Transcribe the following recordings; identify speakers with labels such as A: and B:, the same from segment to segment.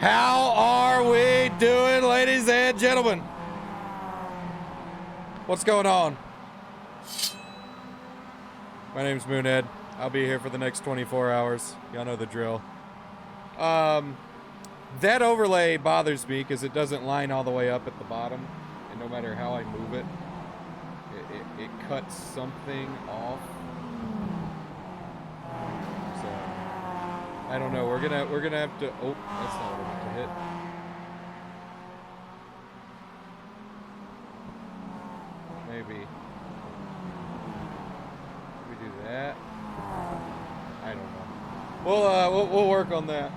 A: How are we doing, ladies and gentlemen? What's going on? My name's Moonhead. I'll be here for the next 24 hours. Y'all know the drill. That overlay bothers me because it doesn't line all the way up at the bottom. And no matter how I move it, it cuts something off. So, I don't know. We're gonna have to... Oh, that's not what I meant to hit. Maybe we do that. I don't know. We'll work on that.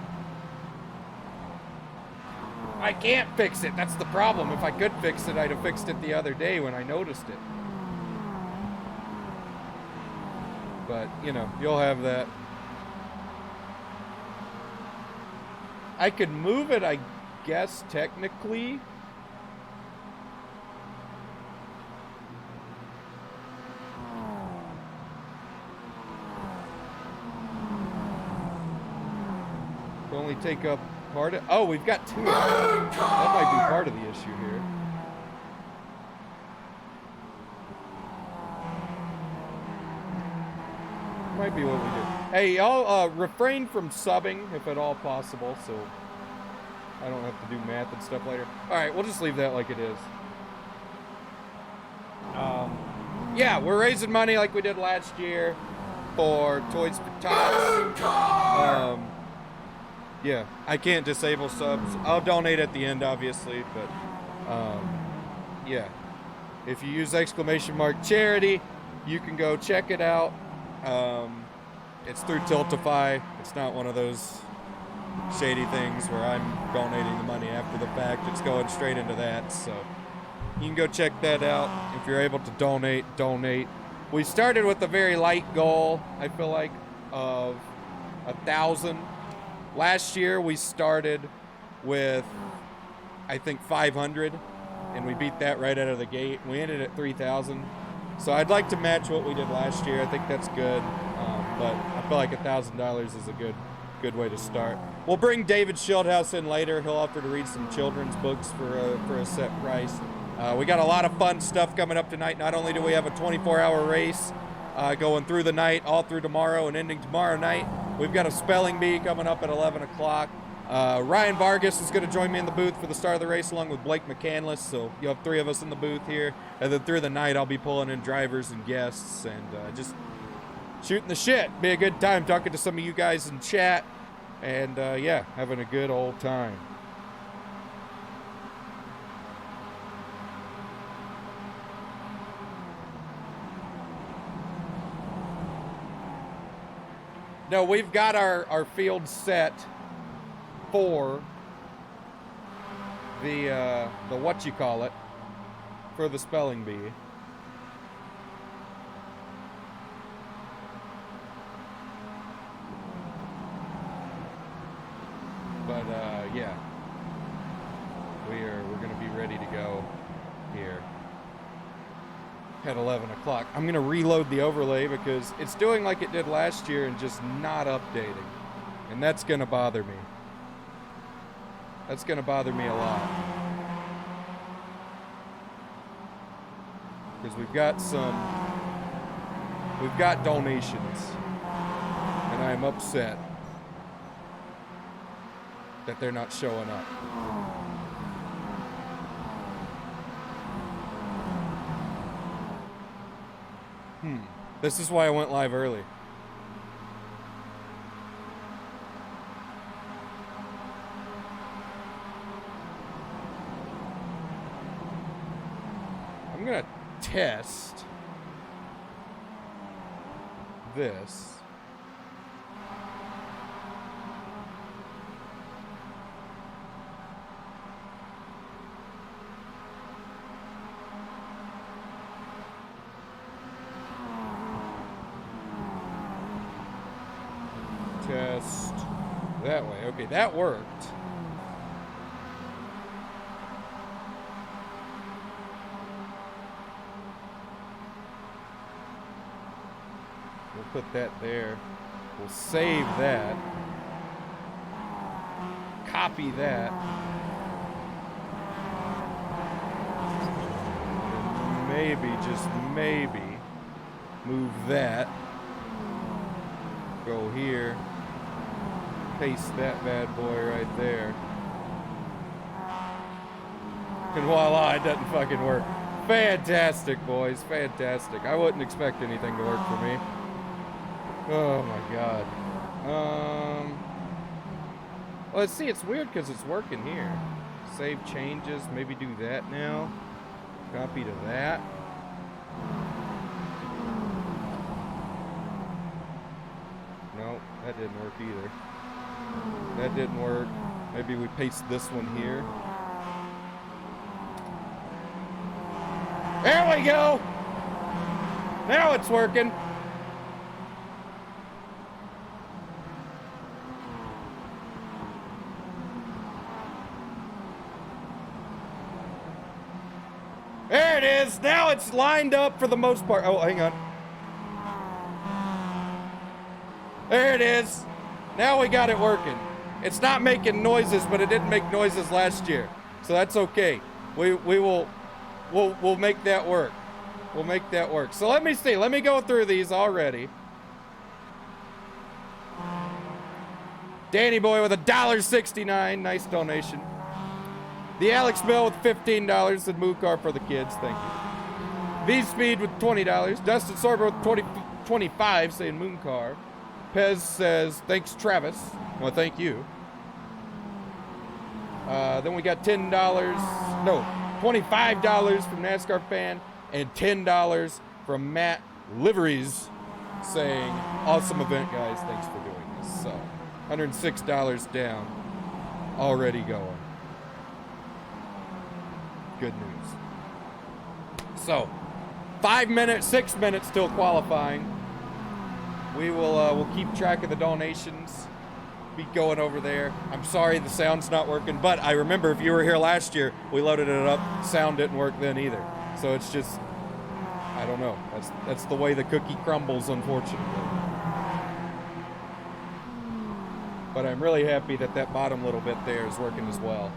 A: I can't fix it. That's the problem. If I could fix it, I'd have fixed it the other day when I noticed it. But, you know, you'll have that. I could move it, I guess, technically. Only take up part of... Oh, we've got two of them. That might be part of the issue here. Might be what we do. Hey, y'all, refrain from subbing if at all possible, so I don't have to do math and stuff later. Alright, we'll just leave that like it is. Yeah, we're raising money like we did last year for Toys for Tots. Yeah, I can't disable subs. I'll donate at the end, obviously, but, yeah. If you use !charity, you can go check it out. It's through Tiltify. It's not one of those shady things where I'm donating the money after the fact. It's going straight into that, so you can go check that out. If you're able to donate, donate. We started with a very light goal, I feel like, of 1,000. Last year we started with, I think, 500, and we beat that right out of the gate. We ended at 3,000. So I'd like to match what we did last year. I think that's good, but I feel like $1,000 is a good way to start. We'll bring David Schildhouse in later. He'll offer to read some children's books for a set price. We got a lot of fun stuff coming up tonight. Not only do we have a 24-hour race going through the night, all through tomorrow and ending tomorrow night, we've got a spelling bee coming up at 11 o'clock. Ryan Vargas is going to join me in the booth for the start of the race along with Blake McCandless, so you'll have 3 of us in the booth here. And then through the night, I'll be pulling in drivers and guests and just shooting the shit. Be a good time talking to some of you guys in chat and, yeah, having a good old time. No, we've got our field set for the whatchamacallit for the spelling bee. But yeah, we're gonna be ready to go here at 11 o'clock. I'm gonna reload the overlay because it's doing like it did last year and just not updating, and that's gonna bother me. That's gonna bother me a lot. Because we've got donations, and I'm upset that they're not showing up. This is why I went live early. I'm gonna test this. Test that way. Okay, that worked. We'll put that there. We'll save that. copy that. Maybe, just maybe, move that. Go here. Paste that bad boy right there. And voila, it doesn't fucking work. Fantastic, boys. Fantastic. I wouldn't expect anything to work for me. Oh my god. Well, let's see. It's weird because it's working here. Save changes. Maybe do that now. Copy to that. No, that didn't work either. That didn't work. Maybe we paste this one here. There we go! Now it's working. There it is. Now it's lined up for the most part. Oh, hang on. There it is. Now we got it working. It's not making noises, but it didn't make noises last year. So that's okay. We'll make that work. We'll make that work. So let me see. Let me go through these already. Danny Boy with $1.69. Nice donation. The Alex Mill with $15. And Mooncar for the kids. Thank you. V-Speed with $20. Dustin Sorber with 25 saying Mooncar. Pez says, thanks, Travis. Well, thank you. Then we got $10. No, $25 from NASCAR Fan. And $10 from Matt Liveries saying, awesome event, guys. Thanks for doing this. So, $106 down. Already going. Good news. So, 5 minutes, 6 minutes till qualifying. We will we'll keep track of the donations. Be going over there. I'm sorry the sound's not working, but I remember if you were here last year, we loaded it up. Sound didn't work then either. So it's just, I don't know. That's the way the cookie crumbles, unfortunately. But I'm really happy that that bottom little bit there is working as well,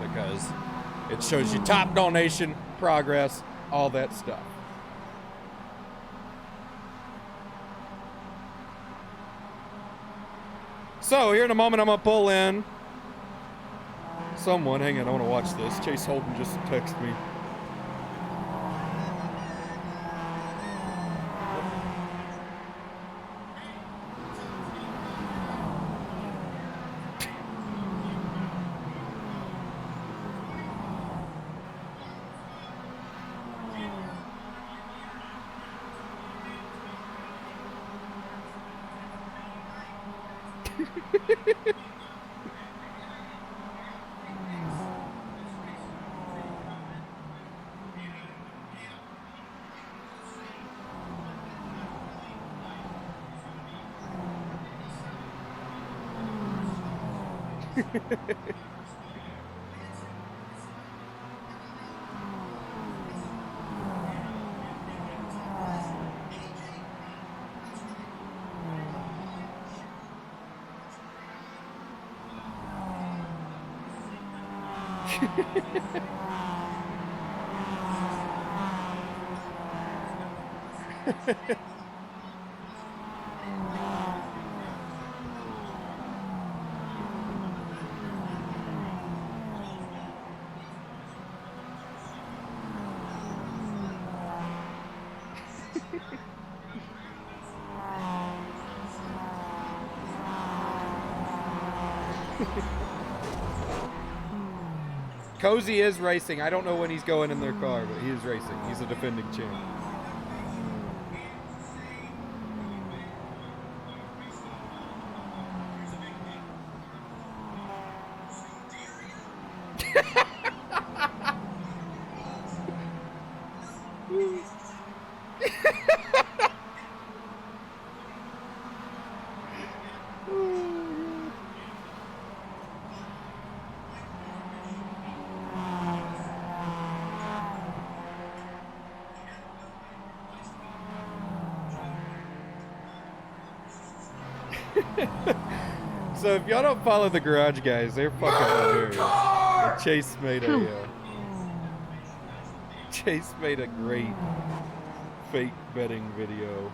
A: because it shows you top donation, progress, all that stuff. So here in a moment, I'm gonna pull in someone. Hang on, I want to watch this. Chase Holden just texted me. Cozy is racing. I don't know when he's going in their car, but he is racing. He's a defending champ. So if y'all don't follow the Garage Guys, they're fucking hilarious. And Chase made a great fake betting video.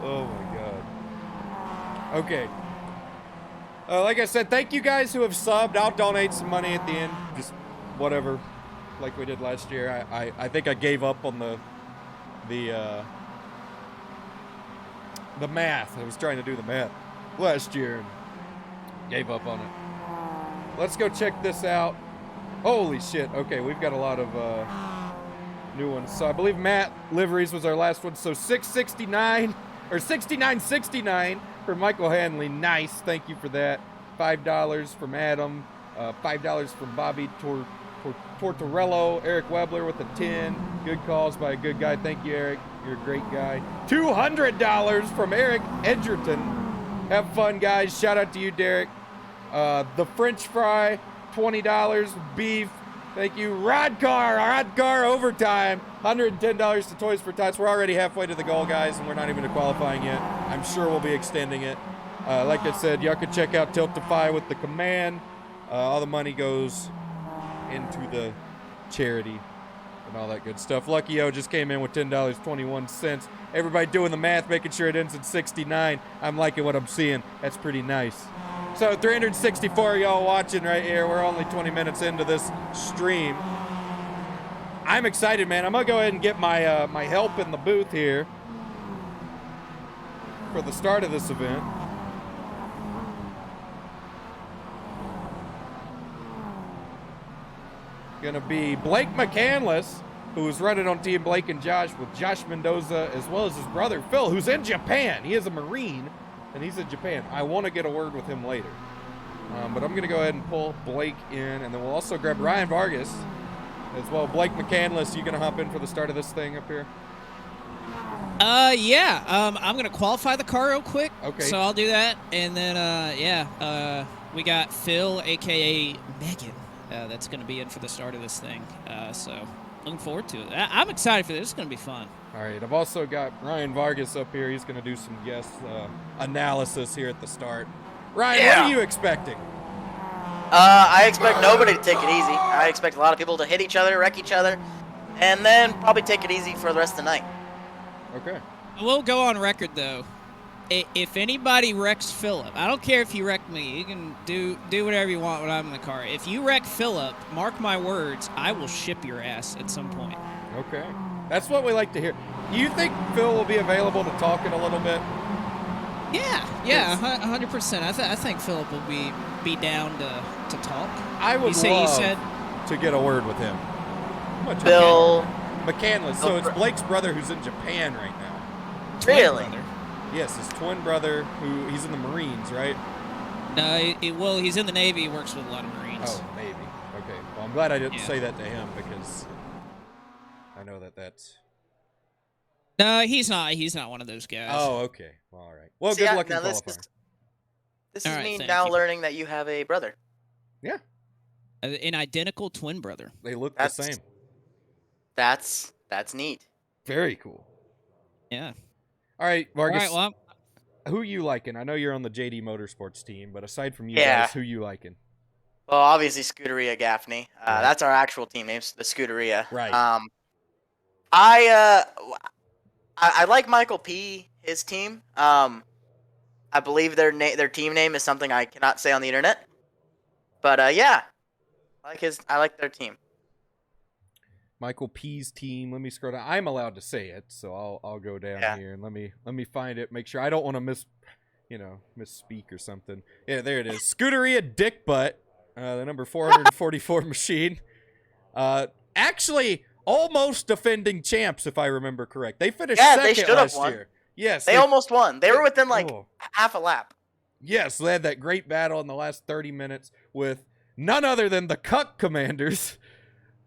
A: Oh my god. Okay. Like I said, thank you guys who have subbed. I'll donate some money at the end. Just whatever. Like we did last year. I think I gave up on the math. I was trying to do the math last year and gave up on it. Let's go check this out. Holy shit. Okay, we've got a lot of new ones. So I believe Matt Liveries was our last one. So 669 or 69.69 for Michael Hanley. Nice. Thank you for that. $5 from Adam. $5 from Bobby Tortorello. Eric Webler with a 10. Good calls by a good guy. Thank you, Eric. You're a great guy. $200 from Eric Edgerton. Have fun, guys. Shout out to you, Derek. The French fry, $20. Beef. Thank you. Rodcar overtime. $110 to Toys for Tots. We're already halfway to the goal, guys, and we're not even to qualifying yet. I'm sure we'll be extending it. Like I said, y'all can check out Tiltify with the command. All the money goes into the charity and all that good stuff. Lucky O just came in with $10.21. Everybody doing the math, making sure it ends at 69. I'm liking what I'm seeing. That's pretty nice. So 364 y'all watching right here. We're only 20 minutes into this stream. I'm excited, man. I'm gonna go ahead and get my my help in the booth here for the start of this event. Gonna be Blake McCandless, who's running on Team Blake and Josh with Josh Mendoza, as well as his brother Phil, who's in Japan. He is a Marine, and he's in Japan. I want to get a word with him later. But I'm gonna go ahead and pull Blake in, and then we'll also grab Ryan Vargas as well. Blake McCandless, you gonna hop in for the start of this thing up here?
B: Yeah. I'm gonna qualify the car real quick.
A: Okay.
B: So I'll do that, and then we got Phil, aka Megan. That's going to be in for the start of this thing. So looking forward to it. I'm excited for this. It's going to be fun.
A: All right. I've also got Ryan Vargas up here. He's going to do some guest analysis here at the start. Ryan, what are you expecting?
C: I expect nobody to take it easy. I expect a lot of people to hit each other, wreck each other, and then probably take it easy for the rest of the night.
A: Okay.
B: We'll go on record, though. If anybody wrecks Philip, I don't care if you wreck me. You can do whatever you want when I'm in the car. If you wreck Philip, mark my words, I will ship your ass at some point.
A: Okay. That's what we like to hear. Do you think Phil will be available to talk in a little bit?
B: Yeah, 100%. I think Philip will be down to talk.
A: I would love to get a word with him.
C: Bill
A: McCandless. So it's Blake's brother who's in Japan right now.
C: Really?
A: Yes, his twin brother, he's in the Marines, right?
B: No, well, he's in the Navy. He works with a lot of Marines.
A: Oh, Navy. Okay. Well, I'm glad I didn't say that to him because I know that's...
B: No, he's not. He's not one of those guys.
A: Oh, okay. Well, all right. Well, good luck in qualifying.
C: This is me now learning that you have a brother.
A: Yeah.
B: An identical twin brother.
A: They look the same.
C: That's neat.
A: Very cool.
B: Yeah.
A: All right, Vargas.
B: All right, well,
A: who you liking? I know you're on the JD Motorsports team, but aside from you guys, who you liking?
C: Well, obviously Scuderia Gaffney. That's our actual team name, the Scuderia.
A: Right.
C: I like Michael P. His team. I believe their team name is something I cannot say on the internet. But yeah, I like their team.
A: Michael P's team. Let me scroll down. I'm allowed to say it, so I'll go down here and let me find it. Make sure I don't want to misspeak or something. Yeah, there it is. Scuderia Dick Butt, the number 444 machine. Actually, almost defending champs, if I remember correct. They finished second last year. Yes,
C: they almost won. They were within half a lap.
A: Yes, they had that great battle in the last 30 minutes with none other than the Cuck Commanders,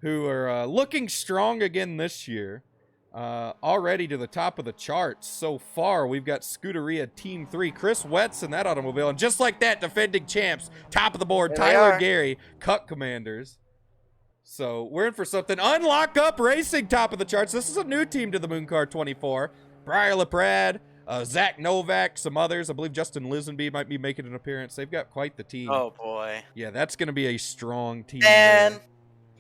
A: who are looking strong again this year. Already to the top of the charts so far. We've got Scuderia Team 3, Chris Wetz in that automobile. And just like that, defending champs, top of the board, Tyler Gary, Cuck Commanders. So we're in for something. Unlock Up Racing, top of the charts. This is a new team to the Mooncard 24. Briar LaPrade, Zach Novak, some others. I believe Justin Lisenby might be making an appearance. They've got quite the team.
C: Oh boy.
A: Yeah, that's going to be a strong team.
C: Man,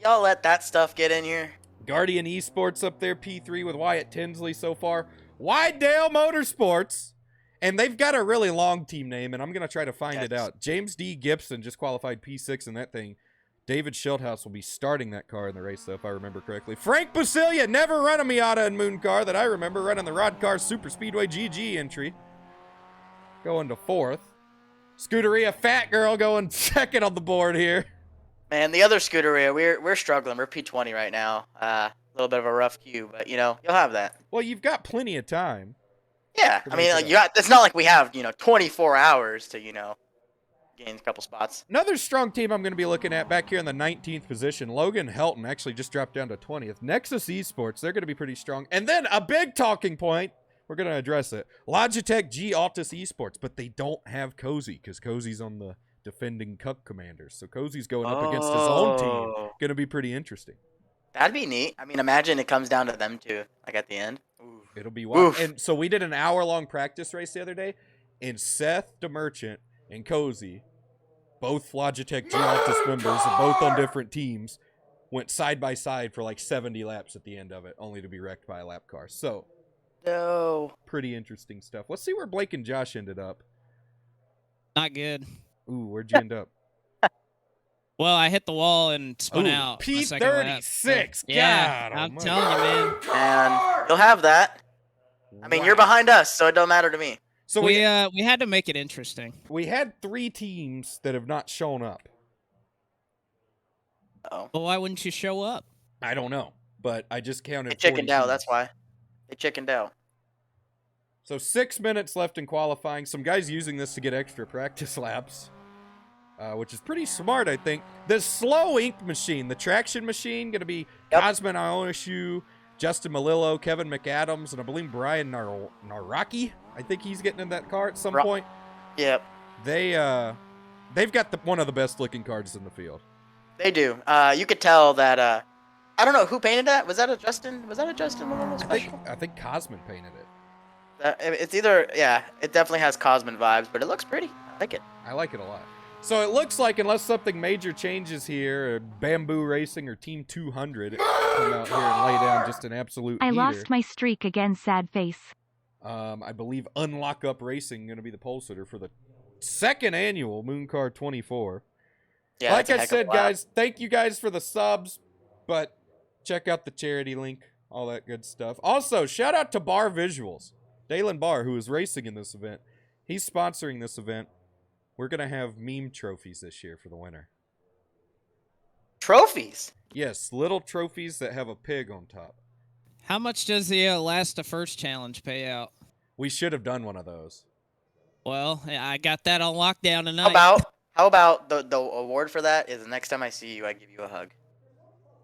C: y'all let that stuff get in here.
A: Guardian Esports up there, P3 with Wyatt Tinsley so far. Wydale Motorsports. And they've got a really long team name, and I'm going to try to find it out. James D. Gibson just qualified P6 in that thing. David Schildhouse will be starting that car in the race, though, if I remember correctly. Frank Basilia never run a Miata in Mooncar that I remember, running the Rod Car Super Speedway GG entry. Going to 4th. Scuderia Fat Girl going 2nd on the board here.
C: Man, the other Scuderia, we're struggling. We're P20 right now. A little bit of a rough queue, but, you'll have that.
A: Well, you've got plenty of time.
C: Yeah, I mean, it's not like we have, 24 hours to, gain a couple spots.
A: Another strong team I'm going to be looking at back here in the 19th position. Logan Helton actually just dropped down to 20th. Nexus Esports, they're going to be pretty strong. And then a big talking point, we're going to address it. Logitech G Altus Esports, but they don't have Cozy because Cozy's on the defending Cup Commanders. So Cozy's going up against his own team. Going to be pretty interesting.
C: That'd be neat. I mean, imagine it comes down to them two, like at the end. Ooh.
A: It'll be wild. And so we did an hour-long practice race the other day, and Seth DeMerchant and Cozy, both Logitech G Altus members, both on different teams, went side by side for like 70 laps at the end of it, only to be wrecked by a lap car. So,
C: no.
A: Pretty interesting stuff. Let's see where Blake and Josh ended up.
B: Not good.
A: Ooh, where'd you end up?
B: Well, I hit the wall and spun out.
A: P36.
B: Yeah,
A: God,
B: I'm telling you, man.
C: And you'll have that. I mean, you're behind us, so it don't matter to me.
B: So we had to make it interesting.
A: We had 3 teams that have not shown up.
C: Oh.
B: Well, why wouldn't you show up?
A: I don't know, but I just counted.
C: They chickened out. That's why. They chickened out.
A: So 6 minutes left in qualifying. Some guys using this to get extra practice laps, which is pretty smart, I think. The slow ink machine, the traction machine, going to be Cosmin Ionishu, Justin Malillo, Kevin McAdams, and I believe Brian Naraki. I think he's getting in that car at some point.
C: Yep.
A: They've got one of the best looking cars in the field.
C: They do. You could tell that. I don't know who painted that. Was that a Justin? Was that a Justin Malillo special?
A: I think Cosmin painted it.
C: It's either, yeah, it definitely has Cosmin vibes, but it looks pretty. I like it.
A: I like it a lot. So it looks like, unless something major changes here, Bamboo Racing or Team 200 come out here and lay down just an absolute
D: I
A: heater.
D: lost my streak again, sad face.
A: I believe Unlock Up Racing going to be the pole sitter for the 2nd annual Mooncard 24.
C: Yeah,
A: like I said, guys, thank you guys for the subs, but check out the charity link, all that good stuff. Also, shout out to BARRVISUALS. Dalen Barr, who is racing in this event, he's sponsoring this event. We're going to have meme trophies this year for the winner.
C: Trophies?
A: Yes, little trophies that have a pig on top.
B: How much does the Last to First challenge pay out?
A: We should have done one of those.
B: Well, I got that on lockdown tonight.
C: How about the award for that is the next time I see you, I give you a hug.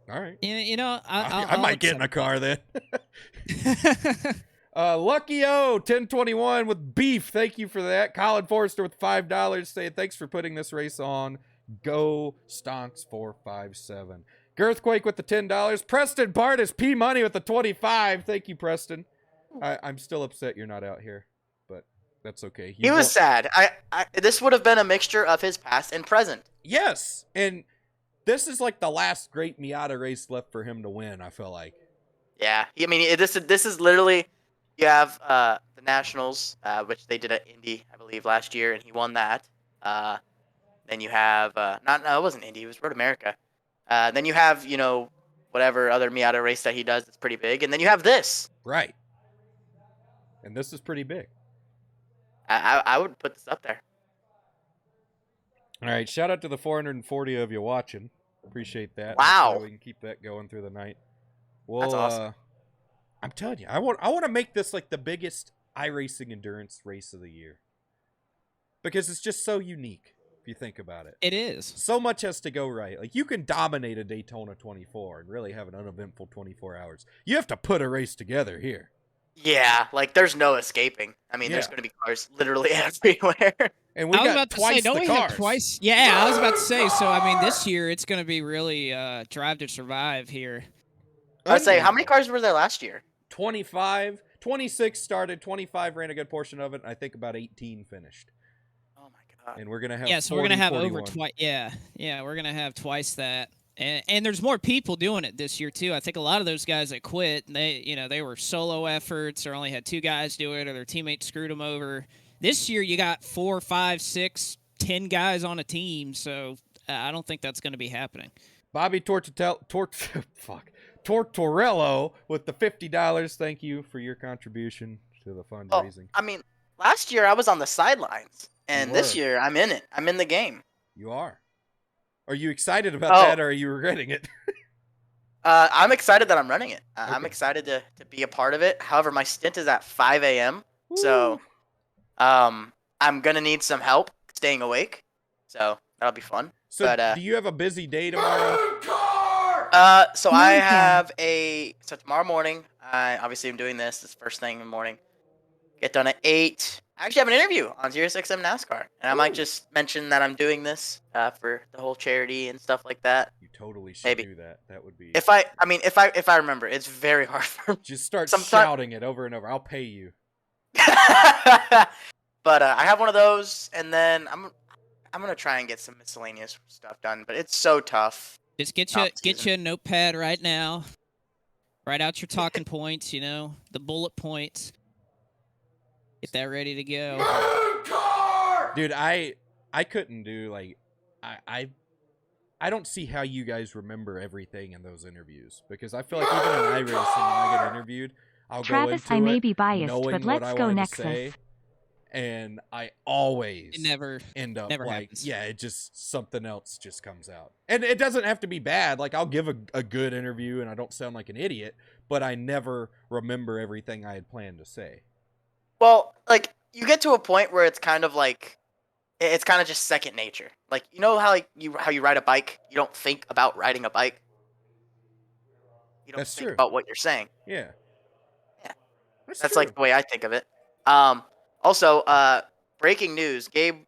A: All right.
B: I
A: might get in a car then. Lucky O 1021 with beef. Thank you for that. Colin Forrester with $5 saying thanks for putting this race on. Go Stonks 457. Girthquake with the $10. Preston Bartis P Money with the 25. Thank you, Preston. I'm still upset you're not out here, but that's okay.
C: He was sad. This would have been a mixture of his past and present.
A: Yes, and this is like the last great Miata race left for him to win. I feel like.
C: Yeah, I mean this is literally. You have the Nationals, which they did at Indy, I believe, last year, and he won that. Then you have it wasn't Indy, it was Road America. Then you have whatever other Miata race that he does that's pretty big, and then you have this.
A: Right. And this is pretty big.
C: I would put this up there.
A: All right, shout out to the 440 of you watching. Appreciate that.
C: Wow.
A: Hopefully we can keep that going through the night. Well,
C: that's awesome.
A: I'm telling you, I want to make this like the biggest iRacing endurance race of the year. Because it's just so unique, if you think about it.
B: It is.
A: So much has to go right. Like, you can dominate a Daytona 24 and really have an uneventful 24 hours. You have to put a race together here.
C: Yeah, like there's no escaping. I mean, there's
A: Yeah.
C: going to be cars literally everywhere.
A: And we
B: I was
A: got
B: about to say,
A: twice
B: don't
A: the
B: we
A: cars.
B: have twice? Yeah, I was about to say. So I mean, this year it's going to be really drive to survive here.
C: I would say, how many cars were there last year?
A: 25, 26 started, 25 ran a good portion of it, and I think about 18 finished.
C: Oh my god.
A: And we're gonna have
B: Yeah, so we're gonna have
A: 40,
B: over
A: 41.
B: twice. Yeah, we're gonna have twice that. And there's more people doing it this year too. I think a lot of those guys that quit, they were solo efforts or only had 2 guys do it, or their teammates screwed them over. This year you got 4, 5, 6, 10 guys on a team, so I don't think that's going to be happening.
A: Bobby Tortorello with the $50. Thank you for your contribution to the
C: Well,
A: fundraising.
C: I mean, last year I was on the sidelines, and
A: You
C: this
A: were.
C: year I'm in it. I'm in the game.
A: You are. Are you excited about
C: Oh.
A: that, or are you regretting it?
C: I'm excited that I'm running it. I'm
A: Okay.
C: excited to be a part of it. However, my stint is at 5 a.m. So,
A: Woo.
C: I'm gonna need some help staying awake. So that'll be fun.
A: So,
C: but,
A: do you have a busy day tomorrow?
C: So I
D: Mooncare.
C: have so tomorrow morning, I obviously am doing this first thing in the morning. Get done at 8. I actually have an interview on Sirius XM NASCAR, and I might
A: Ooh.
C: just mention that I'm doing this for the whole charity and stuff like that.
A: You totally should
C: Maybe.
A: do that. That would be.
C: If I remember, it's very hard for me.
A: Just start
C: sometime-
A: shouting it over and over. I'll pay you.
C: But I have one of those, and then I'm gonna try and get some miscellaneous stuff done. But it's so tough.
B: Just get
C: Off
B: you
C: season.
B: a notepad right now. Write out your talking points, the bullet points. Get that ready to go.
A: Dude, I couldn't do like I don't see how you guys remember everything in those interviews, because I feel like even in iRacing when I get interviewed, I'll
D: Travis,
A: go
D: I
A: into
D: may
A: it
D: be biased,
A: knowing
D: but
A: what
D: let's
A: I
D: go
A: wanted
D: Nexus.
A: to say, and I always
B: It never.
A: end up
B: never
A: like
B: happens.
A: yeah, it just something else just comes out, and it doesn't have to be bad. Like I'll give a good interview and I don't sound like an idiot, but I never remember everything I had planned to say.
C: Well, like you get to a point where it's kind of like it's kind of just second nature. Like you know how you ride a bike, you don't think about riding a bike. You don't
A: That's
C: think
A: true.
C: about what you're saying.
A: Yeah.
C: Yeah.
A: That's
C: That's
A: true.
C: like the way I think of it. Also, breaking news: Gabe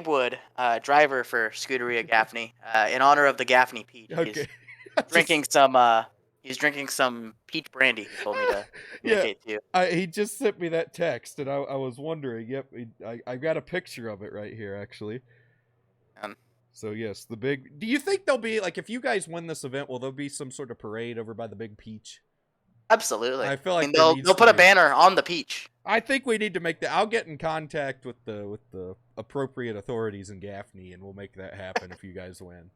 C: Wood, driver for Scuderia Gaffney, in honor of the Gaffney Peach,
A: Okay.
C: he's drinking some peach brandy. He told me to
A: Yeah.
C: communicate to you.
A: He just sent me that text, and I was wondering. Yep, I got a picture of it right here, actually. So yes, the big. Do you think there'll be like if you guys win this event, will there be some sort of parade over by the Big Peach?
C: Absolutely.
A: I feel like there
C: they'll
A: needs
C: they'll
A: to
C: put a
A: be.
C: banner on the peach.
A: I think we need to make that. I'll get in contact with the appropriate authorities in Gaffney, and we'll make that happen if you guys win.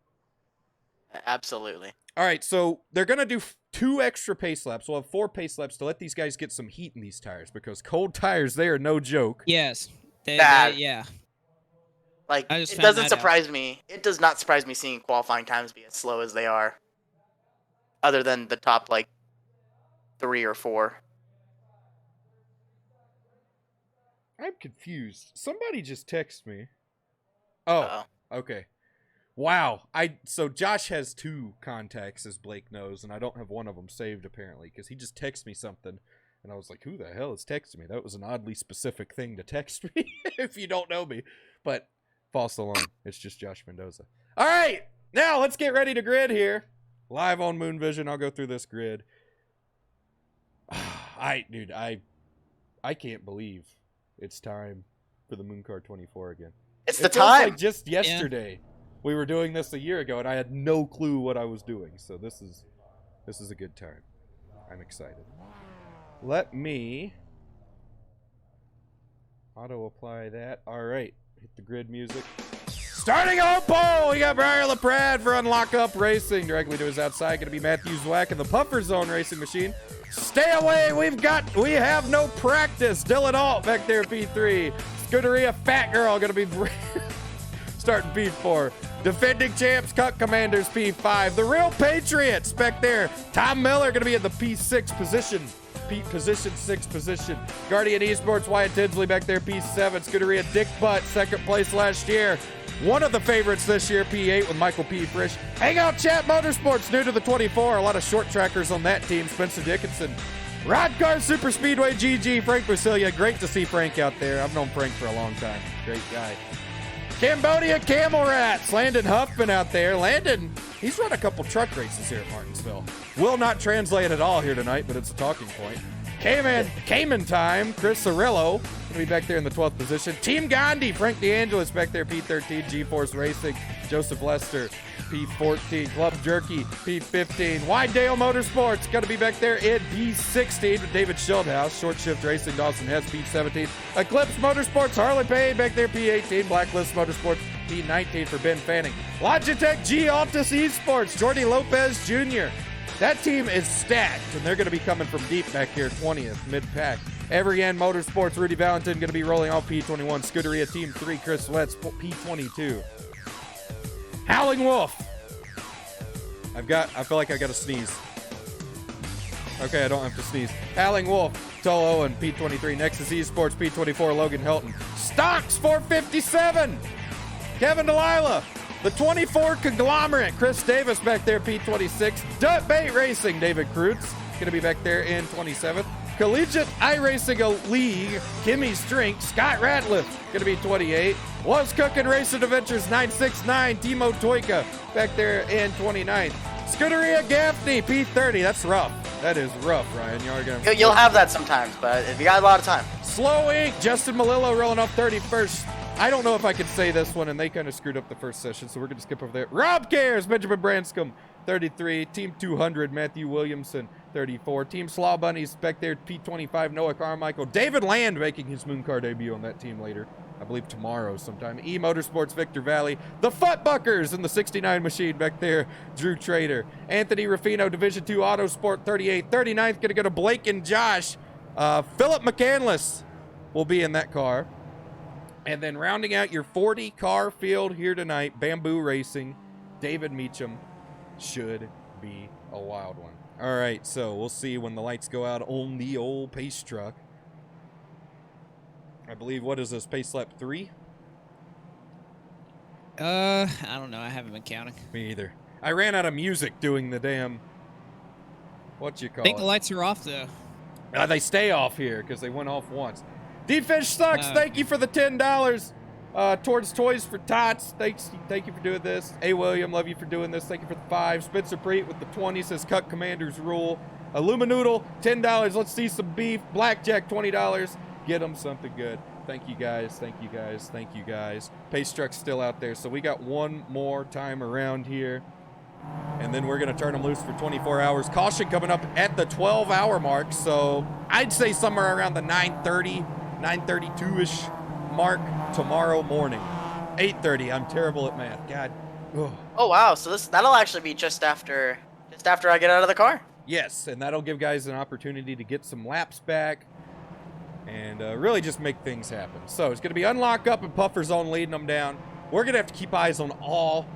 C: Absolutely.
A: All right, so they're gonna do 2 extra pace laps. We'll have 4 pace laps to let these guys get some heat in these tires, because cold tires, they are no joke.
B: Yes.
C: Bad.
B: Yeah.
C: Like
B: I just
C: it
B: found
C: doesn't
B: that out.
C: surprise me. It does not surprise me seeing qualifying times be as slow as they are. Other than the top like 3 or 4.
A: I'm confused. Somebody just texted me. Oh,
C: Uh-oh.
A: okay. Wow. So Josh has 2 contacts, as Blake knows, and I don't have one of them saved apparently, because he just texted me something, and I was like, "Who the hell is texting me?" That was an oddly specific thing to text me if you don't know me. But false alarm. It's just Josh Mendoza. All right, now let's get ready to grid here. Live on Moon Vision. I'll go through this grid. I can't believe it's time for the Mooncar 24 again.
C: It's
A: It
C: the
A: feels
C: time.
A: like just yesterday we were doing this a year ago, and I had no clue what I was doing. So this is a good time. I'm excited. Let me auto apply that. All right, hit the grid music. Starting on pole, we got Briar LaPrade for Unlock Up Racing. Directly to his outside, going to be Matthew Zwack in the Puffer Zone Racing Machine. Stay away, we have no practice. Dylan Alt back there, P3. Scuderia Fat Girl going to be starting P4. Defending champs, Cut Commanders, P5. The Real Patriots back there. Tom Miller going to be in the P6 position. Position 6 position. Guardian Esports, Wyatt Tinsley back there, P7. Scuderia Dick Butt, 2nd place last year. One of the favorites this year, P8 with Michael P. Frisch. Hangout Chat Motorsports, new to the 24. A lot of short trackers on that team. Spencer Dickinson Rod Car Super Speedway GG, Frank Brasilia. Great to see Frank out there. I've known Frank for a long time. Great guy. Cambodia Camel Rats. Landon Huffman out there. Landon, he's run a couple truck races here at Martinsville. Will not translate at all here tonight, but it's a talking point. Cayman Time. Chris Cirillo going to be back there in the 12th position. Team Gandhi. Frank DeAngelis back there, P13. G-Force Racing. Joseph Lester, P14. Club Jerky, P15. Wydale Motorsports going to be back there in P16 with David Schildhouse. Short Shift Racing, Dawson Hess, P17. Eclipse Motorsports, Harlan Payne back there, P18. Blacklist Motorsports, P19 for Ben Fanning. Logitech G Altus Esports, Jordy Lopez Jr. That team is stacked, and they're going to be coming from deep back here, 20th, mid-pack. Every End Motorsports, Rudy Valentin going to be rolling off P21. Scuderia Team 3, Chris Letts, P22. Howling Wolf. I feel like I got to sneeze. Okay, I don't have to sneeze. Howling Wolf, Tolo and P23. Nexus Esports, P24, Logan Hilton. Stocks 457. Kevin Delilah. The 24 Conglomerate, Chris Davis back there, P26. Dutt Bait Racing, David Kreutz, going to be back there in 27th. Collegiate iRacing League, Kimmy Strink, Scott Ratliff, going to be 28. Was Cooking Racing Adventures 969, Timo Toika back there in 29th. Scuderia Gaffney, P30. That's rough. That is rough, Ryan.
C: You'll have that sometimes, but if you got a lot of time.
A: Slow Ink, Justin Malillo rolling off 31st. I don't know if I could say this one, and they kind of screwed up the first session, so we're going to skip over there. Rob Cares, Benjamin Branscombe, 33. Team 200, Matthew Williamson, 34. Team Slaw Bunnies back there, P25, Noah Carmichael. David Land making his Mooncar debut on that team later. I believe tomorrow sometime. E Motorsports, Victor Valley. The Futbuckers in the 69 machine back there, Drew Trader. Anthony Ruffino, Division 2 Autosport, 38. 39th, going to go to Blake and Josh. Philip McCandless will be in that car. And then rounding out your 40-car field here tonight, Bamboo Racing, David Meacham. Should be a wild one. All right, so we'll see when the lights go out on the old pace truck. I believe, what is this, pace lap 3?
B: I don't know. I haven't been counting.
A: Me either. I ran out of music doing the damn, what you call it?
B: I think the lights are off, though.
A: They stay off here because they went off once. D-Fish Sucks, thank you for the $10 towards Toys for Tots. Thank you for doing this. A. William, love you for doing this. Thank you for the 5. Spencer Preet with the 20 says Cut Commanders rule. Illuminoodle, $10. Let's see some beef. Blackjack, $20. Get them something good. Thank you guys. Thank you guys. Thank you guys. Pace truck's still out there, so we got one more time around here. And then we're going to turn them loose for 24 hours. Caution coming up at the 12-hour mark, so I'd say somewhere around the 9:32-ish mark tomorrow morning. 8:30. I'm terrible at math. God. Ugh.
C: Oh wow! So that'll actually be just after I get out of the car.
A: Yes, and that'll give guys an opportunity to get some laps back and really just make things happen. So it's going to be unlock up and puffer zone leading them down. We're going to have to keep eyes on all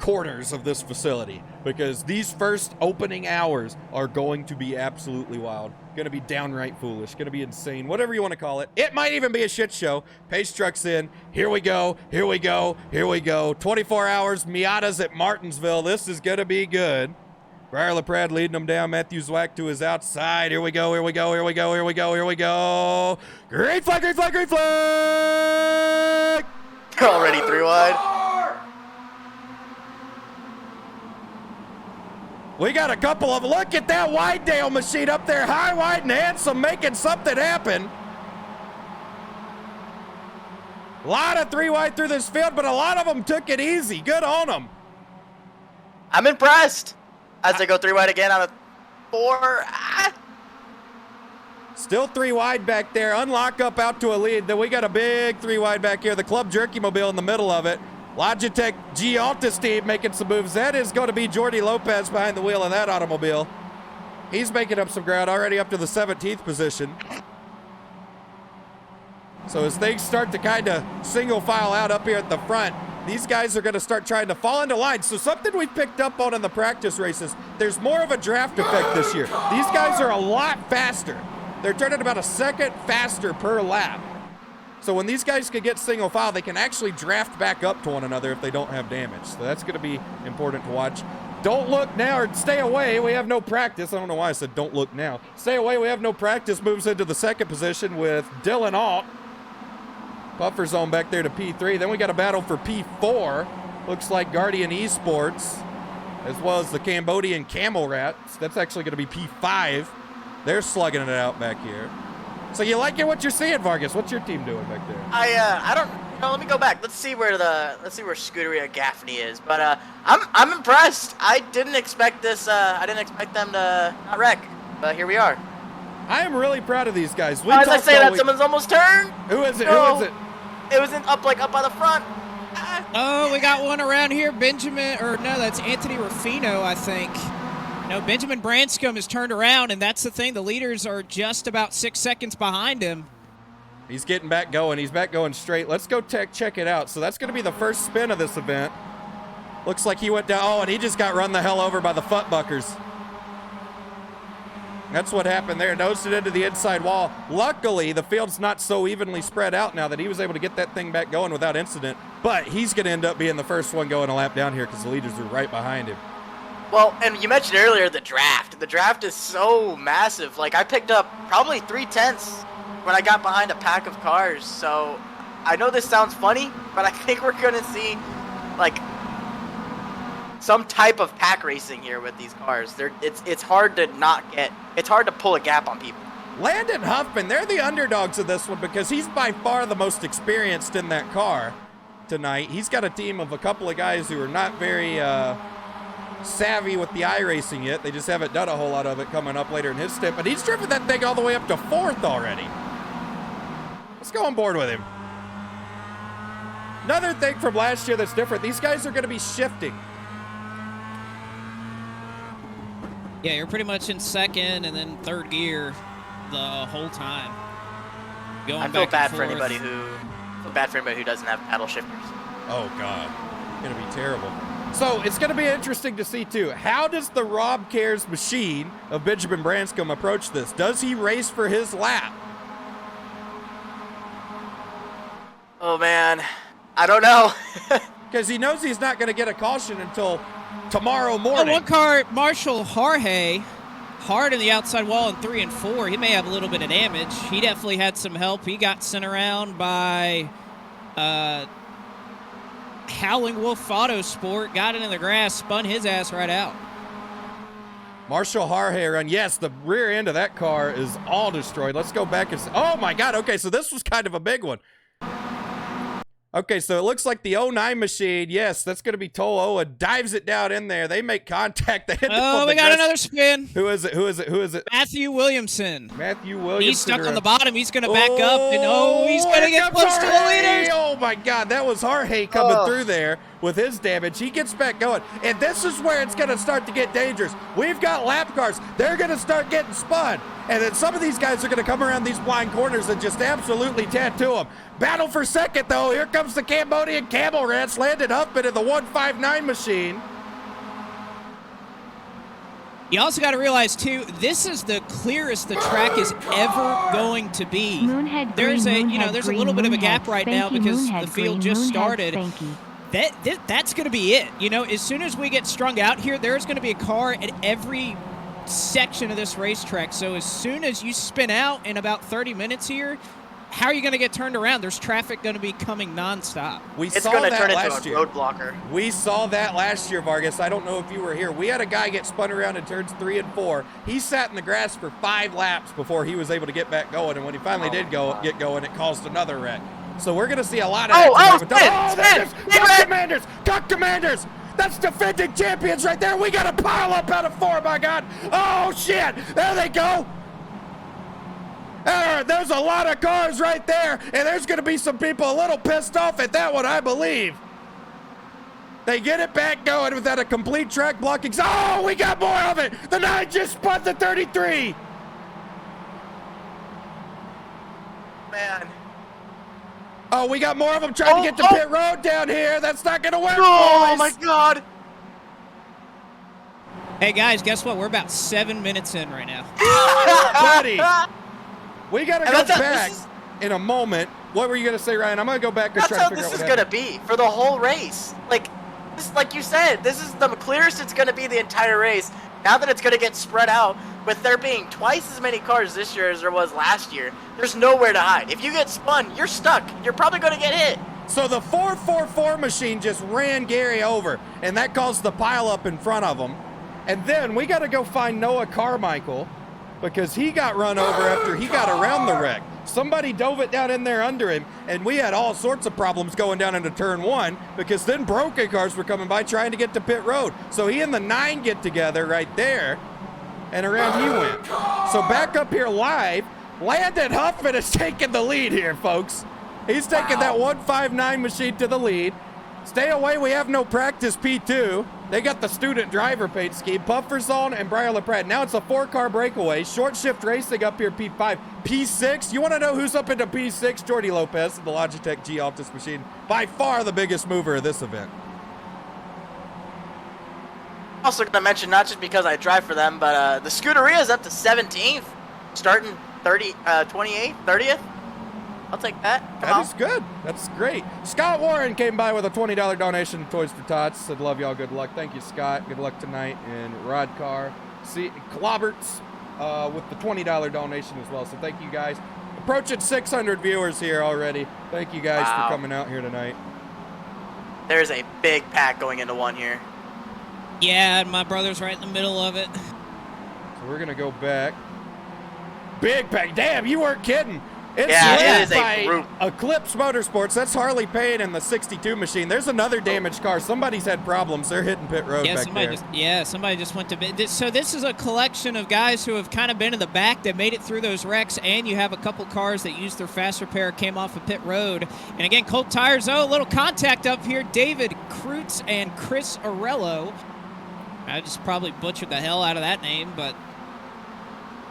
A: corners of this facility because these first opening hours are going to be absolutely wild. Going to be downright foolish. Going to be insane. Whatever you want to call it. It might even be a shit show. Pace truck's in. Here we go. Here we go. Here we go. 24 hours. Miatas at Martinsville. This is going to be good. Briar LaPrade leading them down. Matthew Zwack to his outside. Here we go. Here we go. Here we go. Here we go. Here we go. Green flag. Green flag. Green flag.
C: Already 3 wide.
A: We got a couple of, look at that Wydale machine up there, high, wide, and handsome, making something happen. A lot of 3 wide through this field, but a lot of them took it easy. Good on them.
C: I'm impressed. As they go 3 wide again out of 4.
A: Still 3 wide back there. Unlock up out to a lead. Then we got a big 3 wide back here. The Club Jerky Mobile in the middle of it. Logitech G Altus team making some moves. That is going to be Jordy Lopez behind the wheel of that automobile. He's making up some ground already up to the 17th position. So as things start to kind of single file out up here at the front, these guys are going to start trying to fall into line. So something we picked up on in the practice races, there's more of a draft effect this year. These guys are a lot faster. They're turning about a second faster per lap. So when these guys can get single file, they can actually draft back up to one another if they don't have damage. So that's going to be important to watch. Don't look now or stay away. We have no practice. I don't know why I said don't look now. Stay away. We have no practice. Moves into the second position with Dylan Alt. Buffer zone back there to P3. Then we got a battle for P4. Looks like Guardian Esports, as well as the Cambodian Camel Rats. That's actually going to be P5. They're slugging it out back here. So you liking what you're seeing, Vargas? What's your team doing back there?
C: I don't. Let me go back. Let's see where Scuderia Gaffney is. But I'm impressed. I didn't expect this. I didn't expect them to not wreck. But here we are.
A: I am really proud of these guys.
C: As I say that, someone's almost turned.
A: Who is it?
C: No.
A: Who is it?
C: It was up by the front.
B: Oh, we got one around here. Benjamin, or no, that's Anthony Ruffino, I think. No, Benjamin Branscombe has turned around, and that's the thing. The leaders are just about 6 seconds behind him.
A: He's getting back going. He's back going straight. Let's go check it out. So that's going to be the first spin of this event. Looks like he went down. Oh, and he just got run the hell over by the Futbuckers. That's what happened there. Nosed it into the inside wall. Luckily, the field's not so evenly spread out now that he was able to get that thing back going without incident. But he's going to end up being the first one going a lap down here because the leaders are right behind him.
C: Well, and you mentioned earlier the draft. The draft is so massive. Like, I picked up probably 3/10 when I got behind a pack of cars. So I know this sounds funny, but I think we're going to see, like, some type of pack racing here with these cars. It's hard to it's hard to pull a gap on people.
A: Landon Huffman, they're the underdogs of this one because he's by far the most experienced in that car tonight. He's got a team of a couple of guys who are not very savvy with the iRacing yet. They just haven't done a whole lot of it coming up later in his stint, but he's driven that thing all the way up to 4th already. Let's go on board with him. Another thing from last year that's different, these guys are going to be shifting.
B: Yeah, you're pretty much in second and then third gear the whole time. Going
C: I feel
B: back
C: bad
B: and
C: for
B: forth.
C: anybody who doesn't have paddle shifters.
A: Oh, God. It's going to be terrible. So it's going to be interesting to see, too. How does the Rob Cares machine of Benjamin Branscombe approach this? Does he race for his lap?
C: Oh, man. I don't know.
A: Because he knows he's not going to get a caution until tomorrow morning.
B: One car, Marshall Harhay, hard in the outside wall in 3 and 4. He may have a little bit of damage. He definitely had some help. He got sent around by Howling Wolf Autosport, got into the grass, spun his ass right out.
A: Marshall Harhay run. Yes, the rear end of that car is all destroyed. Let's go back and see. Oh, my God. Okay, so this was kind of a big one. Okay, so it looks like the 09 machine. Yes, that's going to be Toloa. Dives it down in there. They make contact. They hit
B: We got another spin.
A: Who is it? Who is it? Who is it?
B: Matthew Williamson.
A: Matthew Williamson.
B: He's stuck on the bottom. He's going to back up, and he's going to get close to the leaders.
A: Oh, my God. That was Harhay coming through there with his damage. He gets back going. And this is where it's going to start to get dangerous. We've got lap cars. They're going to start getting spun. And then some of these guys are going to come around these blind corners and just absolutely tattoo them. Battle for second, though. Here comes the Cambodian Camel Rats. Landon Huffman in the 159 machine.
B: You also got to realize, too, this is the clearest the track is ever going to be.
D: Moonhead
B: there's
D: green,
B: there's a little bit of a gap right now because the field just started. That's going to be it. You know, as soon as we get strung out here, there's going to be a car at every section of this racetrack. So as soon as you spin out in about 30 minutes here, how are you going to get turned around? There's traffic going to be coming nonstop.
C: It's going to turn into a road blocker.
A: We saw that last year, Vargas. I don't know if you were here. We had a guy get spun around in turns 3 and 4. He sat in the grass for 5 laps before he was able to get back going. And when he finally did get going, it caused another wreck. So we're going to see a lot of
C: Commanders!
A: Cut Commanders! That's defending champions right there. We got a pile up out of 4, my God. Oh, shit. There they go. There's a lot of cars right there, and there's going to be some people a little pissed off at that one, I believe. They get it back going without a complete track blocking. Oh, we got more of it. The 9 just spun the 33.
C: Man.
A: Oh, we got more of them trying to get to pit road down here. That's not going to work,
C: Oh,
A: boys.
C: my God.
B: Hey, guys, guess what? We're about 7 minutes in right now.
A: Buddy, we got to go back in a moment. What were you going to say, Ryan? I'm going to go back and try to figure out what happened.
C: That's how this is going to be for the whole race. Like, like you said, this is the clearest it's going to be the entire race. Now that it's going to get spread out, with there being twice as many cars this year as there was last year, there's nowhere to hide. If you get spun, you're stuck. You're probably going to get hit.
A: So the 444 machine just ran Gary over, and that caused the pileup in front of him. And then we got to go find Noah Carmichael because he got run over after he got around the wreck. Somebody dove it down in there under him, and we had all sorts of problems going down into turn 1 because then broken cars were coming by trying to get to pit road. So he and the 9 get together right there, and around he went. So back up here live, Landon Huffman is taking the lead here, folks. He's taking that 159 machine to the lead. Stay away, we have no practice P2. They got the student driver paint scheme. Pufferzone and Briar LaPrade. Now it's a 4-car breakaway. Short shift racing up here, P5. P6, you want to know who's up into P6? Jordy Lopez, the Logitech G Altus machine. By far the biggest mover of this event.
C: Also going to mention, not just because I drive for them, but the Scuderia is up to 17th, starting 28th, 30th. I'll take that.
A: That is good. That's great. Scott Warren came by with a $20 donation to Toys for Tots. Said, love y'all. Good luck. Thank you, Scott. Good luck tonight. And Rod Carr, Clobberts with the $20 donation as well. So thank you guys. Approaching 600 viewers here already. Thank you guys for coming out here tonight.
C: There's a big pack going into one here.
B: Yeah, and my brother's right in the middle of it.
A: So we're going to go back. Big pack. Damn, you weren't kidding. It's
C: it is
A: by
C: a group.
A: Eclipse Motorsports. That's Harley Payne and the 62 machine. There's another damaged car. Somebody's had problems. They're hitting pit road back there.
B: Somebody just went to bed. So this is a collection of guys who have kind of been in the back that made it through those wrecks, and you have a couple cars that used their fast repair, came off of pit road. And again, Colt Tires, a little contact up here. David Kreutz and Chris Arello. I just probably butchered the hell out of that name, but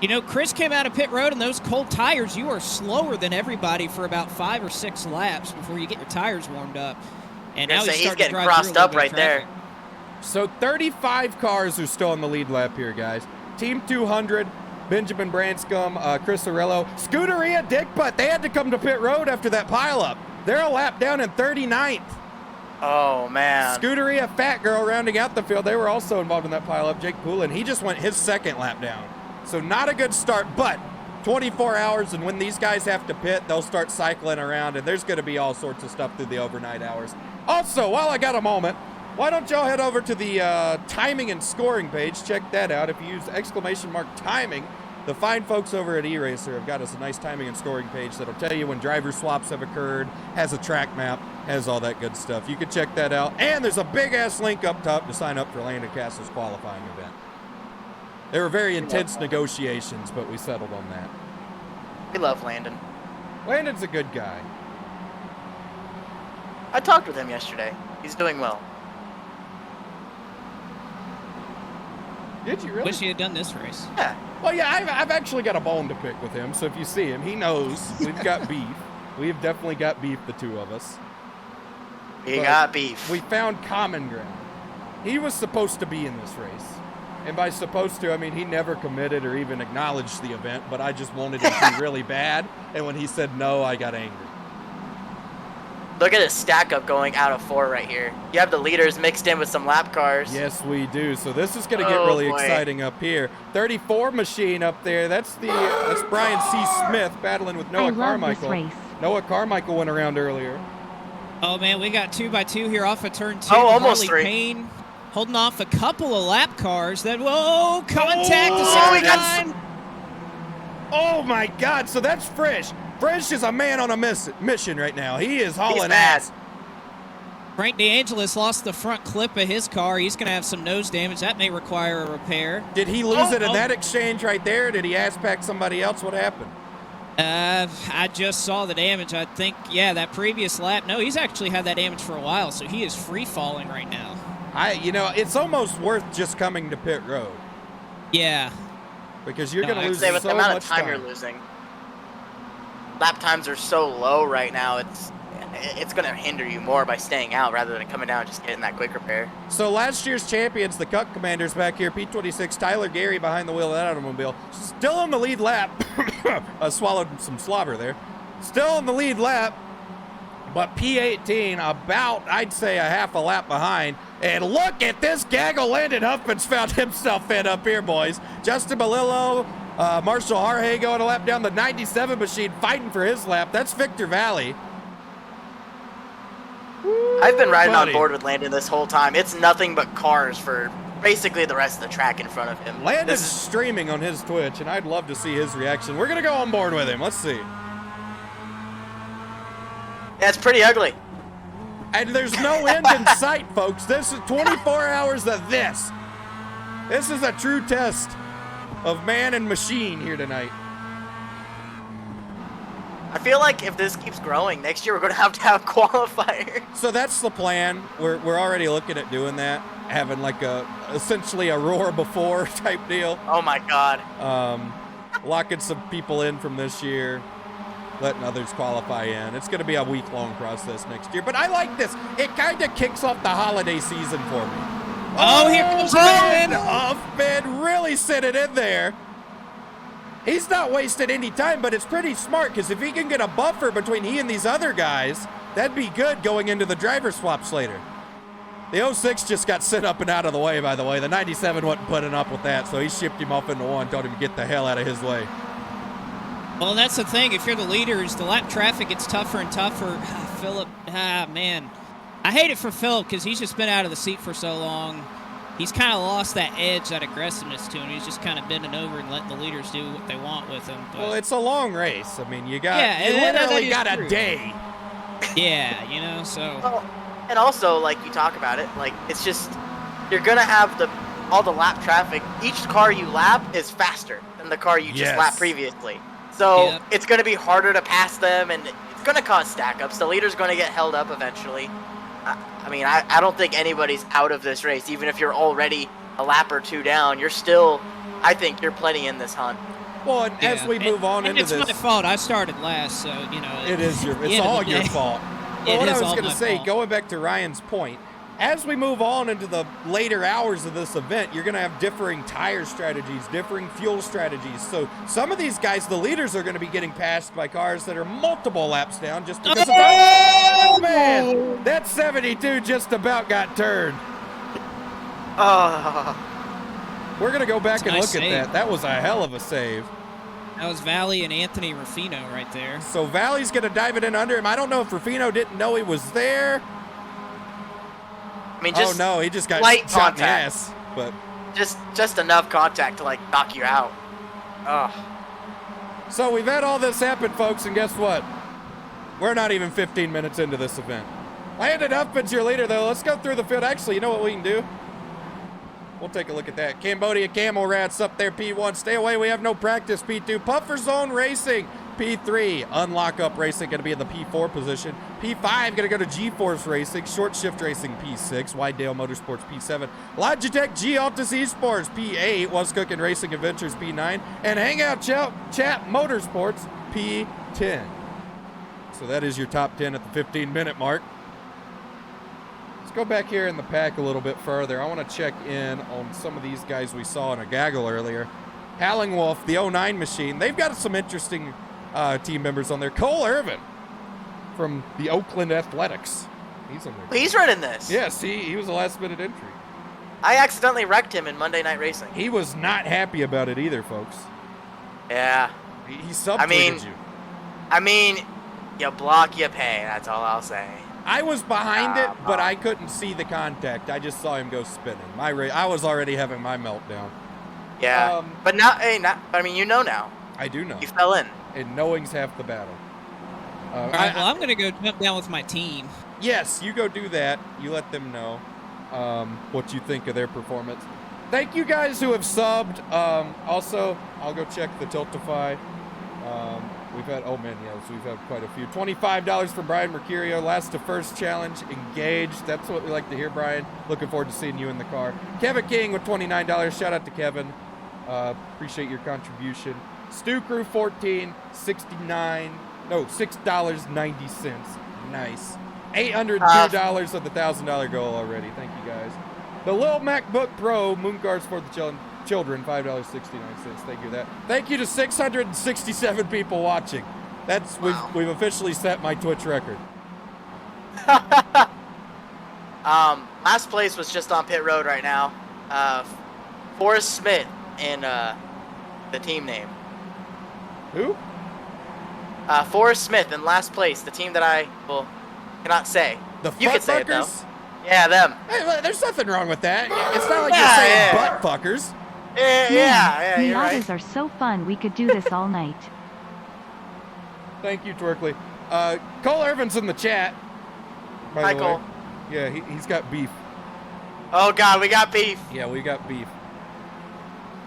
B: you know, Chris came out of pit road, and those Colt tires, you are slower than everybody for about 5 or 6 laps before you get your tires warmed up. And now
C: he's getting crossed up right there.
A: So 35 cars are still in the lead lap here, guys. Team 200, Benjamin Branscombe, Chris Arello, Scuderia Dickbutt. They had to come to pit road after that pileup. They're a lap down in 39th.
C: Oh, man.
A: Scuderia Fat Girl rounding out the field. They were also involved in that pileup. Jake Poulin, he just went his 2nd lap down. So not a good start, but 24 hours, and when these guys have to pit, they'll start cycling around, and there's going to be all sorts of stuff through the overnight hours. Also, while I got a moment, why don't y'all head over to the timing and scoring page. Check that out. If you use !timing, the fine folks over at eRacer have got us a nice timing and scoring page that'll tell you when driver swaps have occurred, has a track map, has all that good stuff. You can check that out. And there's a big-ass link up top to sign up for Landon Castle's qualifying event. They were very intense negotiations, but we settled on that.
C: We love Landon.
A: Landon's a good guy.
C: I talked with him yesterday. He's doing well.
A: Did you really?
B: Wish he had done this race.
C: Yeah.
A: Well, yeah, I've actually got a bone to pick with him, so if you see him, he knows we've got beef. We have definitely got beef, the two of us.
C: We got beef.
A: We found common ground. He was supposed to be in this race. And by supposed to, I mean he never committed or even acknowledged the event, but I just wanted him to really bad. And when he said no, I got angry.
C: Look at his stack up going out of 4 right here. You have the leaders mixed in with some lap cars.
A: Yes, we do. So this is going to get really exciting up here. 34 machine up there. That's Brian C. Smith battling with Noah Carmichael.
D: This race.
A: Noah Carmichael went around earlier.
B: Oh, man, we got 2x2 here off of turn 2.
C: Oh, almost
B: Harley
C: 3.
B: Payne holding off a couple of lap cars. Whoa, contact to 69.
A: Oh, my God. So that's Frisch. Frisch is a man on a mission right now. He is hauling ass.
B: Frank DeAngelis lost the front clip of his car. He's going to have some nose damage. That may require a repair.
A: Did he lose it in that exchange right there? Did he ass pack somebody else? What happened?
B: I just saw the damage. I think, yeah, that previous lap. No, he's actually had that damage for a while, so he is free falling right now.
A: It's almost worth just coming to pit road.
B: Yeah.
A: Because you're going to lose so much time.
C: With the amount of time you're losing. Lap times are so low right now, it's going to hinder you more by staying out rather than coming down and just getting that quick repair.
A: So last year's champions, the Cup Commanders back here, P26, Tyler Gary behind the wheel of that automobile, still on the lead lap. I swallowed some slobber there. Still on the lead lap, but P18 about, I'd say, a half a lap behind. And look at this gaggle. Landon Huffman's found himself in up here, boys. Justin Malillo, Marshall Harhay going a lap down the 97 machine, fighting for his lap. That's Victor Valley.
C: I've been riding
A: buddy.
C: on board with Landon this whole time. It's nothing but cars for basically the rest of the track in front of him.
A: Landon's streaming on his Twitch, and I'd love to see his reaction. We're going to go on board with him. Let's see.
C: Yeah, it's pretty ugly.
A: And there's no end in sight, folks. This is 24 hours of this. This is a true test of man and machine here tonight.
C: I feel like if this keeps growing, next year we're going to have qualifiers.
A: So that's the plan. We're already looking at doing that, having like essentially a roar before type deal.
C: Oh my God.
A: Locking some people in from this year, letting others qualify in. It's going to be a week-long process next year, but I like this. It kind of kicks off the holiday season for me.
B: Oh, here comes
A: Landon
B: Huffman.
A: Huffman really sent it in there. He's not wasting any time, but it's pretty smart because if he can get a buffer between he and these other guys, that'd be good going into the driver swaps later. The 06 just got sent up and out of the way, by the way. The 97 wasn't putting up with that, so he shipped him off into one, told him to get the hell out of his way.
B: Well, that's the thing. If you're the leaders, the lap traffic gets tougher and tougher. Phillip, man. I hate it for Phillip because he's just been out of the seat for so long. He's kind of lost that edge, that aggressiveness to him. He's just kind of bending over and letting the leaders do what they want with him. But,
A: Well, it's a long race. I mean, you
B: that
A: literally
B: is
A: got a
B: true.
A: day.
B: yeah, you know, so.
C: Well, and also, like you talk about it, like it's just you're gonna have all the lap traffic. Each car you lap is faster than the car you just
A: Yes.
C: lapped previously. So
B: Yep.
C: it's gonna be harder to pass them, and it's gonna cause stack ups. The leader's gonna get held up eventually. I mean, I don't think anybody's out of this race. Even if you're already a lap or two down, you're still. I think you're plenty in this hunt.
A: Well, and as we move on
B: and
A: into
B: it's
A: this,
B: my fault. I started last, so, you know.
A: it's all your fault. But
B: It
A: what I
B: is
A: was
B: all
A: going to
B: my
A: say,
B: fault.
A: going back to Ryan's point, as we move on into the later hours of this event, you're going to have differing tire strategies, differing fuel strategies. So some of these guys, the leaders, are going to be getting passed by cars that are multiple laps down just because of oh man, that 72 just about got turned. We're going to go back
B: That's a
A: and
B: nice
A: look at
B: save.
A: that. That was a hell of a save.
B: That was Valley and Anthony Ruffino right there.
A: So Valley's going to dive it in under him. I don't know if Ruffino didn't know he was there.
C: I mean, just
A: Oh no, he just got
C: light
A: shot in the
C: contact.
A: ass. But
C: just enough contact to like knock you out. Ugh.
A: so we've had all this happen, folks, and guess what? We're not even 15 minutes into this event. Landon Huffman's your leader, though. Let's go through the field. Actually, you know what we can do? We'll take a look at that. Cambodia Camel Rats up there, P1. Stay away. We have no practice, P2. Puffer Zone Racing, P3. Unlock Up Racing, going to be in the P4 position. P5, going to go to G-Force Racing. Short Shift Racing, P6. Widedale Motorsports, P7. Logitech G Altus Esports, P8. What's Cooking Racing Adventures, P9. And Hangout Chat Motorsports, P10. So that is your top 10 at the 15-minute mark. Let's go back here in the pack a little bit further. I want to check in on some of these guys we saw in a gaggle earlier. Hallingwolf, the 09 machine. They've got some interesting team members on there. Cole Irvin from the Oakland Athletics. He's on there.
C: He's running this.
A: Yes, he was a last-minute entry.
C: I accidentally wrecked him in Monday Night Racing.
A: He was not happy about it either, folks.
C: Yeah.
A: He subtweeted you.
C: I mean, you block, you pay. That's all I'll say.
A: I was behind it, but I couldn't see the contact. I just saw him go spinning. I was already having my meltdown.
C: Yeah. But now, I mean, you know now.
A: I do know.
C: You fell in.
A: And knowing's half the battle.
B: All right, well, I'm going to go jump down with my team.
A: Yes, you go do that. You let them know what you think of their performance. Thank you guys who have subbed. Also, I'll go check the Tiltify. We've had, we've had quite a few. $25 from Brian Mercurio. Last to first challenge, engaged. That's what we like to hear, Brian. Looking forward to seeing you in the car. Kevin King with $29. Shout out to Kevin. Appreciate your contribution. Stu Crew 14, $6.90. Nice. $802 of the $1,000 goal already. Thank you guys. The Lil MacBook Pro, Mooncars for the children, $5.69. Thank you for that. Thank you to 667 people watching. We've officially set my Twitch record.
C: Last place was just on pit road right now. Forrest Smith in the team name.
A: Who?
C: Forrest Smith in last place, the team that I cannot say.
A: The
C: You can
A: fuck
C: say it though.
A: fuckers?
C: Yeah, them.
A: Hey, look, there's nothing wrong with that. It's not like you're saying butt fuckers.
C: Yeah, you're right.
D: Miatas are so fun, we could do this all night.
A: Thank you, Twerkly. Cole Irvin's in the chat. By
C: Hi,
A: the
C: Cole.
A: way. Yeah, he's got beef.
C: Oh God, we got beef.
A: Yeah, we got beef.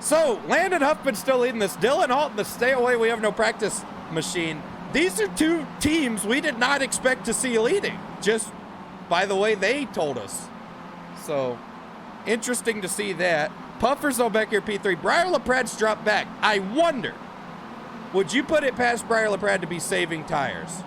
A: So, Landon Huffman's still leading this. Dylan Alton, the stay away, we have no practice machine. These are two teams we did not expect to see leading, just by the way they told us. So, interesting to see that. Puffers on back here, P3. Briar LaPrad's dropped back. I wonder, would you put it past Briar LaPrad to be saving tires?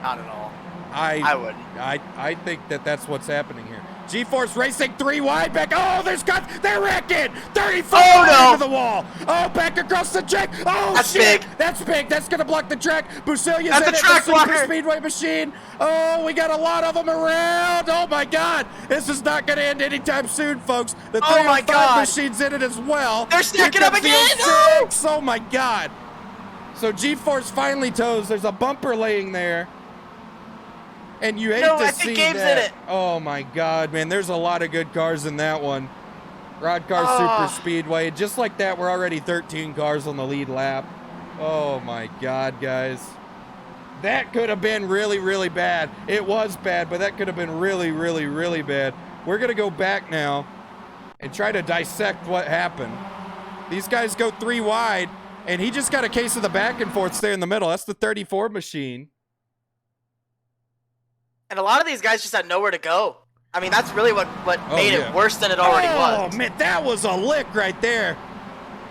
C: Not at all.
A: I
C: wouldn't.
A: I think that's what's happening here. G-Force racing 3 wide back. Oh, there's cuts. They're wrecking. 34 into the wall. Oh, back across the track. Oh,
C: that's
A: shit.
C: Big.
A: That's big. That's going to block the track. Busilia's
C: That's
A: in
C: the
A: it.
C: track
A: The Super
C: blocker.
A: Speedway machine. Oh, we got a lot of them around. Oh, my God. This is not going to end anytime soon, folks. The
C: Oh, my
A: 305
C: God.
A: machine's in it as well.
C: They're stacking
A: Here
C: up
A: comes the
C: again.
A: 06. Oh, my God. So G-Force finally toes. There's a bumper laying there. And you hate to
C: I
A: see
C: think Gabe's
A: that.
C: in it.
A: Oh my God, man! There's a lot of good cars in that one. Rod Car
C: Oh.
A: Super Speedway, just like that. We're already 13 cars on the lead lap. Oh my God, guys, that could have been really, really bad. It was bad, but that could have been really, really, really bad. We're gonna go back now and try to dissect what happened. These guys go 3 wide, and he just got a case of the back and forth there in the middle. That's the 34 machine.
C: And a lot of these guys just had nowhere to go. I mean, that's really what made
A: yeah.
C: it worse than it already was.
A: Oh, man, that was a lick right there.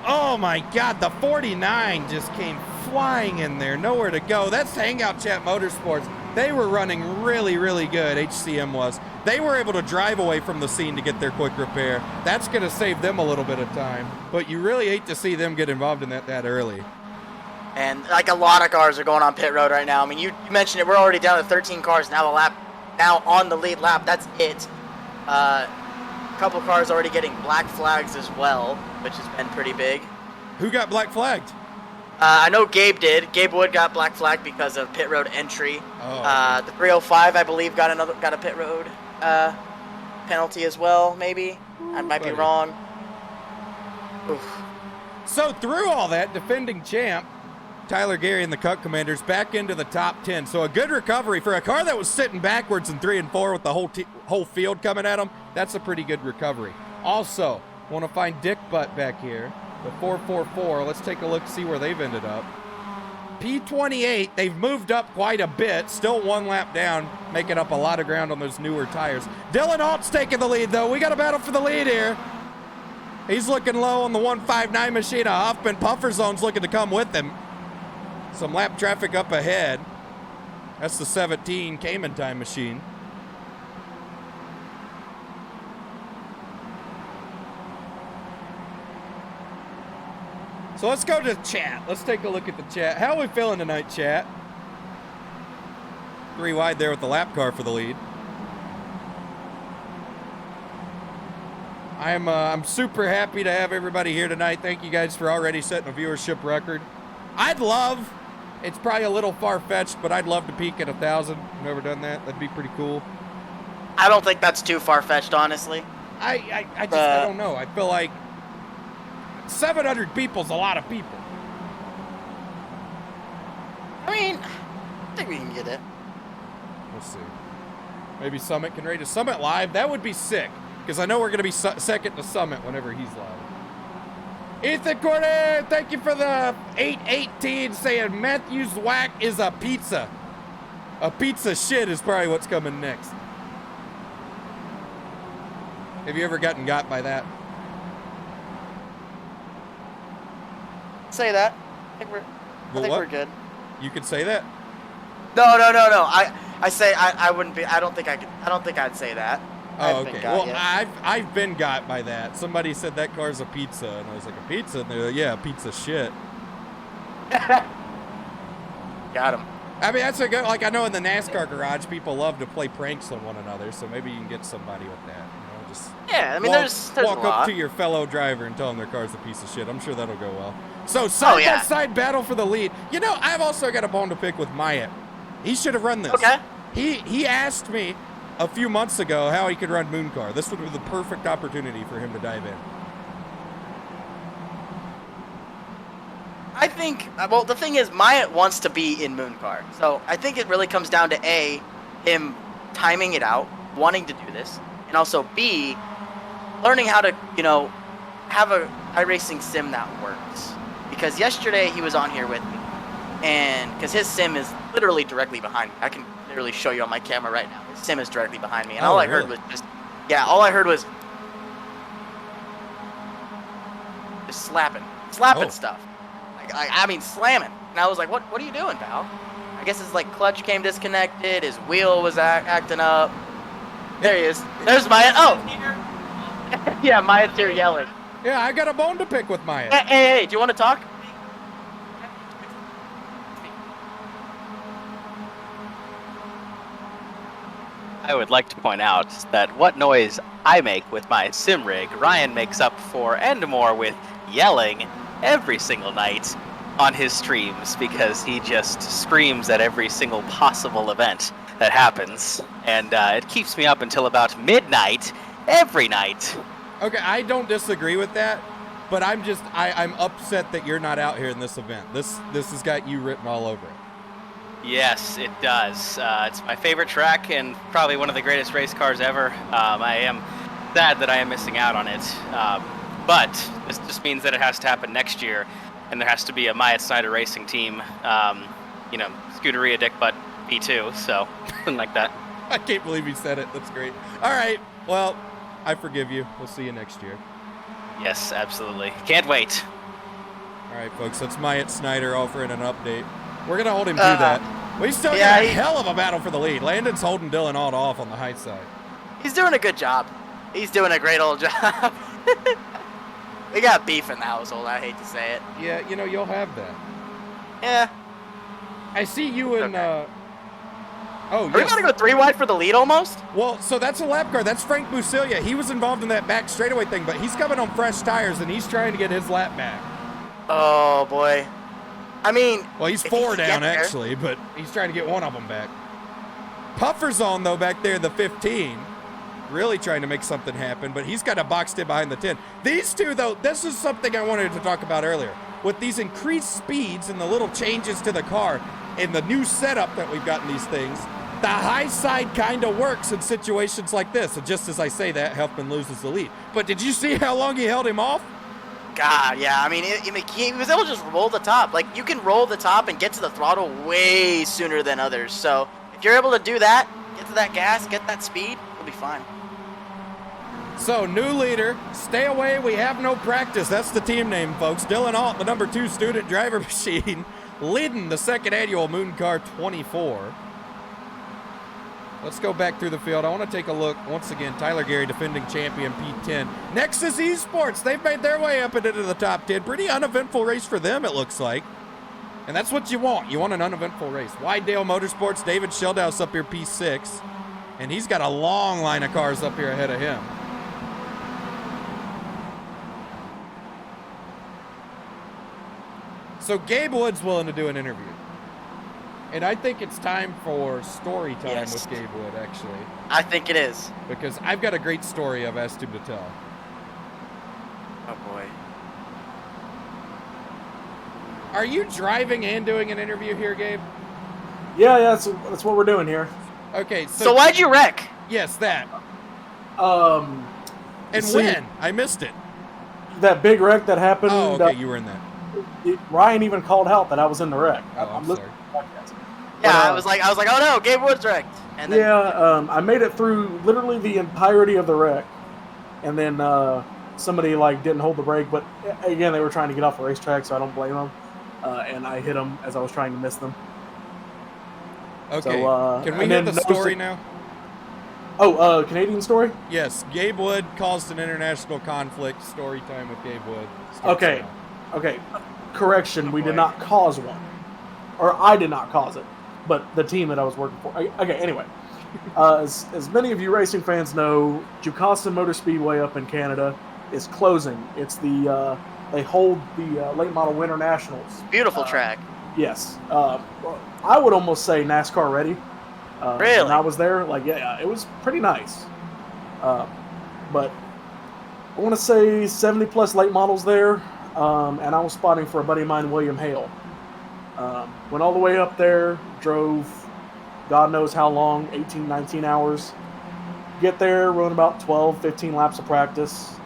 A: Oh, my God, the 49 just came flying in there. Nowhere to go. That's Hangout Chat Motorsports. They were running really, really good, HCM was. They were able to drive away from the scene to get their quick repair. That's going to save them a little bit of time. But you really hate to see them get involved in that early.
C: And like a lot of cars are going on pit road right now. I mean, you mentioned it. We're already down to 13 cars now. Now on the lead lap. That's it. A couple cars already getting black flags as well, which has been pretty big.
A: Who got black flagged?
C: I know Gabe did. Gabe Wood got black flagged because of pit road entry.
A: Oh,
C: The 305, I believe, got a pit road penalty as well. Maybe I might be
A: buddy.
C: wrong. Oof.
A: So through all that, defending champ Tyler Gary and the Cup Commanders back into the top 10. So a good recovery for a car that was sitting backwards in 3 and 4 with the whole field coming at them. That's a pretty good recovery. Also, want to find Dick Butt back here. The 444. Let's take a look, see where they've ended up. P28, they've moved up quite a bit. Still 1 lap down, making up a lot of ground on those newer tires. Dylan Alt's taking the lead, though. We got a battle for the lead here. He's looking low on the 159 machine. Huffman Puffer Zone's looking to come with him. Some lap traffic up ahead. That's the 17 Cayman time machine. So let's go to chat. Let's take a look at the chat. How are we feeling tonight, chat? 3 wide there with the lap car for the lead. I'm super happy to have everybody here tonight. Thank you guys for already setting a viewership record. It's probably a little far-fetched, but I'd love to peak at 1,000. Never done that. That'd be pretty cool.
C: I don't think that's too far-fetched, honestly.
A: I don't know. I feel like 700 people's a lot of people.
C: I mean, I think we can get it.
A: Let's see. Maybe Summit can rate a Summit live. That would be sick, because I know we're going to be second to Summit whenever he's live. Ethan Corday, thank you for the 818 saying Matthew's whack is a pizza. A pizza shit is probably what's coming next. Have you ever gotten got by that?
C: Say that. I think we're good.
A: You could say that?
C: No. I wouldn't be. I don't think I'd say that.
A: Oh, okay. Well, I've been got by that. Somebody said that car's a pizza, and I was like, a pizza? And they're like, yeah, a pizza shit.
C: Got him.
A: I mean, that's a good, like, I know in the NASCAR garage, people love to play pranks on one another, so maybe you can get somebody with that, you know, just
C: Yeah, I mean,
A: walk,
C: there's
A: walk
C: a
A: up
C: lot.
A: to your fellow driver and tell them their car's a piece of shit. I'm sure that'll go well. So,
C: Oh,
A: side-by-side battle for the lead. You know, I've also got a bone to pick with Myatt. He should have run this.
C: Okay.
A: He asked me a few months ago how he could run Mooncar. This would be the perfect opportunity for him to dive in.
C: I think, well, the thing is, Myatt wants to be in Mooncar. So I think it really comes down to A, him timing it out, wanting to do this, and also B, learning how to, you know, have a iRacing sim that works. Because yesterday he was on here with me, and because his sim is literally directly behind me. I can literally show you on my camera right now. His sim is directly behind me, and all I heard was just, all I heard was just slapping stuff. I mean, slamming. And I was like, what are you doing, pal? I guess his, like, clutch came disconnected. His wheel was acting up. There he is. There's Myatt. Oh! Yeah, Myatt's here yelling.
A: Yeah, I got a bone to pick with Myatt.
C: Hey, do you want to talk?
E: I would like to point out that what noise I make with my sim rig, Ryan makes up for and more with yelling every single night on his streams, because he just screams at every single possible event that happens, and it keeps me up until about midnight every night.
A: Okay, I don't disagree with that, but I'm upset that you're not out here in this event. This has got you written all over it.
E: Yes, it does. It's my favorite track and probably one of the greatest race cars ever. I am sad that I am missing out on it. But this just means that it has to happen next year, and there has to be a Myatt Snyder Racing team, you know, Scuderia Dickbutt P2, so something like that.
A: I can't believe you said it. That's great. All right, well, I forgive you. We'll see you next year.
E: Yes, absolutely. Can't wait.
A: All right, folks, that's Myatt Snyder offering an update. We're going to hold him to that. We still got a hell of a battle for the lead. Landon's holding Dylan Alt off on the high side.
C: He's doing a good job. He's doing a great old job. We got beef in the household, I hate to say it.
A: Yeah, you know, you'll have that.
C: Yeah.
A: I see you in,
C: Are
A: oh,
C: we about to go 3 wide for the lead almost?
A: Well, so that's a lap car. That's Frank Busilia. He was involved in that back straightaway thing, but he's coming on fresh tires, and he's trying to get his lap back.
C: Oh, boy. I mean...
A: Well, he's 4 down, actually, but he's trying to get one of them back. Puffer's on, though, back there, the 15. Really trying to make something happen, but he's got a boxed in behind the 10. These two, though, this is something I wanted to talk about earlier. With these increased speeds and the little changes to the car and the new setup that we've got in these things, the high side kind of works in situations like this. And just as I say that, Helfman loses the lead. But did you see how long he held him off?
C: God, yeah. I mean, he was able to just roll the top. Like, you can roll the top and get to the throttle way sooner than others. So if you're able to do that, get to that gas, get that speed, you'll be fine.
A: So, new leader, stay away, we have no practice. That's the team name, folks. Dylan Alt, the number 2 student driver machine, leading the second annual Mooncar 24. Let's go back through the field. I want to take a look, once again, Tyler Gary, defending champion, P10. Nexus Esports, they've made their way up into the top 10. Pretty uneventful race for them, it looks like. And that's what you want. You want an uneventful race. Widedale Motorsports, David Sheldhouse up here, P6. And he's got a long line of cars up here ahead of him. So Gabe Wood's willing to do an interview. And I think it's time for story time with Gabe Wood, actually.
C: I think it is.
A: Because I've got a great story I've asked him to tell.
C: Oh, boy.
A: Are you driving and doing an interview here, Gabe?
F: Yeah, that's what we're doing here.
A: Okay,
C: So why'd you wreck?
A: Yes, that. And
F: see,
A: when? I missed it.
F: That big wreck that happened.
A: Oh, okay, you were in that.
F: Ryan even called out that I was in the wreck.
A: Oh, I'm sorry.
C: Yeah, I was like, oh no, Gabe Wood's wrecked. And then,
F: I made it through literally the entirety of the wreck, and then somebody like didn't hold the brake. But again, they were trying to get off the racetrack, so I don't blame them. And I hit them as I was trying to miss them.
A: Okay,
F: so,
A: can we hear the story now?
F: Oh, Canadian story?
A: Yes, Gabe Wood caused an international conflict. Story time with Gabe Wood. Starts
F: Okay.
A: now.
F: Okay. Correction, we did not cause one. Or I did not cause it. but the team that I was working for. Okay, anyway. As many of you racing fans know, Jukasa Motor Speedway up in Canada is closing. It's the they hold the late model winter nationals.
C: Beautiful track.
F: Yes, I would almost say NASCAR ready.
C: Really?
F: When I was there, like yeah, it was pretty nice. But I want to say 70 plus late models there, and I was spotting for a buddy of mine, William Hale. Went all the way up there, drove God knows how long, 18, 19 hours. Get there, run about 12, 15 laps of practice.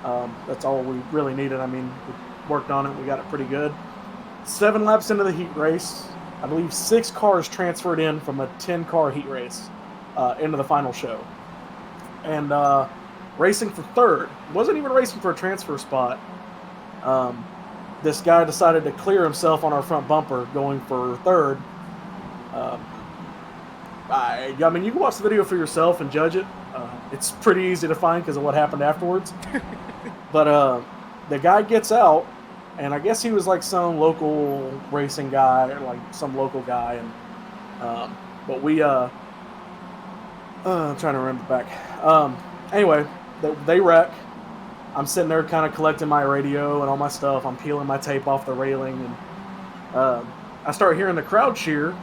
F: That's all we really needed. I mean, we worked on it. We got it pretty good. 7 laps into the heat race, I believe 6 cars transferred in from a 10-car heat race into the final show. And racing for third. Wasn't even racing for a transfer spot. This guy decided to clear himself on our front bumper going for third. I mean, you can watch the video for yourself and judge it. It's pretty easy to find because of what happened afterwards. But the guy gets out, and I guess he was like some local racing guy, or like some local guy. And but we, I'm trying to remember back. Anyway, they wreck. I'm sitting there kind of collecting my radio and all my stuff. I'm peeling my tape off the railing, and I start hearing the crowd cheer.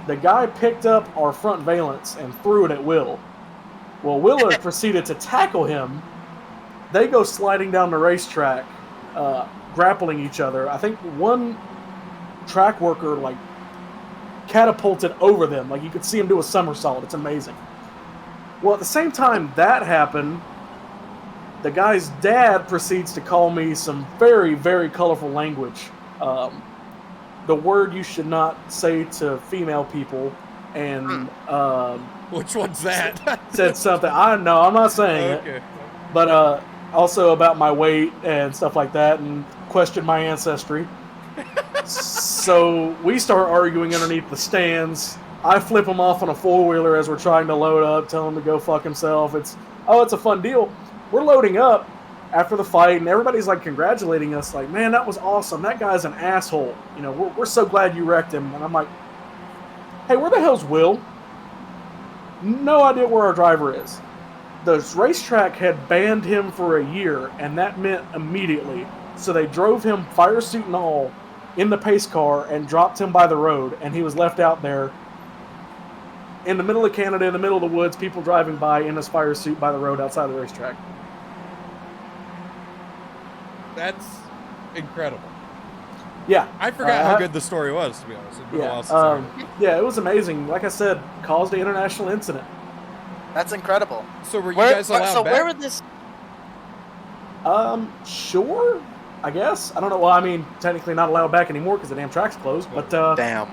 F: The guy picked up our front valence and threw it at Will. Well, Will proceeded to tackle him. They go sliding down the racetrack, grappling each other. I think one track worker like catapulted over them. Like you could see him do a somersault. It's amazing. Well, at the same time that happened, the guy's dad proceeds to call me some very, very colorful language. The word you should not say to female people, and
A: which one's that?
F: said something. I know, I'm not saying it, but also about my weight and stuff like that, and questioned my ancestry. So we start arguing underneath the stands. I flip him off on a four-wheeler as we're trying to load up, tell him to go fuck himself. It's a fun deal. We're loading up after the fight, and everybody's like congratulating us, like, man, that was awesome. That guy's an asshole. You know, we're so glad you wrecked him. And I'm like, hey, where the hell's Will? No idea where our driver is. The racetrack had banned him for a year, and that meant immediately. So they drove him, fire suit and all, in the pace car and dropped him by the road, and he was left out there in the middle of Canada, in the middle of the woods, people driving by in his fire suit by the road outside the racetrack.
A: That's incredible.
F: Yeah.
A: I forgot how good the story was, to be honest. It's been a while since I heard it.
F: Yeah, it was amazing. Like I said, caused an international incident.
C: That's incredible.
A: So were you guys allowed
C: so
A: back?
C: where would this?
F: Sure, I guess. I don't know. Well, I mean, technically not allowed back anymore because the damn track's closed. But
C: Damn.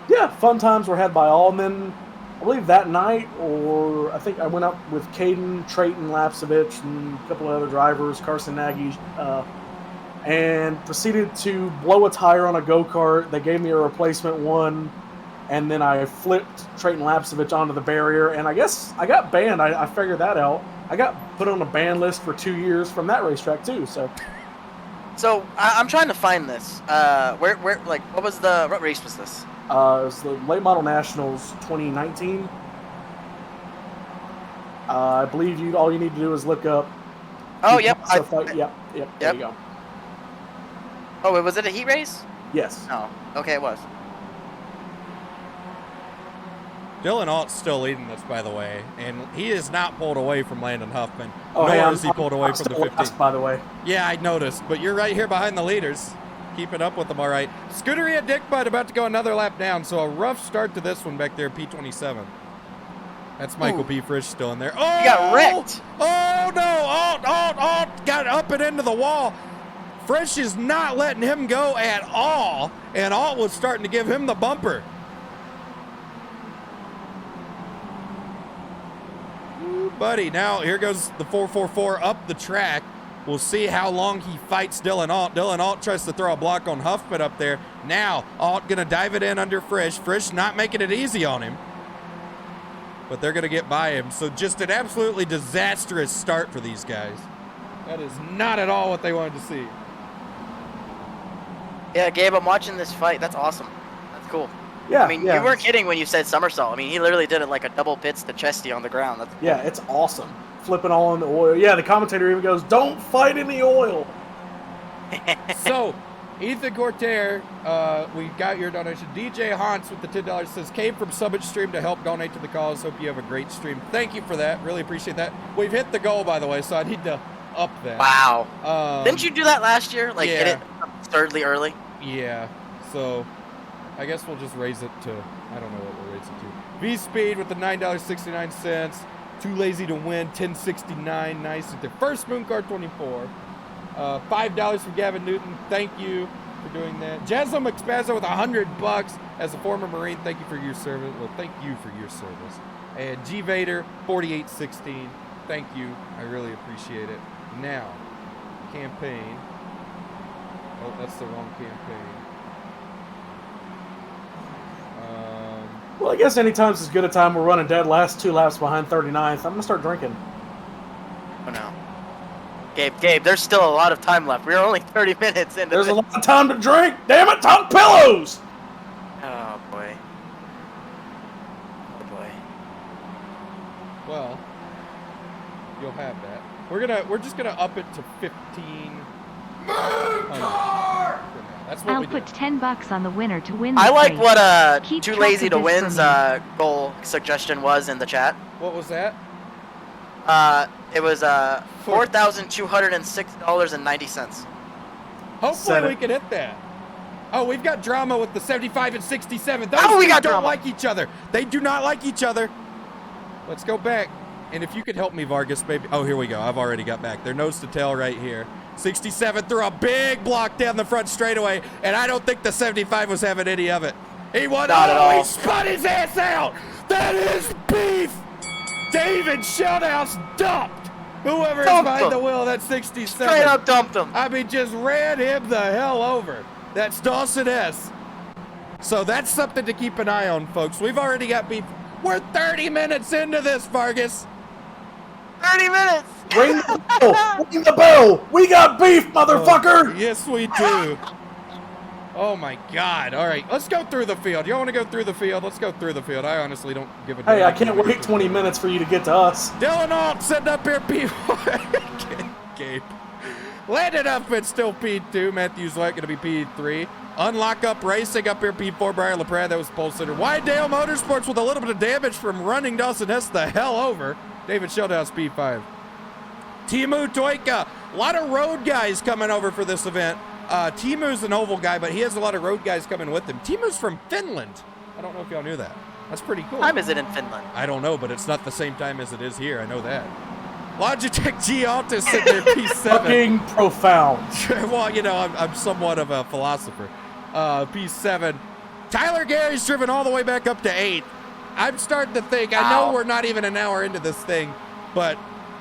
F: Yeah, fun times were had by all. And then I believe that night, or I think I went up with Caden, Trayton, Lapsevich, and a couple of other drivers, Carson Nagy, and proceeded to blow a tire on a go-kart. They gave me a replacement one, and then I flipped Trayton Lapsevich onto the barrier, and I guess I got banned. I figured that out. I got put on a ban list for 2 years from that racetrack too.
C: So I'm trying to find this. Where like what race was this?
F: It was the Late Model Nationals 2019. I believe all you need to do is look up.
C: Oh, yep.
F: Yep. There you go.
C: Oh, was it a heat race?
F: Yes.
C: Oh, okay, it was.
A: Dylan Alt's still leading this, by the way, and he is not pulled away from Landon Huffman.
F: Oh,
A: nor
F: hey,
A: is he pulled away
F: I'm
A: from the
F: still
A: 15.
F: last, by the way.
A: Yeah, I noticed, but you're right here behind the leaders. Keeping up with them all right. Scuderia Dick Butt about to go another lap down, so a rough start to this one back there, P27. That's Michael P. Frisch still in there. Oh!
C: He got wrecked.
A: Oh, no! Alt got up and into the wall. Frisch is not letting him go at all, and Alt was starting to give him the bumper. Ooh, buddy, now here goes the 444 up the track. We'll see how long he fights Dylan Alt. Dylan Alt tries to throw a block on Huffman up there. Now, Alt going to dive it in under Frisch. Frisch not making it easy on him. But they're going to get by him. So just an absolutely disastrous start for these guys. That is not at all what they wanted to see.
C: Yeah, Gabe, I'm watching this fight. That's awesome. That's cool.
F: Yeah,
C: I mean,
F: yeah.
C: you weren't kidding when you said somersault. I mean, he literally did it like a double pits to chesty on the ground. That's cool.
F: Yeah, it's awesome. Flipping all in the oil. Yeah, the commentator even goes, "Don't fight in the oil."
A: So, Ethan Cortair, we got your donation. DJ Hans with the $10 says, came from Summit Stream to help donate to the cause. Hope you have a great stream. Thank you for that. Really appreciate that. We've hit the goal, by the way, so I need to up that.
C: Wow. Didn't you do that last year? Like,
A: yeah.
C: hit it absurdly early?
A: Yeah. So, I guess we'll just raise it to, I don't know what we'll raise it to. V-Speed with the $9.69. Too Lazy to Win, $10.69. Nice. At the first Mooncar 24. $5 from Gavin Newton. Thank you for doing that. Jazzo McSpazzo with $100 as a former Marine. Thank you for your service. Well, thank you for your service. And G Vader, $48.16. Thank you. I really appreciate it. Now, campaign. Oh, that's the wrong campaign.
F: Well, I guess anytime's as good a time. We're running dead last 2 laps behind 39th. I'm going to start drinking.
C: Oh, no. Gabe, there's still a lot of time left. We're only 30 minutes into
F: There's
C: this.
F: a lot of time to drink. Damn it, talk pillows!
C: Oh, boy. Oh, boy.
A: Well, you'll have that. We're just gonna up it to 15. That's what
D: I'll
A: we
D: put
A: did.
D: $10 on the winner to win.
C: I
D: this
C: like
D: race.
C: what
D: Keep
C: Too
D: track
C: Lazy
D: of
C: to
D: this
C: Win's
D: for me.
C: goal suggestion was in the chat.
A: What was that?
C: It was $4,206.90.
A: Hopefully
F: Said
A: we
F: it.
A: can hit that. Oh, we've got drama with the 75 and 67. Those
C: Oh, we
A: two
C: got
A: don't
C: drama.
A: like each other. They do not like each other. Let's go back. And if you could help me, Vargas, maybe. Oh, here we go. I've already got back. They're nose to tail right here. 67 threw a big block down the front straightaway, and I don't think the 75 was having any of it. He won.
C: Not at all.
A: He spun his ass out. That is beef. David Sheldhouse dumped whoever is
C: Dumped
A: behind
C: him.
A: the wheel of that 67.
C: Straight up dumped him.
A: I mean, just ran him the hell over. That's Dawson S. So that's something to keep an eye on, folks. We've already got beef. We're 30 minutes into this, Vargas.
C: 30 minutes.
F: Ring the bell! Ring the bell! We got beef, motherfucker!
A: Yes, we do. Oh, my God. All right, let's go through the field. You want to go through the field? Let's go through the field. I honestly don't give a damn.
F: Hey, I can't wait 20 minutes for you to get to us.
A: Dylan Alt sitting up here, P1. Gabe. Landed up at still P2. Matthews White going to be P3. Unlock Up Racing up here, P4. Brian LaPrade, that was pole sitter. Wydale Motorsports with a little bit of damage from running Dawson Hess the hell over. David Sheldhouse, P5. Timu Toika. A lot of road guys coming over for this event. Timu's an oval guy, but he has a lot of road guys coming with him. Timu's from Finland. I don't know if y'all knew that. That's pretty cool.
C: What time is it in Finland?
A: I don't know, but it's not the same time as it is here. I know that. Logitech G Alta sitting there, P7.
F: Fucking profound.
A: Well, you know, I'm somewhat of a philosopher. P7. Tyler Gary's driven all the way back up to 8. I'm starting to think, I know we're not even an hour into this thing, but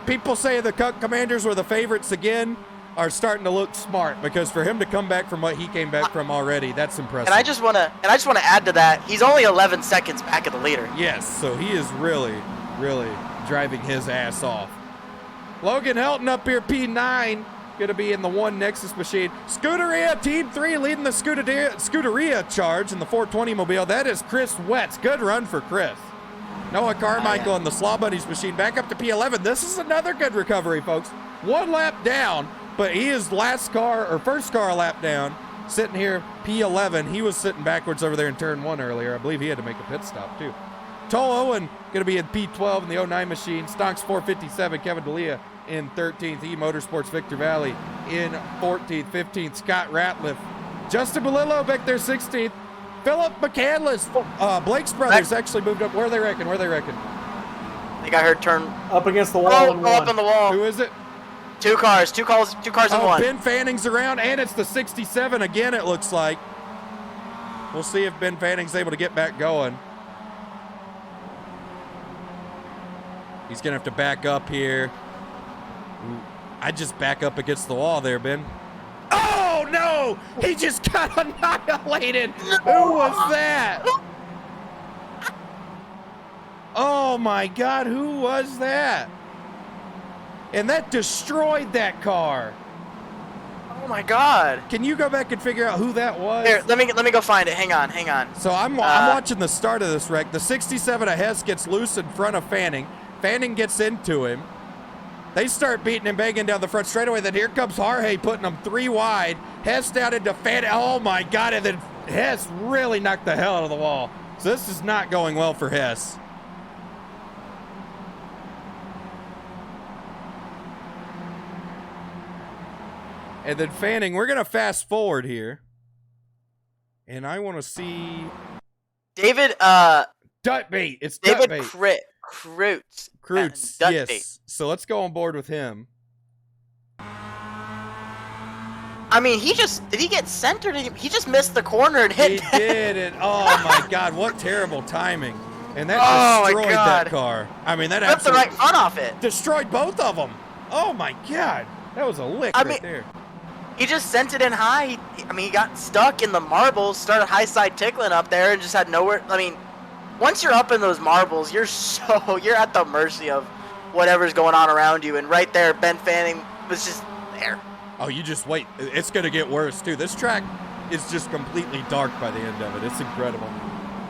A: people say the Cup Commanders were the favorites again are starting to look smart, because for him to come back from what he came back from already, that's impressive.
C: And I just want to add to that. He's only 11 seconds back of the leader.
A: Yes, so he is really, really driving his ass off. Logan Helton up here, P9, going to be in the one Nexus machine. Scuderia, Team 3 leading the Scuderia charge in the 420 mobile. That is Chris Wetz. Good run for Chris. Noah Carmichael in the Slaw Buddies machine back up to P11. This is another good recovery, folks. One lap down, but he is first car a lap down, sitting here, P11. He was sitting backwards over there in turn 1 earlier. I believe he had to make a pit stop, too. Toll Owen going to be in P12 in the 09 machine. Stonks 457. Kevin D'Elia in 13th. E-Motorsports Victor Valley in 14th. 15th, Scott Ratliff. Justin Balillo back there 16th. Philip McCandless. Blake's brothers actually moved up. Where they reckon?
C: I think I heard turn
F: Up against the wall and
C: up in
F: one.
C: the wall.
A: Who is it?
C: Two cars in one.
A: Ben Fanning's around, and it's the 67 again, it looks like. We'll see if Ben Fanning's able to get back going. He's going to have to back up here. Ooh, I just back up against the wall there, Ben. Oh, no! He just got annihilated! Who was that? Oh, my God, who was that? And that destroyed that car.
C: Oh my God.
A: Can you go back and figure out who that was?
C: Here, let me go find it. Hang on.
A: So I'm watching the start of this wreck. The 67 of Hess gets loose in front of Fanning. Fanning gets into him. They start beating and banging down the front straightaway. Then here comes Jorge putting them 3 wide. Hess down into Fanning. Oh my God. And then Hess really knocked the hell out of the wall. So this is not going well for Hess. And then Fanning, we're going to fast forward here. And I want to see...
C: David,
A: Duttbait. It's
C: David
A: Duttbait.
C: Kreutz.
A: Kreutz,
C: Duttbait.
A: yes. So let's go on board with him.
C: I mean, did he get centered? He just missed the corner and hit.
A: He did it. Oh my God, what terrible timing. And that
C: Oh, my
A: destroyed
C: God.
A: that car. I mean, that
C: Ripped the
A: absolutely
C: right front off it.
A: destroyed both of them. Oh my God. That was a lick
C: I
A: right
C: mean-
A: there.
C: He just sent it in high. He got stuck in the marbles, started high side tickling up there, and just had nowhere. I mean, once you're up in those marbles, you're at the mercy of whatever's going on around you. And right there, Ben Fanning was just there.
A: Oh, you just wait. It's going to get worse, too. This track is just completely dark by the end of it. It's incredible.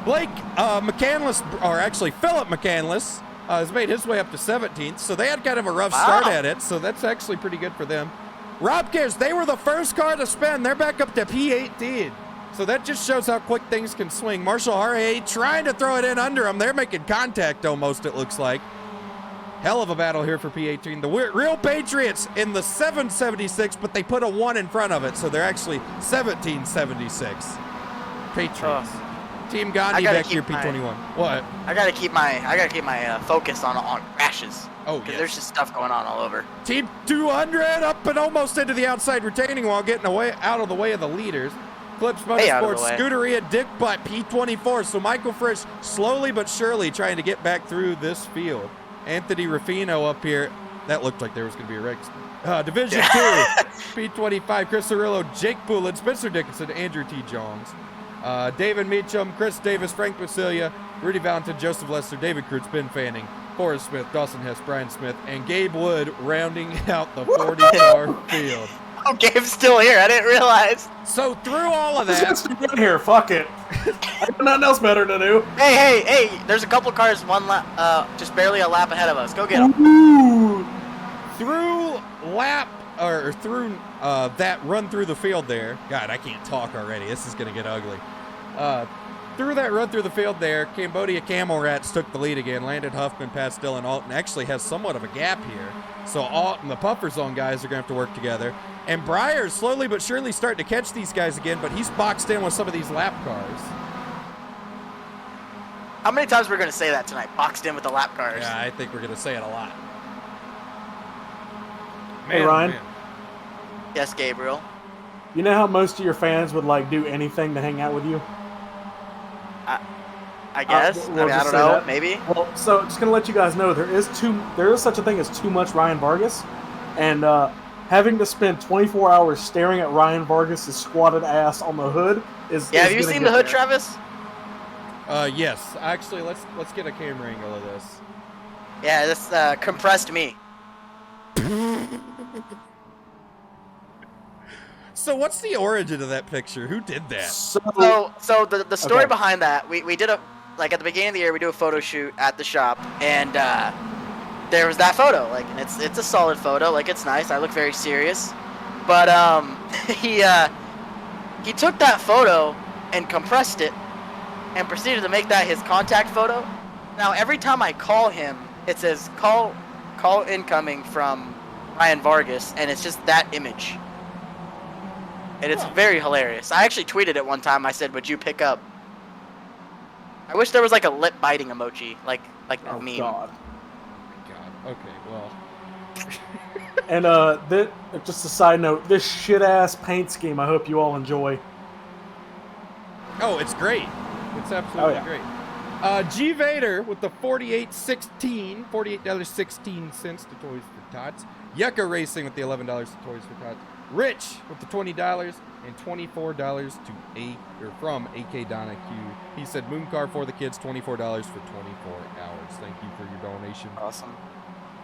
A: Blake McCandless, or actually Philip McCandless, has made his way up to 17th. So they had kind of a rough start at it. So that's actually pretty good for them. Rob Gibbs, they were the first car to spin. They're back up to P18. So that just shows how quick things can swing. Marshall Jorge trying to throw it in under them. They're making contact almost, it looks like. Hell of a battle here for P18. The real Patriots in the 776, but they put a 1 in front of it, so they're actually 1776. Patriots. Team Gandhi back here, P21. What?
C: I gotta keep my focus on crashes.
A: Oh,
C: Because
A: yes.
C: there's just stuff going on all over.
A: Team 200 up and almost into the outside retaining wall, getting away out of the way of the leaders. Clips
C: Way out of
A: Motorsports,
C: the way.
A: Scuderia, Dick Butt, P24. So Michael Frisch slowly but surely trying to get back through this field. Anthony Ruffino up here. That looked like there was going to be a wreck. Division 2, P25, Chris Cirillo, Jake Poulin, Spencer Dickinson, Andrew T. Jones. David Meacham, Chris Davis, Frank Basilia, Rudy Valentin, Joseph Lester, David Kreutz, Ben Fanning, Forrest Smith, Dawson Hess, Brian Smith, and Gabe Wood rounding out the 40-car field.
C: Oh, Gabe's still here. I didn't realize.
A: So through all of
F: Let's
A: that,
F: get in here. Fuck it. I got nothing else better to do.
C: Hey! There's a couple cars one lap, just barely a lap ahead of us. Go get them.
F: Ooh.
A: through that run through the field there. God, I can't talk already. This is going to get ugly. Through that run through the field there, Cambodia Camel Rats took the lead again. Landon Huffman past Dylan Alton. Actually has somewhat of a gap here. So Alton, the Puffer Zone guys, are going to have to work together. And Breyer's slowly but surely starting to catch these guys again, but he's boxed in with some of these lap cars.
C: How many times we're gonna say that tonight? Boxed in with the lap cars.
A: Yeah, I think we're going to say it a lot.
F: Hey,
A: Man,
F: Ryan.
A: man.
C: Yes, Gabriel.
F: You know how most of your fans would like do anything to hang out with you?
C: I guess.
F: we'll
C: I mean, I
F: just
C: don't
F: say
C: know.
F: that.
C: Maybe.
F: Well, so just gonna let you guys know there is such a thing as too much Ryan Vargas, and having to spend 24 hours staring at Ryan Vargas' squatted ass on the hood is.
C: Yeah.
F: is
C: Have you
F: gonna
C: seen
F: get
C: the hood,
F: there.
C: Travis?
A: Yes. Actually, let's get a camera angle of this.
C: Yeah, this compressed me.
A: So what's the origin of that picture? Who did that?
C: So the story
F: Okay.
C: behind that, we did at the beginning of the year, we do a photo shoot at the shop, and there was that photo, and it's a solid photo, it's nice. I look very serious, but he took that photo and compressed it, and proceeded to make that his contact photo. Now every time I call him, it says call incoming from Ryan Vargas, and it's just that image. And it's very hilarious. I actually tweeted it one time. I said, "Would you pick up?" I wish there was a lip biting emoji, like
F: Oh
C: meme.
F: God.
A: God. Okay. Well.
F: And just a side note, this shit ass paint scheme. I hope you all enjoy.
A: Oh, it's great. It's absolutely
F: yeah.
A: great. G Vader with the $48.16 to Toys for Tots. Yucca Racing with the $11 to Toys for Tots. Rich with the $20 and $24 from AK Donahue. He said Moon Car for the kids, $24 for 24 hours. Thank you for your donation.
C: Awesome.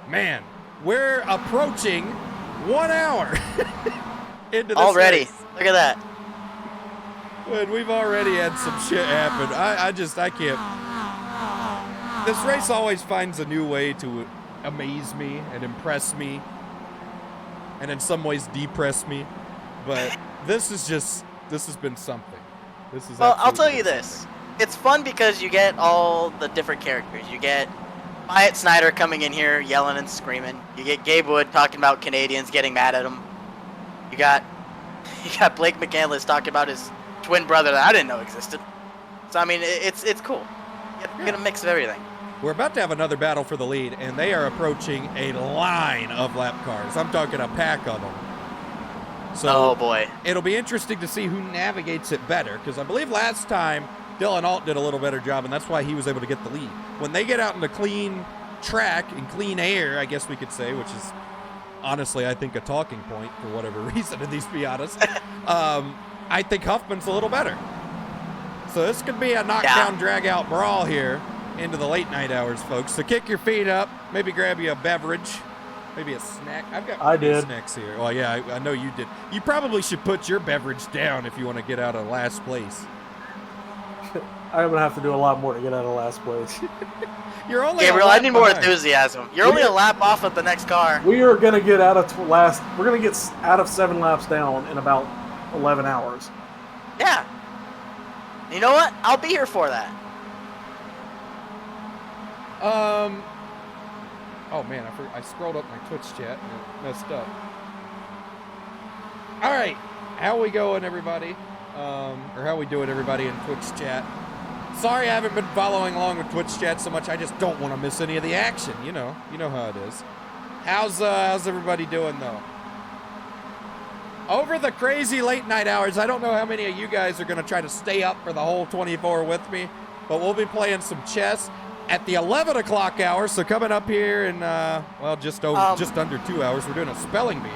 A: Man, we're approaching 1 hour. into this
C: Already.
A: race.
C: Look at that.
A: When we've already had some shit happen. I can't. This race always finds a new way to amaze me and impress me, and in some ways depress me. But this has been something. This is.
C: Well, I'll tell
A: absolutely
C: you
A: been
C: this.
A: something.
C: It's fun because you get all the different characters. You get Wyatt Snyder coming in here yelling and screaming. You get Gabe Wood talking about Canadians getting mad at him. You got Blake McCandless talking about his twin brother that I didn't know existed. So I mean, it's cool. You get a mix of everything.
A: We're about to have another battle for the lead, and they are approaching a line of lap cars. I'm talking a pack of them. So
C: Oh boy.
A: it'll be interesting to see who navigates it better, because I believe last time Dylan Alt did a little better job, and that's why he was able to get the lead. When they get out into clean track and clean air, I guess we could say, which is honestly, I think, a talking point for whatever reason, to be honest, I think Huffman's a little better. So this could be a knockdown, drag-out brawl here into the late night hours, folks. So kick your feet up, maybe grab you a beverage, maybe a snack. I've got
F: I did.
A: snacks here. Well, yeah, I know you did. You probably should put your beverage down if you want to get out of last place.
F: I'm gonna have to do a lot more to get out of last place.
A: You're only
C: Gabriel,
A: a
C: I
A: lap
C: need more
A: behind.
C: enthusiasm. You're only a lap off of the next car.
F: We are gonna get out of We're gonna get out of 7 laps down in about 11 hours.
C: Yeah. You know what? I'll be here for that.
A: Oh man, I scrolled up my Twitch chat and it messed up. All right, how we going, everybody? Or how we doing, everybody in Twitch chat? Sorry, I haven't been following along with Twitch chat so much. I just don't want to miss any of the action. You know how it is. How's everybody doing though? Over the crazy late night hours, I don't know how many of you guys are gonna try to stay up for the whole 24 with me, but we'll be playing some chess at the 11 o'clock hour. So coming up here in just under 2 hours, we're doing a spelling bee.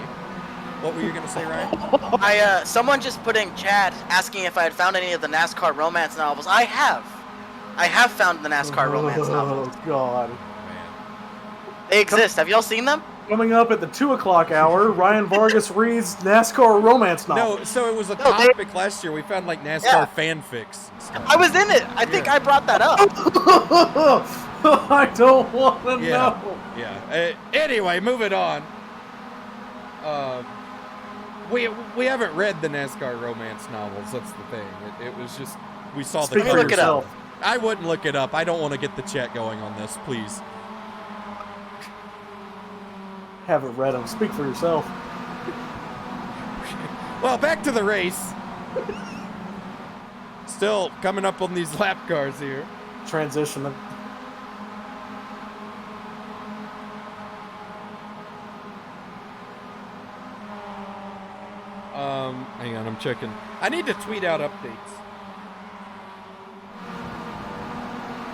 A: What were you gonna say, Ryan?
C: Someone just put in chat asking if I had found any of the NASCAR romance novels. I have found the NASCAR romance novels.
F: Oh God!
C: They exist. Have y'all seen them?
F: Coming up at the 2 o'clock hour, Ryan Vargas reads NASCAR romance novel.
A: No, so it was a
C: No, they-
A: topic last year. We found like NASCAR
C: Yeah.
A: fanfics and stuff.
C: I was in it. I think I brought that up.
F: I don't want to
A: Yeah.
F: know.
A: Yeah. Anyway, moving on. We haven't read the NASCAR romance novels. That's the thing. It was just we saw
F: Speak
A: the
F: for
C: look it up.
F: yourself.
A: I wouldn't look it up. I don't want to get the chat going on this, please.
F: Haven't read them. Speak for yourself.
A: Well, back to the race. Still coming up on these lap cars here.
F: Transition.
A: Hang on, I'm checking. I need to tweet out updates.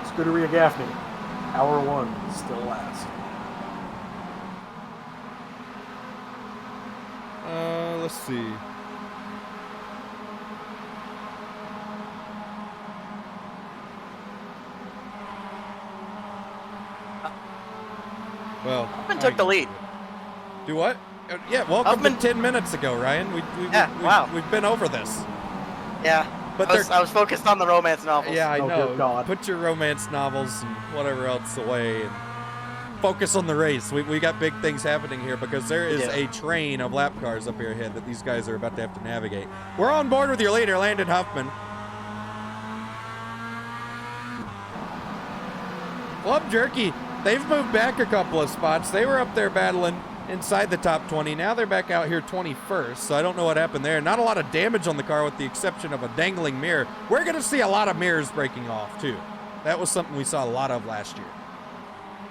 F: Scuderia Gaffney. Hour 1 still last.
A: Let's see. Well,
C: Huffman took the lead.
A: Do what? Yeah, welcome
C: Huffman-
A: to 10 minutes ago, Ryan.
C: Wow.
A: We've been over this.
C: Yeah.
A: But
C: I was focused on the romance novels.
A: Yeah, I
F: Oh,
A: know.
F: good God.
A: Put your romance novels and whatever else away and focus on the race. We got big things happening here because there is
C: Yeah.
A: a train of lap cars up here ahead that these guys are about to have to navigate. We're on board with your leader, Landon Huffman. Club Jerky, they've moved back a couple of spots. They were up there battling inside the top 20. Now they're back out here 21st, so I don't know what happened there. Not a lot of damage on the car with the exception of a dangling mirror. We're going to see a lot of mirrors breaking off, too. That was something we saw a lot of last year.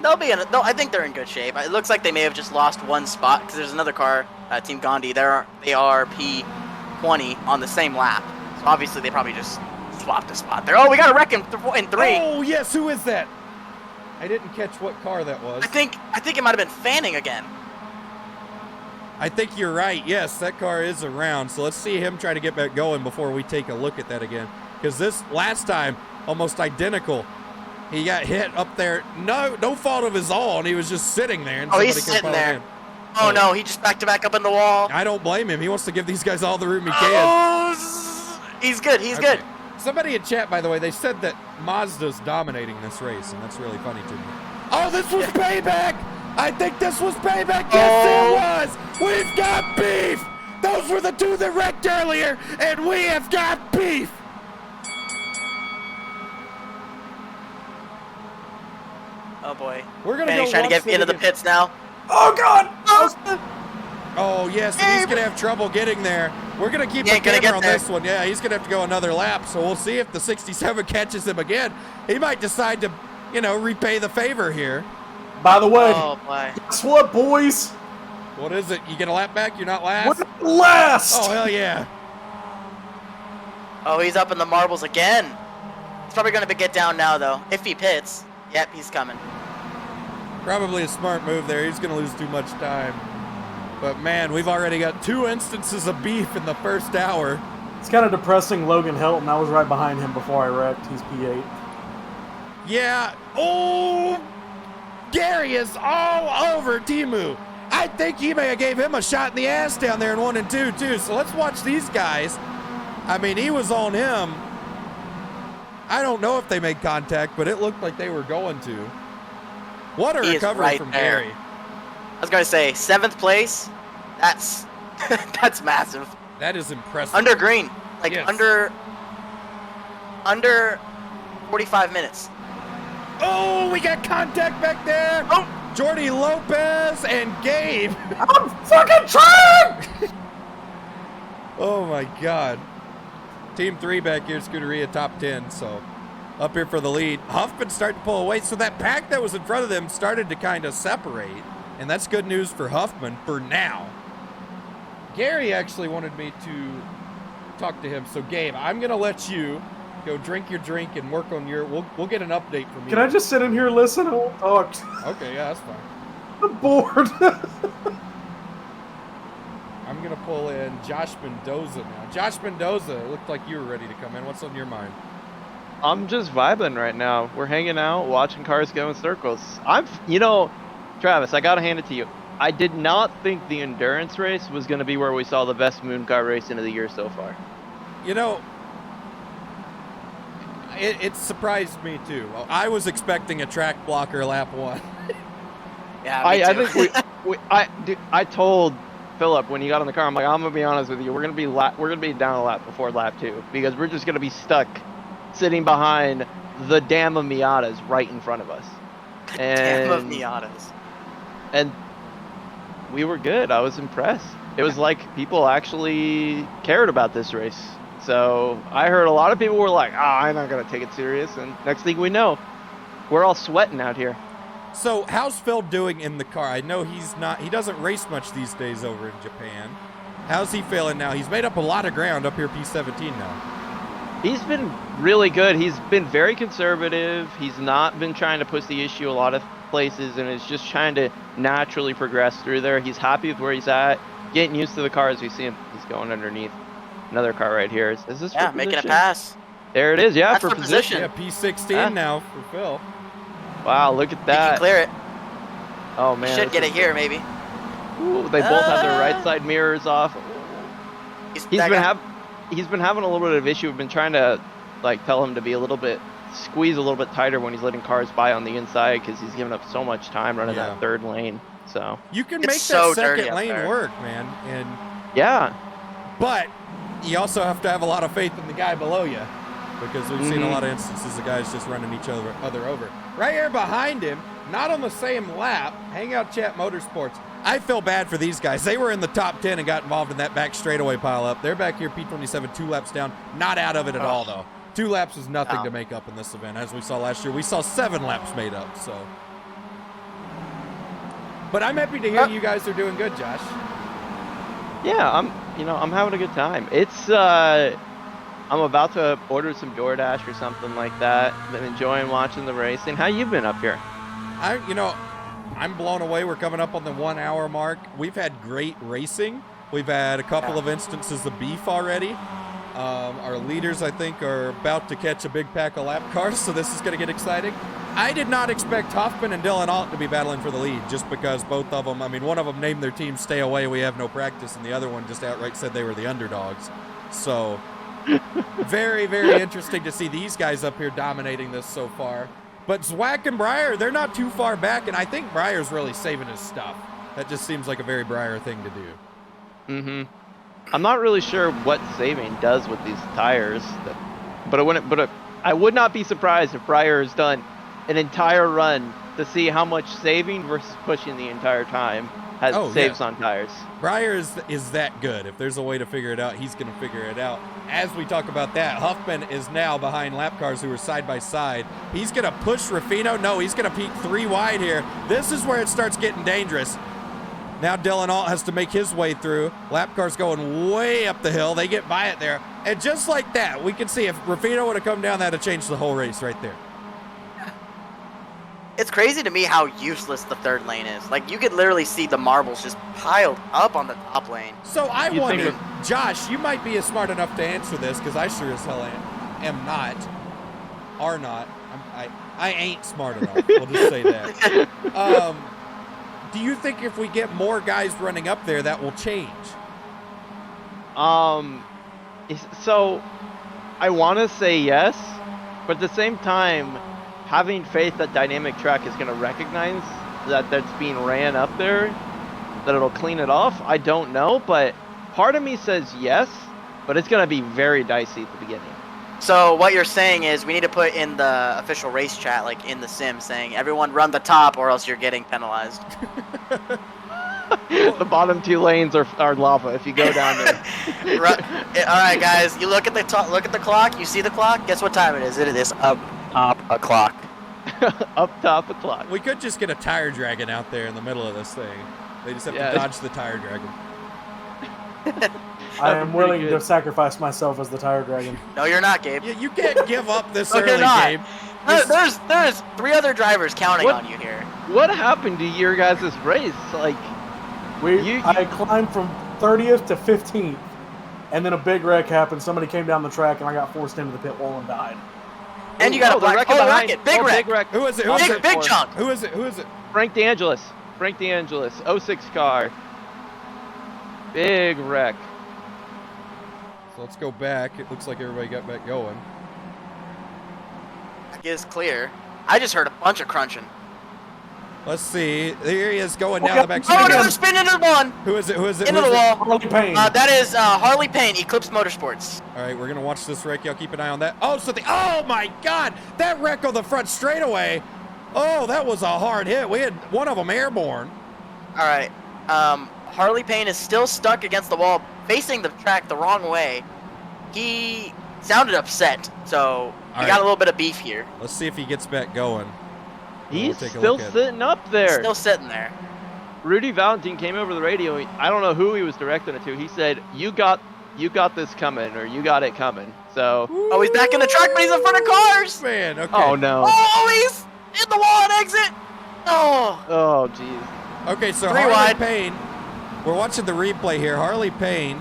C: They'll be in. I think they're in good shape. It looks like they may have just lost one spot because there's another car, Team Gandhi. They are P20 on the same lap. So obviously they probably just swapped a spot there. Oh, we got a wreck in 3.
A: Oh, yes, who is that? I didn't catch what car that was.
C: I think it might have been Fanning again.
A: I think you're right. Yes, that car is around. So let's see him try to get back going before we take a look at that again. Because this last time, almost identical. He got hit up there. No fault of his own. He was just sitting there. And
C: Oh, he's
A: somebody
C: sitting
A: came
C: there.
A: in.
C: Oh no, he just backed to back up in the wall.
A: I don't blame him. He wants to give these guys all the room he can.
C: Oh, he's good. He's
A: Okay.
C: good.
A: Somebody in chat, by the way, they said that Mazda's dominating this race, and that's really funny to me. Oh, this was payback! I think this was payback. Yes, it was. We've got beef. Those were the two that wrecked earlier, and we have got beef.
C: Oh boy.
A: We're gonna
C: And
A: go
C: he's trying to
A: once
C: get into the
A: again.
C: pits now.
F: Oh God!
A: Oh yes, and he's gonna have trouble getting there. We're gonna keep
C: He
A: the
C: ain't gonna
A: camera
C: get
A: on
C: there.
A: this one. Yeah, he's gonna have to go another lap. So we'll see if the 67 catches him again. He might decide to, repay the favor here.
F: By the way,
C: Oh boy.
F: guess what, boys?
A: What is it? You get a lap back? You're not last?
F: We're last.
A: Oh hell yeah!
C: Oh, he's up in the marbles again. He's probably gonna get down now though. If he pits. Yep, he's coming.
A: Probably a smart move there. He's gonna lose too much time. But man, we've already got 2 instances of beef in the first hour.
F: It's kind of depressing. Logan Hilton. I was right behind him before I wrecked. He's P8.
A: Yeah. Oh, Gary is all over Timu. I think he may have gave him a shot in the ass down there in 1 and 2 too. So let's watch these guys. I mean, he was on him. I don't know if they made contact, but it looked like they were going to. What a
C: He is
A: recovery
C: right
A: from
C: there.
A: Gary.
C: I was gonna say 7th place. That's that's massive.
A: That is impressive.
C: Under green, like
A: Yes.
C: under 45 minutes.
A: Oh, we got contact back there.
C: Oh,
A: Jordy Lopez and Gabe.
F: I'm fucking trying.
A: Oh my God. Team 3 back here, Scuderia top 10, so up here for the lead. Huffman's starting to pull away, so that pack that was in front of them started to kind of separate, and that's good news for Huffman for now. Gary actually wanted me to talk to him, so Gabe, I'm gonna let you go drink your drink and work on your. We'll get an update from you.
F: Can I just sit in here and listen? I won't talk.
A: Okay, yeah, that's fine.
F: I'm bored.
A: I'm gonna pull in Josh Mendoza now. Josh Mendoza, it looked like you were ready to come in. What's on your mind?
G: I'm just vibing right now. We're hanging out, watching cars go in circles. Travis, I gotta hand it to you. I did not think the endurance race was gonna be where we saw the best moon car racing of the year so far.
A: It surprised me too. I was expecting a track blocker lap 1.
C: yeah, me
G: I
C: too.
G: think I told Philip when he got in the car, I'm like, I'm gonna be honest with you, we're gonna be down a lap before lap 2 because we're just gonna be stuck sitting behind the dam of Miatas right in front of us.
C: Damn of Miatas.
G: And we were good. I was impressed. It was like people actually cared about this race. So I heard a lot of people were like, I'm not going to take it serious. And next thing we know, we're all sweating out here.
A: So how's Phil doing in the car? I know he doesn't race much these days over in Japan. How's he feeling now? He's made up a lot of ground up here P17 now.
G: He's been really good. He's been very conservative. He's not been trying to push the issue a lot of places and is just trying to naturally progress through there. He's happy with where he's at, getting used to the car as we see him. He's going underneath another car right here. Is this for
C: Making a
G: position?
C: pass.
G: There it is. Yeah,
C: That's
G: for
C: for
G: position.
A: Yeah, P16
G: Huh?
A: now for Phil.
G: Wow, look at
C: He can
G: that.
C: clear it.
G: Oh man,
C: Should
G: this
C: get
G: is
C: it here, maybe.
G: Ooh, they both have their right side mirrors off. He's been having a little bit of issue. We've been trying to tell him to squeeze a little bit tighter when he's letting cars by on the inside because he's giving up so much time running that third lane. So
A: You can
C: It's
A: make
C: so
A: that
C: dirty
A: second
C: up
A: lane
C: there.
A: work, man.
G: yeah,
A: But you also have to have a lot of faith in the guy below you because we've seen a lot of instances of guys just running each other over. Right here behind him, not on the same lap, Hangout Chat Motorsports. I feel bad for these guys. They were in the top 10 and got involved in that back straightaway pile up. They're back here P27, 2 laps down. Not out of it at all, though. 2 laps is nothing to make up in this event. As we saw last year, we saw 7 laps made up, so. But I'm happy to hear you guys are doing good, Josh.
G: yeah, I'm having a good time. It's I'm about to order some DoorDash or something like that. Been enjoying watching the racing. How you been up here?
A: I'm blown away. We're coming up on the 1 hour mark. We've had great racing. We've had a couple of instances of beef already. Our leaders, I think, are about to catch a big pack of lap cars, so this is going to get exciting. I did not expect Huffman and Dylan Alt to be battling for the lead, just because both of them, I mean, one of them named their team Stay Away, we have no practice, and the other one just outright said they were the underdogs. So, very, very interesting to see these guys up here dominating this so far. But Zwack and Breyer, they're not too far back, and I think Breyer's really saving his stuff. That just seems like a very Breyer thing to do.
G: Mm-hmm. I'm not really sure what saving does with these tires, but I would not be surprised if Breyer has done an entire run to see how much saving versus pushing the entire time has saves on tires.
A: Breyer is that good. If there's a way to figure it out, he's going to figure it out. As we talk about that, Huffman is now behind lap cars who are side by side. He's going to push Ruffino. No, he's going to peak 3 wide here. This is where it starts getting dangerous. Now Dylan Alt has to make his way through. Lap car's going way up the hill. They get by it there. And just like that, we can see if Ruffino would have come down, that would have changed the whole race right there.
C: It's crazy to me how useless the third lane is. Like, you could literally see the marbles just piled up on the top lane.
A: So I wonder, Josh, you might be smart enough to answer this, because I sure as hell am not. Are not. I ain't smart enough. We'll just say that. Do you think if we get more guys running up there, that will change?
G: So I want to say yes, but at the same time, having faith that Dynamic Track is going to recognize that that's being ran up there, that it'll clean it off, I don't know, but part of me says yes, but it's going to be very dicey at the beginning.
C: So what you're saying is we need to put in the official race chat, like in the sim, saying everyone run the top or else you're getting penalized.
G: The bottom 2 lanes are lava if you go down there.
C: All right, guys, you look at the clock. You see the clock. Guess what time it is? It is up top o'clock.
G: Up top o'clock.
A: We could just get a tire dragon out there in the middle of this thing. They just have to dodge the tire dragon.
F: I am willing to sacrifice myself as the tire dragon.
C: No, you're not, Gabe.
A: You can't give up this early, Gabe.
C: There's 3 other drivers counting on you here.
G: What happened to your guys' race? Like,
F: I climbed from 30th to 15th, and then a big wreck happened. Somebody came down the track, and I got forced into the pit wall and died.
C: And you got a black rocket. Big wreck.
A: Who is it?
C: Big chunk.
A: Who is it?
G: Frank DeAngelis. 06 car. Big wreck.
A: So let's go back. It looks like everybody got back going.
C: It is clear. I just heard a bunch of crunching.
A: Let's see. There he is going down the back.
C: Oh, another spin into one.
A: Who is it?
C: Into the wall.
F: Harley Payne.
C: That is Harley Payne, Eclipse Motorsports.
A: All right, we're gonna watch this wreck. Y'all keep an eye on that. Oh, oh my God! That wreck on the front straightaway. Oh, that was a hard hit. We had one of them airborne.
C: All right. Harley Payne is still stuck against the wall, facing the track the wrong way. He sounded upset, so we got a little bit of beef here.
A: Let's see if he gets back going.
G: He's still sitting up there.
C: Still sitting there.
G: Rudy Valentine came over the radio. I don't know who he was directing it to. He said, "You got this coming, or you got it coming." So.
C: Oh, he's back in the track, but he's in front of cars.
A: Man, okay.
G: Oh no.
C: Oh, he's in the wall and exit. Oh.
G: Oh, jeez.
A: Okay, so
C: 3
A: Harley
C: wide.
A: Payne. We're watching the replay here. Harley Payne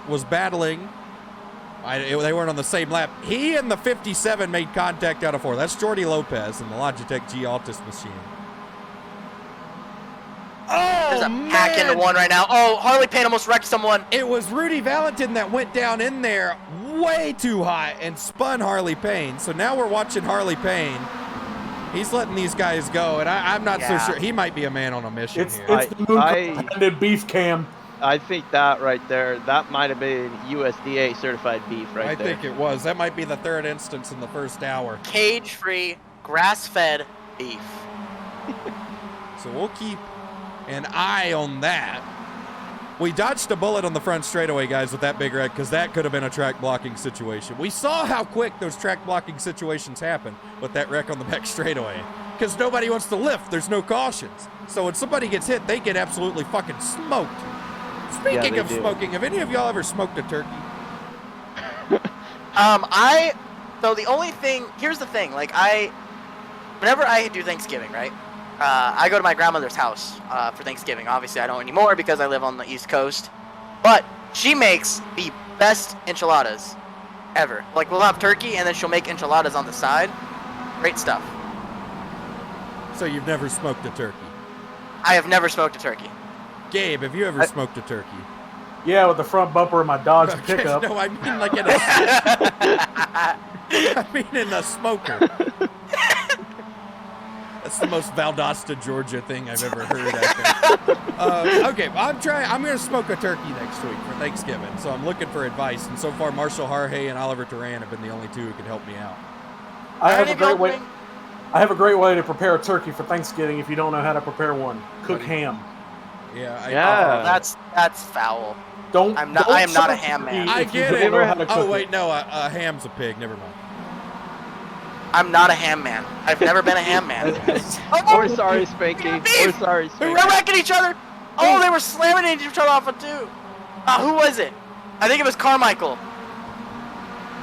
A: was battling. They weren't on the same lap. He and the 57 made contact out of 4. That's Jordy Lopez in the Logitech G Altus machine. Oh,
C: There's a pack into one right now. Oh, Harley Payne almost wrecked someone.
A: It was Rudy Valentin that went down in there way too high and spun Harley Payne. So now we're watching Harley Payne. He's letting these guys go, and I'm not so sure. He might be a man on a mission here.
F: It's the Mooncar beef cam.
G: I think that right there, that might have been USDA certified beef right there.
A: I think it was. That might be the 3rd instance in the first hour.
C: Cage-free, grass-fed beef.
A: So we'll keep an eye on that. We dodged a bullet on the front straightaway, guys, with that big wreck, because that could have been a track blocking situation. We saw how quick those track blocking situations happen with that wreck on the back straightaway, because nobody wants to lift. There's no cautions. So when somebody gets hit, they get absolutely fucking smoked. Speaking of smoking, have any of y'all ever smoked a turkey?
C: So the only thing, here's the thing, like whenever I do Thanksgiving, right? I go to my grandmother's house for Thanksgiving. Obviously, I don't anymore because I live on the East Coast. But she makes the best enchiladas ever. Like, we'll have turkey, and then she'll make enchiladas on the side. Great stuff.
A: So you've never smoked a turkey?
C: I have never smoked a turkey.
A: Gabe, have you ever smoked a turkey?
F: Yeah, with the front bumper of my Dodge
A: Okay,
F: pickup.
A: no, I mean like in a... I mean in a smoker. That's the most Valdosta, Georgia thing I've ever heard, I think. Okay, I'm going to smoke a turkey next week for Thanksgiving, so I'm looking for advice. And so far, Marshall Harhay and Oliver Duran have been the only two who can help me out.
F: I have a great way to prepare a turkey for Thanksgiving if you don't know how to prepare one. Cook ham.
A: Yeah.
C: Oh, that's foul. I am not a ham man.
A: I get it. Oh, wait, no, a ham's a pig. Never mind.
C: I'm not a ham man. I've never been a ham man.
G: We're sorry, Spanky. We're sorry, Spanky.
C: They were wrecking each other. Oh, they were slamming each other off of two. Who was it? I think it was Carmichael.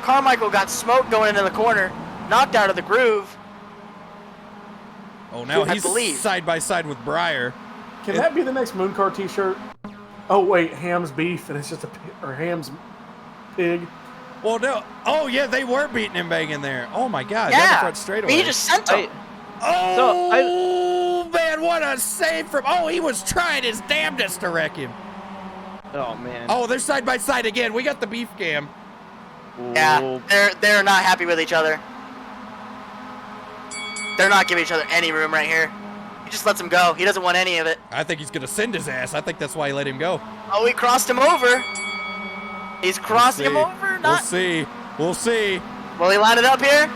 C: Carmichael got smoked going into the corner, knocked out of the groove.
A: Oh, now he's side by side with Breyer.
F: Can that be the next Mooncar t-shirt? Oh, wait, Ham's beef, and it's just Ham's pig.
A: Well, no. Oh, yeah, they were beating him banging there. Oh, my God.
C: Yeah.
A: Down the front straightaway.
C: He just sent him.
A: Man, what a save from... Oh, he was trying his damnedest to wreck him.
G: Oh, man.
A: Oh, they're side by side again. We got the beef cam.
C: Yeah, they're not happy with each other. They're not giving each other any room right here. He just lets him go. He doesn't want any of it.
A: I think he's going to send his ass. I think that's why he let him go.
C: Oh, he crossed him over. He's crossing him over?
A: We'll see. We'll see.
C: Will he line it up here?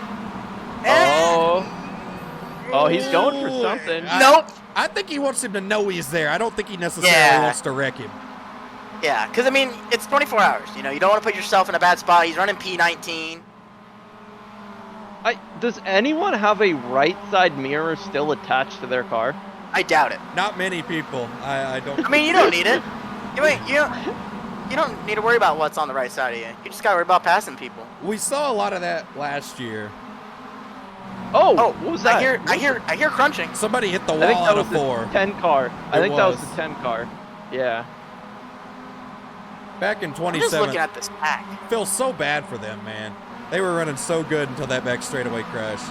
G: Oh, he's going for something.
C: Nope.
A: I think he wants him to know he's there. I don't think he necessarily wants to wreck him.
C: Yeah, because, I mean, it's 24 hours. You know, you don't want to put yourself in a bad spot. He's running P19.
G: Does anyone have a right side mirror still attached to their car?
C: I doubt it.
A: Not many people. I don't.
C: I mean, you don't need it. You don't need to worry about what's on the right side of you. You just got to worry about passing people.
A: We saw a lot of that last year.
G: Oh, what was that?
C: I hear crunching.
A: Somebody hit the
G: I think
A: wall
G: that
A: out
G: was
A: of 4.
G: the 10 car. I think that was the 10 car. Yeah.
A: Back in 27.
C: I'm just looking at this pack.
A: Feels so bad for them, man. They were running so good until that back straightaway crash.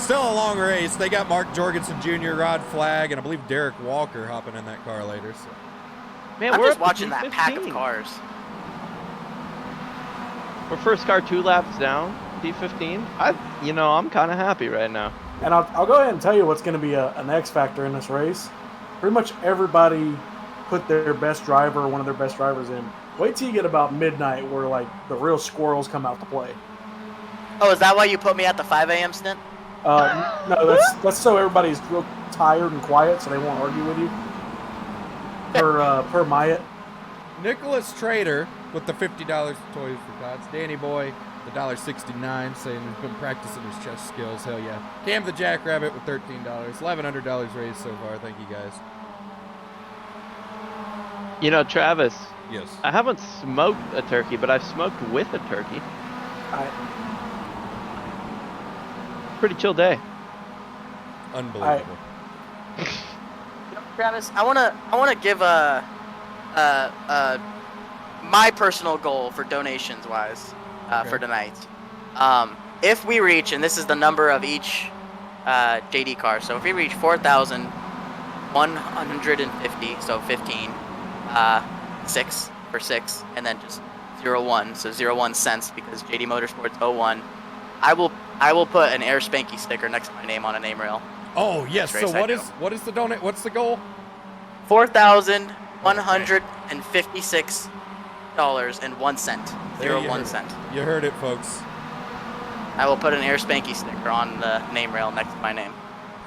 A: Still a long race. They got Mark Jorgensen Jr., Rod Flagg, and I believe Derek Walker hopping in that car later. So.
G: Man,
C: I'm
G: we're
C: just watching that pack of cars.
G: We're first car 2 laps down, P15. I'm kind of happy right now.
F: And I'll go ahead and tell you what's going to be an X factor in this race. Pretty much everybody put their best driver or one of their best drivers in. Wait till you get about midnight where like the real squirrels come out to play.
C: Oh, is that why you put me at the 5 a.m. stint?
F: No, that's so everybody's real tired and quiet, so they won't argue with you. Per Myatt.
A: Nicholas Trader with the $50 for Toys for Tots. Danny Boy, the $1.69, saying he's been practicing his chess skills. Hell yeah. Cam the Jackrabbit with $13. $1,100 raised so far. Thank you guys.
G: You know, Travis.
A: Yes.
G: I haven't smoked a turkey, but I've smoked with a turkey. Pretty chill day.
A: Unbelievable.
C: Travis, I wanna give my personal goal for donations wise for tonight. If we reach, and this is the number of each JD car, so if we reach 4,150, so 15, 6 for 6, and then just 0-1, so 0-1 cents because JD Motorsports 01. I will put an Air Spanky sticker next to my name on a name rail.
A: Oh yes. So what is the donate? What's the goal?
C: $4,156.01. 0-1 cent.
A: You heard it, folks.
C: I will put an Air Spanky sticker on the name rail next to my name.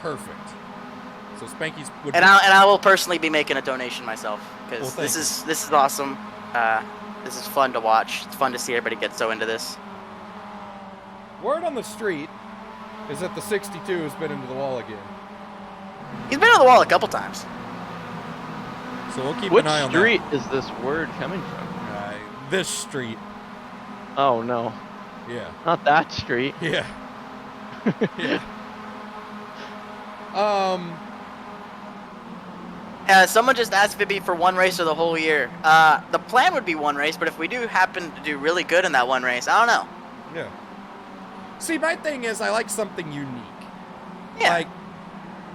A: Perfect. So Spanky's would
C: and I will personally be making a donation myself because this is awesome. This is fun to watch. It's fun to see everybody get so into this.
A: Word on the street is that the 62 has been into the wall again.
C: He's been on the wall a couple times.
A: So we'll keep
G: Which
A: an eye on that.
G: street is this word coming from?
A: This street.
G: Oh, no.
A: Yeah.
G: Not that street.
A: Yeah. Yeah.
C: Someone just asked if it'd be for one race or the whole year. The plan would be one race, but if we do happen to do really good in that one race, I don't know.
A: Yeah. See, my thing is I like something unique.
C: Yeah.
A: Like,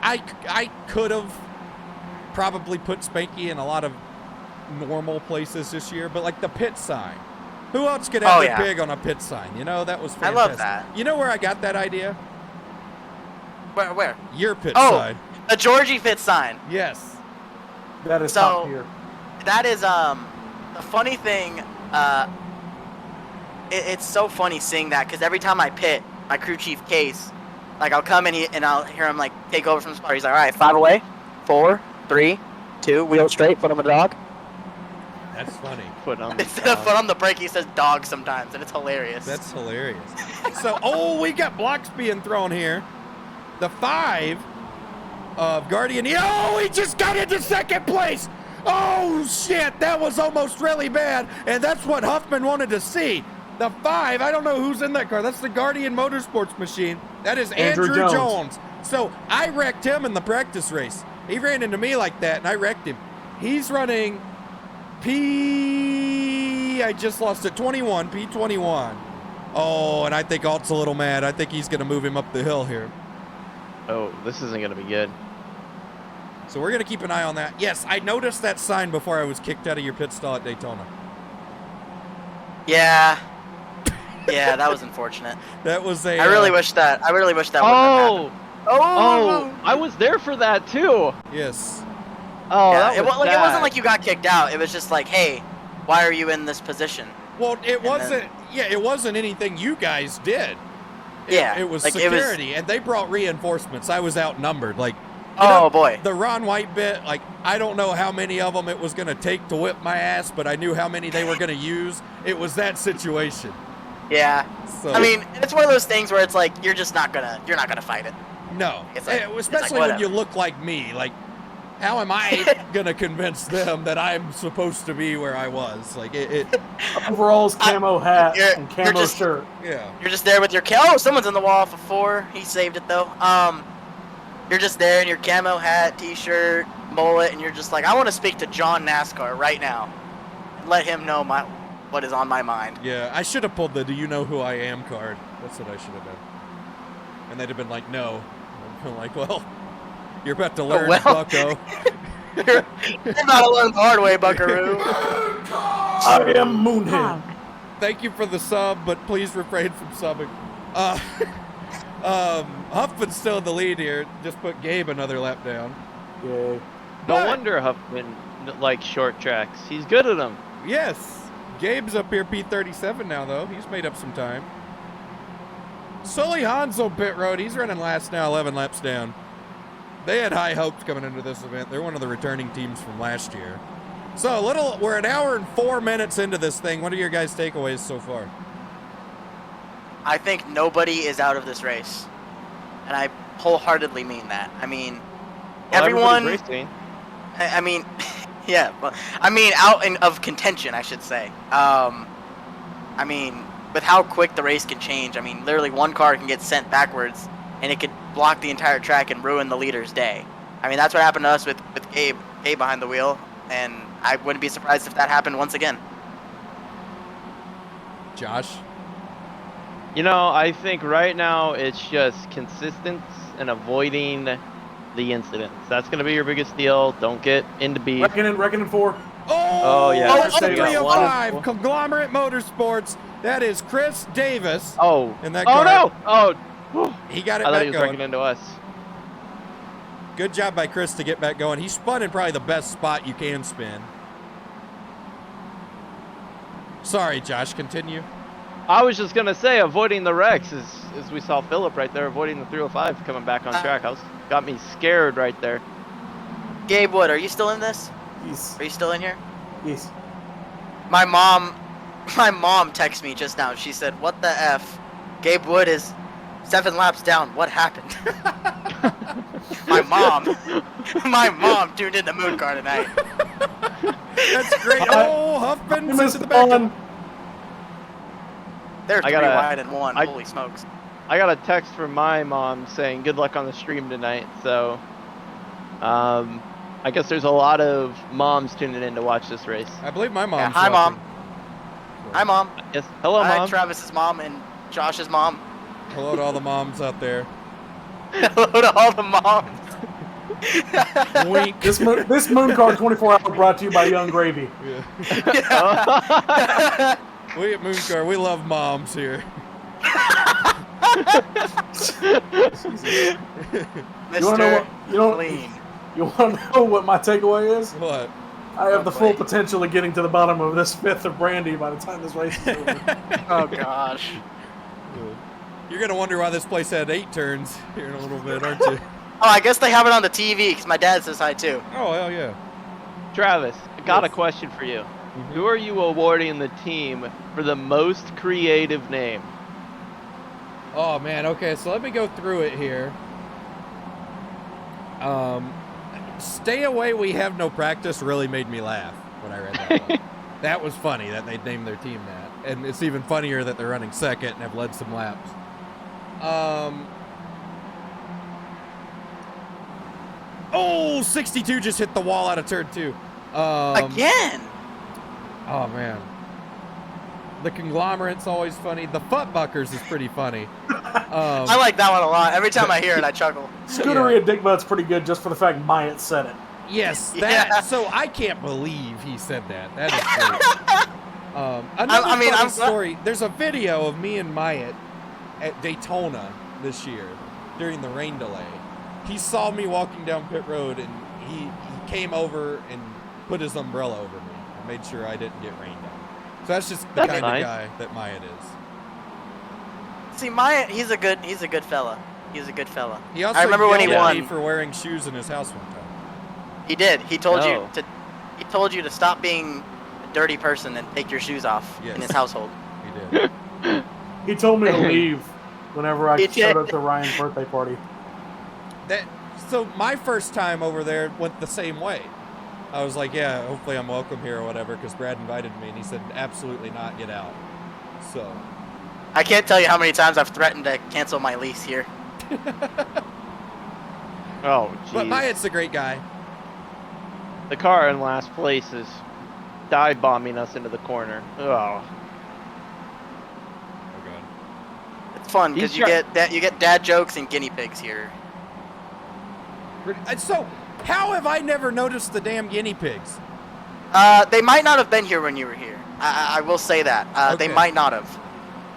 A: I could have probably put Spanky in a lot of normal places this year, but like the pit sign. Who else could have their pig on a pit sign? You know, that was fantastic.
C: I love that.
A: You know where I got that idea?
C: Where?
A: Your pit sign.
C: A Georgie pit sign.
A: Yes.
F: That is top tier.
C: That is the funny thing. It's so funny seeing that because every time I pit, my crew chief Case, like I'll come in and I'll hear him like take over from the spot. He's like, all right, 5 away, 4, 3, 2, wheel straight, foot on the dog.
A: That's funny.
C: Instead of foot on the brake, he says dog sometimes, and it's hilarious.
A: That's hilarious. So, we got blocks being thrown here. The 5 of Guardian. Oh, he just got into second place. Oh, shit. That was almost really bad. And that's what Huffman wanted to see. The 5, I don't know who's in that car. That's the Guardian Motorsports machine. That is Andrew Jones. So I wrecked him in the practice race. He ran into me like that, and I wrecked him. He's running I just lost it, P21. Oh, and I think Alt's a little mad. I think he's going to move him up the hill here.
G: Oh, this isn't going to be good.
A: So we're going to keep an eye on that. Yes, I noticed that sign before I was kicked out of your pit stall at Daytona.
C: Yeah. Yeah, that was unfortunate.
A: That was a...
C: I really wish that wouldn't have happened.
G: Oh, I was there for that too.
A: Yes.
G: Oh,
C: yeah,
G: that was
C: it wasn't like you got kicked out. It was just like, hey, why are you in this position?
A: Well, it wasn't anything you guys did. It was
C: like
A: security, and they brought reinforcements. I was outnumbered. Like,
C: boy.
A: The Ron White bit, like, I don't know how many of them it was going to take to whip my ass, but I knew how many they were going to use. It was that situation.
C: Yeah.
A: So,
C: I mean, it's one of those things where it's like you're not gonna fight it.
A: No.
C: Like,
A: especially when you look like me. Like, how am I gonna convince them that I'm supposed to be where I was? Like
F: overalls, camo hat, and camo shirt.
A: Yeah.
C: You're just there with your someone's in the wall for 4. He saved it though. You're just there in your camo hat, t-shirt, mullet, and you're just like, I want to speak to John NASCAR right now. And let him know what is on my mind.
A: Yeah, I should have pulled the "Do you know who I am" card. That's what I should have done. And they'd have been like, no. I'm like, well, you're about to learn, Bucko.
C: You're about to learn the hard way, Buckaroo.
F: I am Moonhead.
A: Thank you for the sub, but please refrain from subbing. Huffman's still in the lead here. Just put Gabe another lap down.
F: Yay.
G: No wonder Huffman likes short tracks. He's good at them.
A: Yes. Gabe's up here P37 now, though. He's made up some time. Sully Hahn's on pit road. He's running last now, 11 laps down. They had high hopes coming into this event. They're one of the returning teams from last year. So we're an hour and 4 minutes into this thing. What are your guys' takeaways so far?
C: I think nobody is out of this race. And I wholeheartely mean that. I mean, everyone... I mean, yeah. But I mean, of contention, I should say. I mean, with how quick the race can change, I mean, literally one car can get sent backwards, and it could block the entire track and ruin the leader's day. I mean, that's what happened to us with Gabe behind the wheel, and I wouldn't be surprised if that happened once again.
A: Josh?
G: You know, I think right now it's just consistency and avoiding the incidents. That's going to be your biggest deal. Don't get into beef.
F: Reckon in 4.
G: Oh yeah.
A: 305 Conglomerate Motorsports. That is Chris Davis.
G: Oh.
A: In that
G: car.
A: No!
G: Oh.
A: He got it
G: I thought
A: back
G: he was
A: going.
G: wrecking into us.
A: Good job by Chris to get back going. He spun in probably the best spot you can spin. Sorry, Josh. Continue.
G: I was just gonna say, avoiding the wrecks as we saw Philip right there, avoiding the 305 coming back on track. Got me scared right there.
C: Gabe Wood, are you still in this?
F: Yes.
C: Are you still in here?
F: Yes.
C: My mom texted me just now. She said, "What the f? Gabe Wood is 7 laps down. What happened?" my mom tuned into Mooncar tonight.
A: That's great. Oh, Huffman into the back.
C: They're 3 wide and 1. Holy smokes.
G: I got a text from my mom saying good luck on the stream tonight. So, I guess there's a lot of moms tuning in to watch this race.
A: I believe my mom's
C: Hi,
A: watching.
C: Mom. Hi, Mom.
G: Yes. Hello,
C: Hi,
G: Mom.
C: Travis's mom and Josh's mom.
A: Hello to all the moms out there.
C: Hello to all the moms.
B: Wink.
F: This moon car 24 hour brought to you by Young Gravy.
A: We at Mooncar, we love moms here.
C: Mr. Clean.
F: You want to know what my takeaway is?
A: What?
F: I have the full potential of getting to the bottom of this fifth of brandy by the time this race is over.
C: Oh gosh.
A: You're gonna wonder why this place had 8 turns here in a little bit, aren't you?
C: Oh, I guess they have it on the TV because my dad says hi too.
A: Oh, hell yeah.
G: Travis, I got a question for you. Who are you awarding the team for the most creative name?
A: Oh man, okay, so let me go through it here. Stay away, we have no practice really made me laugh when I read that one. That was funny that they'd named their team that. And it's even funnier that they're running second and have led some laps. Oh, 62 just hit the wall out of turn 2.
C: Again?
A: Oh man. The conglomerate's always funny. The Futtbuckers is pretty funny.
C: I like that one a lot. Every time I hear it, I chuckle.
F: Scootery and Dick Butt's pretty good just for the fact Myatt said it.
A: Yes, that. Yeah. So I can't believe he said that. That is great. Another funny story. There's a video of me and Myatt at Daytona this year during the rain delay. He saw me walking down pit road and he came over and put his umbrella over me and made sure I didn't get rained on. So that's just the kind of guy that Myatt is.
C: See, Myatt, he's a good fella. He's a good fella.
A: He also
C: I remember when he
A: yelled at
C: won
A: me for wearing shoes in his house one time.
C: He did. He told you to. He told you to stop being a dirty person and take your shoes off in his household.
A: He did.
F: He told me to leave whenever I showed up to Ryan's birthday party.
A: So my first time over there went the same way. I was like, yeah, hopefully I'm welcome here or whatever, because Brad invited me, and he said, absolutely not, get out. So.
C: I can't tell you how many times I've threatened to cancel my lease here.
G: Oh, jeez.
A: But Myatt's a great guy.
G: The car in last place is dive bombing us into the corner. Oh.
A: Oh god.
C: It's fun because you get dad jokes and guinea pigs here.
A: So, how have I never noticed the damn guinea pigs?
C: They might not have been here when you were here. I will say that. They might not have.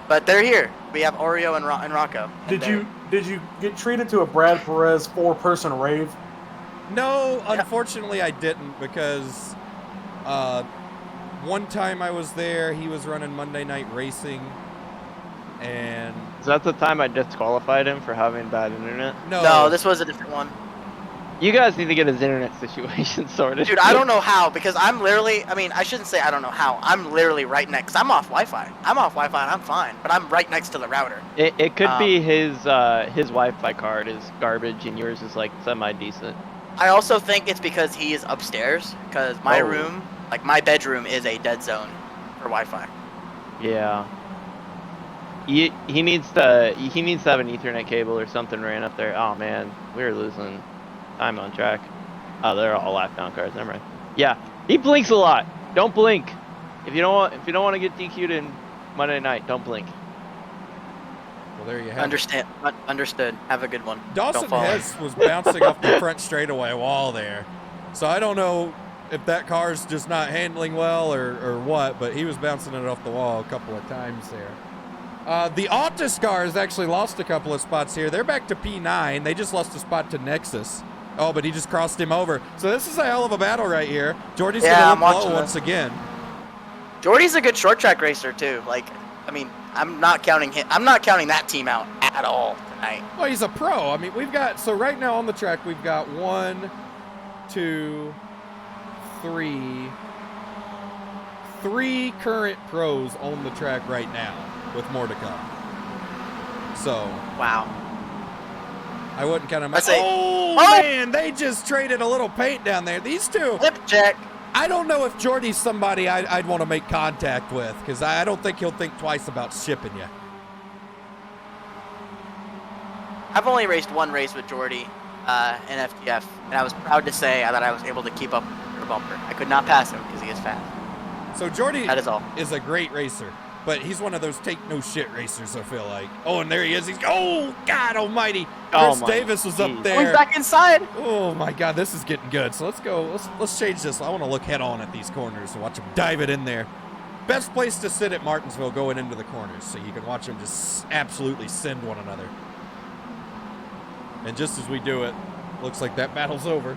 C: But they're here. We have Oreo and Rocco.
F: Did you get treated to a Brad Perez 4-person rave?
A: No, unfortunately I didn't, because one time I was there, he was running Monday Night Racing, and...
G: Is that the time I disqualified him for having bad internet?
C: No, this was a different one.
G: You guys need to get his internet situation sorted.
C: Dude, I don't know how, because I'm literally, I shouldn't say I don't know how. I'm literally right next. I'm off Wi-Fi. I'm off Wi-Fi and I'm fine, but I'm right next to the router.
G: It could be his Wi-Fi card is garbage and yours is like semi-decent.
C: I also think it's because he is upstairs, because my room, like my bedroom, is a dead zone for Wi-Fi.
G: Yeah. He needs to have an Ethernet cable or something ran up there. Oh man, we're losing time on track. Oh, they're all lap down cars. Never mind. Yeah, he blinks a lot. Don't blink. If you don't want to get DQ'd in Monday night, don't blink.
A: Well, there you have
C: it. Understood. Have a good one.
A: Dawson Hess was bouncing off the front straightaway wall there. So I don't know if that car's just not handling well or what, but he was bouncing it off the wall a couple of times there. The Altus car has actually lost a couple of spots here. They're back to P9. They just lost a spot to Nexus. Oh, but he just crossed him over. So this is a hell of a battle right here. Jordy's going to look low once again.
C: Jordy's a good short track racer too. I'm not counting him. I'm not counting that team out at all tonight.
A: Well, he's a pro. We've got, so right now on the track, we've got 1, 2, 3 current pros on the track right now, with more to come. So.
C: Wow.
A: I wouldn't count them out. Oh, man, they just traded a little paint down there. These two.
C: Lip check.
A: I don't know if Jordy's somebody I'd want to make contact with, because I don't think he'll think twice about shipping you.
C: I've only raced one race with Jordy in FTF, and I was proud to say that I was able to keep up with the bumper. I could not pass him because he is fast.
A: So Jordy
C: that is all.
A: Is a great racer. But he's one of those take no shit racers, I feel like. Oh, and there he is. Oh, God almighty.
G: Oh
A: Chris
G: my
A: Davis was up
G: geez.
A: there.
C: Going back inside.
A: Oh, my God. This is getting good. So let's go. Let's change this. I want to look head on at these corners and watch them dive it in there. Best place to sit at Martinsville going into the corners so you can watch them just absolutely send one another. And just as we do it, looks like that battle's over.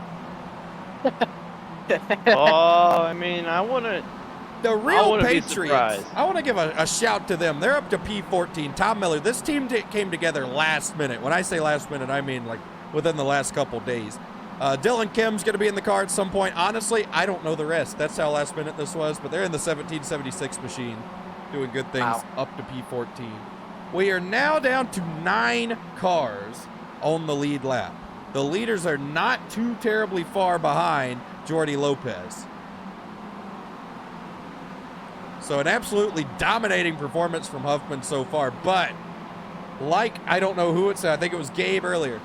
G: Oh, I mean, I want to.
A: The real
G: wouldn't be
A: Patriots,
G: surprised.
A: I want to give a shout to them. They're up to P14. Tom Miller, this team came together last minute. When I say last minute, I mean like within the last couple days. Dylan Kim's going to be in the car at some point. Honestly, I don't know the rest. That's how last minute this was, but they're in the 1776 machine doing good things up to P14. We are now down to 9 cars on the lead lap. The leaders are not too terribly far behind Jordy Lopez. So an absolutely dominating performance from Huffman so far, but like, I don't know who it said, I think it was Gabe earlier,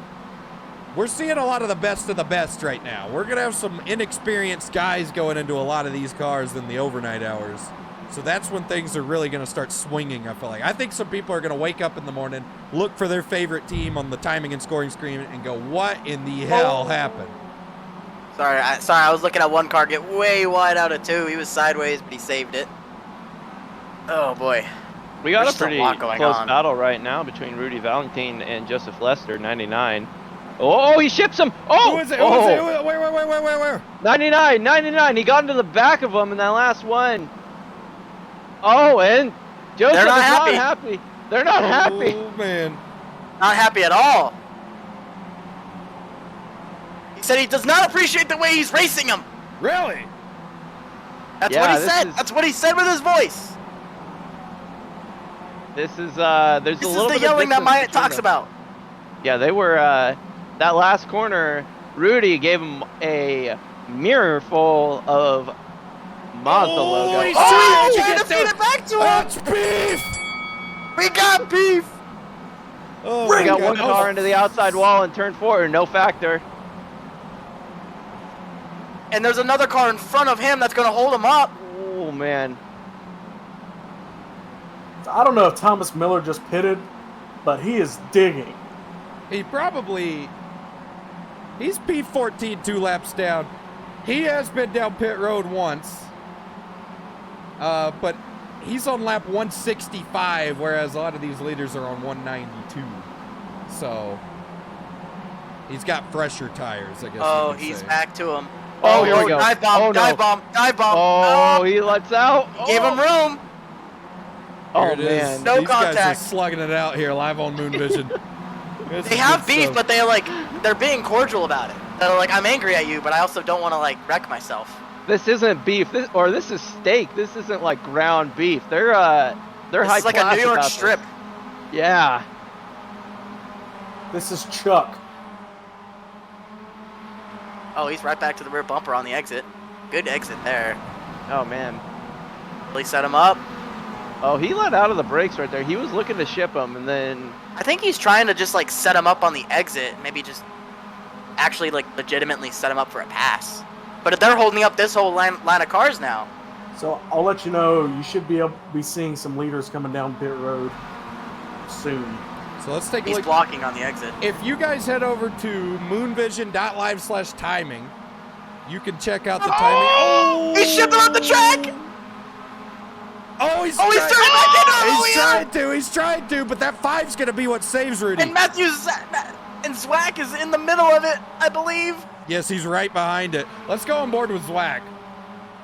A: we're seeing a lot of the best right now. We're going to have some inexperienced guys going into a lot of these cars in the overnight hours. So that's when things are really going to start swinging, I feel like. I think some people are going to wake up in the morning, look for their favorite team on the timing and scoring screen, and go, what in the hell happened?
C: Sorry, I was looking at one car get way wide out of 2. He was sideways, but he saved it. Oh, boy.
G: We got
C: There's
G: a pretty
C: still a lot going
G: close
C: on.
G: battle right now between Rudy Valentine and Joseph Lester, 99. Oh, he ships him. Oh,
A: Who is it?
G: oh.
A: Who is it? Where?
G: 99. He got into the back of him in that last one. Oh, and Joseph
C: They're not
G: is
C: happy.
G: not happy. They're not happy.
A: Oh, man.
C: Not happy at all. He said he does not appreciate the way he's racing him.
A: Really?
C: That's
G: Yeah,
C: what he
G: this
C: said.
G: is-
C: That's what he said with his voice.
G: This is there's
C: This
G: a
C: is
G: little
C: the
G: bit
C: yelling
G: of
C: that Myatt
G: distance between
C: talks
G: them.
C: about.
G: Yeah, they were that last corner. Rudy gave him a mirror full of Mazda logo.
A: he's
C: Oh,
A: trying
C: trying to feed it back to him.
A: That's beef!
C: We got beef.
A: Oh,
G: We
A: my
G: got
A: God.
G: one car into the outside wall and turn 4, no factor.
C: And there's another car in front of him that's going to hold him up.
G: Oh man.
F: I don't know if Thomas Miller just pitted, but he is digging.
A: He's P14 2 laps down. He has been down pit road once. But he's on lap 165, whereas a lot of these leaders are on 192. So he's got fresher tires, I guess.
C: Oh,
A: you could
C: he's
A: say.
C: back to him.
G: Oh, here we go.
C: Dive bomb,
G: Oh, no.
C: dive bomb, dive bomb.
G: Oh, he lets out.
C: Gave him room.
G: Oh
A: Here it is.
G: man.
C: No
A: These guys are
C: contact.
A: slugging it out here live on Moon Vision. This
C: They
A: is
C: have
A: good
C: beef,
A: stuff.
C: but they're being cordial about it. They're like, I'm angry at you, but I also don't want to wreck myself.
G: This isn't beef. This is steak. This isn't like ground beef. They're
C: This
G: high
C: is like a
G: class
C: New York
G: about this.
C: strip.
G: Yeah.
F: This is Chuck.
C: Oh, he's right back to the rear bumper on the exit. Good exit there.
G: Oh man.
C: Really set him up.
G: Oh, he let out of the brakes right there. He was looking to ship him, and then
C: I think he's trying to just set him up on the exit. Maybe just actually legitimately set him up for a pass. But they're holding up this whole line of cars now.
F: So I'll let you know, you should be seeing some leaders coming down pit road soon.
A: So let's take a
C: He's
A: look.
C: blocking on the exit.
A: If you guys head over to moonvision.live/timing, you can check out the timing. Oh!
C: He shipped him off the track!
A: Oh, he's
C: Oh, he's
A: trying-
C: turning back into him!
A: He's trying to, but that 5's going to be what saves Rudy.
C: And and Zwack is in the middle of it, I believe.
A: Yes, he's right behind it. Let's go on board with Zwack.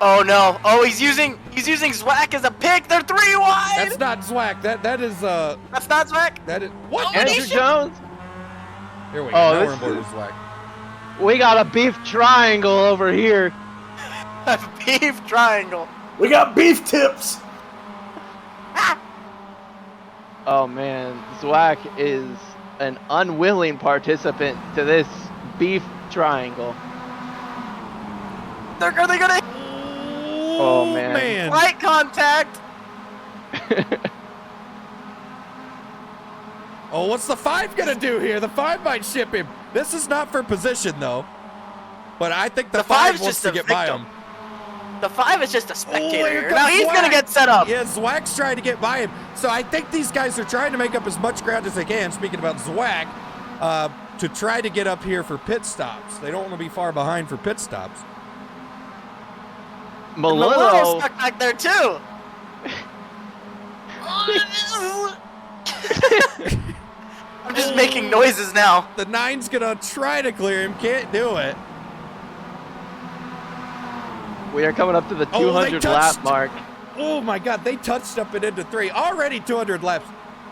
C: Oh no! Oh, he's using Zwack as a pick. They're 3 wide.
A: That's not Zwack. That is
C: That's not Zwack.
A: that is what?
C: Oh,
G: Andrew
C: he should-
G: Jones.
A: Here we go.
G: Oh,
A: Now
G: this
A: we're on board
G: is-
A: with Zwack.
G: We got a beef triangle over here.
C: A beef triangle.
F: We got beef tips!
G: Oh man, Zwack is an unwilling participant to this beef triangle.
C: Are they gonna
G: Oh, man.
C: light contact?
A: Oh, what's the 5 gonna do here? The 5 might ship him. This is not for position though. But I think the
C: The
A: 5
C: 5's
A: wants
C: just
A: to
C: a
A: get by
C: victim.
A: him.
C: The 5 is just a spectator.
A: here
C: here.
A: comes
C: Now he's going to
A: Zwack.
C: get set up.
A: Yeah, Zwack's trying to get by him. So I think these guys are trying to make up as much ground as they can, speaking about Zwack, to try to get up here for pit stops. They don't want to be far behind for pit stops.
C: Melillo's stuck back there, too. I'm just making noises now.
A: The 9's going to try to clear him. Can't do it.
G: We are coming up to the 200 lap mark.
A: Oh my God, they touched up and into 3. Already 200 laps.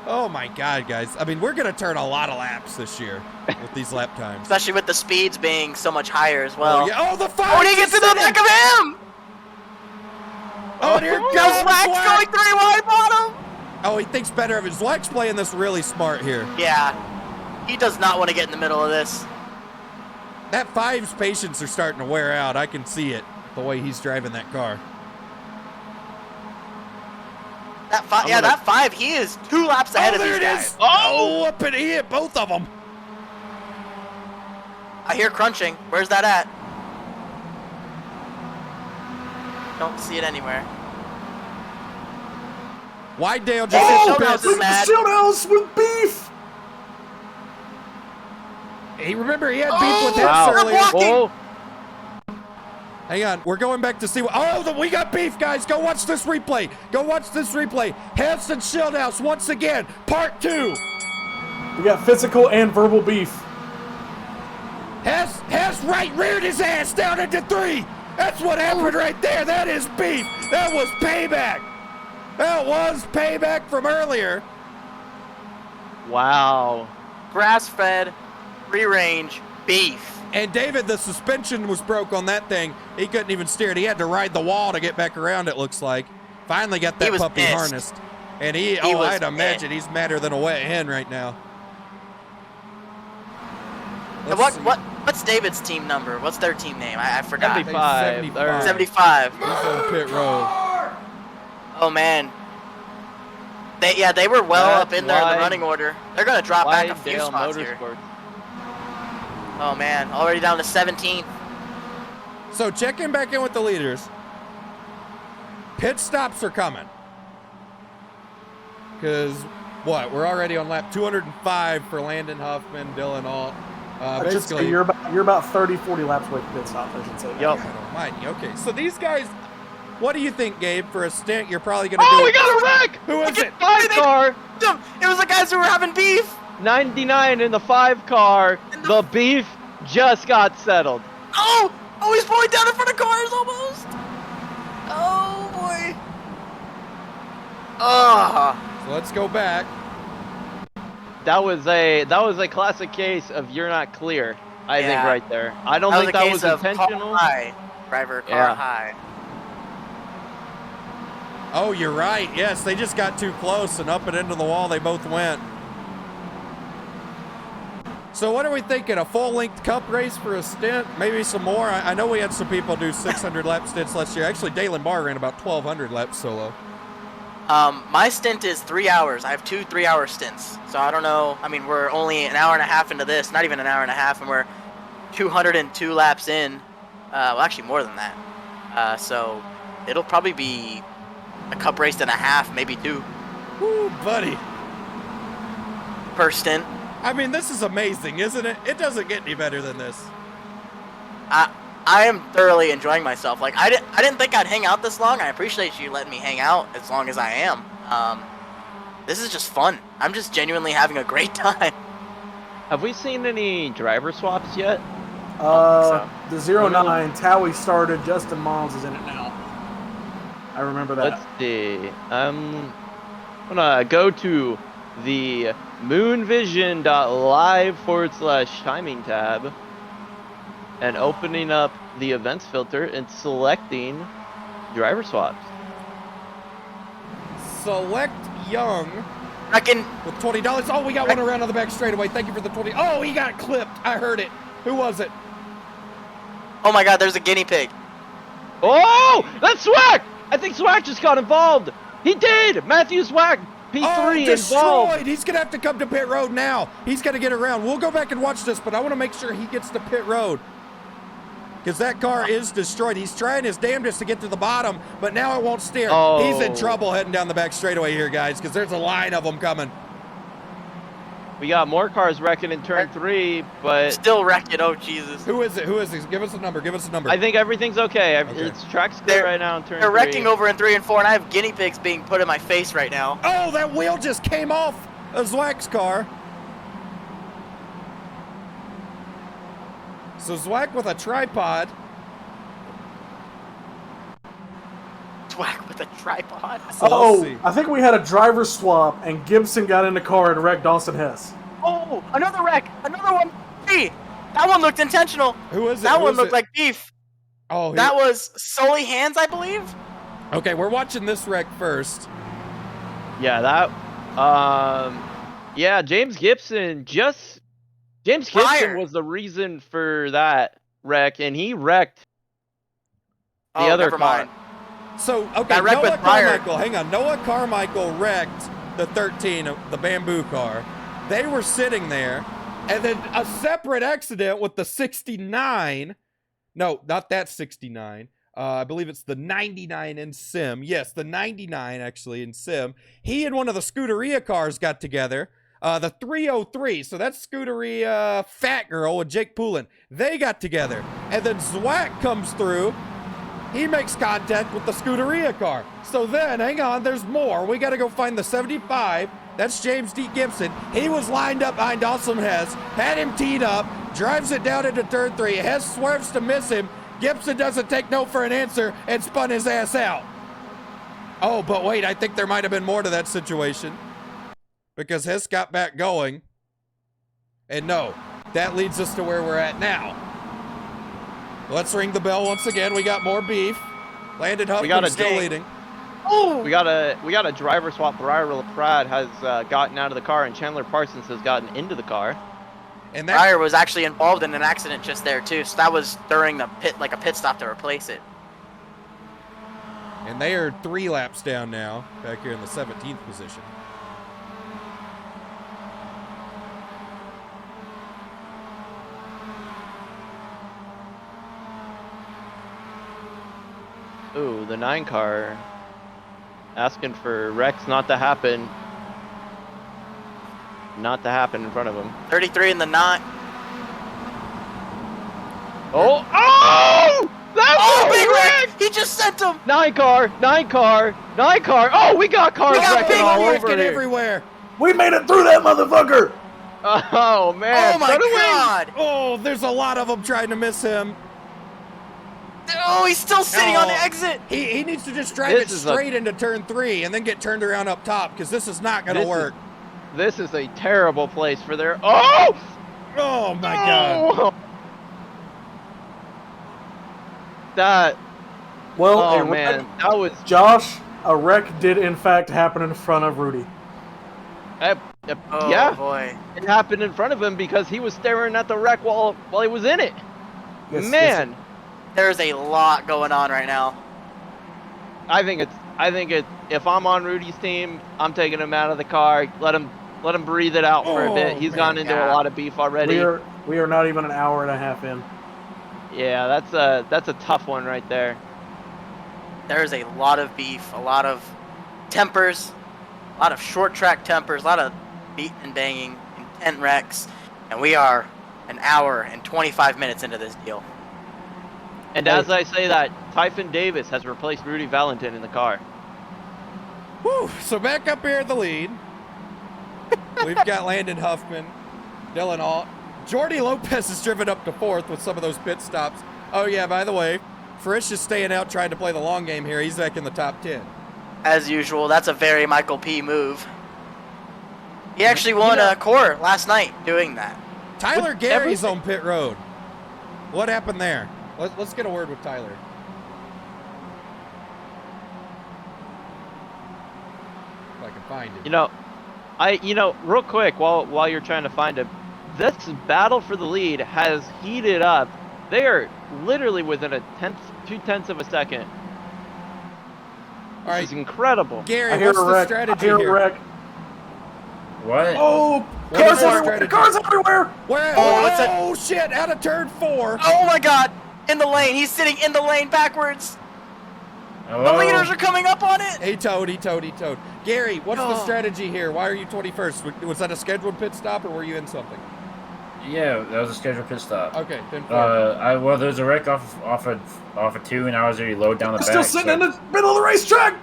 A: Oh my God, guys. I mean, we're going to turn a lot of laps this year with these lap times.
C: Especially with the speeds being so much higher as well.
A: Oh, yeah. Oh, the 5.
C: Oh, and he gets in the back of him.
A: Oh, and here
C: No,
A: goes
C: Zwack's
A: Zwack.
C: going 3 wide bottom.
A: Oh, he thinks better of it. Zwack's playing this really smart here.
C: Yeah. He does not want to get in the middle of this.
A: That 5's patience are starting to wear out. I can see it, the way he's driving that car.
C: That 5, yeah, that 5, he is 2 laps ahead of
A: there
C: these
A: it
C: guys.
A: is. Oh, up and he hit both of them.
C: I hear crunching. Where's that at? Don't see it anywhere.
A: Whitedale just
C: Oh,
A: hit the
C: Showdown's
A: pits.
C: is mad.
F: Showdowns with beef.
A: Hey, remember, he had beef with hits
G: Wow.
A: earlier.
G: Oh,
A: Hang on, we're going back to see what. Oh, we got beef, guys. Go watch this replay. Go watch this replay. Hess and Shieldhouse once again, part 2.
F: We got physical and verbal beef.
A: Hess right reared his ass down into 3. That's what happened right there. That is beef. That was payback. That was payback from earlier.
G: wow.
C: Grass-fed, free-range, beef.
A: And David, the suspension was broke on that thing. He couldn't even steer it. He had to ride the wall to get back around, it looks like. Finally got that
C: was
A: puppy
C: pissed.
A: harnessed. And
C: He was
A: I'd imagine
C: pissed.
A: he's madder than a wet hen right now.
C: And
A: Let's see.
C: what's David's team number? What's their team name? I forgot.
G: 75.
A: 75.
C: 75.
A: He's on pit road.
C: Oh man. They were well
G: That's
C: up in there in
G: why-
C: the running order. They're gonna drop back a few
G: Whitedale
C: spots here.
G: Motorsports.
C: Oh man, already down to 17th.
A: So checking back in with the leaders. Pit stops are coming. Because, what, we're already on lap 205 for Landon Huffman, Dylan Alt. Basically,
F: You're about 30, 40 laps away from pit stop, I should say.
G: Yep.
A: God almighty. Okay, so these guys, what do you think, Gabe? For a stint, you're probably going to
G: Oh,
A: do
G: we got a wreck!
A: Who is it?
G: 5 car!
C: It was the guys who were having beef.
G: 99 in the 5 car. The beef just got settled.
C: Oh, he's pulling down in front of cars almost. Oh boy.
A: So let's go back.
G: That was a classic case of you're not clear. I think
C: Yeah.
G: right there. I don't think that was intentional.
C: Car high. Driver car
G: Yeah.
C: high.
A: Oh, you're right. Yes, they just got too close and up and into the wall they both went. So what are we thinking? A full-length cup race for a stint? Maybe some more? I know we had some people do 600 lap stints last year. Actually, Dalen Barr ran about 1,200 laps solo.
C: My stint is 3 hours. I have 2 3-hour stints. So I don't know. I mean, we're only an hour and a half into this. Not even an hour and a half, and we're 202 laps in. Well, actually more than that. So it'll probably be a cup race and a half, maybe 2
A: Woo, buddy.
C: per stint.
A: I mean, this is amazing, isn't it? It doesn't get any better than this.
C: I am thoroughly enjoying myself. Like I didn't think I'd hang out this long. I appreciate you letting me hang out as long as I am. This is just fun. I'm just genuinely having a great time.
G: Have we seen any driver swaps yet?
C: so.
F: The 09, Towie started, Justin Miles is in it now. I remember that.
G: Let's see. I'm gonna go to the moonvision.live/timing tab and opening up the events filter and selecting driver swaps.
A: Select Young
C: Reckon
A: with $20. Oh, we got one around on the back straightaway. Thank you for the 20. Oh, he got clipped. I heard it. Who was it?
C: oh my god, there's a guinea pig.
G: Oh, that's Swack! I think Swack just got involved. He did. Matthew Swack, P3
A: Oh,
G: involved.
A: destroyed. He's going to have to come to pit road now. He's got to get around. We'll go back and watch this, but I want to make sure he gets to pit road. because that car is destroyed. He's trying his damnedest to get to the bottom, but now it won't steer.
G: Oh.
A: He's in trouble heading down the back straightaway here, guys, because there's a line of them coming.
G: We got more cars wrecking in turn 3, but
C: Still wrecking. Oh, Jesus.
A: Who is it? Who is it? Give us a number. Give us a number.
G: I think everything's okay.
A: Okay.
G: It's track's good
C: They're-
G: right now in turn 3.
C: They're wrecking over in 3 and 4, and I have guinea pigs being put in my face right now.
A: Oh, that wheel just came off a Zwack's car. So Zwack with a tripod.
C: Whack with a tripod.
A: So let's
F: Oh,
A: see.
F: I think we had a driver swap, and Gibson got in the car and wrecked Dawson Hess.
C: Oh, another wreck. Another one. Hey, that one looked intentional.
A: Who is it?
C: That
A: Who
C: one
A: is
C: looked
A: it?
C: like beef.
A: Oh, here-
C: That was solely hands, I believe.
A: Okay, we're watching this wreck first.
G: Yeah, that. Yeah, James Gibson
C: Fryer.
G: was the reason for that wreck, and he wrecked the
C: Oh,
G: other
C: never
G: car.
C: mind.
A: So, okay,
C: That wreck
A: Noah
C: with Pryor.
A: Carmichael, hang on. Noah Carmichael wrecked the 13, the bamboo car. They were sitting there, and then a separate accident with the 69. No, not that 69. I believe it's the 99 in Sim. Yes, the 99 actually in Sim. He and one of the Scuderia cars got together. The 303, so that's Scuderia Fat Girl with Jake Poulin. They got together. And then Zwack comes through. He makes contact with the Scuderia car. So then, hang on, there's more. We got to go find the 75. That's James D. Gibson. He was lined up behind Dawson Hess, had him teed up, drives it down into turn 3. Hess swerves to miss him. Gibson doesn't take no for an answer and spun his ass out. Oh, but wait, I think there might have been more to that situation, because Hess got back going. And no, that leads us to where we're at now. Let's ring the bell once again. We got more beef. Landon Huffman still leading.
C: Oh,
G: We got a driver swap. Breyer Pratt has gotten out of the car, and Chandler Parsons has gotten into the car.
A: And that,
C: Pryor was actually involved in an accident just there too. So that was during the pit, like a pit stop to replace it.
A: and they are 3 laps down now, back here in the 17th position.
G: Ooh, the 9 car asking for Rex not to happen. Not to happen in front of him.
C: 33 in the 9.
G: Oh! Oh! That's
C: Oh,
G: a
C: big
G: wreck!
C: wreck! He just sent him.
G: 9 car! Oh, we got cars
C: We got
G: wrecking
C: big
G: all
A: Wrecking
G: over here.
A: everywhere.
F: We made it through that motherfucker!
G: Oh, man.
C: Oh my
G: So do we.
C: God!
A: Oh, there's a lot of them trying to miss him.
C: Oh, he's still sitting on the
A: Oh.
C: exit.
A: He needs to just drive it
G: This is a-
A: straight into turn 3 and then get turned around up top, because this is not going to
G: This is-
A: work.
G: This is a terrible place for their. Oh!
A: Oh, my God.
G: Oh! That.
F: Well,
G: Oh,
F: a
G: man.
F: wreck,
G: That was.
F: Josh, a wreck did in fact happen in front of Rudy.
C: Oh
G: Yeah,
C: boy.
G: it happened in front of him because he was staring at the wreck while he was in it.
F: Yes,
G: Man.
C: There's a lot going on right now.
G: I think it. If I'm on Rudy's team, I'm taking him out of the car. Let him breathe it out for a bit.
A: Oh,
G: He's
A: man.
G: gone into a lot of beef already.
F: We are not even an hour and a half in.
G: Yeah, that's a tough one right there.
C: There's a lot of beef, a lot of tempers, a lot of short track tempers, a lot of beating and banging, intent wrecks, and we are an hour and 25 minutes into this deal.
G: And as I say that, Typhon Davis has replaced Rudy Valentin in the car.
A: Whew. So back up here at the lead, we've got Landon Huffman, Dylan Alt. Jordy Lopez has driven up to 4th with some of those pit stops. Oh yeah, by the way, Frisch is staying out trying to play the long game here. He's back in the top 10.
C: As usual, that's a very Michael P. move. He actually won a core last night doing that.
A: Tyler Gary's on pit road. What happened there? Let's get a word with Tyler. If I can find him.
G: Real quick, while you're trying to find him, this battle for the lead has heated up. They are literally within 2/10 of a second.
A: All right,
G: This is incredible.
A: Gary,
F: I hear
A: what's
F: a
A: the
F: wreck. I
A: strategy
F: hear a
A: here?
F: wreck.
H: What?
F: Oh,
A: What
F: cars
A: is our
F: everywhere!
A: strategy?
F: Cars everywhere!
A: Where?
C: Oh, it's
A: Oh shit! Out of turn 4.
C: Oh my God! In the lane. He's sitting in the lane backwards.
H: Hello?
C: The leaders are coming up on it.
A: He towed. Gary, what's the strategy here? Why are you 21st? Was that a scheduled pit stop or were you in something?
H: Yeah, that was a scheduled pit stop.
A: Okay, then.
H: Well, there was a wreck off of 2, and I was already low down the back.
F: Still sitting in the middle of the racetrack.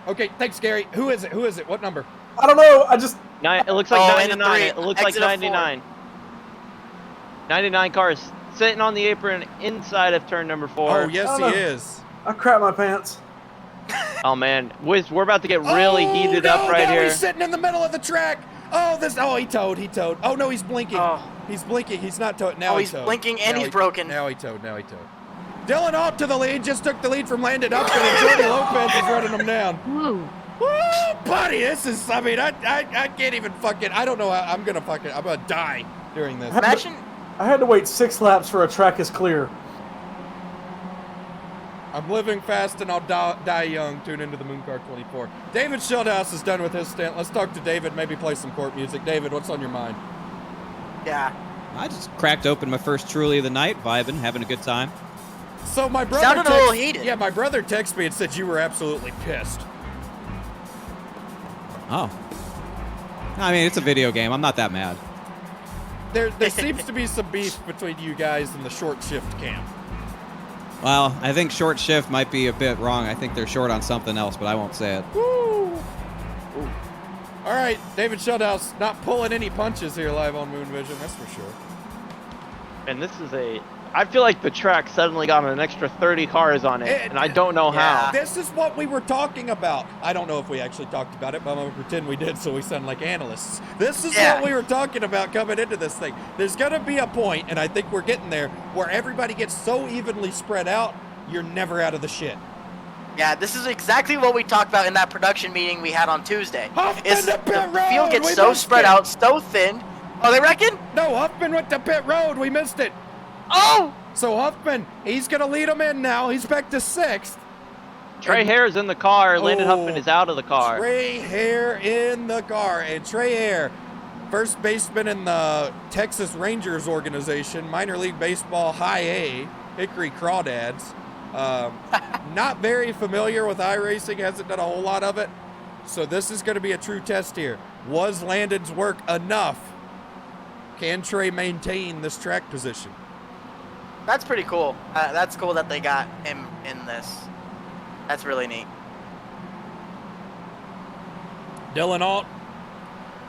A: Okay, thanks, Gary. Who is it? What number?
F: I don't know. I just.
G: It looks like
C: Oh, and the
G: 99.
C: three.
G: It looks like
C: Exit of
G: 99. 99 cars sitting on the apron inside of turn number 4.
A: Oh, yes,
F: Oh,
A: he
F: no.
A: is.
F: I crap my pants.
G: Oh man, Wiz, we're about to get really heated up right
A: now
G: here.
A: He's sitting in the middle of the track. He towed. Oh no, he's blinking.
C: Oh.
A: He's blinking. He's not towed. Now
C: he's
A: towed.
C: blinking and
A: Now
C: he's broken.
A: Now he towed. Dylan Alt to the lead. Just took the lead from Landon Upton, and Jordy Lopez is running him down.
D: Woo.
A: Woo, buddy, this is. I mean, I can't even fucking. I don't know how I'm gonna die during this.
C: Imagine.
F: I had to wait 6 laps for a track is clear.
A: I'm living fast and I'll die young. Tune into the Mooncar 24. David Schildhouse is done with his stint. Let's talk to David, maybe play some court music. David, what's on your mind?
C: Yeah.
I: I just cracked open my first Truly of the night, vibing, having a good time.
A: So my brother
C: Sounded a little heated.
A: Yeah, my brother texted me and said you were absolutely pissed.
I: Oh. I mean, it's a video game. I'm not that mad.
A: There seems to be some beef between you guys and the short shift camp.
I: Well, I think short shift might be a bit wrong. I think they're short on something else, but I won't say it.
A: Woo! Ooh. All right, David Schildhouse not pulling any punches here live on Moon Vision, that's for sure.
G: And this is I feel like the track suddenly got an extra 30 cars on it, and I don't know how.
A: This is what we were talking about. I don't know if we actually talked about it, but I'm going to pretend we did so we sound like analysts. This is what we were talking about coming into this thing. There's going to be a point, and I think we're getting there, where everybody gets so evenly spread out, you're never out of the shit.
C: Yeah, this is exactly what we talked about in that production meeting we had on Tuesday.
A: The
C: field gets so spread out, so thin. Oh, they reckon?
A: No, Huffman went to pit road. We missed it.
C: Oh!
A: So Huffman, he's going to lead him in now. He's back to 6th.
G: Trey Hare's in the car. Landon Huffman is out of the car.
A: Trey Hare in the car. And Trey Hare, first baseman in the Texas Rangers organization, minor league baseball, high A, Hickory Crawdads. Not very familiar with iRacing, hasn't done a whole lot of it. So this is going to be a true test here. Was Landon's work enough? Can Trey maintain this track position?
C: That's pretty cool. That's cool that they got him in this. That's really neat.
A: Dylan Alt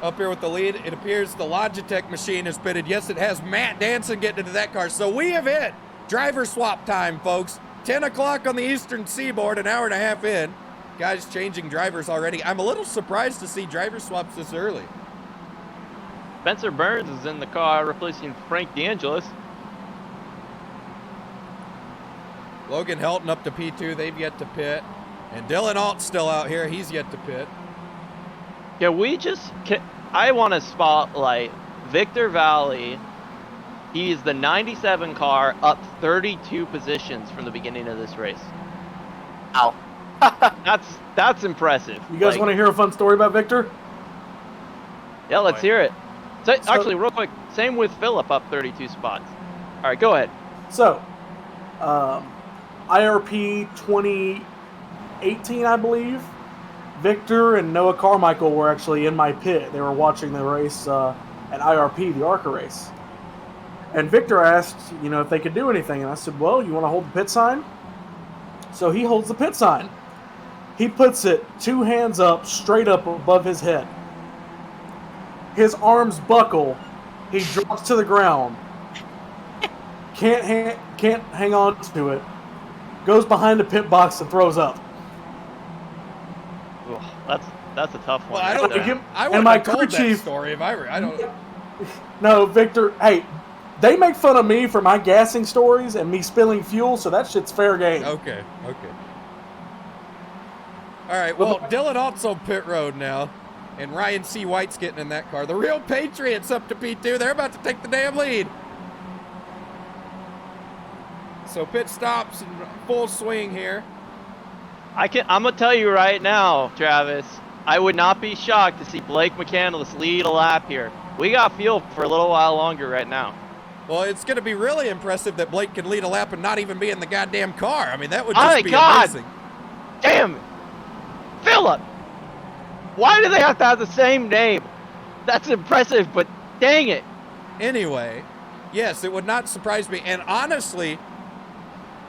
A: up here with the lead. It appears the Logitech machine is pitted. Yes, it has Matt Danson getting into that car. So we have hit driver swap time, folks. 10 o'clock on the Eastern Seaboard, an hour and a half in. Guys changing drivers already. I'm a little surprised to see driver swaps this early.
G: Spencer Burns is in the car replacing Frank DeAngelis.
A: Logan Helton up to P2. They've yet to pit. And Dylan Alt's still out here. He's yet to pit.
G: I want to spotlight Victor Valley. He's the 97 car, up 32 positions from the beginning of this race.
C: Ow.
G: That's impressive.
F: You guys want to hear a fun story about Victor?
G: Yeah, let's hear it. So, actually, real quick, same with Phillip, up 32 spots. All right, go ahead.
F: So, IRP 2018, I believe, Victor and Noah Carmichael were actually in my pit. They were watching the race at IRP, the ARCA race. And Victor asked, if they could do anything. And I said, well, you want to hold the pit sign? So he holds the pit sign. He puts it 2 hands up, straight up above his head. His arms buckle. He drops to the ground. Can't hang on to it. Goes behind the pit box and throws up.
G: Ooh, that's a tough one.
A: Well, I
F: And
A: would
F: my
A: have told
F: crew
A: that
F: chief.
A: story if I don't.
F: No, Victor. Hey, they make fun of me for my gassing stories and me spilling fuel, so that shit's fair game.
A: Okay. All right, well, Dylan Alt's on pit road now, and Ryan C. White's getting in that car. The Real Patriots up to P2. They're about to take the damn lead. So pit stops in full swing here.
G: I'm gonna tell you right now, Travis. I would not be shocked to see Blake McCandless lead a lap here. We got fuel for a little while longer right now.
A: Well, it's going to be really impressive that Blake can lead a lap and not even be in the goddamn car. I mean, that would just be amazing.
G: Damn it. Philip! Why do they have to have the same name? That's impressive, but dang it.
A: Anyway, yes, it would not surprise me. And honestly,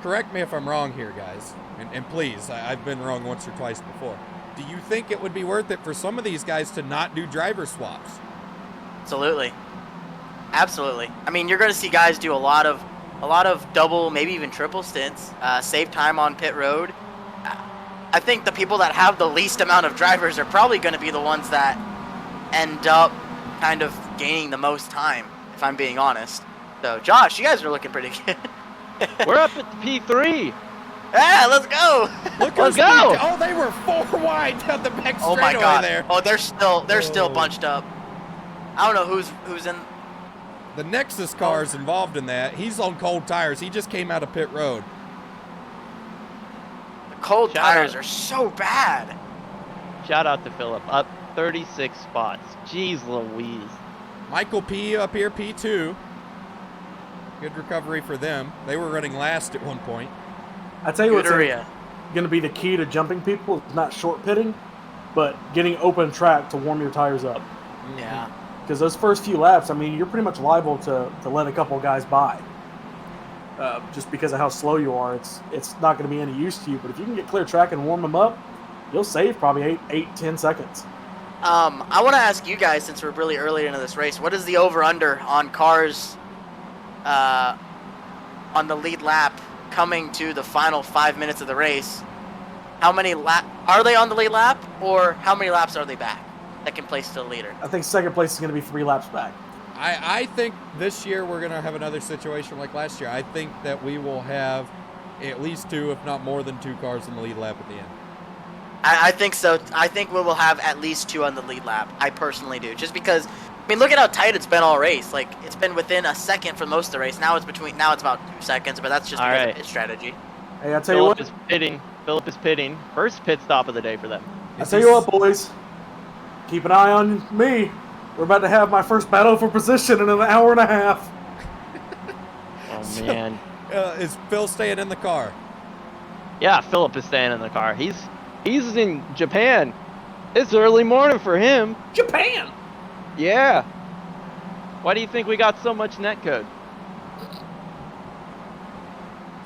A: correct me if I'm wrong here, guys. And please, I've been wrong once or twice before. Do you think it would be worth it for some of these guys to not do driver swaps?
C: Absolutely. Absolutely. I mean, you're going to see guys do a lot of double, maybe even triple stints, save time on pit road. I think the people that have the least amount of drivers are probably going to be the ones that end up kind of gaining the most time, if I'm being honest. So, Josh, you guys are looking pretty good.
G: We're up at P3.
C: Yeah, let's go.
G: Let's go.
A: Oh, they were 4 wide down the back straightaway
C: Oh my God.
A: there.
C: Oh, they're still bunched up. I don't know who's in.
A: The Nexus car is involved in that. He's on cold tires. He just came out of pit road.
C: The cold tires are so bad.
G: Shout out to Philip. Up 36 spots. Jeez Louise.
A: Michael P up here, P2. Good recovery for them. They were running last at one point.
F: I tell you what's going to be the key to jumping people is not short pitting, but getting open track to warm your tires up.
C: Yeah.
F: Because those first few laps, I mean, you're pretty much liable to let a couple guys by. Just because of how slow you are, it's not going to be any use to you. But if you can get clear track and warm them up, you'll save probably 10 seconds.
C: I want to ask you guys, since we're really early into this race, what is the over-under on cars on the lead lap coming to the final 5 minutes of the race? How many are they on the lead lap, or how many laps are they back? Second place to the leader.
F: I think second place is going to be 3 laps back.
A: I think this year we're going to have another situation like last year. I think that we will have at least 2, if not more than 2 cars in the lead lap at the end.
C: I think so. I think we will have at least 2 on the lead lap. I personally do. Just because, I mean, look at how tight it's been all race. Like, it's been within a second for most of the race. Now it's about 2 seconds, but that's just because of pit strategy.
F: Hey, I tell you what.
G: Philip is pitting. First pit stop of the day for them.
F: I tell you what, boys. Keep an eye on me. We're about to have my first battle for position in an hour and a half.
G: Oh, man.
A: Is Phil staying in the car?
G: Yeah, Philip is staying in the car. He's in Japan. It's early morning for him.
F: Japan?
G: Yeah. Why do you think we got so much netcode?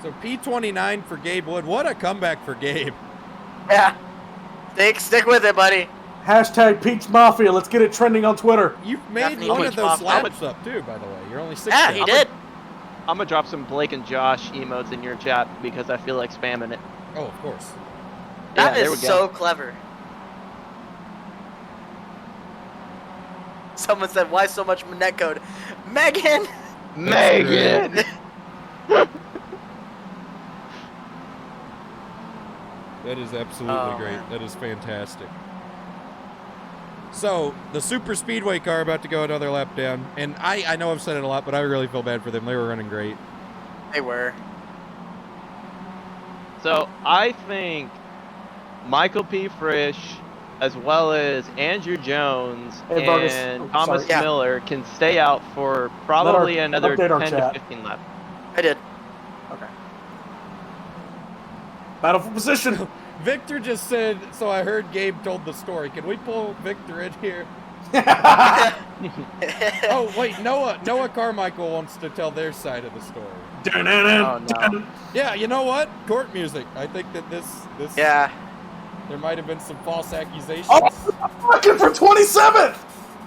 A: So P29 for Gabe Wood. What a comeback for Gabe.
C: Yeah. Stick with it, buddy.
F: Hashtag Peach Mafia. Let's get it trending on Twitter.
A: You've made
C: Definitely
A: one of those
C: Mafia.
A: laps up, too, by the way. You're only 6.
C: Yeah, he did.
G: I'm going to drop some Blake and Josh emotes in your chat because I feel like spamming it.
A: Oh, of course.
C: That
G: there we
C: is
G: go.
C: so clever. Someone said, why so much netcode? Megan!
G: Megan!
A: That is absolutely great.
C: Man.
A: That is fantastic. So, the super speedway car about to go another lap down. And I know I've said it a lot, but I really feel bad for them. They were running great.
C: They were.
G: So, I think Michael P. Frisch, as well as Andrew Jones and Thomas Miller can stay out for probably another 10 to 15 laps.
C: I did.
F: Okay. Battle for position.
A: Victor just said, so I heard Gabe told the story. Can we pull Victor in here? Oh, wait, Noah Carmichael wants to tell their side of the story.
C: Oh, no.
A: Yeah, you know what? Court music. I think that this
C: Yeah.
A: there might have been some false accusations.
F: Oh, I'm looking for 27th.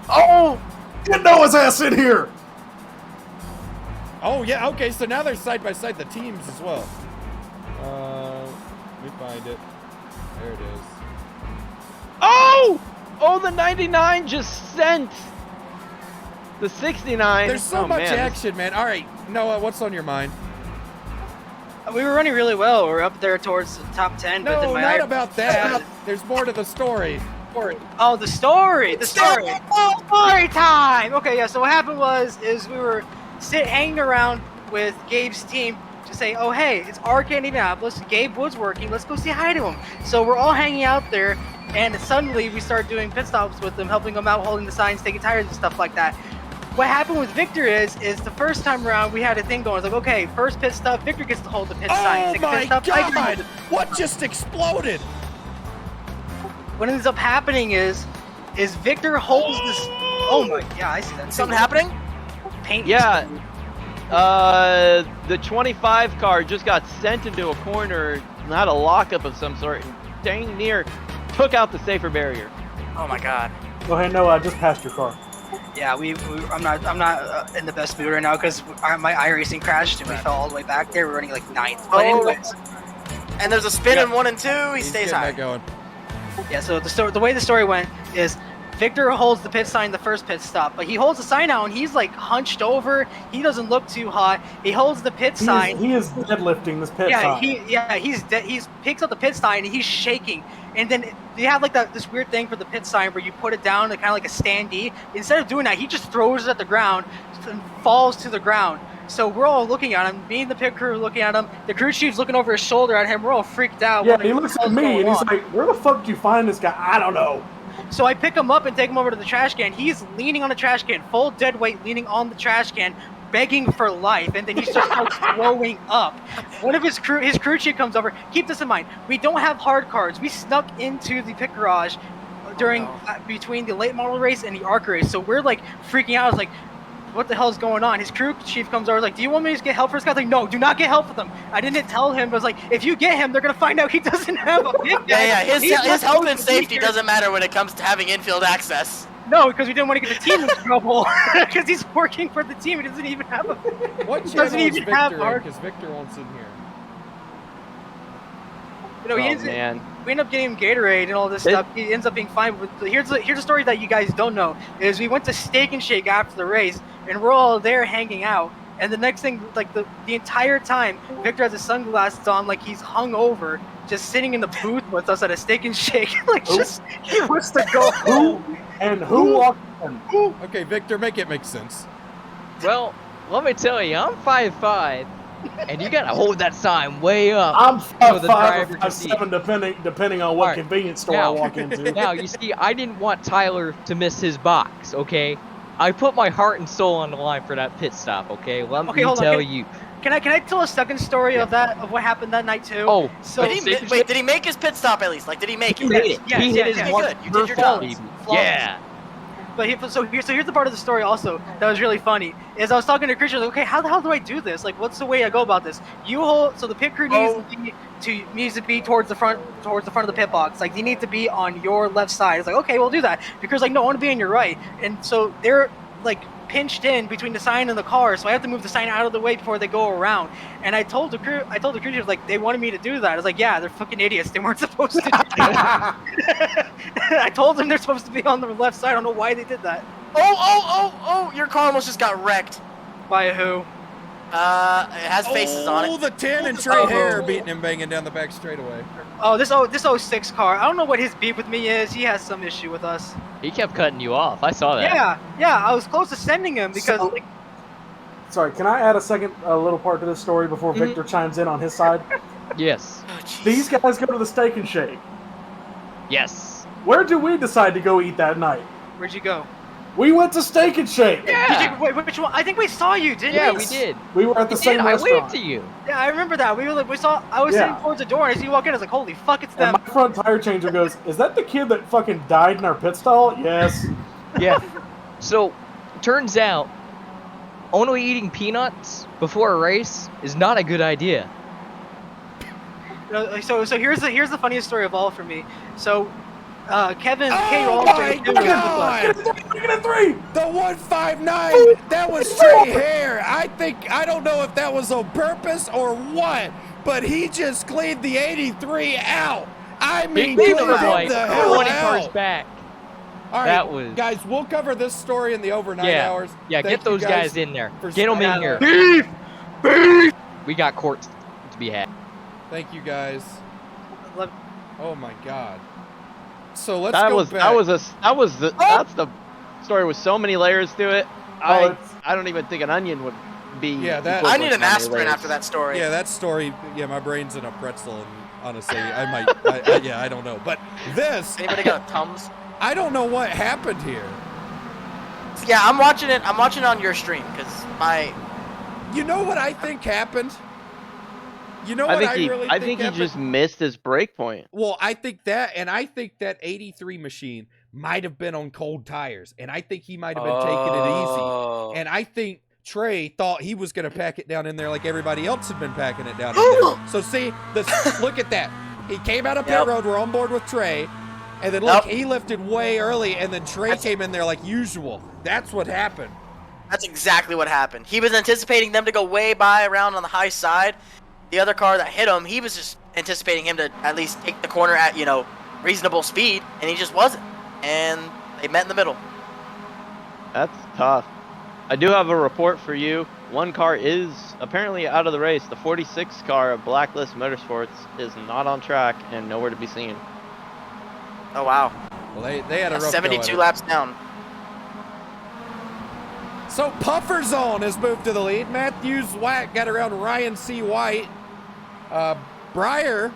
F: Oh, get Noah's ass in here.
A: Oh, yeah, okay, so now they're side by side, the teams as well. Let me find it. There it is.
G: Oh, the 99 just sent the 69.
A: There's so much action, man. All right, Noah, what's on your mind?
J: We were running really well. We're up there towards the top 10.
A: No,
J: but then
A: not about that. There's more to the story.
J: Oh, the story. The story. Oh, story time. Okay, yeah. So what happened is we were hanging around with Gabe's team to say, oh, hey, it's Arc Indianapolis. Gabe Wood's working. Let's go say hi to him. So we're all hanging out there, and suddenly we start doing pit stops with them, helping them out, holding the signs, taking tires and stuff like that. what happened with Victor is the first time around we had a thing going. It's like, okay, first pit stop, Victor gets to hold the pit sign.
A: Oh
J: Second
A: my
J: pit stop,
A: God! What just exploded?
J: What ends up happening is Victor holds this. Oh my God, I see that.
C: Something happening?
J: Paint.
G: Yeah. The 25 car just got sent into a corner, had a lockup of some sort, and dang near took out the safer barrier.
C: Oh my God.
F: Go ahead, no, I just passed your car.
J: Yeah, I'm not in the best mood right now because my iRacing crashed and we fell all the way back there. We're running like 9th. But anyways.
C: And there's a spin in 1 and 2. He stays high.
A: Going.
J: Yeah. So the way the story went is Victor holds the pit sign the first pit stop, but he holds the sign out and he's like hunched over. He doesn't look too hot. He holds the pit sign.
F: He is deadlifting this pit sign.
J: He's picks up the pit sign and he's shaking. And then they have like this weird thing for the pit sign where you put it down, kind of like a standee. Instead of doing that, he just throws it at the ground and falls to the ground. So we're all looking at him. Me and the pit crew looking at him. The crew chief's looking over his shoulder at him. We're all freaked out.
F: Yeah, he looks at me and he's like, "Where the fuck did you find this guy?" I don't know.
J: So I pick him up and take him over to the trash can. He's leaning on the trash can, full dead weight, leaning on the trash can, begging for life, and then he just starts throwing up. One of his crew chief comes over. Keep this in mind. We don't have hard cards. We snuck into the pit garage during between the late model race and the ARC race. So we're like freaking out. I was like, what the hell is going on? His crew chief comes over, like, do you want me to get help for this guy? I was like, no, do not get help for them. I didn't tell him, but I was like, if you get him, they're gonna find out he doesn't have a big guy.
C: His health and safety doesn't matter when it comes to having infield access.
J: No, because we didn't want to get the team in trouble. Because he's working for the team. He doesn't even have a.
A: What channel is Victor in? Because Victor wants in here.
J: You know, we end up getting him Gatorade and all this stuff. He ends up being fine. But here's a story that you guys don't know: is we went to Steak and Shake after the race, and we're all there hanging out. And the next thing, like the entire time, Victor has his sunglasses on, like he's hungover, just sitting in the booth with us at a Steak and Shake, like just he wants to go home.
F: And who walked in?
A: Okay, Victor, make it make sense.
K: Well, let me tell you, I'm 5'5", and you gotta hold that sign way up.
F: I'm
K: so the
F: 5'5"
K: driver
F: or
K: can see.
F: 5'7", depending on what convenience store I walk into.
K: Now, you see, I didn't want Tyler to miss his box, okay? I put my heart and soul on the line for that pit stop, okay? Let me tell you.
J: Can I tell a second story of what happened that night too?
K: Oh,
J: so
C: did he make his pit stop at least? Like, did he make it?
K: He made it.
J: Yes,
K: he hit his one.
C: You did your job.
K: Yeah.
J: But here's the part of the story also that was really funny. Is I was talking to Christian, like, okay, how the hell do I do this? Like, what's the way I go about this? So the pit crew needs to be towards the front of the pit box. Like, they need to be on your left side. It's like, okay, we'll do that. Because like, no, I want to be on your right. And so they're like pinched in between the sign and the car, so I have to move the sign out of the way before they go around. And I told the crew like, they wanted me to do that. I was like, yeah, they're fucking idiots. They weren't supposed to do that. I told them they're supposed to be on the left side. I don't know why they did that.
C: Oh! Your car almost just got wrecked.
J: By who?
C: It has faces on it.
A: Oh, the 10 and Trey Hare beating him, banging down the back straightaway.
J: Oh, this 06 car. I don't know what his beef with me is. He has some issue with us.
K: He kept cutting you off. I saw that.
J: Yeah. I was close to sending him because.
F: Sorry, can I add a little part to this story before Victor chimes in on his side?
K: Yes.
F: These guys go to the Steak and Shake.
K: Yes.
F: Where did we decide to go eat that night?
J: Where'd you go?
F: We went to Steak and Shake.
K: Yeah.
J: Wait, which one? I think we saw you, didn't we?
K: Yeah, we did.
F: We were at the same restaurant.
K: I waved to you.
J: Yeah, I remember that. I was sitting towards the door, and I see you walk in. I was like, holy fuck, it's them.
F: And my front tire changer goes, is that the kid that fucking died in our pit stall? Yes.
K: Yeah. So, turns out, only eating peanuts before a race is not a good idea.
J: So here's the funniest story of all for me. So, Kevin K.
A: Oh my God!
F: Get a 3!
A: The 159. That was Trey Hare. I don't know if that was on purpose or what, but he just cleaned the 83 out. I mean,
K: he
A: cleaned
K: was
A: him
K: like
A: the hell
K: 20 cars
A: out.
K: back.
A: All right,
K: that was
A: guys. We'll cover this story in the overnight hours.
K: Yeah,
A: Thank
K: get those
A: you
K: guys in there.
A: for
K: Get them in here.
J: Beef!
K: We got courts to be had.
A: Thank you guys. Oh my God. So let's
G: That
A: go
G: was
A: back.
G: that's the story with so many layers to it. I don't even think an onion would be.
A: Yeah, that.
C: I need an
G: equivalent to
C: aspirin
G: layers.
C: after that story.
A: Yeah, that story. Yeah, my brain's in a pretzel, and honestly, I might. I don't know. But this.
C: Anybody got Tums?
A: I don't know what happened here.
C: Yeah, I'm watching it. I'm watching it on your stream because my.
A: You know what I think happened? You know
G: I
A: what
G: think
A: I
G: he,
A: really
G: I
A: think
G: think he
A: happened?
G: just missed his break point.
A: Well, I think that, and I think that 83 machine might have been on cold tires, and I think he might have been taking it easy. And I think Trey thought he was going to pack it down in there like everybody else had been packing it down in there. So see, look at that. He came out of pit road. We're on board with Trey. And then look, he lifted way early, and then Trey came in there like usual. That's what happened.
C: That's exactly what happened. He was anticipating them to go way by around on the high side. The other car that hit him, he was just anticipating him to at least take the corner at, reasonable speed, and he just wasn't. And they met in the middle.
G: That's tough. I do have a report for you. One car is apparently out of the race. The 46 car of Blacklist Motorsports is not on track and nowhere to be seen.
C: Oh, wow.
A: Well, they had a rough
C: 72 laps down.
A: So Puffer Zone has moved to the lead. Matthews Wack got around Ryan C. White. Breyer,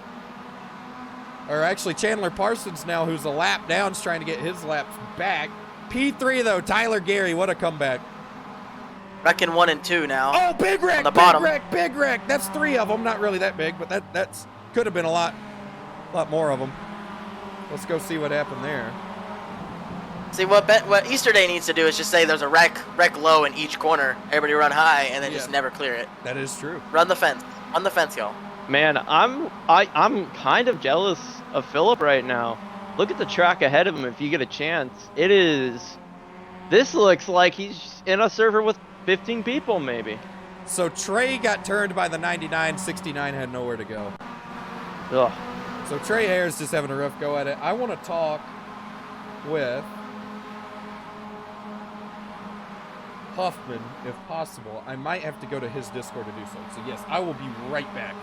A: or actually Chandler Parsons now, who's a lap down, is trying to get his laps back. P3 though, Tyler Gary, what a comeback.
C: Wrecking 1 and 2 now.
A: Oh, big wreck,
C: on the bottom.
A: big wreck. That's 3 of them. Not really that big, but that's could have been a lot more of them. Let's go see what happened there.
C: See, what Easter Day needs to do is just say there's a wreck low in each corner. Everybody run high and then just never clear it.
A: That is true.
C: Run the fence. Run the fence, y'all.
G: Man, I'm kind of jealous of Phillip right now. Look at the track ahead of him if you get a chance. This looks like he's in a server with 15 people maybe.
A: So Trey got turned by the 99, 69 had nowhere to go.
G: Ugh.
A: So Trey Hare's just having a rough go at it. I want to talk with Huffman, if possible. I might have to go to his Discord to do so. So yes, I will be right back.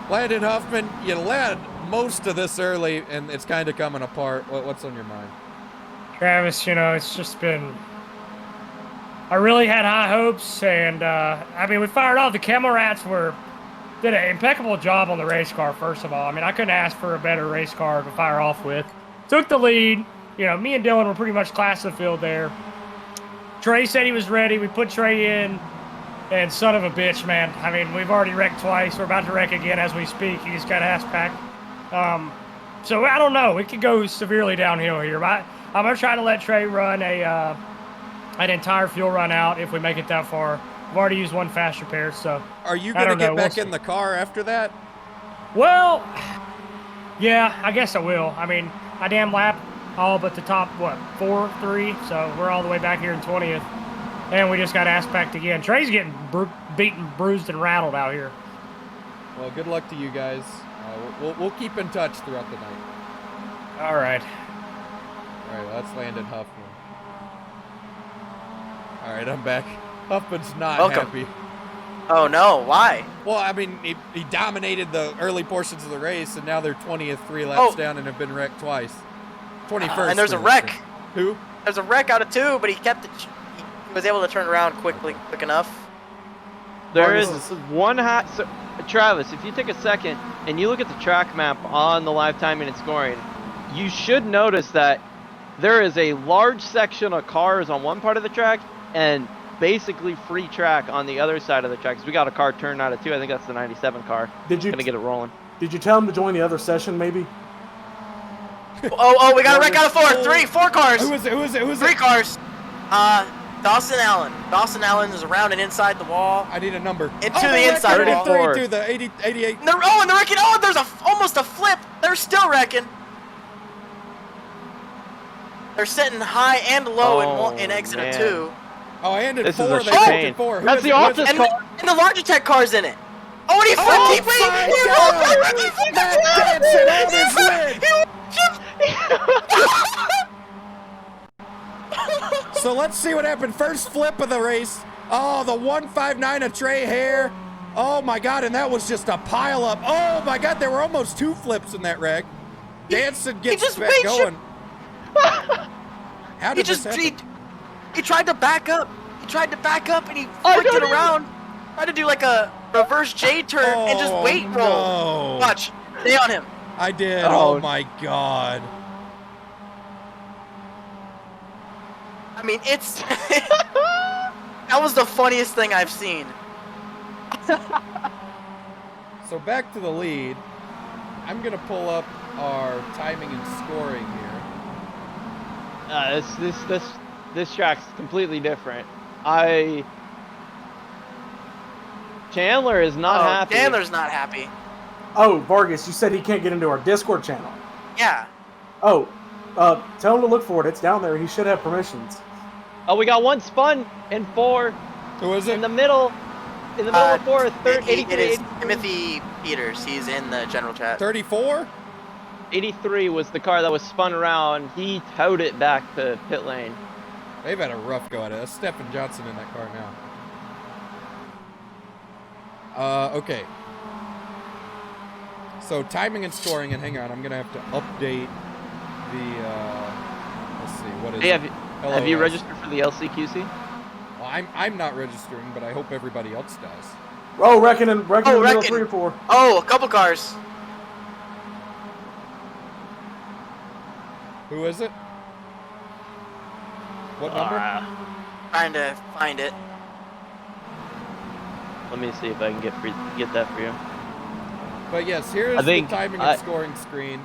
A: Landon Huffman, you led most of this early, and it's kind of coming apart. What's on your mind?
L: Travis, it's just been... I really had high hopes, and, we fired off. The Camel Rats did an impeccable job on the race car, first of all. I couldn't ask for a better race car to fire off with. Took the lead. Me and Dylan were pretty much class of the field there. Trey said he was ready. We put Trey in, and son of a bitch, man. We've already wrecked twice. We're about to wreck again as we speak. He just got ass packed. So I don't know. It could go severely downhill here. I'm going to try to let Trey run an entire fuel run out if we make it that far. I've already used one fast repair, so...
A: Are you going to get back in the car after that?
L: Well, yeah, I guess I will. I damn lap all but the top, 3, so we're all the way back here in 20th. And we just got ass packed again. Trey's getting beaten, bruised, and rattled out here.
A: Well, good luck to you guys. We'll keep in touch throughout the night.
L: All right.
A: All right, that's Landon Huffman. All right, I'm back. Huffman's not happy.
C: Oh, no. Why?
A: Well, he dominated the early portions of the race, and now they're 20th, 3 laps down, and have been wrecked twice. 21st.
C: And there's a wreck.
A: Who?
C: There's a wreck out of 2, but he was able to turn around quick enough.
G: There is one hot... So, Travis, if you take a second and you look at the track map on the live timing and scoring, you should notice that there is a large section of cars on one part of the track and basically free track on the other side of the track. 'Cause we got a car turned out of 2. I think that's the 97 car. Gonna get it rolling.
F: Did you tell him to join the other session, maybe?
C: we got a wreck out of 4. 4 cars.
A: Who is it?
C: 3 cars. Dawson Allen. Dawson Allen is around and inside the wall.
A: I need a number.
C: Into the inside wall.
A: 33 to the 88.
C: And they're wrecking. Oh, there's almost a flip. They're still wrecking. They're sitting high and low in exit of 2.
A: Oh, and in
G: this
A: 4.
G: Is a
A: They
G: chicane.
A: 4.
G: That's the office car.
C: And the Logitech car's in it. Oh, and he flipped.
A: So let's see what happened. First flip of the race. Oh, the 159 of Trey Hare. Oh my God, and that was just a pile up. Oh my God, there were almost 2 flips in that wreck. Danson gets back going. How did this happen?
C: He tried to back up. He tried to back up and he flicked it around. Tried to do like a reverse J turn and just wait roll. Watch. Stay on him.
A: I did.
G: Oh.
A: Oh my god.
C: I mean, it's that was the funniest thing I've seen.
A: So back to the lead. I'm gonna pull up our timing and scoring here.
G: This track's completely different. Chandler is not happy.
C: Chandler's not happy.
F: Oh, Vargas, you said he can't get into our Discord channel.
C: Yeah.
F: Oh, tell him to look for it. It's down there. He should have permissions.
G: Oh, we got one spun in 4.
A: Who is it?
G: In the middle of 4, third,
C: It
G: 83.
C: is Timothy Peters. He's in the general chat.
A: 34?
G: 83 was the car that was spun around. He towed it back to pit lane.
A: They've had a rough go at it. That's Stephen Johnson in that car now. Okay. So timing and scoring, and hang on, I'm gonna have to update the. Let's see, what is
G: Hey,
A: it?
G: have you registered for the LCQC?
A: Well, I'm not registering, but I hope everybody else does.
F: Oh, Reckon in the middle
C: Reckon.
F: 3 or 4.
C: Oh, a couple cars.
A: Who is it? What number?
C: Trying to find it.
G: Let me see if I can get that for you.
A: But yes, here
G: I
A: is
G: think
A: the timing and scoring screen.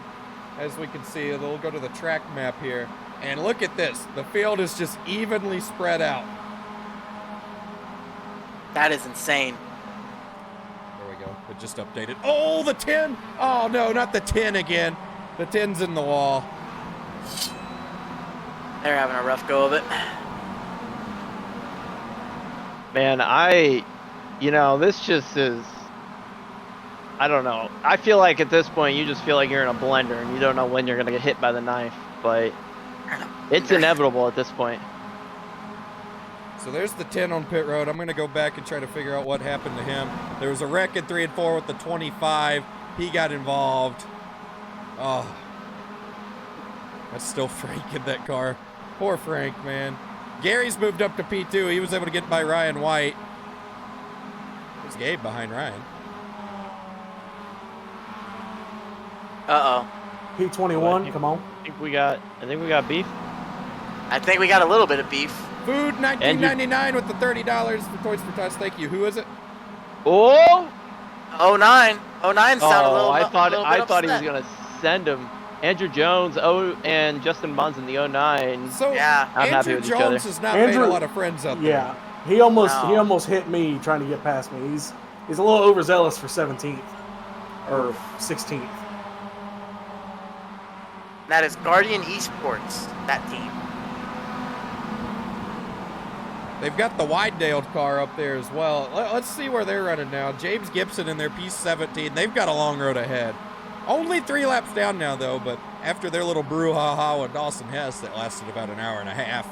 A: As we can see, it'll go to the track map here. And look at this. The field is just evenly spread out.
C: That is insane.
A: There we go. It just updated. Oh, the 10! Oh, no, not the 10 again. The 10's in the wall.
C: They're having a rough go of it.
G: Man, this just is, I don't know. I feel like at this point, you just feel like you're in a blender and you don't know when you're going to get hit by the knife, but it's inevitable at this point.
A: So there's the 10 on pit road. I'm going to go back and try to figure out what happened to him. There was a wreck at 3 and 4 with the 25. He got involved. Oh. That's still Frank in that car. Poor Frank, man. Gary's moved up to P2. He was able to get by Ryan White. There's Gabe behind Ryan.
C: Uh-oh.
F: P21, come on.
G: I think we got beef.
C: I think we got a little bit of beef.
A: Food $19.99 with the $30 for Toys for Tots. Thank you. Who is it?
G: Oh!
C: 09. 09 sounded a little
G: I thought he was
C: upset.
G: gonna send him. Andrew Jones, and Justin Bonds in the 09.
A: So
C: yeah,
G: I'm happy
A: Andrew
G: with each
A: Jones
G: other.
A: has not made a lot of friends up there.
F: Yeah, he almost hit me trying to get past me. He's a little overzealous for 17th or 16th.
C: That is Guardian Esports, that team.
A: They've got the wide-tailed car up there as well. Let's see where they're running now. James Gibson in their P17. They've got a long road ahead. Only 3 laps down now, though, but after their little brouhaha with Dawson Hess that lasted about an hour and a half,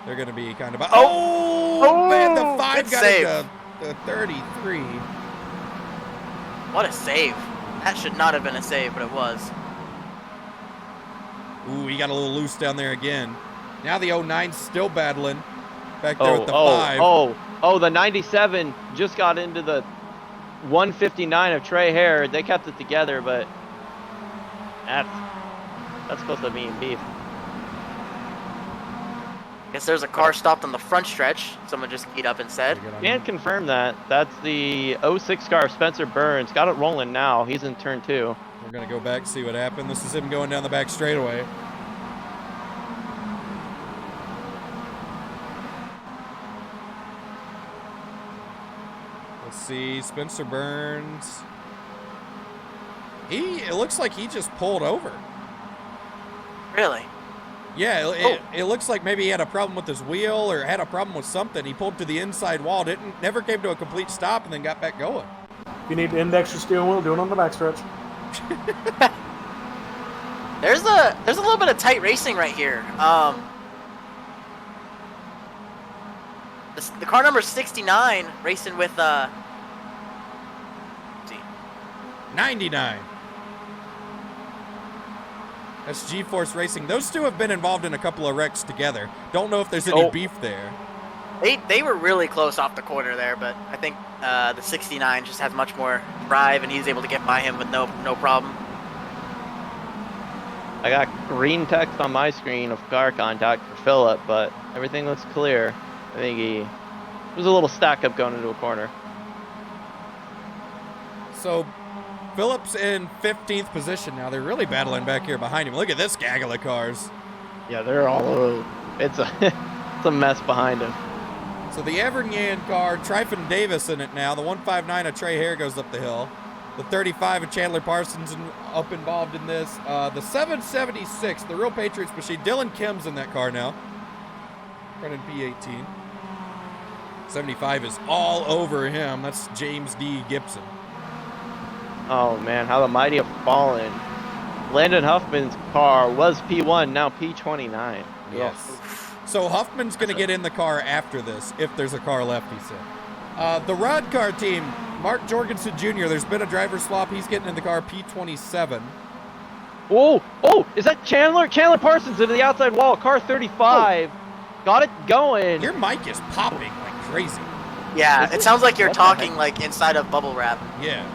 A: they're going to be kind of... Oh, man, the 5 got into the 33.
C: What a save. That should not have been a save, but it was.
A: Ooh, he got a little loose down there again. Now the 09's still battling. Back there with the 5.
G: The 97 just got into the 159 of Trey Hare. They kept it together, but that's supposed to be beef.
C: Guess there's a car stopped on the front stretch. Someone just keyed up and said.
G: Can't confirm that. That's the 06 car of Spencer Burns. Got it rolling now. He's in turn 2.
A: We're going to go back, see what happened. This is him going down the back straightaway. Let's see, Spencer Burns. It looks like he just pulled over.
C: Really?
A: Yeah, it looks like maybe he had a problem with his wheel or had a problem with something. He pulled to the inside wall, never came to a complete stop, and then got back going.
F: If you need to index your steering wheel, do it on the backstretch.
C: There's a little bit of tight racing right here. The car number 69 racing with
A: 99. That's G-Force Racing. Those two have been involved in a couple of wrecks together. Don't know if there's any beef there.
C: They were really close off the corner there, but I think the 69 just has much more drive, and he's able to get by him with no problem.
G: I got green text on my screen of car contact for Phillip, but everything looks clear. I think there's a little stack up going into a corner.
A: So Phillip's in 15th position now. They're really battling back here behind him. Look at this gaggle of cars.
G: Yeah, they're all over. It's a, it's a mess behind him.
A: So the Evernian car, Tryphon Davis in it now. The 159 of Trey Hare goes up the hill. The 35 of Chandler Parsons up involved in this. The 776, the Real Patriots machine. Dylan Kim's in that car now. Running P18. 75 is all over him. That's James D. Gibson.
G: Oh man, how the mighty have fallen. Landon Huffman's car was P1, now P29.
A: Yes. So Huffman's going to get in the car after this, if there's a car left, he said. The Rod Car team, Mark Jorgensen Jr., there's been a driver swap. He's getting in the car P27.
G: Oh, is that Chandler? Chandler Parsons into the outside wall, car 35. Got it going.
A: Your mic is popping like crazy.
C: Yeah, it sounds like you're talking like inside of bubble wrap.
A: Yeah.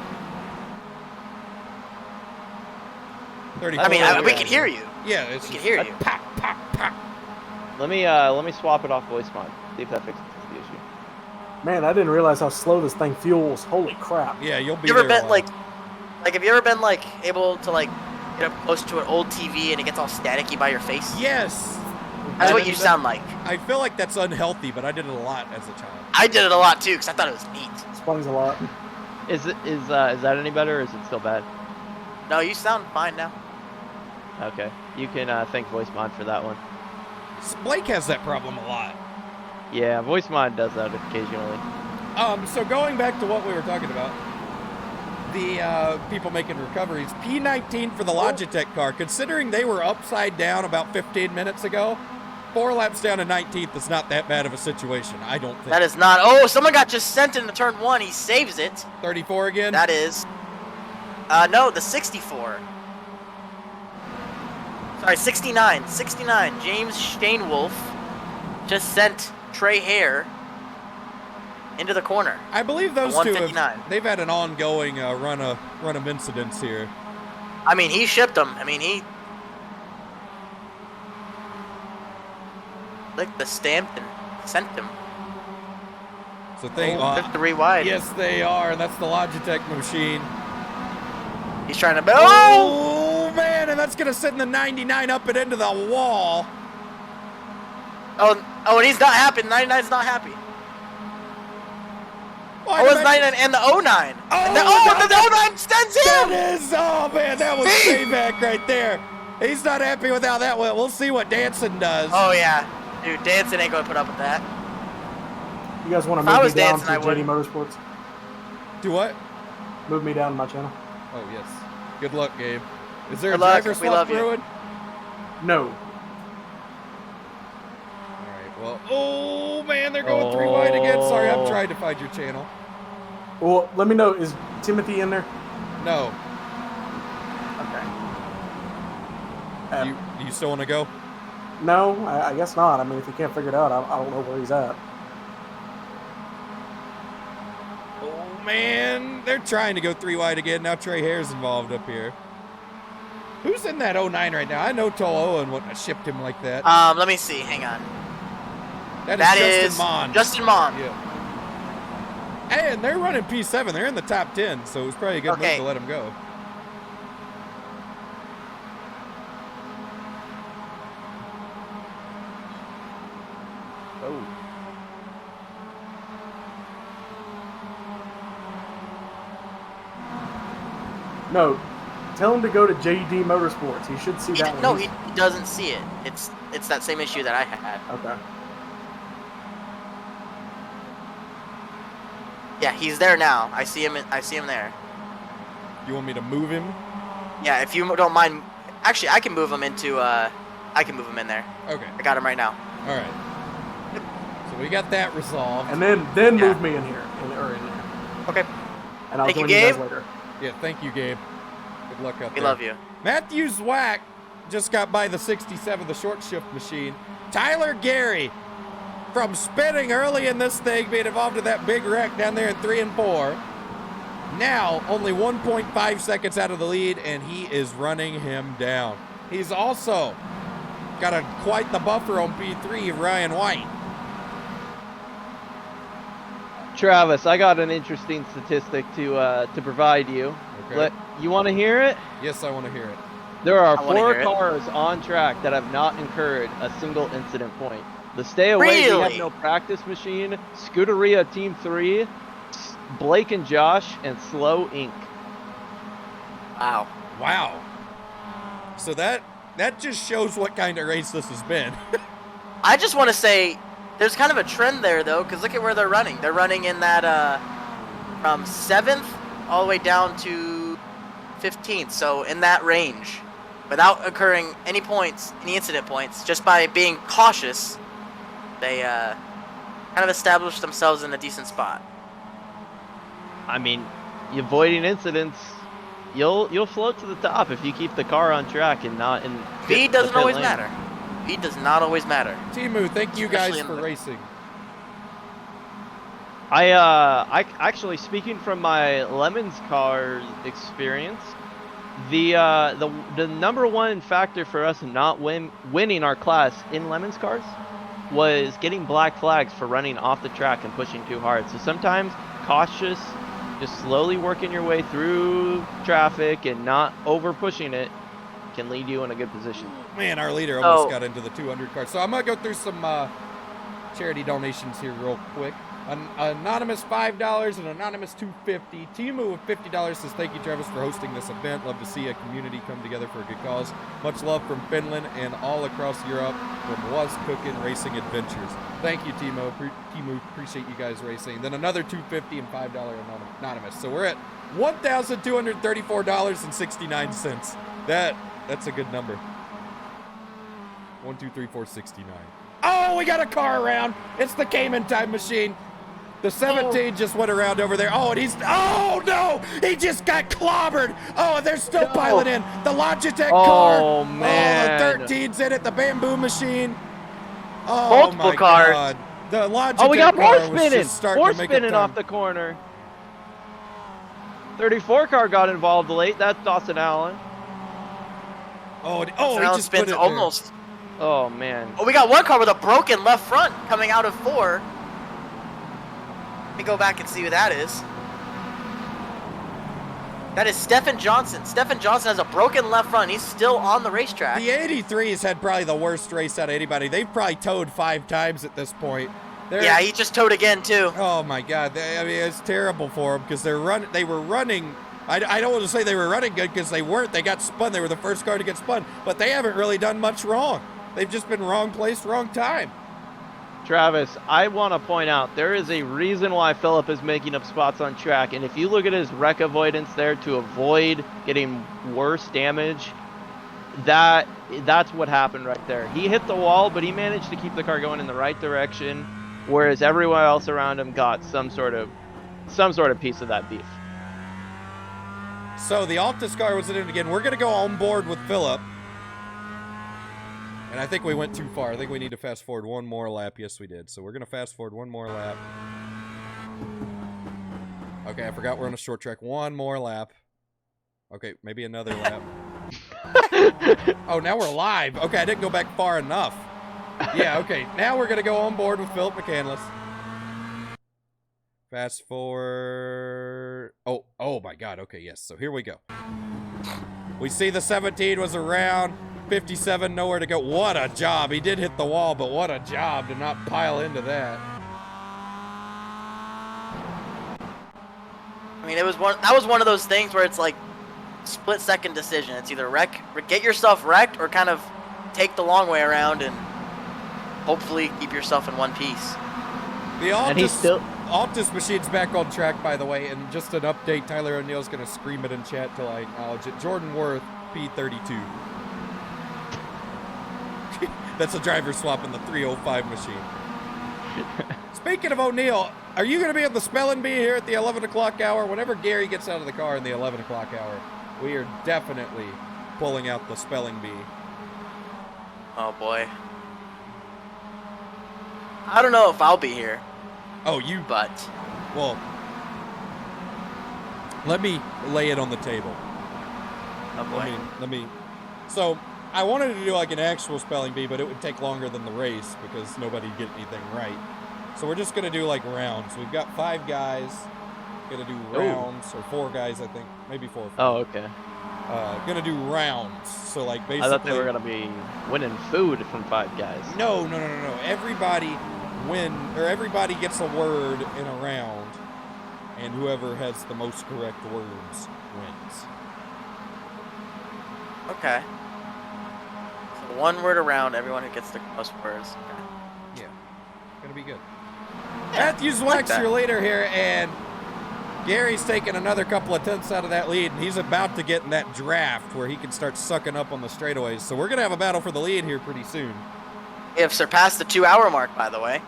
C: I mean, we can hear you.
A: Yeah,
C: we can hear you.
A: Pop, pop, pop.
G: Let me swap it off voice mod. See if that fixes the issue.
F: Man, I didn't realize how slow this thing fuels. Holy crap.
A: Yeah, you'll be
C: You ever
A: there
C: been have you ever been able to get up close to an old TV and it gets all staticky by your face?
A: Yes.
C: That's what you sound like.
A: I feel like that's unhealthy, but I did it a lot as a child.
C: I did it a lot too because I thought it was neat.
F: Explains a lot.
G: Is that any better or is it still bad?
C: No, you sound fine now.
G: Okay. You can thank voice mod for that one.
A: Blake has that problem a lot.
G: Yeah, voice mod does that occasionally.
A: So going back to what we were talking about, the people making recoveries, P19 for the Logitech car, considering they were upside down about 15 minutes ago, 4 laps down to 19th is not that bad of a situation, I don't think.
C: That is not. Oh, someone got just sent into turn 1. He saves it.
A: 34 again?
C: That is. No, the 64. Sorry, 69. 69. James Stainwolf just sent Trey Hare into the corner.
A: I believe those two they've had an ongoing run of incidents here.
C: I mean, he shipped them. I mean, he licked the stamp and sent them.
A: So
C: they're 3 wide.
A: Yes, they are. That's the Logitech machine.
C: He's trying to.
A: Oh man, and that's gonna send the 99 up and into the wall.
C: Oh, and he's not happy. The 99's not happy. It's 99 and the 09. The 09 stands him.
A: That is, oh man, that was payback right there. He's not happy with how that went. We'll see what Danson does.
C: Oh yeah, dude, Danson ain't gonna put up with that.
F: You guys want to move me down to JD Motorsports?
A: Do what?
F: Move me down to my channel.
A: Oh yes. Good luck, Gabe. Is there a driver swap brewing?
F: No.
A: Well, oh man, they're going 3 wide again. Sorry, I'm trying to find your channel.
F: Well, let me know. Is Timothy in there?
A: No.
F: Okay.
A: Do you still want to go?
F: No, I guess not. I mean, if you can't figure it out, I don't know where he's at.
A: Oh man, they're trying to go 3 wide again. Now Trey Hare's involved up here. Who's in that 09 right now? I know Tol Owen wouldn't have shipped him like that.
C: Let me see. Hang on.
A: That is Justin Mon.
C: Justin Mon.
A: Yeah. And they're running P7. They're in the top 10, so it was probably a good move to let him go.
G: Oh.
F: No, tell him to go to JD Motorsports. He should see that one.
C: No, he doesn't see it. It's that same issue that I had.
F: Okay.
C: Yeah, he's there now. I see him there.
A: You want me to move him?
C: Yeah, if you don't mind. Actually, I can move him into. I can move him in there.
A: Okay.
C: I got him right now.
A: All right. So we got that resolved.
F: And then move me in here, in there.
C: Okay.
F: And I'll
C: Thank
F: join
C: you,
F: you
C: Gabe.
F: guys later.
A: Yeah, thank you, Gabe. Good luck up there.
C: We love you.
A: Matthew Zwack just got by the 67, the short shift machine. Tyler Gary from spinning early in this thing, being involved in that big wreck down there in 3 and 4. Now only 1.5 seconds out of the lead, and he is running him down. He's also got quite the buffer on P3, Ryan White.
G: Travis, I got an interesting statistic to provide you.
A: Okay.
G: You want to hear it?
A: Yes, I want to hear it.
G: There are 4 cars on track that have not incurred a single incident point. The Stay Away, We Have No Practice Machine, Scuderia Team 3, Blake and Josh, and Slow Inc.
C: Wow.
A: Wow. So that just shows what kind of race this has been.
C: I just want to say there's kind of a trend there, though, because look at where they're running. They're running in that from 7th all the way down to 15th, so in that range, without incurring any points, any incident points, just by being cautious, they kind of established themselves in a decent spot.
G: I mean, avoiding incidents, you'll float to the top if you keep the car on track and not in.
C: Speed doesn't always matter. Speed does not always matter.
A: Timu, thank you guys for racing.
G: I actually, speaking from my Lemons car experience, the number one factor for us not winning our class in Lemons cars was getting black flags for running off the track and pushing too hard. So sometimes cautious, just slowly working your way through traffic and not over pushing it can lead you in a good position.
A: Man, our leader almost got into the 200 car. So I'm gonna go through some charity donations here real quick. An anonymous $5 and anonymous $2.50. Timu with $50 says, thank you, Travis, for hosting this event. Love to see a community come together for a good cause. Much love from Finland and all across Europe from Was Cookin' Racing Adventures. Thank you, Timu. Appreciate you guys racing. Then another $2.50 and $5 anonymous. So we're at $1,234.69. That's a good number. 1, 2, 3, 4, 69. Oh, we got a car around. It's the Cayman Time Machine. The 17 just went around over there. Oh, and oh no! He just got clobbered. Oh, and they're still piling in. The Logitech car.
G: Oh, man.
A: Oh, the 13's in it. The Bamboo Machine. Oh,
C: multiple cars.
A: God. The Logitech
G: we got more
A: car was
G: spinning.
A: just starting
G: More
A: to make
G: spinning
A: up
G: off the corner. 34 car got involved late. That's Dawson Allen.
A: Oh, he
C: Allen
A: just put
C: spins
A: it
C: almost.
A: there.
G: Oh, man.
C: Oh, we got one car with a broken left front coming out of 4. Let me go back and see who that is. That is Stephen Johnson. Stephen Johnson has a broken left front. He's still on the racetrack.
A: The 83s had probably the worst race out of anybody. They've probably towed 5 times at this point.
C: Yeah, he just towed again, too.
A: Oh, my God. I mean, it's terrible for them because they were running. I don't want to say they were running good because they weren't. They got spun. They were the first car to get spun. But they haven't really done much wrong. They've just been wrong place, wrong time.
G: Travis, I want to point out there is a reason why Philip is making up spots on track, and if you look at his wreck avoidance there to avoid getting worse damage, that's what happened right there. He hit the wall, but he managed to keep the car going in the right direction, whereas everyone else around him got some sort of piece of that beef.
A: So the Altus car was in it again. We're gonna go on board with Philip. And I think we went too far. I think we need to fast forward one more lap. Yes, we did. So we're going to fast forward one more lap. Okay, I forgot we're on a short track. One more lap. Okay, maybe another lap. Oh, now we're live. Okay, I didn't go back far enough. Yeah, okay. Now we're going to go on board with Philip McCandless. Fast forward. Oh my God. Okay, yes. So here we go. We see the 17 was around. 57, nowhere to go. What a job. He did hit the wall, but what a job to not pile into that.
C: I mean, that was one of those things where it's like split-second decision. It's either get yourself wrecked or kind of take the long way around and hopefully keep yourself in one piece.
A: The Altus machine's back on track, by the way, and just an update, Tyler O'Neill's going to scream it in chat till I acknowledge it. Jordan Worth, P32. That's a driver swap in the 305 machine. Speaking of O'Neill, are you going to be at the spelling bee here at the 11 o'clock hour? Whenever Gary gets out of the car in the 11 o'clock hour, we are definitely pulling out the spelling bee.
C: Oh, boy. I don't know if I'll be here.
A: Oh,
C: But.
A: Well, let me lay it on the table.
C: Oh, boy.
A: Let me. So, I wanted to do like an actual spelling bee, but it would take longer than the race because nobody'd get anything right. So we're just gonna do like rounds. We've got 5 guys. Gonna do rounds, or 4 guys, I think, maybe 4.
G: Oh, okay.
A: Gonna do rounds. So like basically.
G: I thought they were gonna be winning food from 5 guys.
A: No. Everybody everybody gets a word in a round, and whoever has the most correct words wins.
C: Okay. So 1 word around, everyone who gets the most words. Okay.
A: Yeah. Gonna be good. Matthew's Wax, your leader here, and Gary's taking another couple of tenths out of that lead, and he's about to get in that draft where he can start sucking up on the straightaways. So we're gonna have a battle for the lead here pretty soon.
C: We have surpassed the 2-hour mark, by the way.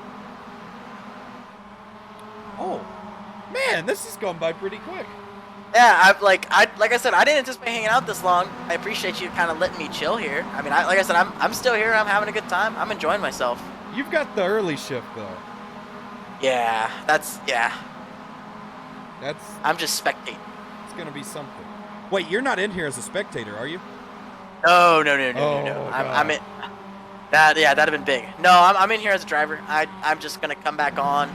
A: Oh, man, this is going by pretty quick.
C: Yeah, like I said, I didn't anticipate hanging out this long. I appreciate you kind of letting me chill here. I mean, like I said, I'm still here. I'm having a good time. I'm enjoying myself.
A: You've got the early shift though.
C: Yeah, that's. I'm just spectating.
A: It's gonna be something. Wait, you're not in here as a spectator, are you?
C: No.
A: Oh,
C: I'm in. That'd have been big. No, I'm in here as a driver. I'm just gonna come back on.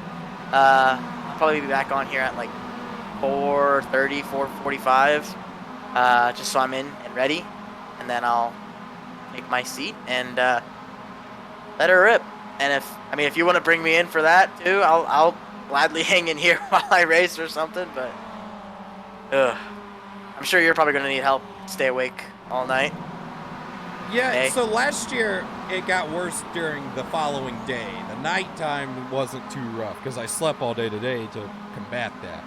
C: I'll probably be back on here at like 4:30, 4:45. Just so I'm in and ready, and then I'll take my seat and let her rip. And if you want to bring me in for that too, I'll gladly hang in here while I race or something. But I'm sure you're probably gonna need help. Stay awake all night.
A: Yeah, so last year it got worse during the following day. The nighttime wasn't too rough because I slept all day today to combat that.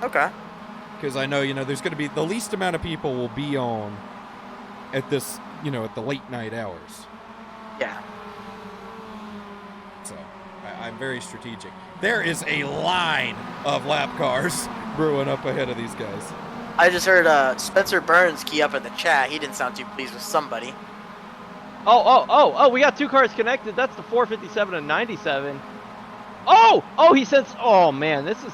C: Okay.
A: Because I know, there's going to be the least amount of people will be on at this, at the late night hours.
C: Yeah.
A: So I'm very strategic. There is a line of lap cars brewing up ahead of these guys.
C: I just heard Spencer Burns key up in the chat. He didn't sound too pleased with somebody.
G: Oh, we got 2 cars connected. That's the 457 and 97. Oh, he says, oh man, this is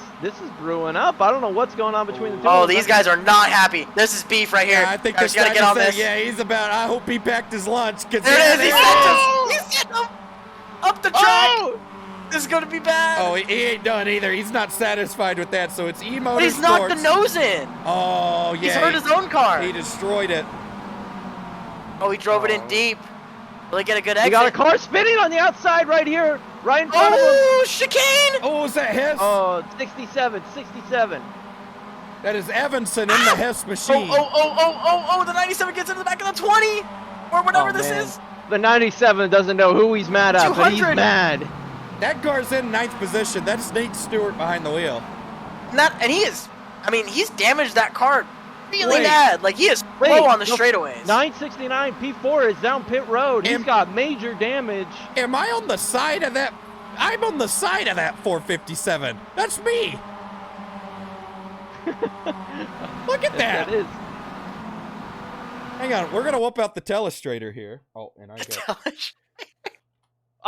G: brewing up. I don't know what's going on between the 2.
C: Oh, these guys are not happy. This is beef right here.
A: Yeah, I think
C: this
A: guy
C: gotta get on
A: said,
C: this.
A: yeah, he's about, I hope he packed his lunch.
C: There it is, he's sent him up the track.
A: Oh!
C: This is gonna be bad.
A: Oh, he ain't done either. He's not satisfied with that, so it's E-Motorsports.
C: But he's knocked the nose in.
A: Oh, yeah.
C: He's hurt his own car.
A: He destroyed it.
C: Oh, he drove it in deep. Will he get a good exit?
G: He got a car spinning on the outside right here, right in front of him.
C: Oh, chicane!
A: Oh, is that Hess?
G: Oh, 67.
A: That is Evanson in the Hess machine.
C: Oh, the 97 gets into the back of the 20! Or whatever this is.
G: The 97 doesn't know who he's mad at, but he's mad.
A: That car's in 9th position. That's Nate Stewart behind the wheel.
C: And he is, he's damaged that car really bad. Like, he is slow on the straightaways.
G: 969 P4 is down pit road. He's got major damage.
A: Am I on the side of that? I'm on the side of that 457. That's me. Look at that.
G: That is.
A: Hang on. We're going to whoop out the telestrator here. Oh, and I got...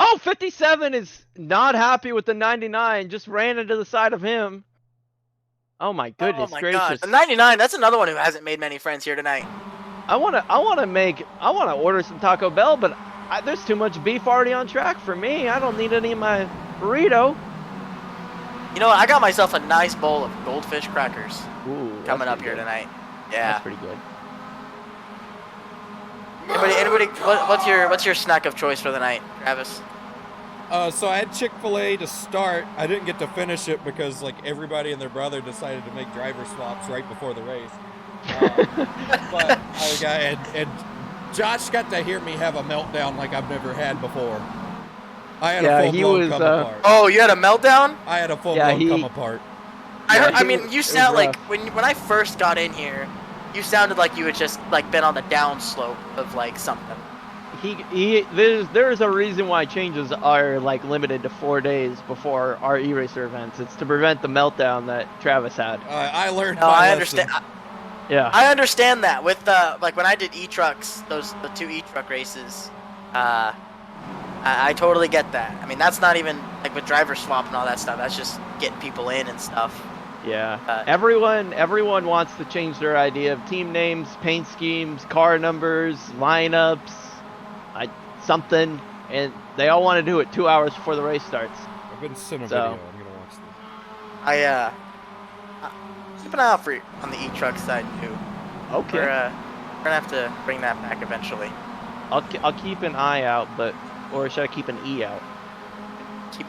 G: Oh, 57 is not happy with the 99. Just ran into the side of him. Oh my goodness gracious!
C: God. The 99. That's another one who hasn't made many friends here tonight.
G: I wanna order some Taco Bell, but there's too much beef already on track for me. I don't need any of my burrito.
C: You know what? I got myself a nice bowl of goldfish crackers.
G: Ooh,
C: coming up here tonight. Yeah.
G: That's pretty good.
C: Anybody? What's your snack of choice for the night, Travis?
A: So I had Chick-fil-A to start. I didn't get to finish it because everybody and their brother decided to make driver swaps right before the race. But and Josh got to hear me have a meltdown like I've never had before. I had a full-blown come apart.
C: Oh, you had a meltdown?
A: I had a full-blown come apart.
C: You sound like when I first got in here, you sounded like you had just been on the downslope of something.
G: There's a reason why changes are limited to 4 days before our e-racer events. It's to prevent the meltdown that Travis had.
A: I learned.
C: I understand.
G: Yeah.
C: I understand that with when I did e-trucks, the 2 e-truck races. I totally get that. That's not even with driver swap and all that stuff. That's just getting people in and stuff.
G: Yeah. Everyone wants to change their idea of team names, paint schemes, car numbers, lineups, something, and they all want to do it 2 hours before the race starts.
A: I've been sent a video. I'm gonna watch this.
C: Keep an eye out for on the e-truck side too.
G: Okay.
C: We're gonna have to bring that back eventually.
G: I'll keep an eye out, or should I keep an E out?
C: Keep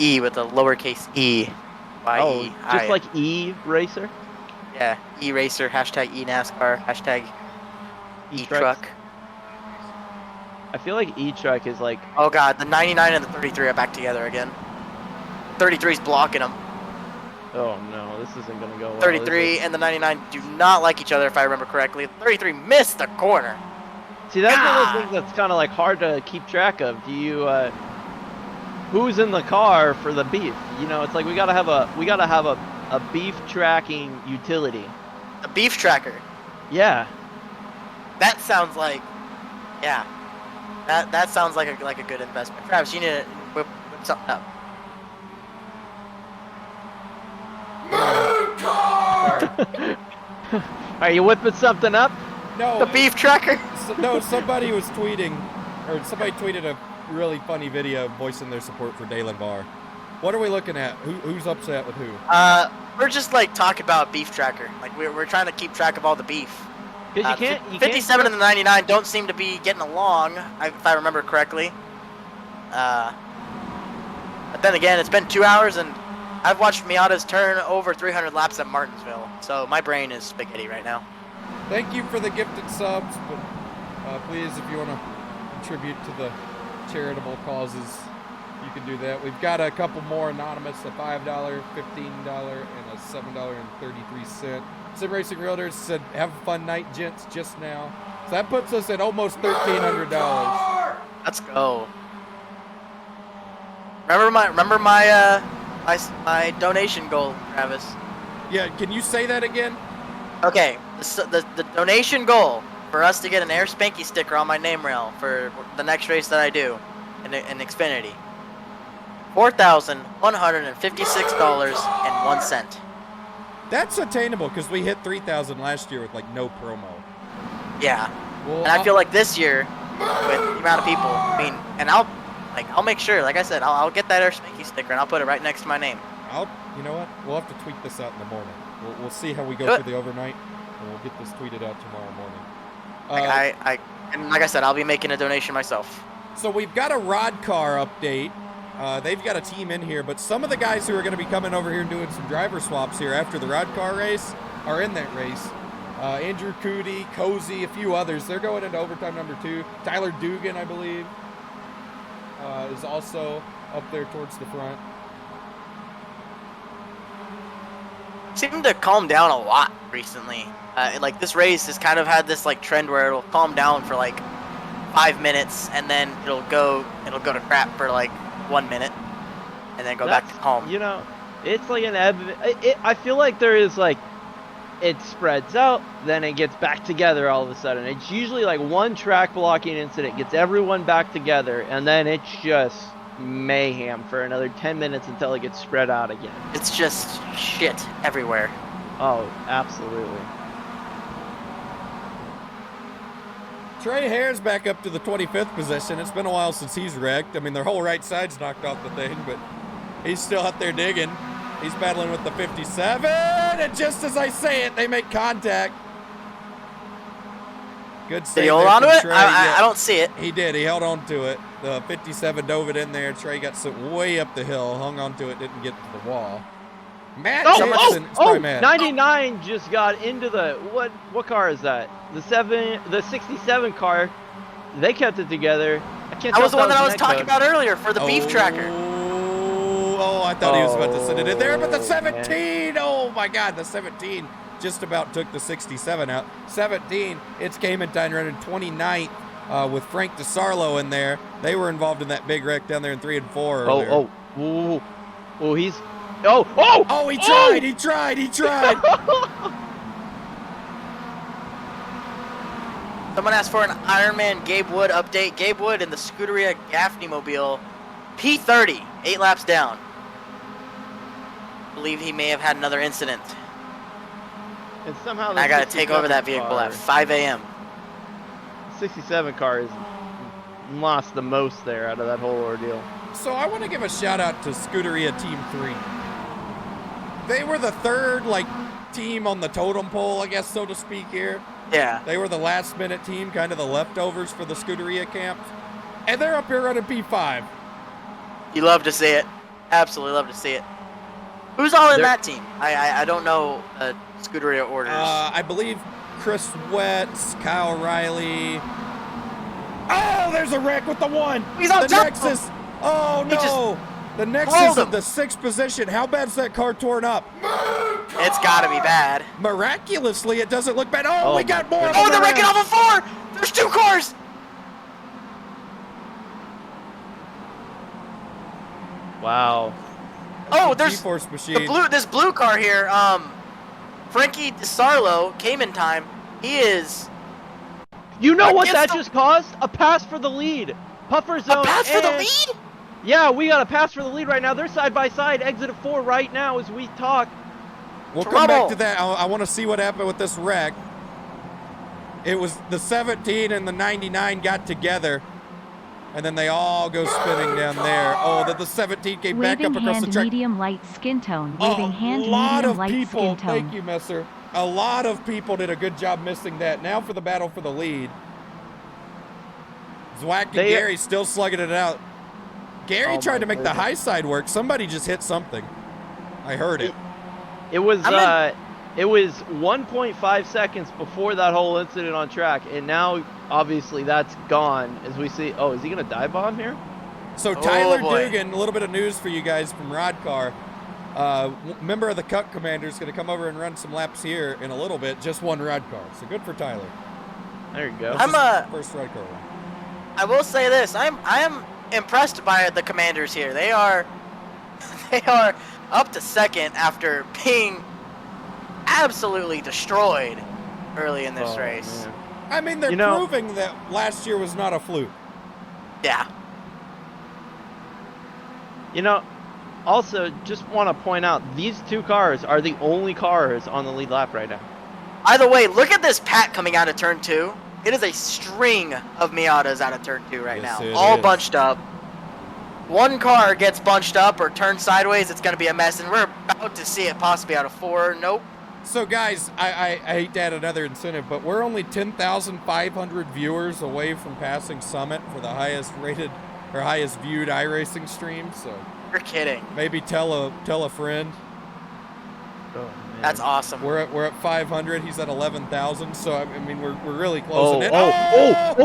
C: E with a lowercase e.
G: Just like E Racer?
C: Yeah, E Racer, hashtag E NASCAR, hashtag E Truck.
G: I feel like E Truck is like.
C: Oh god, the 99 and the 33 are back together again. 33's blocking them.
G: Oh no, this isn't gonna go well.
C: 33 and the 99 do not like each other, if I remember correctly. 33 missed the corner.
G: See, that's one of those things that's kind of like hard to keep track of. Do you? Who's in the car for the beef? You know, it's like we gotta have a beef tracking utility.
C: A beef tracker.
G: Yeah.
C: That sounds like, yeah. That sounds like a good investment. Travis, you need to whip something up.
G: Are you whipping something up?
A: No.
C: The beef tracker.
A: No, somebody was tweeting, or somebody tweeted a really funny video voicing their support for Dalen Barr. What are we looking at? Who's upset with who?
C: We're just like talking about beef tracker. Like we're trying to keep track of all the beef.
G: Because you can't.
C: 57 and the 99 don't seem to be getting along, if I remember correctly. But then again, it's been 2 hours and I've watched Miata's turn over 300 laps at Martinsville, so my brain is spaghetti right now.
A: Thank you for the gifted subs, but please, if you want to contribute to the charitable causes, you can do that. We've got a couple more anonymous, a $5, $15, and a $7.33. Sim Racing Realtors said, "Have a fun night, gents," just now. So that puts us at almost $1,300.
C: Let's go. Remember my donation goal, Travis.
A: Yeah, can you say that again?
C: Okay, the donation goal for us to get an Air Spanky sticker on my name rail for the next race that I do in Xfinity. $4,156.01.
A: That's attainable because we hit 3,000 last year with like no promo.
C: Yeah,
A: well,
C: and I feel like this year with the amount of people, and I'll make sure, like I said, I'll get that Air Spanky sticker and I'll put it right next to my name.
A: You know what? We'll have to tweet this out in the morning. We'll see how we go through the overnight, and we'll get this tweeted out tomorrow morning.
C: And like I said, I'll be making a donation myself.
A: So we've got a rod car update. They've got a team in here, but some of the guys who are going to be coming over here and doing some driver swaps here after the rod car race are in that race. Andrew Cootie, Cozy, a few others. They're going into overtime number 2. Tyler Dugan, I believe, is also up there towards the front.
C: Seemed to calm down a lot recently. Like this race has kind of had this like trend where it'll calm down for like 5 minutes and then it'll go to crap for like 1 minute and then go back to calm.
G: You know, it's like an ebb. I feel like there is like, it spreads out, then it gets back together all of a sudden. It's usually like one track blocking incident gets everyone back together, and then it's just mayhem for another 10 minutes until it gets spread out again.
C: It's just shit everywhere.
G: Oh, absolutely.
A: Trey Hare's back up to the 25th position. It's been a while since he's wrecked. I mean, their whole right side's knocked off the thing, but he's still out there digging. He's battling with the 57, and just as I say it, they make contact. Good save.
C: Did he hold on to it? I don't see it.
A: He did. He held on to it. The 57 dove it in there. Trey got sent way up the hill, hung on to it, didn't get to the wall. Matt Johnson is probably mad.
G: 99 just got into the what car is that? The 67 car. They kept it together. I can't.
C: That was the one that I was talking about earlier for the beef tracker.
A: Oh, I thought he was about to send it in there, but the 17. Man. Oh my God, the 17 just about took the 67 out. 17. It's Cayman-Tine running 29th with Frank DeSarlo in there. They were involved in that big wreck down there in 3 and 4.
G: Oh, he's. Oh,
A: he tried. He tried.
C: Someone asked for an Ironman Gabe Wood update. Gabe Wood in the Scuderia Gaffney Mobile, P30, 8 laps down. believe he may have had another incident.
G: And somehow
C: And I got to take over that vehicle at 5 a.m.
G: 67 car is lost the most there out of that whole ordeal.
A: So I want to give a shout out to Scuderia Team 3. They were the third, like, team on the totem pole, I guess, so to speak here.
C: Yeah.
A: They were the last minute team, kind of the leftovers for the Scuderia camp. And they're up here running P5.
C: You love to see it. Absolutely love to see it. Who's all in that team? I don't know Scuderia orders.
A: I believe Chris Wetz, Kyle Riley. Oh, there's a wreck with the one.
C: He's on
A: the
C: top.
A: Nexus. Oh, no. The Nexus in the 6th position. How bad's that car torn up?
C: It's got to be bad.
A: Miraculously, it doesn't look bad. Oh, we got more.
C: Oh, they're wrecking off of 4. There's 2 cars.
G: Wow.
C: Oh, there's
A: G-Force machine.
C: this blue car here. Frankie DeSarlo came in time. He is.
G: You know what that just caused? A pass for the lead. Puffer zone.
C: A pass for the lead?
G: Yeah, we got a pass for the lead right now. They're side by side, exit at 4 right now as we talk.
A: We'll come back to that. I want to see what happened with this wreck. It was the 17 and the 99 got together, and then they all go spinning down there. Oh, then the 17 came back up across the track.
D: Medium light skin tone. Waving hand
A: A lot
D: medium
A: of
D: light
A: people,
D: skin tone.
A: thank you, Messer. A lot of people did a good job missing that. Now for the battle for the lead. Zwack and Gary still slugging it out. Gary tried to make the high side work. Somebody just hit something. I heard it.
G: It was 1.5 seconds before that whole incident on track, and now obviously that's gone as we see. Oh, is he gonna dive bomb here?
A: So Tyler Dugan, a little bit of news for you guys from Rodcar. Member of the Cup Commander is going to come over and run some laps here in a little bit. Just one rod car, so good for Tyler.
G: There you go.
A: First rod car one.
C: I will say this: I am impressed by the Commanders here. They are up to second after being absolutely destroyed early in this race.
G: Man.
A: I mean, they're proving that last year was not a fluke.
C: Yeah.
G: Also, just want to point out, these 2 cars are the only cars on the lead lap right now.
C: By the way, look at this pack coming out of turn 2. It is a string of Miatas out of turn 2 right now, all bunched up. One car gets bunched up or turned sideways, it's going to be a mess, and we're about to see it possibly out of 4. Nope.
A: So, guys, I hate to add another incentive, but we're only 10,500 viewers away from passing Summit for the highest rated or highest viewed iRacing stream. So
C: you're kidding.
A: Maybe tell a friend.
G: Oh, man.
C: That's awesome.
A: We're at 500. He's at 11,000. So I mean, we're really
G: Oh
A: closing in.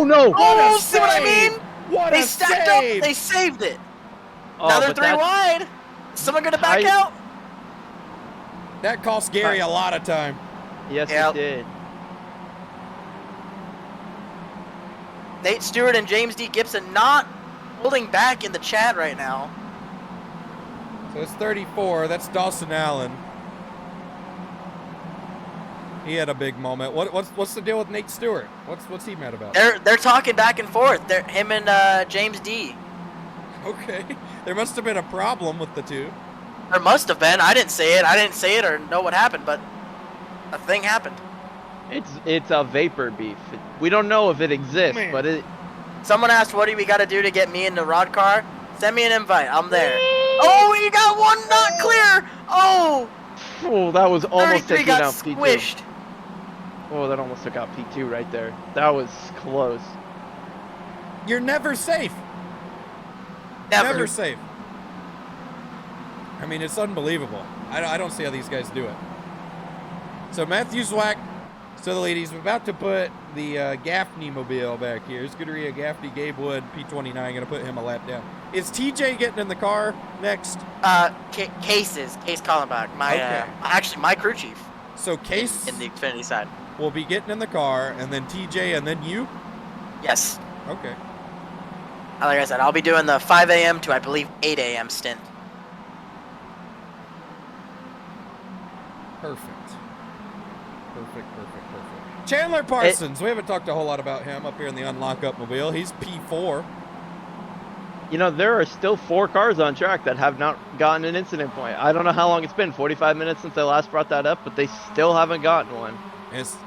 G: no!
C: Oh, see what I mean?
A: What
C: they
A: a
C: stacked
A: save!
C: up. They saved it.
G: Oh,
C: now they're 3 wide. Is someone gonna back out?
A: That cost Gary a lot of time.
G: Yes, it did.
C: Nate Stewart and James D. Gibson not holding back in the chat right now.
A: So it's 34. That's Dawson Allen. He had a big moment. What's the deal with Nate Stewart? What's he mad about?
C: They're talking back and forth. Him and James D.
A: Okay. There must have been a problem with the two.
C: There must have been. I didn't say it or know what happened, but a thing happened.
G: It's a vapor beef. We don't know if it exists, but it.
C: Someone asked, "What do we got to do to get me into Rod Car?" Send me an invite. I'm there. Oh, you got one not clear. Oh.
G: Oh, that was almost taking
C: got
G: out
C: squished.
G: P2. Oh, that almost took out P2 right there. That was close.
A: You're never safe.
C: Never
A: safe. I mean, it's unbelievable. I don't see how these guys do it. So Matthew Zwack, still the lead. He's about to put the Gaffney mobile back here. Scuderia Gaffney, Gabe Wood, P29, going to put him a lap down. Is TJ getting in the car next?
C: Case Collenbach, actually my crew chief.
A: So Case
C: in the Xfinity side
A: will be getting in the car, and then TJ, and then you?
C: Yes.
A: Okay.
C: Like I said, I'll be doing the 5 a.m. to, I believe, 8 a.m. stint.
A: Perfect. Chandler Parsons. We haven't talked a whole lot about him up here in the Unlock Up mobile. He's P4.
G: You know, there are still 4 cars on track that have not gotten an incident point. I don't know how long it's been, 45 minutes since I last brought that up, but they still haven't gotten one.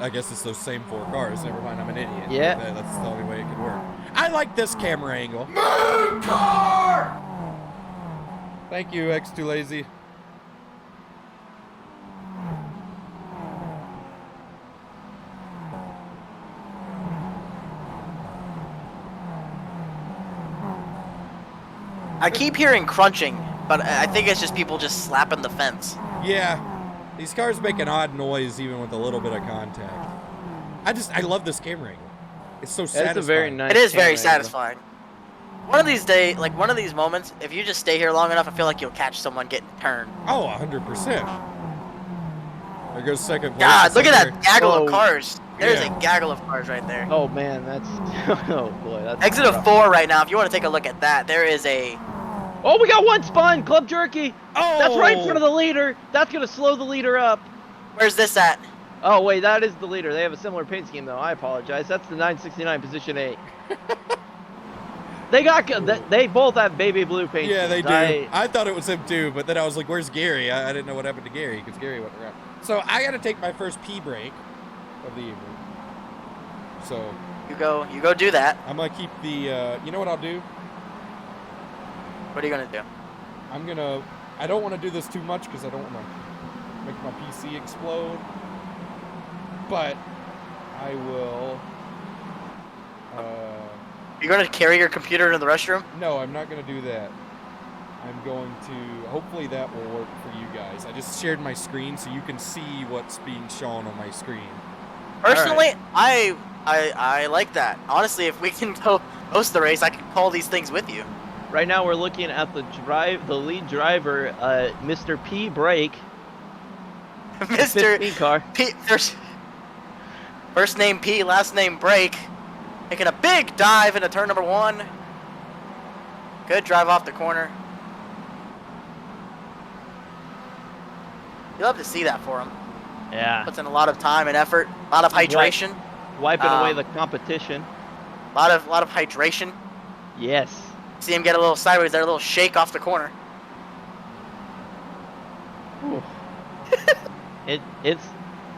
A: I guess it's those same 4 cars. Never mind, I'm an idiot.
G: Yeah.
A: That's the only way it could work. I like this camera angle. Moon car! Thank you, X2 Lazy.
C: I keep hearing crunching, but I think it's just people just slapping the fence.
A: Yeah, these cars make an odd noise even with a little bit of contact. I love this camera angle. It's so satisfying.
G: It's a very nice
C: It is very
G: camera
C: satisfying. One of these days, like one of these moments, if you just stay here long enough, I feel like you'll catch someone getting turned.
A: Oh, 100%. There goes second place.
C: God, look at that
A: there.
C: gaggle of cars. There's
A: Yeah.
C: a gaggle of cars right there.
G: Oh man, that's oh boy, that's
C: Exit of
G: rough.
C: 4 right now. If you want to take a look at that, there is a.
G: Oh, we got one spun, Club Jerky.
A: Oh,
G: that's right in front of the leader. That's gonna slow the leader up.
C: Where's this at?
G: Oh wait, that is the leader. They have a similar paint scheme though. I apologize. That's the 969 position 8. They both have baby blue paint.
A: Yeah, they
G: schemes.
A: do. I thought it was him too, but then I was like, "Where's Gary?" I didn't know what happened to Gary because Gary went around. So I got to take my first pee break of the evening. So
C: You go do that.
A: I'm gonna keep the. You know what I'll do?
C: What are you gonna do?
A: I don't want to do this too much because I don't want to make my PC explode. But I will.
C: You're gonna carry your computer into the restroom?
A: No, I'm not gonna do that. I'm going to. Hopefully that will work for you guys. I just shared my screen so you can see what's being shown on my screen.
C: Personally, I like that. Honestly, if we can go host the race, I can call these things with you.
G: Right now we're looking at the lead driver, Mr. P Brake.
C: Mr.
G: P car.
C: P. First name P, last name Brake. Making a big dive into turn number 1. Good drive off the corner. You love to see that for him.
G: Yeah.
C: Puts in a lot of time and effort, a lot of hydration.
G: Wiping away the competition.
C: A lot of hydration.
G: Yes.
C: See him get a little sideways there, a little shake off the corner.
G: It's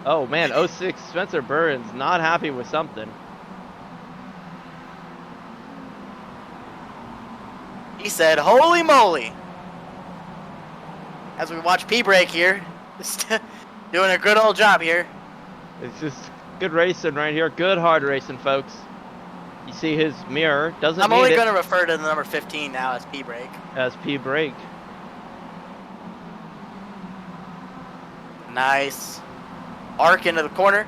G: oh man, 06 Spencer Burns not happy with something.
C: He said, "Holy moly!" As we watch P break here, just doing a good old job here.
G: It's just good racing right here. Good hard racing, folks. You see his mirror doesn't.
C: I'm
G: need
C: only
G: it
C: going to refer to the number 15 now as P break.
G: as P brake.
C: Nice arc into the corner.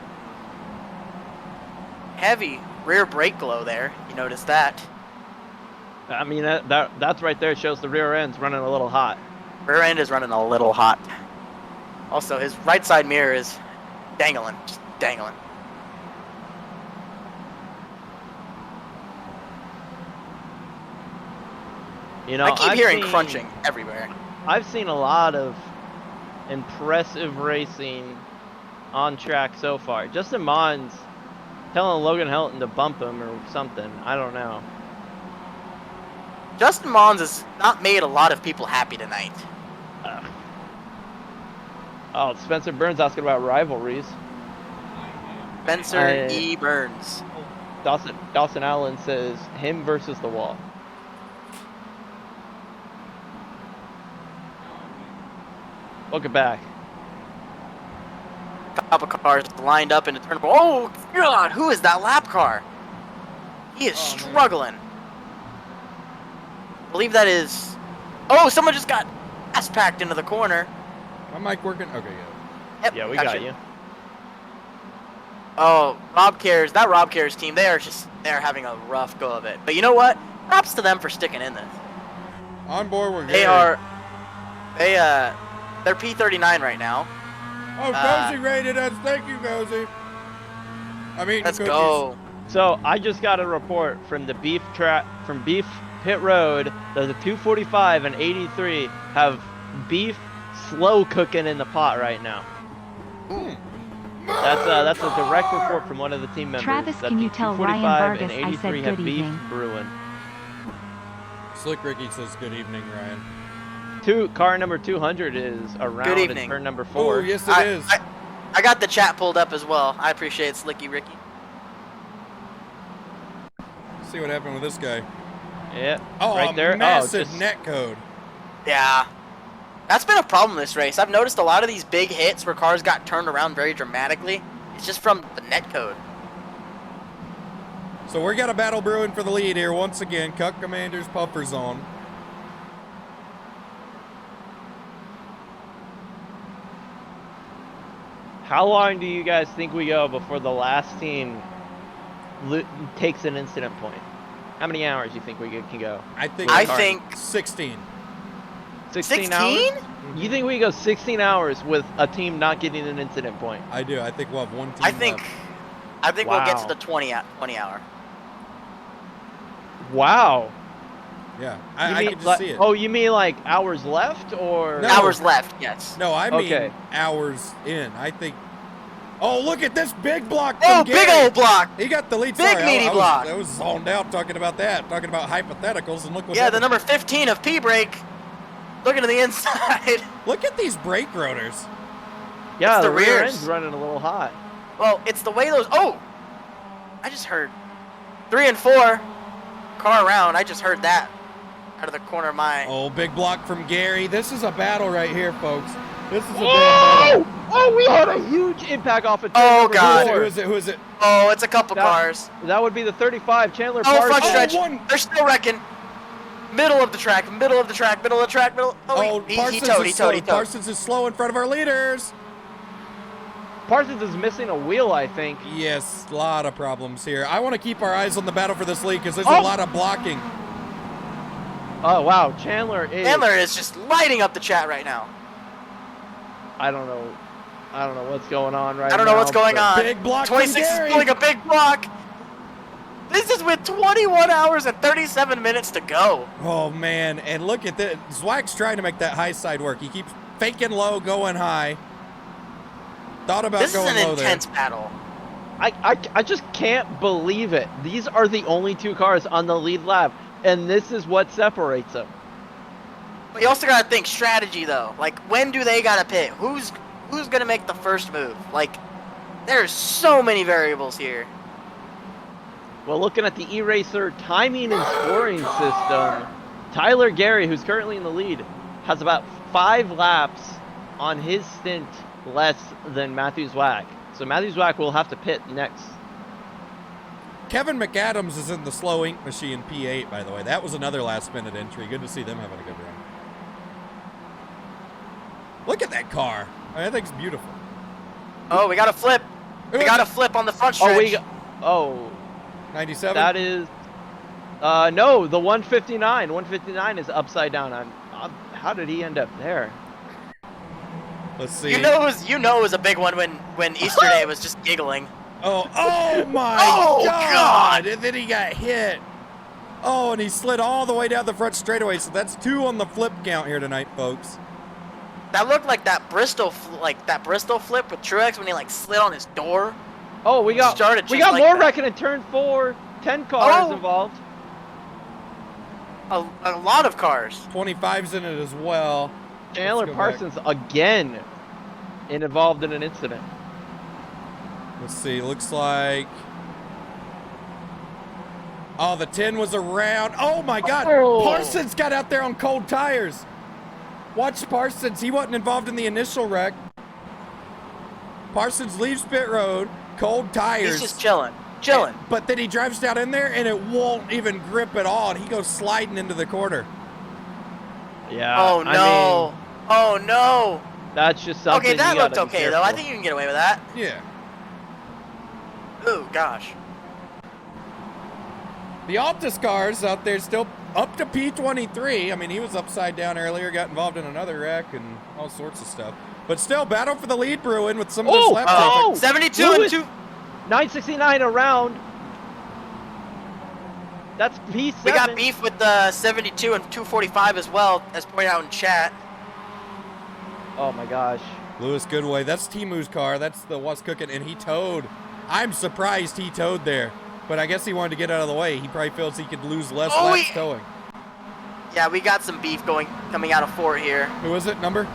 C: Heavy rear brake glow there. You notice that.
G: I mean that's right there shows the rear end's running a little hot.
C: Rear end is running a little hot. Also, his right side mirror is dangling, just dangling.
G: You know,
C: I keep hearing
G: seen-
C: crunching everywhere.
G: I've seen a lot of impressive racing on track so far. Justin Mons telling Logan Helton to bump him or something. I don't know.
C: Justin Mons has not made a lot of people happy tonight.
G: Oh, Spencer Burns asking about rivalries.
C: Spencer E. Burns.
G: Dawson Allen says him versus the wall. Look it back.
C: Couple cars lined up in the turn. Oh God! Who is that lap car? He is struggling. I believe that is. Oh, someone just got ass packed into the corner.
A: My mic working? Okay, yeah.
C: Yep,
G: Yeah, we got you.
C: Oh, Rob Cares. That Rob Cares team. They're having a rough go of it. But you know what? Props to them for sticking in this.
A: On board, we're good.
C: They're P39 right now.
A: Oh, Cozy rated us. Thank you, Cozy. I mean,
C: Let's
A: cookies.
C: go.
G: So I just got a report from the Beef Pit Road that the 245 and 83 have beef slow cooking in the pot right now. That's a direct report from one of the team members.
D: Travis,
G: that
D: can
G: the
D: you tell
G: 245
D: Ryan
G: and
D: Vargas I
G: 83
D: said
G: have
D: good
G: beef
D: evening?
G: brewing.
A: Slick Ricky says good evening, Ryan.
G: Car number 200 is around
C: Good
G: at
C: evening.
G: turn number 4.
A: Oh, yes it is.
C: I got the chat pulled up as well. I appreciate Slicky Ricky.
A: See what happened with this guy.
G: Yeah.
A: Oh,
G: right there.
A: massive
G: just...
A: net code.
C: Yeah. That's been a problem this race. I've noticed a lot of these big hits where cars got turned around very dramatically. It's just from the net code.
A: So we got a battle brewing for the lead here once again. Cuck Commander's puffers on.
G: How long do you guys think we go before the last team takes an incident point? How many hours do you think we can go?
A: I think 16.
G: 16 hours? You think we go 16 hours with a team not getting an incident point?
A: I do. I think we'll have one team
C: I think
G: Wow.
C: we'll get to the 20 hour.
G: Wow.
A: Yeah, I can just see it.
G: Oh, you mean like hours left or?
A: No.
C: Hours left, yes.
A: No, I mean
G: Okay.
A: hours in. I think. Oh, look at this big block.
C: Oh,
A: from Gary.
C: big old block.
A: He got the lead.
C: Big
A: Sorry,
C: meaty
A: I
C: block.
A: was zoned out talking about that, talking about hypotheticals, and look what.
C: Yeah, the number 15 of P brake. Looking to the inside.
A: Look at these brake rotors.
G: Yeah,
C: It's
G: the
C: the
G: rear
C: rears.
G: end's running a little hot.
C: Well, it's the way those. Oh, I just heard 3 and 4 car around. I just heard that out of the corner of my.
A: Oh, big block from Gary. This is a battle right here, folks. This is a big
G: Whoa!
A: battle.
G: Oh, we had a huge impact off of.
C: Oh, God.
A: Who is it? Who is it?
C: Oh, it's a couple cars.
G: That would be the 35 Chandler
C: Oh, front
G: Parsons.
C: stretch.
A: one.
C: They're still wrecking. Middle of the track. Middle of the track. Middle of the track. Middle.
A: Oh,
C: he
A: Parsons
C: towed. He
A: is slow.
C: towed. He towed.
A: Parsons is slow in front of our leaders.
G: Parsons is missing a wheel, I think.
A: Yes, a lot of problems here. I want to keep our eyes on the battle for this lead because there's
G: Oh.
A: a lot of blocking.
G: Oh wow, Chandler is
C: just lighting up the chat right now.
G: I don't know what's going on right now.
C: I don't know what's going on.
A: Big block from
C: 26 is
A: Gary.
C: pulling a big block. This is with 21 hours and 37 minutes to go.
A: Oh, man. And look at this. Zwag's trying to make that high side work. He keeps faking low, going high. Thought about
C: This is
A: going
C: an
A: low
C: intense
A: there.
C: battle.
G: I just can't believe it. These are the only 2 cars on the lead lap, and this is what separates them.
C: But you also gotta think strategy though. Like, when do they gotta pit? Who's gonna make the first move? Like, there's so many variables here.
G: Well, looking at the E-Racer timing and scoring system, Tyler Gary, who's currently in the lead, has about 5 laps on his stint less than Matthew Zwag. So Matthew Zwag will have to pit next.
A: Kevin McAdams is in the slow ink machine P8, by the way. That was another last-minute entry. Good to see them having a good run. Look at that car. I think it's beautiful.
C: Oh, we got a flip. We got a flip on the front stretch.
A: 97?
G: That is, no, the 159. 159 is upside down. How did he end up there?
A: Let's see.
C: You know it was a big one when Easter Day was just giggling.
A: Oh my God! And then he got hit. Oh, and he slid all the way down the front straightaway. So that's 2 on the flip count here tonight, folks.
C: That looked like that Bristol flip with Truex when he like slid on his door.
G: Oh, we got more wrecking in turn 4. 10 cars involved.
C: A lot of cars.
A: 25's in it as well.
G: Chandler Parsons again involved in an incident.
A: Let's see. Looks like. Oh, the 10 was around. Oh my God! Parsons got out there on cold tires. Watch Parsons. He wasn't involved in the initial wreck. Parsons leaves pit road, cold tires.
C: He's just chilling.
A: But then he drives down in there and it won't even grip at all. And he goes sliding into the corner.
G: Yeah.
C: Oh no. Oh no.
G: That's just something.
C: Okay, that
G: you
C: looked
G: gotta be
C: okay though.
G: careful.
C: I think you can get away with that.
A: Yeah.
C: Oh gosh.
A: The Altus cars out there still up to P23. I mean, he was upside down earlier, got involved in another wreck and all sorts of stuff. But still, battle for the lead brewing with some of this lap traffic.
C: 72
G: Lewis,
C: and 2.
G: 969 around. That's P7.
C: We got beef with the 72 and 245 as well, as pointed out in chat.
G: Oh my gosh.
A: Lewis Goodway, that's Timu's car. That's the what's cooking, and he towed. I'm surprised he towed there, but I guess he wanted to get out of the way. He probably feels he could lose less laps towing.
C: Yeah, we got some beef coming out of Fort here.
A: Who is it? Number?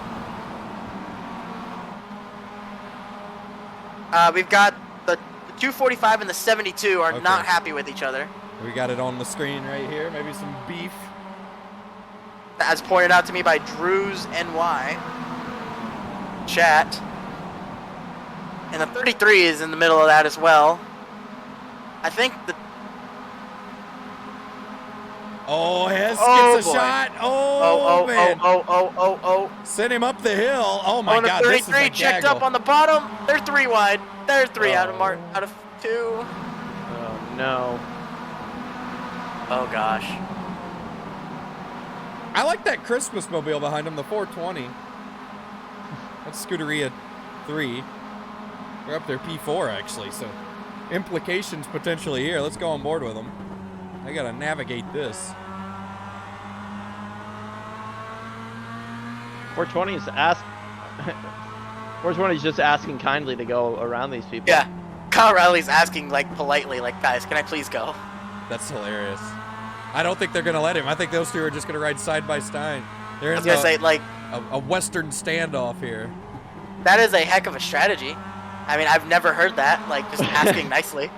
C: We've got the 245 and the 72 are
A: Okay.
C: not happy with each other.
A: We got it on the screen right here. Maybe some beef.
C: As pointed out to me by Drew's NY chat. And the 33 is in the middle of that as well. I think the...
A: Oh, Hess
C: Oh,
A: gets a
C: boy.
A: shot.
C: Oh,
A: Man.
C: oh.
A: Send him up the hill. Oh, my
C: On the
A: God. This is
C: 33,
A: a
C: checked
A: gaggle.
C: up on the bottom. They're 3 wide. They're 3 out of 2.
G: Oh no.
C: Oh, gosh.
A: I like that Christmas mobile behind him, the 420. That's Scuderia 3. They're up there P4, actually, so implications potentially here. Let's go on board with them. I gotta navigate this.
G: 420 is 420 is just asking kindly to go around these people.
C: Yeah. Kyle Riley's asking, like, politely, like, guys, can I please go?
A: That's hilarious. I don't think they're gonna let him. I think those two are just gonna ride side by side. They're
C: I
A: in
C: was gonna say, like,
A: a Western standoff here.
C: that is a heck of a strategy. I mean, I've never heard that, like, just asking nicely.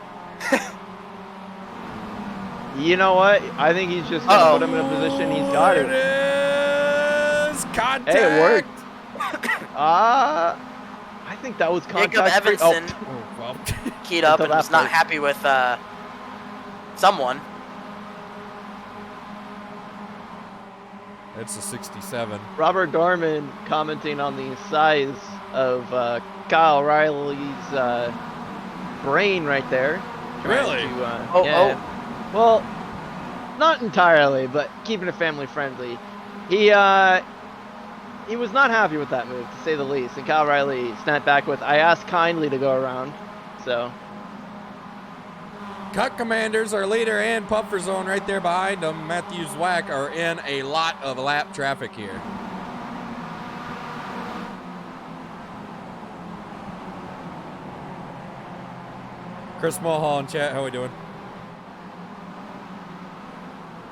G: You know what? I think he's just gonna put him in a position he's got
A: It
G: it.
A: is contact.
G: Hey, it worked. I think that was contact.
C: Jacob Evanson
A: Oh, well.
C: keyed up
G: Until
C: and was
G: that
C: not
G: point.
C: happy with someone.
A: It's a 67.
G: Robert Dorman commenting on the size of Kyle Riley's brain right there. Trying
A: Really?
G: to, yeah. Well, not entirely, but keeping it family friendly. He was not happy with that move, to say the least. And Kyle Riley snapped back with, "I asked kindly to go around." So
A: Cut Commanders, our leader, and Puffer Zone right there behind them. Matthew Zwack are in a lot of lap traffic here. Chris Mulhall in chat, how we doing?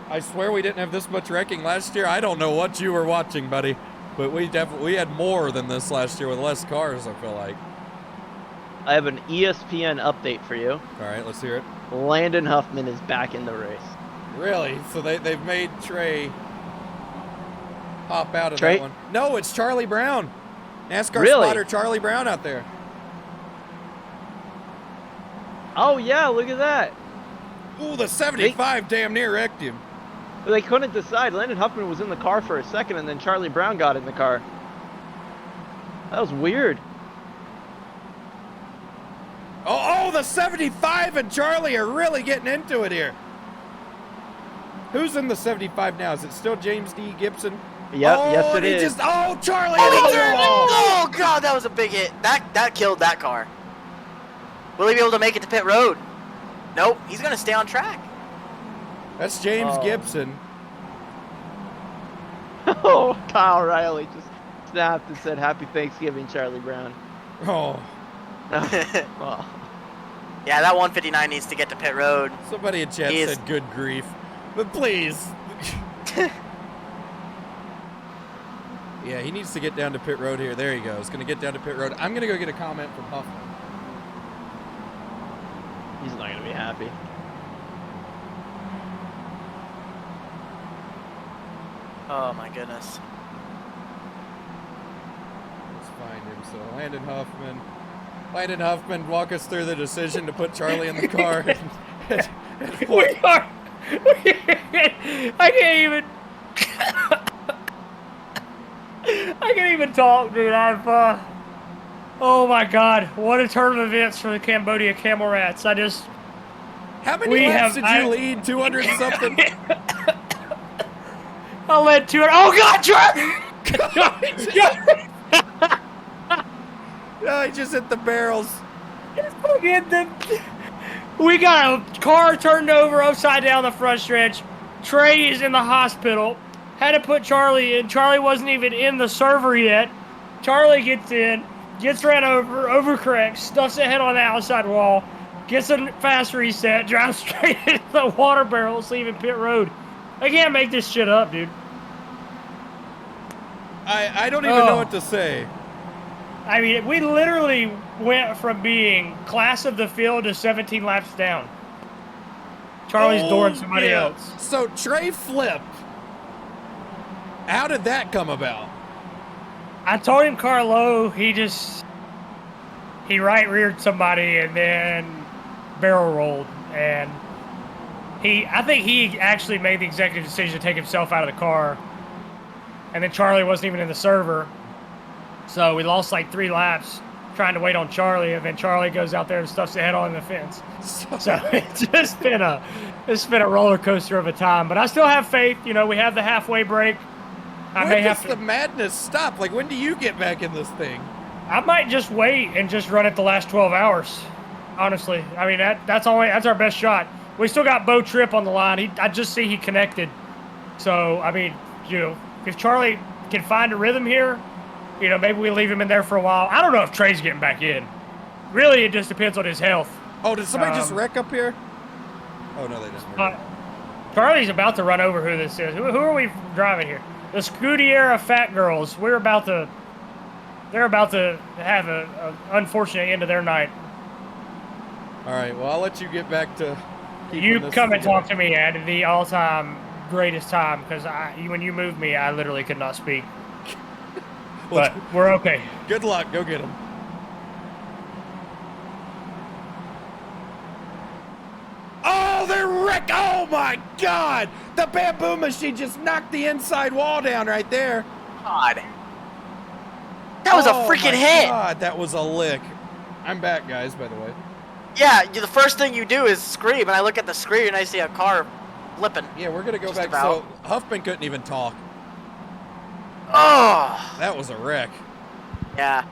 A: I swear we didn't have this much wrecking last year. I don't know what you were watching, buddy, but we had more than this last year with less cars, I feel like.
G: I have an ESPN update for you.
A: All right, let's hear it.
G: Landon Huffman is back in the race.
A: Really? So they've made Trey hop out of
G: Trey?
A: that one. No, it's Charlie Brown. NASCAR
G: Really?
A: spotter Charlie Brown out there.
G: Oh yeah, look at that.
A: Ooh, the 75 damn near wrecked him.
G: But they couldn't decide. Landon Huffman was in the car for a second, and then Charlie Brown got in the car. That was weird.
A: Oh, the 75 and Charlie are really getting into it here. Who's in the 75 now? Is it still James D. Gibson?
G: Yep,
A: oh,
G: yes it
A: and he
G: is.
A: Charlie!
C: Oh, God, that was a big hit. That killed that car. Will he be able to make it to pit road? Nope, he's going to stay on track.
A: That's James Gibson.
G: Oh, Kyle Riley just snapped and said, "Happy Thanksgiving, Charlie Brown."
A: Oh.
G: Well.
C: Yeah, that 159 needs to get to pit road.
A: Somebody in chat said good grief. But please. Yeah, he needs to get down to pit road here. There he goes. Going to get down to pit road. I'm going to go get a comment from Huffman.
G: He's not going to be happy.
C: Oh, my goodness.
A: Let's find him. So Landon Huffman, walk us through the decision to put Charlie in the car.
L: I can't even talk, dude. Oh my God, what a turn of events for the Cambodia Camel Rats.
A: How many laps did you lead? 200 something?
L: I led 200. Oh God, Charlie!
A: Oh, he just hit the barrels.
L: We got a car turned over upside down the front stretch. Trey is in the hospital. Had to put Charlie in. Charlie wasn't even in the server yet. Charlie gets in, gets ran over, overcorrects, stuffs the head on the outside wall, gets a fast reset, drives straight into the water barrels, leaving pit road. I can't make this shit up, dude.
A: I don't even know what to say.
L: I mean, we literally went from being class of the field to 17 laps down. Charlie's dooring somebody else.
A: So Trey flipped. How did that come about?
L: I told him Carlo, he right reared somebody and then barrel rolled. And I think he actually made the executive decision to take himself out of the car. And then Charlie wasn't even in the server. So we lost like 3 laps trying to wait on Charlie, and then Charlie goes out there and stuffs the head on the fence. So it's just been a roller coaster of a time. But I still have faith. You know, we have the halfway break.
A: When does the madness stop? Like, when do you get back in this thing?
L: I might just wait and just run it the last 12 hours. Honestly, I mean that's our best shot. We still got Bo Tripp on the line. I just see he connected. So I mean, you know, if Charlie can find a rhythm here, you know, maybe we leave him in there for a while. I don't know if Trey's getting back in. Really, it just depends on his health.
A: Oh, did somebody just wreck up here? Oh, no, they just
L: Charlie's about to run over who this is. Who are we driving here? The Scudiera Fat Girls. They're about to have an unfortunate end of their night.
A: All right, well, I'll let you get back to
L: You come and talk to me at the all-time greatest time, because when you moved me, I literally could not speak. But we're okay.
A: Good luck. Go get him. Oh, they're wrecked. Oh, my God. The bamboo machine just knocked the inside wall down right there.
C: God. That was a freaking hit.
A: God, that was a lick. I'm back, guys, by the way.
C: Yeah, the first thing you do is scream, and I look at the screen and I see a car flipping.
A: Yeah, we're going to go back.
C: About.
A: So Huffman couldn't even talk.
C: Oh.
A: That was a wreck.
C: Yeah.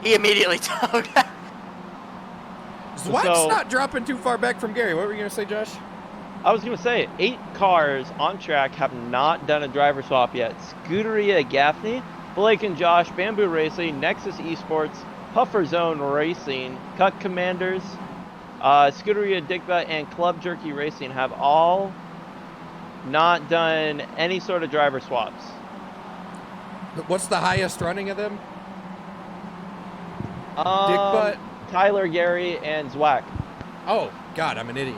C: He immediately told.
A: Zwack's not dropping too far back from Gary. What were you going to say, Josh?
G: I was going to say, 8 cars on track have not done a driver swap yet. Scuderia Gaffney, Blake and Josh, Bamboo Racing, Nexus Esports, Puffer Zone Racing, Cut Commanders, Scuderia Digba, and Club Jerky Racing have all not done any sort of driver swaps.
A: What's the highest running of them? Dickbutt,
G: Tyler, Gary, and Zwack.
A: Oh, God, I'm an idiot.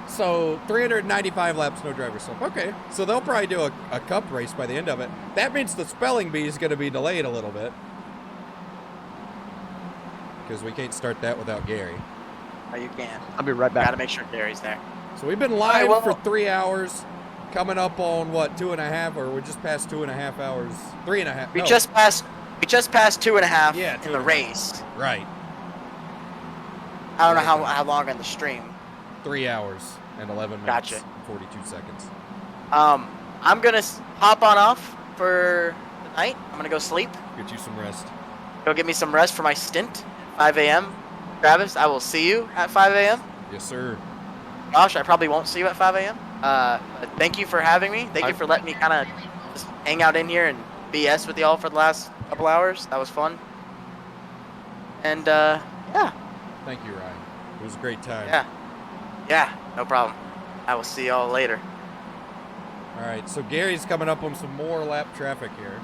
A: So 395 laps, no driver swap. Okay, so they'll probably do a cup race by the end of it. That means the spelling bee is going to be delayed a little bit. Because we can't start that without Gary.
C: Oh, you can.
G: I'll be right back.
C: Gotta make sure Gary's there.
A: So we've been live for 3 hours. Coming up on what, 2.5, or we're just past 2.5 hours? 3.5.
C: We just passed 2.5
A: in
C: the race.
A: Right.
C: I don't know how long on the stream.
A: 3 hours and 11 minutes.
C: Gotcha.
A: And 42 seconds.
C: I'm gonna hop on off for the night. I'm gonna go sleep.
A: Get you some rest.
C: Go get me some rest for my stint. 5 a.m. Travis, I will see you at 5 a.m.
A: Yes, sir.
C: Josh, I probably won't see you at 5 a.m. Thank you for having me. Thank you for letting me kind of just hang out in here and BS with y'all for the last couple hours. That was fun. And, yeah.
A: Thank you, Ryan. It was a great time.
C: Yeah, no problem. I will see y'all later.
A: All right, so Gary's coming up on some more lap traffic here.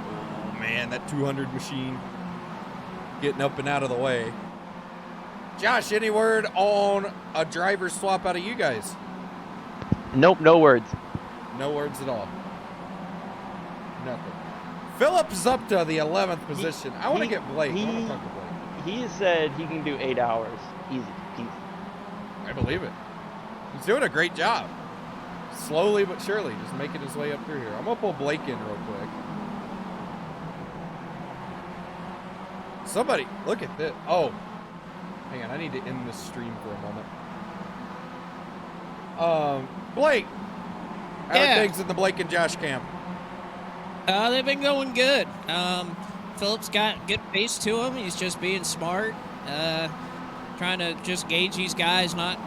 A: Oh, man, that 200 machine getting up and out of the way. Josh, any word on a driver swap out of you guys?
G: Nope, no words.
A: No words at all. Nothing. Phillip's up to the 11th position. I want to get Blake. I want to talk to Blake.
G: He said he can do 8 hours. Easy peasy.
A: I believe it. He's doing a great job. Slowly but surely, just making his way up through here. I'm going to pull Blake in real quick. Somebody, look at this. Oh, hang on. I need to end this stream for a moment. Blake, how are things in the Blake and Josh camp?
B: They've been going good. Philip's got good pace to him. He's just being smart, trying to just gauge these guys, not,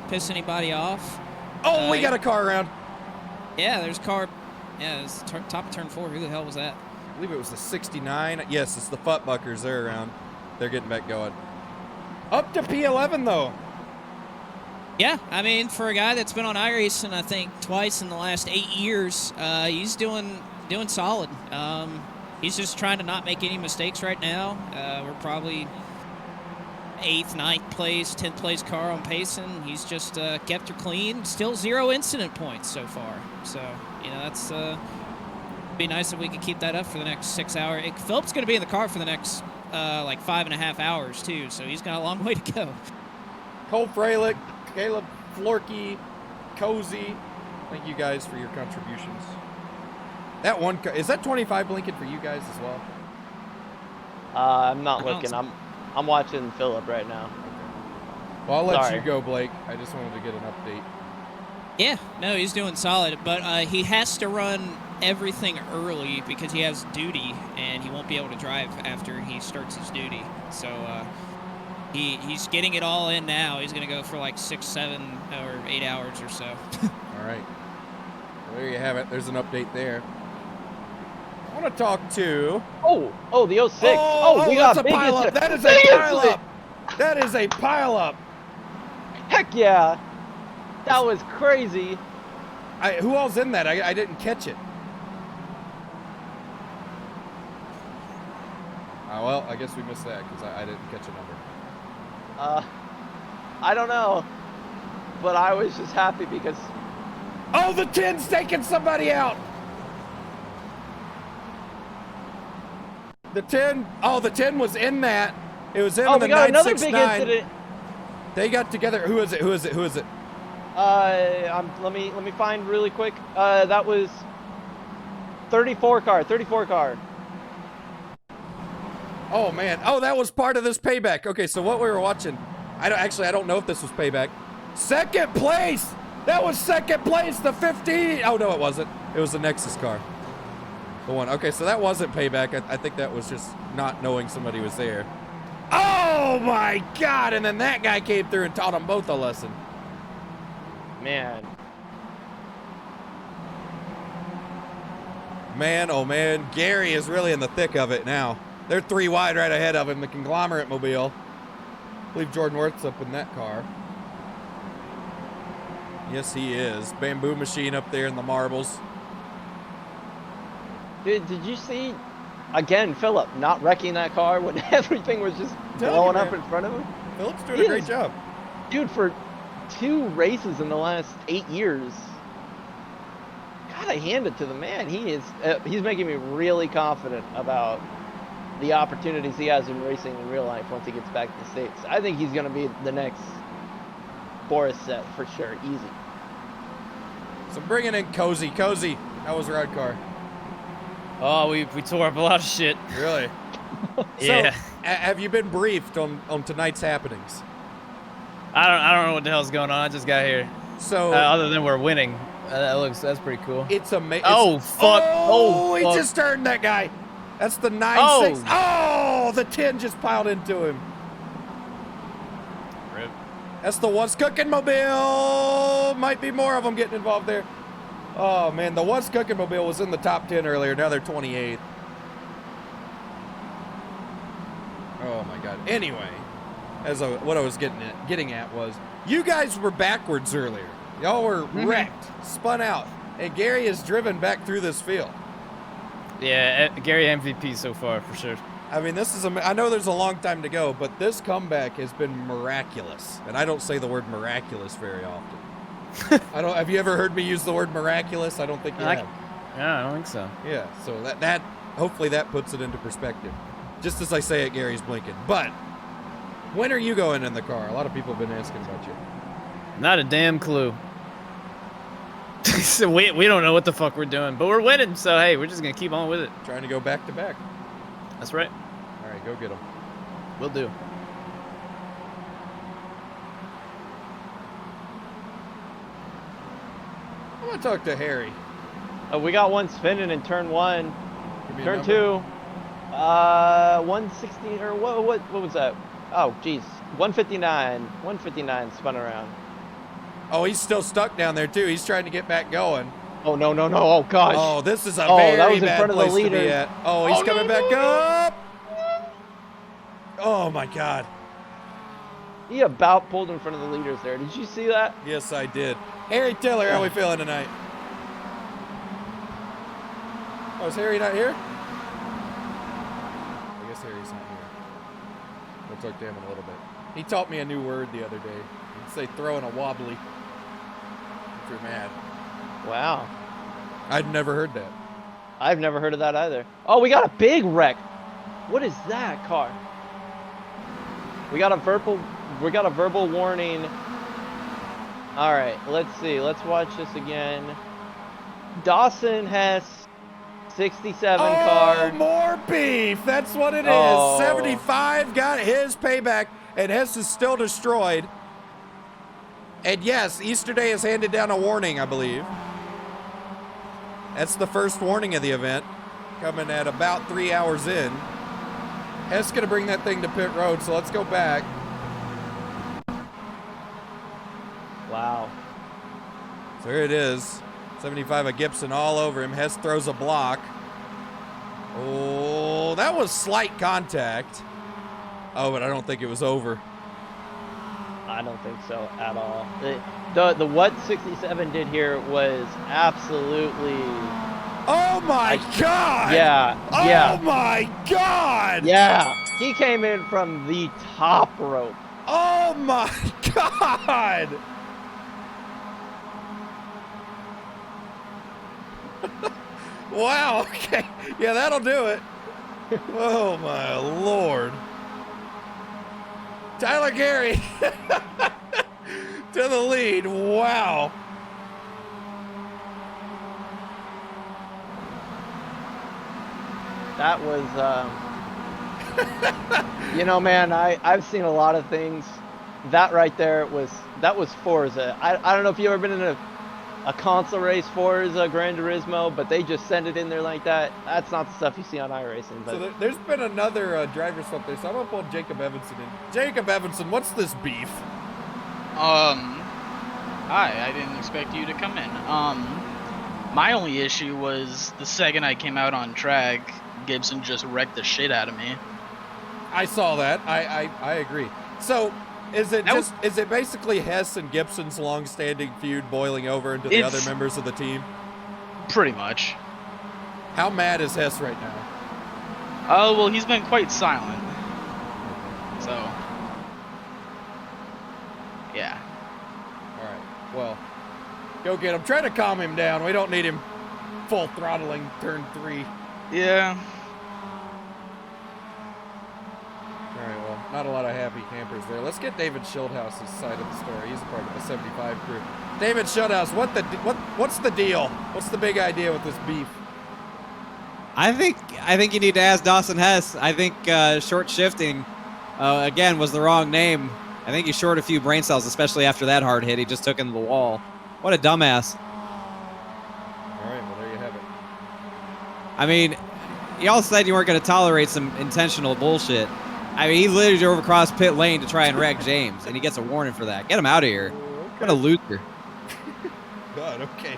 B: piss anybody off.
A: Oh, we got a car around.
B: Yeah, there's a car. Yeah, it's top of turn 4. Who the hell was that?
A: I believe it was the 69. Yes, it's the Futbuckers. They're around. They're getting back going. Up to P11, though.
B: Yeah, I mean, for a guy that's been on iRacing, I think twice in the last 8 years, he's doing solid. He's just trying to not make any mistakes right now. We're probably 8th, 9th place, 10th place car on Payson. He's just kept her clean. Still 0 incident points so far. So, you know, that's be nice if we could keep that up for the next 6 hours. Philip's going to be in the car for the next like 5.5 hours too, so he's got a long way to go.
A: Cole Freilich, Caleb Florkey, Cozy, thank you guys for your contributions. That one, is that 25 blinking for you guys as well?
G: I'm not looking. I'm watching Philip right now.
A: Well, I'll let you go, Blake. I just wanted to get an update.
B: Yeah, no, he's doing solid, but he has to run everything early because he has duty, and he won't be able to drive after he starts his duty. So he's getting it all in now. He's going to go for like 6, 7, or 8 hours or so.
A: All right. Well, there you have it. There's an update there. I want to talk to...
G: Oh, the 06. Oh, we got
A: that's a
G: big
A: pileup.
G: incident.
A: That is a pileup. That is a pileup.
G: Heck yeah. That was crazy.
A: Who all's in that? I didn't catch it. Well, I guess we missed that because I didn't catch a number.
G: I don't know. But I was just happy because...
A: Oh, the 10's taking somebody out. The 10 was in that. It was in the 969.
G: We got another big incident.
A: They got together. Who is it?
G: Let me find really quick. That was 34 car.
A: Oh man. Oh, that was part of this payback. Okay, so what we were watching, I don't know if this was payback. Second place. That was second place. The 15. Oh no, it wasn't. It was the Nexus car. The one. Okay, so that wasn't payback. I think that was just not knowing somebody was there. Oh my God! And then that guy came through and taught them both a lesson.
G: Man,
A: oh man, Gary is really in the thick of it now. They're 3 wide right ahead of him, the conglomerate mobile. I believe Jordan Worth's up in that car. Yes, he is. Bamboo machine up there in the marbles.
G: Did you see, again, Philip not wrecking that car when everything was just blowing up in front of him?
A: Philip's doing a great job.
G: Dude, for 2 races in the last 8 years, gotta hand it to the man. He's making me really confident about the opportunities he has in racing in real life once he gets back to the States. I think he's gonna be the next Boris set for sure, easy.
A: So bringing in Cozy. Cozy, how was ride car?
M: Oh, we tore up a lot of shit.
A: Really?
M: Yeah.
A: So, have you been briefed on tonight's happenings?
M: I don't know what the hell's going on. I just got here.
A: So
M: other than we're winning, that's pretty cool.
A: It's amazing.
M: Oh fuck!
A: Oh, he
M: fuck.
A: just turned that guy. That's the 9-6. Oh, the 10 just piled into him.
M: Rip.
A: That's the What's Cooking Mobile. Might be more of them getting involved there. Oh man, the What's Cooking Mobile was in the top 10 earlier. Now they're 28th. Oh my God. Anyway, what I was getting at was you guys were backwards earlier. Y'all were wrecked, spun out, and Gary is driven back through this field.
M: Yeah, Gary MVP so far for sure.
A: I mean, I know there's a long time to go, but this comeback has been miraculous, and I don't say the word miraculous very often. Have you ever heard me use the word miraculous? I don't think you have.
M: Yeah, I don't think so.
A: Yeah, so that hopefully that puts it into perspective. Just as I say it, Gary's blinking. But when are you going in the car? A lot of people have been asking about you.
M: Not a damn clue. So we don't know what the fuck we're doing, but we're winning. So hey, we're just gonna keep on with it.
A: Trying to go back to back.
M: That's right.
A: All right, go get them.
M: Will do.
A: I'm gonna talk to Harry.
G: We got one spinning in turn 1. Turn 2. 160 or what was that? Oh geez, 159. 159 spun around.
A: Oh, he's still stuck down there too. He's trying to get back going.
G: Oh no! Oh gosh.
A: Oh, this is a
G: that was
A: very
G: in
A: bad
G: front of the
A: place to
G: leader.
A: be at. Oh, he's coming back up. Oh my God.
G: He about pulled in front of the leaders there. Did you see that?
A: Yes, I did. Harry Tiller, how we feeling tonight? Oh, is Harry not here? I guess Harry's not here. We'll talk to him in a little bit. He taught me a new word the other day. He'd say throwing a wobbly. If you're mad.
G: Wow.
A: I'd never heard that.
G: I've never heard of that either. Oh, we got a big wreck. What is that car? We got a verbal warning. All right, let's see. Let's watch this again. Dawson has 67 car.
A: More beef. That's what it
G: Oh.
A: is. 75 got his payback, and Hess is still destroyed. And yes, Easter Day has handed down a warning, I believe. That's the first warning of the event, coming at about 3 hours in. Hess gonna bring that thing to pit road, so let's go back.
G: Wow.
A: So here it is. 75 of Gibson all over him. Hess throws a block. Oh, that was slight contact. Oh, but I don't think it was over.
G: I don't think so at all. The what 67 did here was absolutely.
A: Oh my God!
G: Yeah.
A: Oh my God!
G: Yeah. He came in from the top rope.
A: Oh my God! Wow, okay. Yeah, that'll do it. Oh my Lord. Tyler Gary to the lead. Wow.
G: That was, you know, man, I've seen a lot of things. That right there that was Forza. I don't know if you've ever been in a console race, Forza, Gran Turismo, but they just send it in there like that. That's not the stuff you see on iRacing. But
A: So there's been another driver swap there, so I'm gonna pull Jacob Evanson in. Jacob Evanson, what's this beef?
N: Hi, I didn't expect you to come in. My only issue was the second I came out on track, Gibson just wrecked the shit out of me.
A: I saw that. I agree. So is it basically Hess and Gibson's long-standing feud boiling over into the other members of the team?
N: Pretty much.
A: How mad is Hess right now?
N: Oh, well, he's been quite silent. So, yeah.
A: All right. Well, go get him. Try to calm him down. We don't need him full throttling turn 3.
N: Yeah.
A: All right, well, not a lot of happy campers there. Let's get David Schildhouse's side of the story. He's a part of the 75 crew. David Schildhouse, what's the deal? What's the big idea with this beef?
I: I think you need to ask Dawson Hess. I think short shifting, again, was the wrong name. I think he short a few brain cells, especially after that hard hit he just took into the wall. What a dumbass.
A: All right, well, there you have it.
I: I mean, y'all said you weren't going to tolerate some intentional bullshit. I mean, he literally drove across pit lane to try and wreck James, and he gets a warning for that. Get him out of here.
A: Okay.
I: What a loser.
A: God, okay.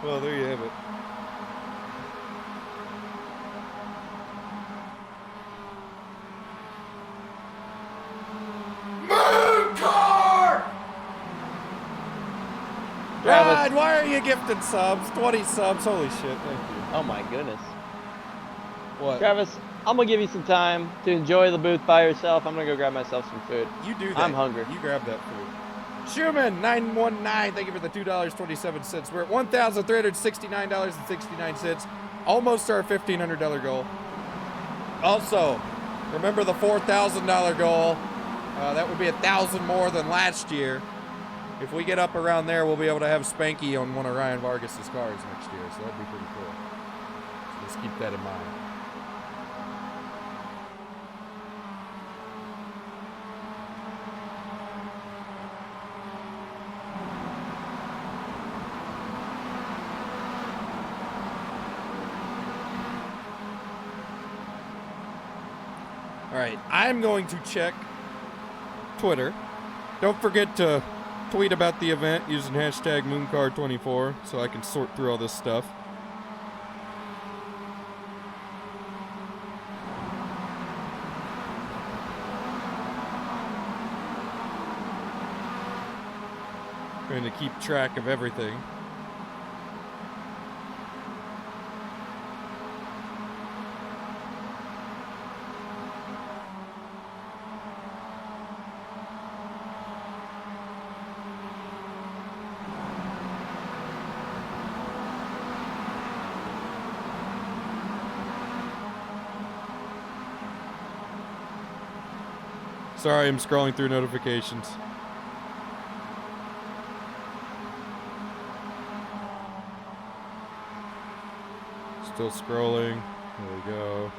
A: Well, there you have it. Mooncard! God, why are you gifting subs? 20 subs, holy shit, thank you.
G: Oh my goodness.
A: What?
G: Travis, I'm gonna give you some time to enjoy the booth by yourself. I'm gonna go grab myself some food.
A: You do that.
G: I'm hungry.
A: You grab that food. Schumann 919, thank you for the $2.27. We're at $1,369.69. Almost our $1,500 goal. Also, remember the $4,000 goal. That would be 1,000 more than last year. If we get up around there, we'll be able to have Spanky on one of Ryan Vargas's cars next year, so that'd be pretty cool. So just keep that in mind. All right, I'm going to check Twitter. Don't forget to tweet about the event using hashtag Mooncar24 so I can sort through all this stuff. Trying to keep track of everything. Sorry, I'm scrolling through notifications. Still scrolling. There we go.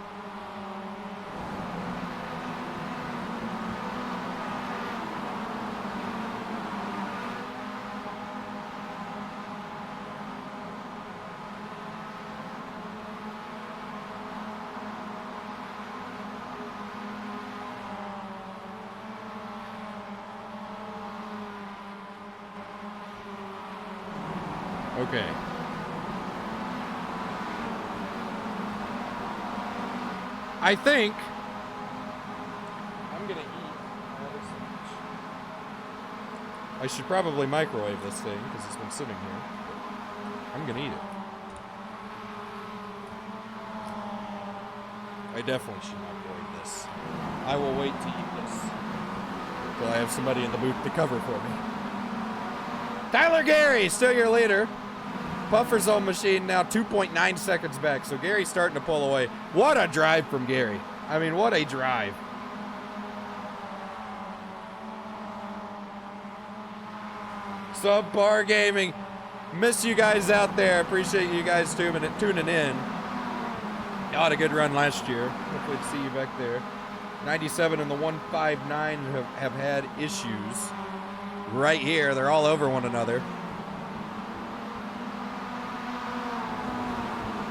A: Okay. I think I'm gonna eat. I should probably microwave this thing because it's been sitting here. I'm gonna eat it. I definitely should microwave this. I will wait to eat this until I have somebody in the booth to cover for me. Tyler Gary, still your leader. Buffer zone machine now 2.9 seconds back, so Gary's starting to pull away. What a drive from Gary. I mean, what a drive. Subpar Gaming. Miss you guys out there. Appreciate you guys tuning in. Y'all had a good run last year. Hopefully to see you back there. 97 and the 159 have had issues. Right here, they're all over one another.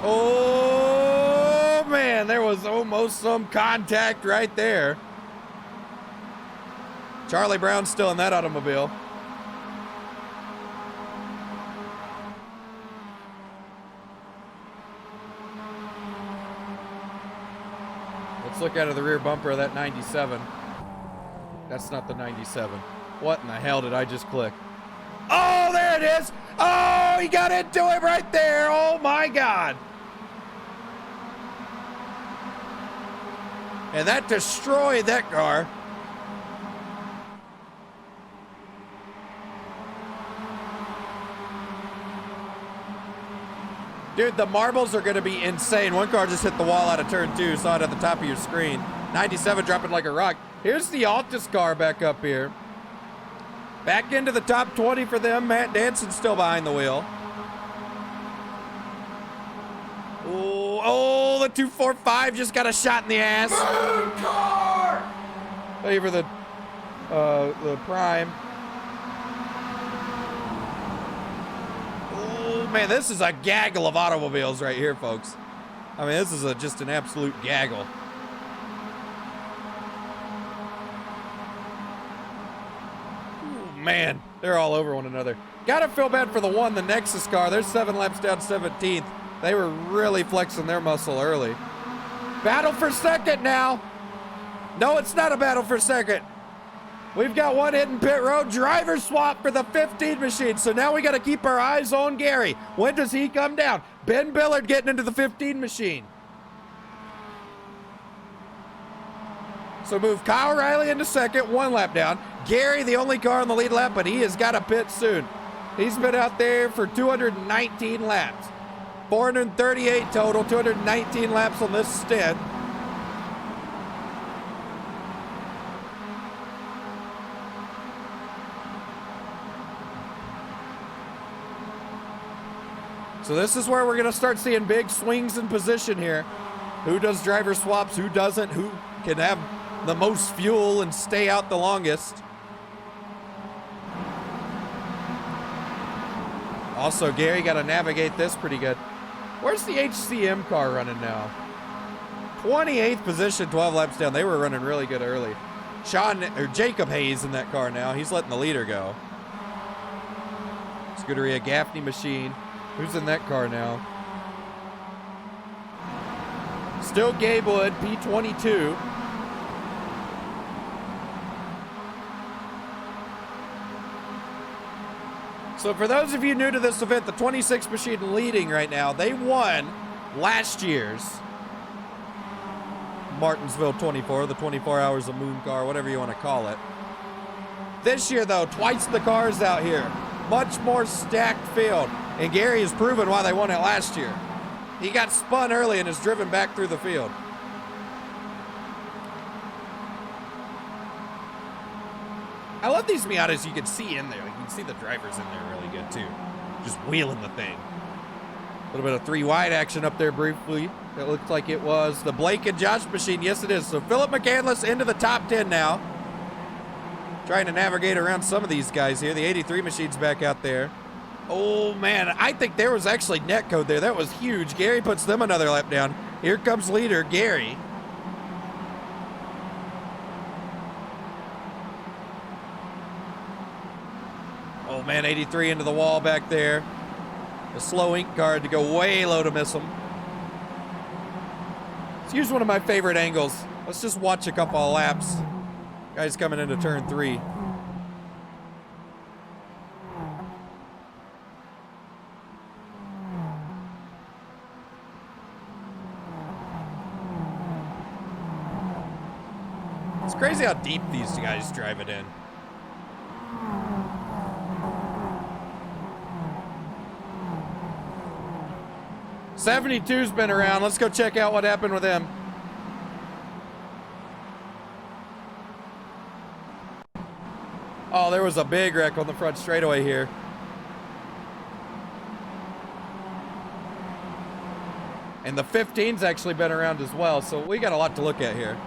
A: Oh man, there was almost some contact right there. Charlie Brown's still in that automobile. Let's look out of the rear bumper of that 97. That's not the 97. What in the hell did I just click? Oh, there it is. Oh, he got into it right there. Oh, my God. And that destroyed that car. Dude, the marbles are going to be insane. One car just hit the wall out of turn 2. Saw it at the top of your screen. 97 dropping like a rock. Here's the Altus car back up here. Back into the top 20 for them. Matt Danson's still behind the wheel. Oh, the 245 just got a shot in the ass. Favor the prime. Oh man, this is a gaggle of automobiles right here, folks. I mean, this is just an absolute gaggle. Man, they're all over one another. Gotta feel bad for the Nexus car. They're 7 laps down 17th. They were really flexing their muscle early. Battle for second now. No, it's not a battle for second. We've got one hitting pit road. Driver swap for the 15 machine. So now we got to keep our eyes on Gary. When does he come down? Ben Billard getting into the 15 machine. So move Kyle Riley into second, 1 lap down. Gary, the only car on the lead lap, but he has got to pit soon. He's been out there for 219 laps. 438 total, 219 laps on this stint. So this is where we're going to start seeing big swings in position here. Who does driver swaps, who doesn't, who can have the most fuel and stay out the longest. Also, Gary got to navigate this pretty good. Where's the HCM car running now? 28th position, 12 laps down. They were running really good early. Jacob Hayes in that car now. He's letting the leader go. Scuderia Gaffney machine. Who's in that car now? Still Gabe Wood, P22. So for those of you new to this event, the 26 machine leading right now, they won last year's Martinsville 24, the 24 Hours of Mooncar, whatever you want to call it. This year, though, twice the cars out here. Much more stacked field. And Gary has proven why they won it last year. He got spun early and is driven back through the field. I love these Miatas you can see in there. You can see the drivers in there really good, too. Just wheeling the thing. A little bit of 3 wide action up there briefly. It looked like it was the Blake and Josh machine. Yes, it is. So Philip McCandless into the top 10 now. Trying to navigate around some of these guys here. The 83 machine's back out there. Oh, man. I think there was actually net code there. That was huge. Gary puts them another lap down. Here comes leader Gary. Oh, man. 83 into the wall back there. A slow ink card to go way low to miss him. It's usually one of my favorite angles. Let's just watch a couple of laps. Guys coming into turn 3. It's crazy how deep these guys drive it in. '72's been around. Let's go check out what happened with him. Oh, there was a big wreck on the front straightaway here. And the 15's actually been around as well, so we got a lot to look at here.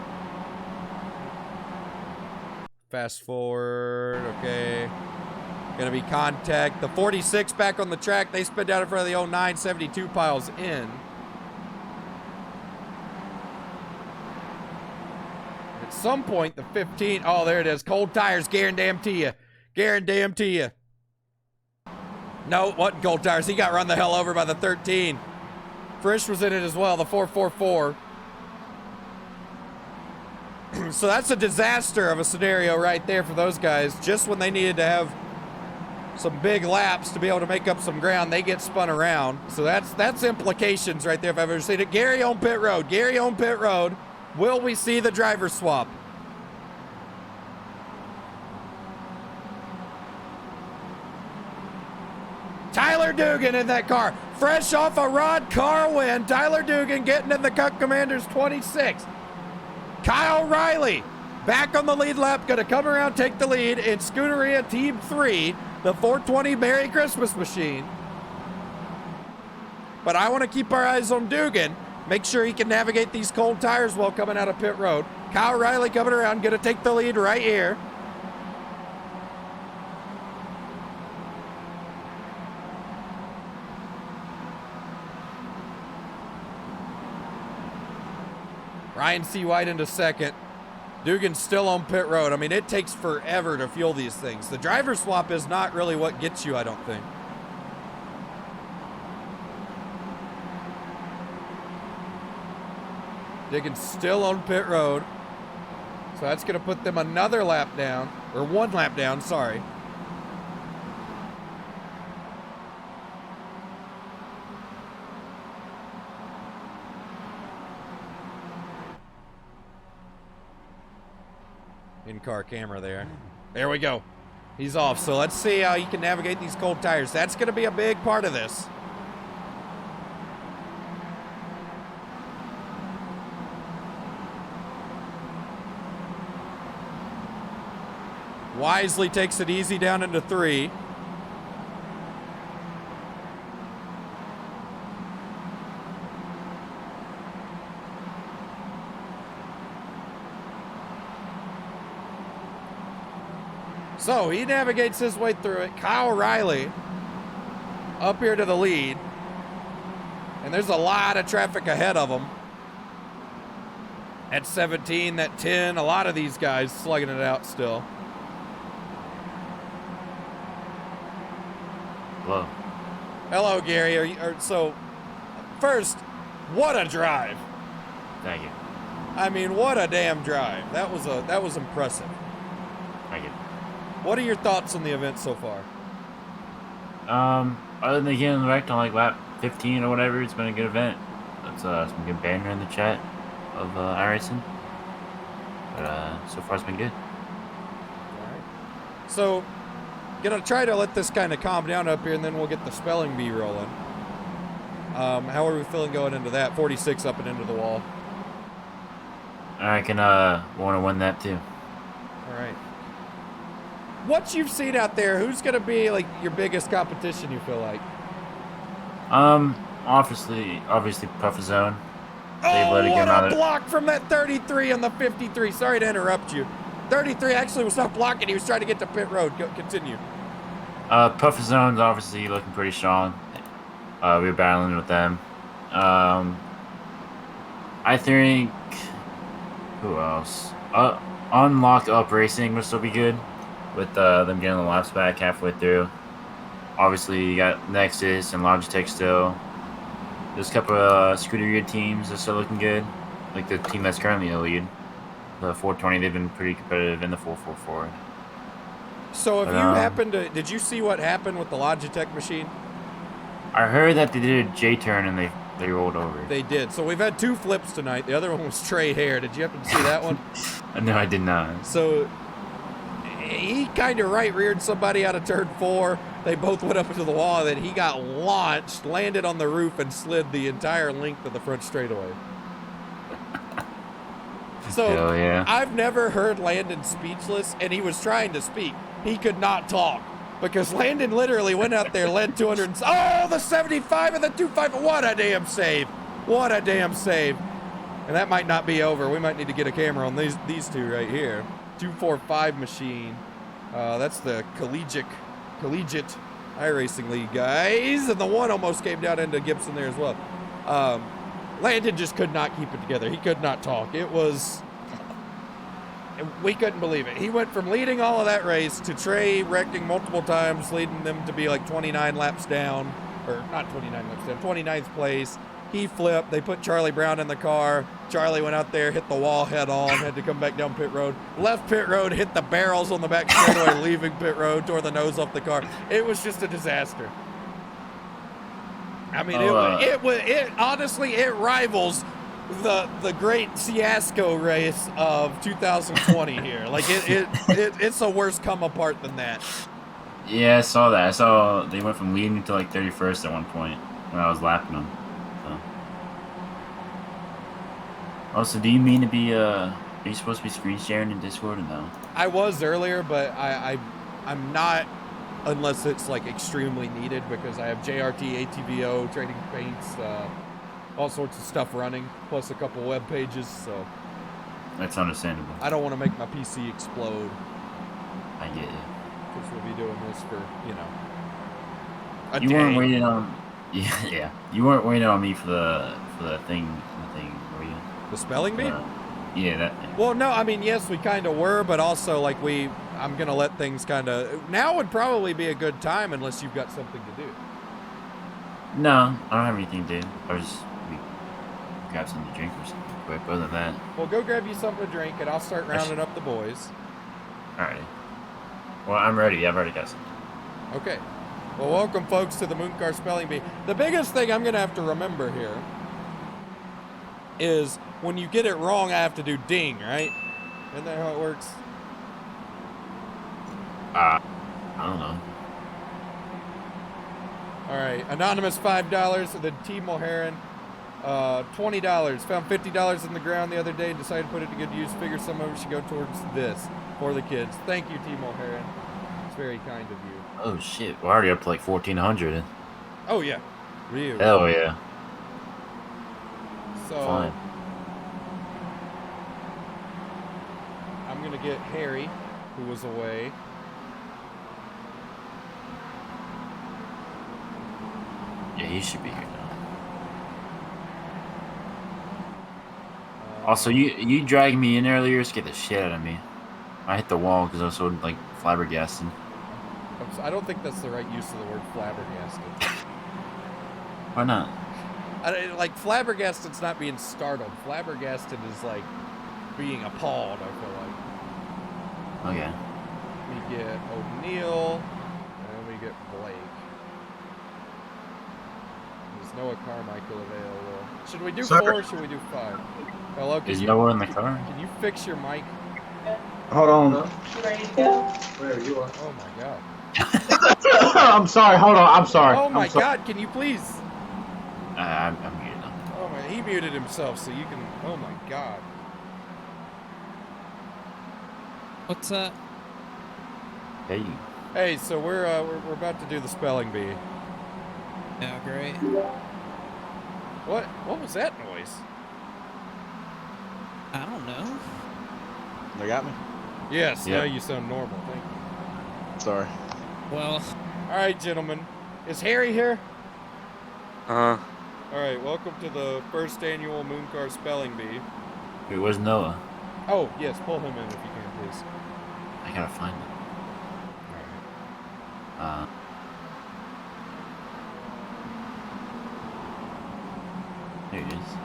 A: Fast forward, okay. Gonna be contact. The 46 back on the track. They spin down in front of the 09, 72 piles in. At some point, the 15, oh, there it is. Cold tires, guarantee you. Guarantee you. No, wasn't cold tires. He got run the hell over by the 13. Frisch was in it as well, the 444. So that's a disaster of a scenario right there for those guys. Just when they needed to have some big laps to be able to make up some ground, they get spun around. So that's implications right there if I've ever seen it. Gary on pit road. Gary on pit road. Will we see the driver swap? Tyler Dugan in that car. Fresh off a Rod Carr win. Tyler Dugan getting in the Cup Commanders 26. Kyle Riley back on the lead lap. Going to come around, take the lead in Scuderia Team 3. The 420 Merry Christmas machine. But I want to keep our eyes on Dugan. Make sure he can navigate these cold tires while coming out of pit road. Kyle Riley coming around, going to take the lead right here. Ryan C. White into second. Dugan's still on pit road. I mean, it takes forever to fuel these things. The driver swap is not really what gets you, I don't think. Dugan's still on pit road. So that's going to put them another lap down. Or 1 lap down, sorry. In-car camera there. There we go. He's off. So let's see how he can navigate these cold tires. That's going to be a big part of this. Wisely takes it easy down into 3. So he navigates his way through it. Kyle Riley up here to the lead. And there's a lot of traffic ahead of him. At 17, that 10, a lot of these guys slugging it out still.
H: Hello.
A: Hello, Gary. So, first, what a drive.
H: Thank you.
A: I mean, what a damn drive. That was impressive.
H: Thank you.
A: What are your thoughts on the event so far?
H: Other than getting wrecked on like lap 15 or whatever, it's been a good event. That's some good banner in the chat of iRacing. But so far it's been good.
A: So, gonna try to let this kind of calm down up here, and then we'll get the spelling bee rolling. How are we feeling going into that? 46 up and into the wall.
H: I can want to win that too.
A: All right. What you've seen out there, who's gonna be like your biggest competition? You feel like?
H: Obviously Puff Zone.
A: Oh, what a block from that 33 on the 53. Sorry to interrupt you. 33 actually was not blocking. He was trying to get to pit road. Go, continue.
H: Puff Zone's obviously looking pretty strong. We were battling with them. I think who else? Unlock Up Racing will still be good with them getting the laps back halfway through. Obviously, you got Nexus and Logitech still. There's a couple of Scuderia teams that are still looking good. Like the team that's currently in the lead. The 420, they've been pretty competitive in the 444.
A: So if you happen to, did you see what happened with the Logitech machine?
H: I heard that they did a J-turn and they rolled over.
A: They did. So we've had 2 flips tonight. The other one was Trey Hare. Did you happen to see that one?
H: No, I did not.
A: So he kind of right-reared somebody out of turn 4. They both went up into the wall, and then he got launched, landed on the roof, and slid the entire length of the front straightaway. So
H: hell yeah.
A: I've never heard Landon speechless, and he was trying to speak. He could not talk because Landon literally went out there, led 200. Oh, the 75 and the 25. What a damn save. What a damn save. And that might not be over. We might need to get a camera on these two right here. 245 machine. That's the collegiate iRacing League guys. And the one almost came down into Gibson there as well. Landon just could not keep it together. He could not talk. It was... We couldn't believe it. He went from leading all of that race to Trey wrecking multiple times, leading them to be like 29 laps down. Or not 29 laps down, 29th place. He flipped. They put Charlie Brown in the car. Charlie went out there, hit the wall head on, had to come back down pit road. Left pit road, hit the barrels on the back straightaway, leaving pit road, tore the nose off the car. It was just a disaster. I mean, it honestly, it rivals the great fiasco race of 2020 here. Like it's a worse come apart than that.
H: Yeah, I saw that. I saw they went from leading to like 31st at one point when I was lapping them. So. Also, do you mean to be are you supposed to be screen sharing in Discord or no?
A: I was earlier, but I'm not unless it's like extremely needed because I have JRT, ATVO, trading paints, all sorts of stuff running, plus a couple web pages. So
H: that's understandable.
A: I don't want to make my PC explode.
H: I get it.
A: Because we'll be doing this for a
H: you
A: day.
H: Weren't waiting on. Yeah. You weren't waiting on me for the thing, were you?
A: The spelling bee?
H: Yeah, that thing.
A: Well, no, I mean, yes, we kind of were, but also, like, I'm going to let things kind of... Now would probably be a good time unless you've got something to do.
H: No, I don't have anything to do. We grab something to drink or something quick, other than that.
A: Well, go grab you something to drink, and I'll start rounding up the boys.
H: Alright. Well, I'm ready. I've already got something.
A: Okay. Well, welcome, folks, to the Mooncar Spelling Bee. The biggest thing I'm going to have to remember here is when you get it wrong, I have to do ding, right? Isn't that how it works?
H: I don't know.
A: All right. Anonymous, $5. And then T. Mulheron, $20. Found $50 in the ground the other day. Decided to put it to good use. Figure some of it should go towards this for the kids. Thank you, T. Mulheron. It's very kind of you.
H: Oh, shit. We're already up to like 1,400.
A: Oh, yeah. Really?
H: Hell yeah.
A: So,
H: fine.
A: I'm going to get Harry, who was away.
H: Yeah, he should be here now. Also, you dragged me in earlier, scared the shit out of me. I hit the wall because I was so, like, flabbergasted.
A: I don't think that's the right use of the word flabbergasted.
H: Why not?
A: Like, flabbergasted's not being startled. Flabbergasted is, like, being appalled, I feel like.
H: Okay.
A: We get O'Neill, and we get Blake. Noah Carmichael available? Should we do
O: Sir.
A: 4 or should we do 5? Hello,
H: Is Noah in the car?
A: Can you fix your mic?
O: Hold on.
P: You ready to go?
O: Where you are?
A: Oh my god.
O: I'm sorry. Hold on. I'm sorry.
A: Oh my
O: I'm sorry.
A: god, can you please?
H: I'm muted.
A: Oh my, he muted himself so you can, oh my god.
B: What's up?
H: Hey.
A: Hey, so we're about to do the spelling bee.
B: Oh, great.
A: What was that noise?
B: I don't know.
Q: They got me?
A: Yes,
H: Yeah.
A: now you sound normal, thank you.
Q: Sorry.
B: Well.
A: Alright, gentlemen. Is Harry here?
E: Uh-huh.
A: Alright, welcome to the first annual Mooncar Spelling Bee.
H: Wait, where's Noah?
A: Oh, yes, pull him in if you can, please.
H: I gotta find him. There he is.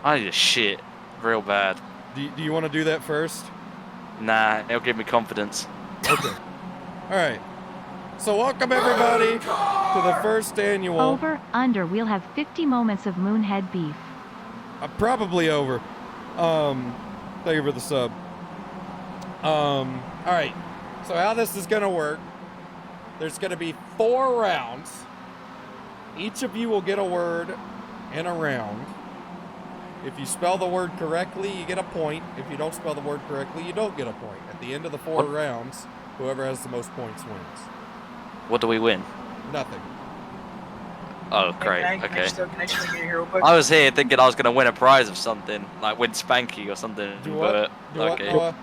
E: I need a shit real bad.
A: Do you want to do that first?
E: Nah, it'll give me confidence.
A: Okay. Alright. So welcome everybody to the first annual...
D: Over, under, we'll have 50 moments of Moonhead beef.
A: Probably over. Thank you for the sub. Alright. So how this is gonna work, there's gonna be 4 rounds. Each of you will get a word in a round. If you spell the word correctly, you get a point. If you don't spell the word correctly, you don't get a point. At the end of the 4 rounds, whoever has the most points wins.
E: What do we win?
A: Nothing.
E: Oh, great.
J: Can I
E: Okay.
J: just get here real quick?
E: I was here thinking I was going to win a prize of something, like win Spanky or something,
A: Do what?
E: but
A: Do what,
E: okay.
A: Noah?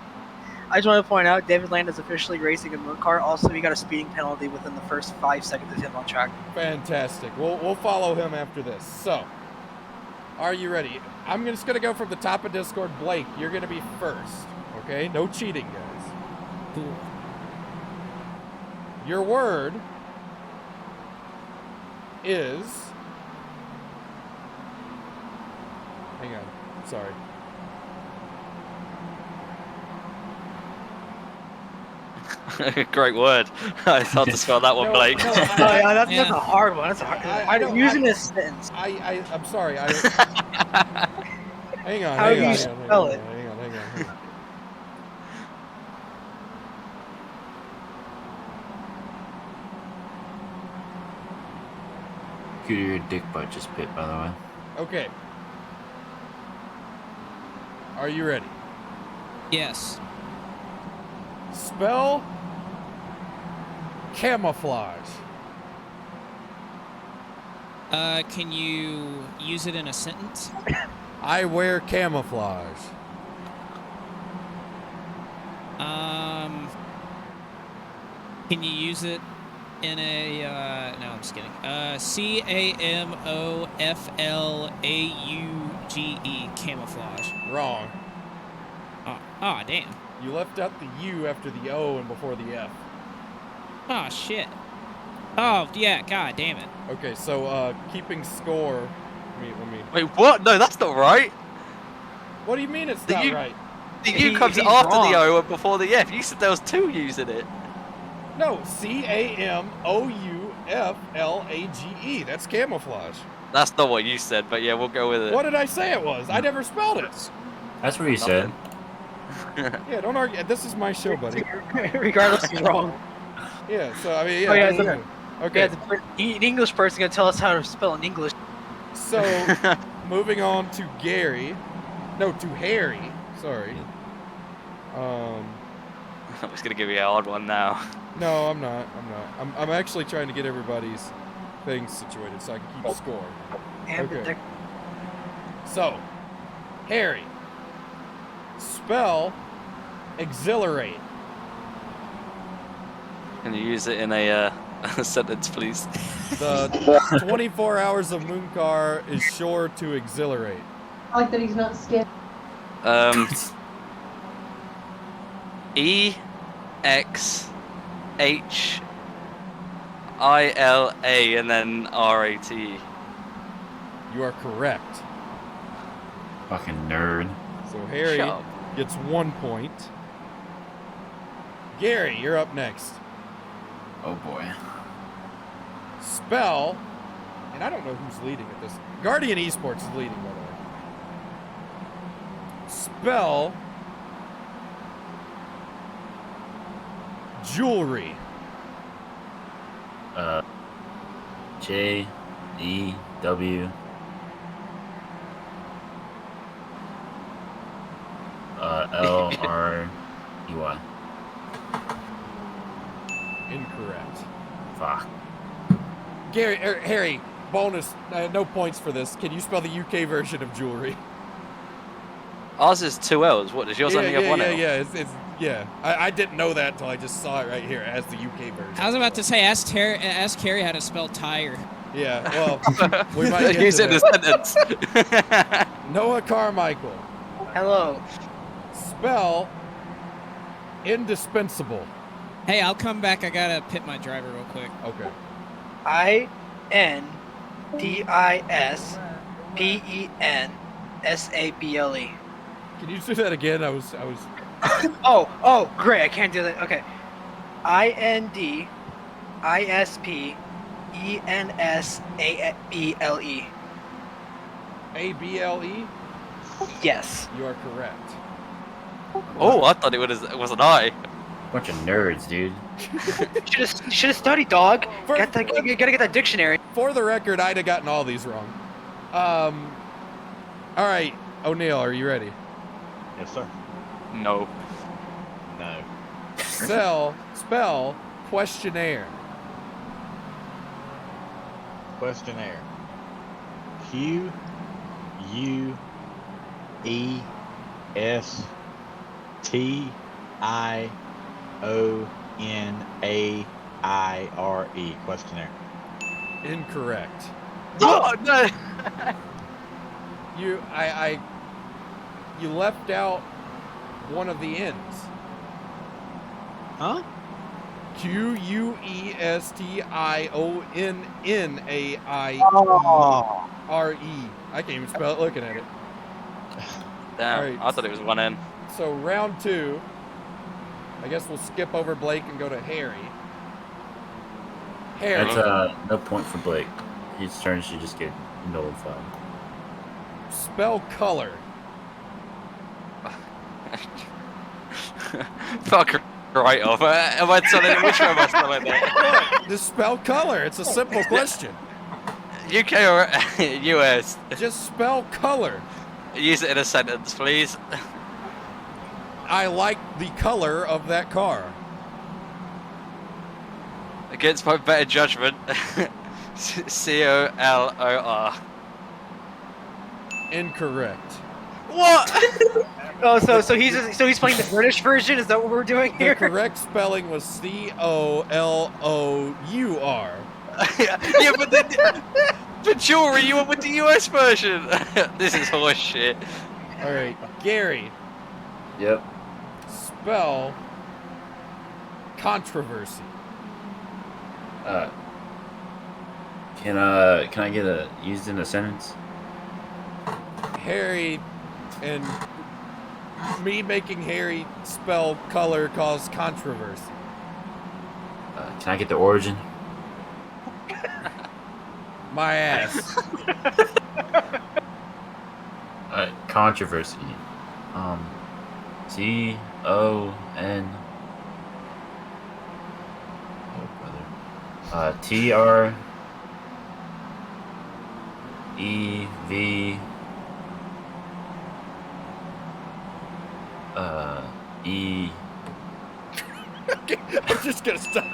J: I just want to point out, David Land is officially racing a moon car. Also, he got a speeding penalty within the first 5 seconds of him on track.
A: Fantastic. We'll follow him after this. So, are you ready? I'm just gonna go from the top of Discord. Blake, you're gonna be first. Okay? No cheating, guys.
B: Cool.
A: Your word is... Hang on. Sorry.
E: Great word. I thought to spell that one,
A: No,
E: Blake.
A: no,
J: That's a hard one. That's a hard
A: I don't-
J: using this sentence.
A: I'm sorry. Hang on.
J: How
A: hang
J: do you
A: on,
J: spell it?
A: Hang on.
H: Your dick butt just bit, by the way.
A: Okay. Are you ready?
B: Yes.
A: Spell camouflage.
B: Can you use it in a sentence?
A: I wear camouflage.
B: Can you use it in a, no, I'm just kidding. C-A-M-O-F-L-A-U-G-E, camouflage.
A: Wrong.
B: Oh, damn.
A: You left out the U after the O and before the F.
B: Oh, shit. Oh, yeah, god damn it.
A: Okay, so, keeping score. Let me.
E: Wait, what? No, that's not right.
A: What do you mean it's
E: The
A: not
E: U-
A: right?
E: The U comes
J: he's
E: after
J: wrong.
E: the O and before the F. You said there was 2 U's in it.
A: No, C-A-M-O-U-F-L-A-G-E. That's camouflage.
E: That's not what you said, but yeah, we'll go with it.
A: What did I say it was? I never spelled it.
H: That's what you said.
A: Yeah, don't argue. This is my show, buddy.
J: Regardless, he's wrong.
A: Yeah, so, I mean, yeah.
J: Oh, yeah,
A: okay. Okay.
J: Yeah, an English person gonna tell us how to spell in English.
A: So, moving on to Gary. No, to Harry. Sorry.
E: I was gonna give you a hard one now.
A: No, I'm not. I'm actually trying to get everybody's things situated so I can keep score. Okay. So, Harry. Spell exhilarate.
E: Can you use it in a sentence, please?
A: The 24 hours of Mooncar is sure to exhilarate.
P: I like that he's not scared.
E: E-X-H-I-L-A and then R-A-T.
A: You are correct.
H: Fucking nerd.
A: So Harry
E: Shut up.
A: gets 1 point. Gary, you're up next.
H: Oh boy.
A: Spell, and I don't know who's leading at this. Guardian Esports is leading, by the way. Spell jewelry.
H: J-E-W. L-R-E-Y.
A: Incorrect.
H: Fuck.
A: Harry, bonus, no points for this. Can you spell the UK version of jewelry?
E: Ours is 2 L's. What, does yours only have 1 L?
A: Yeah. I didn't know that until I just saw it right here as the UK version.
B: I was about to say, ask Carrie how to spell tire.
A: Yeah, well, we might get
E: Use
A: to
E: it in a
A: that.
E: sentence.
A: Noah Carmichael.
J: Hello.
A: Spell indispensable.
B: Hey, I'll come back. I gotta pit my driver real quick.
A: Okay.
J: INDISPENSABLE.
A: Can you do that again? I was.
J: Oh, great. I can't do that. Okay. INDISPENSABLE.
A: A-B-L-E?
J: Yes.
A: You are correct.
E: Oh, I thought it was an I.
H: Bunch of nerds, dude.
J: Should have studied, dog. You gotta get that dictionary.
A: For the record, I'd have gotten all these wrong. All right, O'Neal, are you ready?
Q: Yes, sir.
E: No.
Q: No.
A: Spell questionnaire.
Q: Questionnaire. Q U E S T I O N A I R E. Questionnaire.
A: Incorrect.
E: Oh no!
A: You left out one of the N's.
Q: Huh?
A: QUESTIONNAIRE. I can't even spell it looking at it.
E: Damn,
A: All right.
E: I thought it was 1 N.
A: So round 2. I guess we'll skip over Blake and go to Harry. Harry.
H: That's no point for Blake. His turn should just get nullified.
A: Spell color.
E: Fuck right off. Am I telling you which one am I spelling that?
A: Just spell color. It's a simple question.
E: UK or US?
A: Just spell color.
E: Use it in a sentence, please.
A: I like the color of that car.
E: Against my better judgment, COLOR.
A: Incorrect.
E: What?
J: Oh, so he's playing the British version. Is that what we're doing
A: The
J: here?
A: correct spelling was COLOUR.
E: Yeah, but for jewelry, you went with the US version. This is horse shit.
A: All right, Gary.
H: Yep.
A: Spell controversy.
H: Can I get a used in a sentence?
A: Harry and me making Harry spell color caused controversy.
H: Can I get the origin?
A: My ass.
H: Controversy. C-O-N. Oh, brother. T-R-E-V. E.
A: I'm just gonna stop.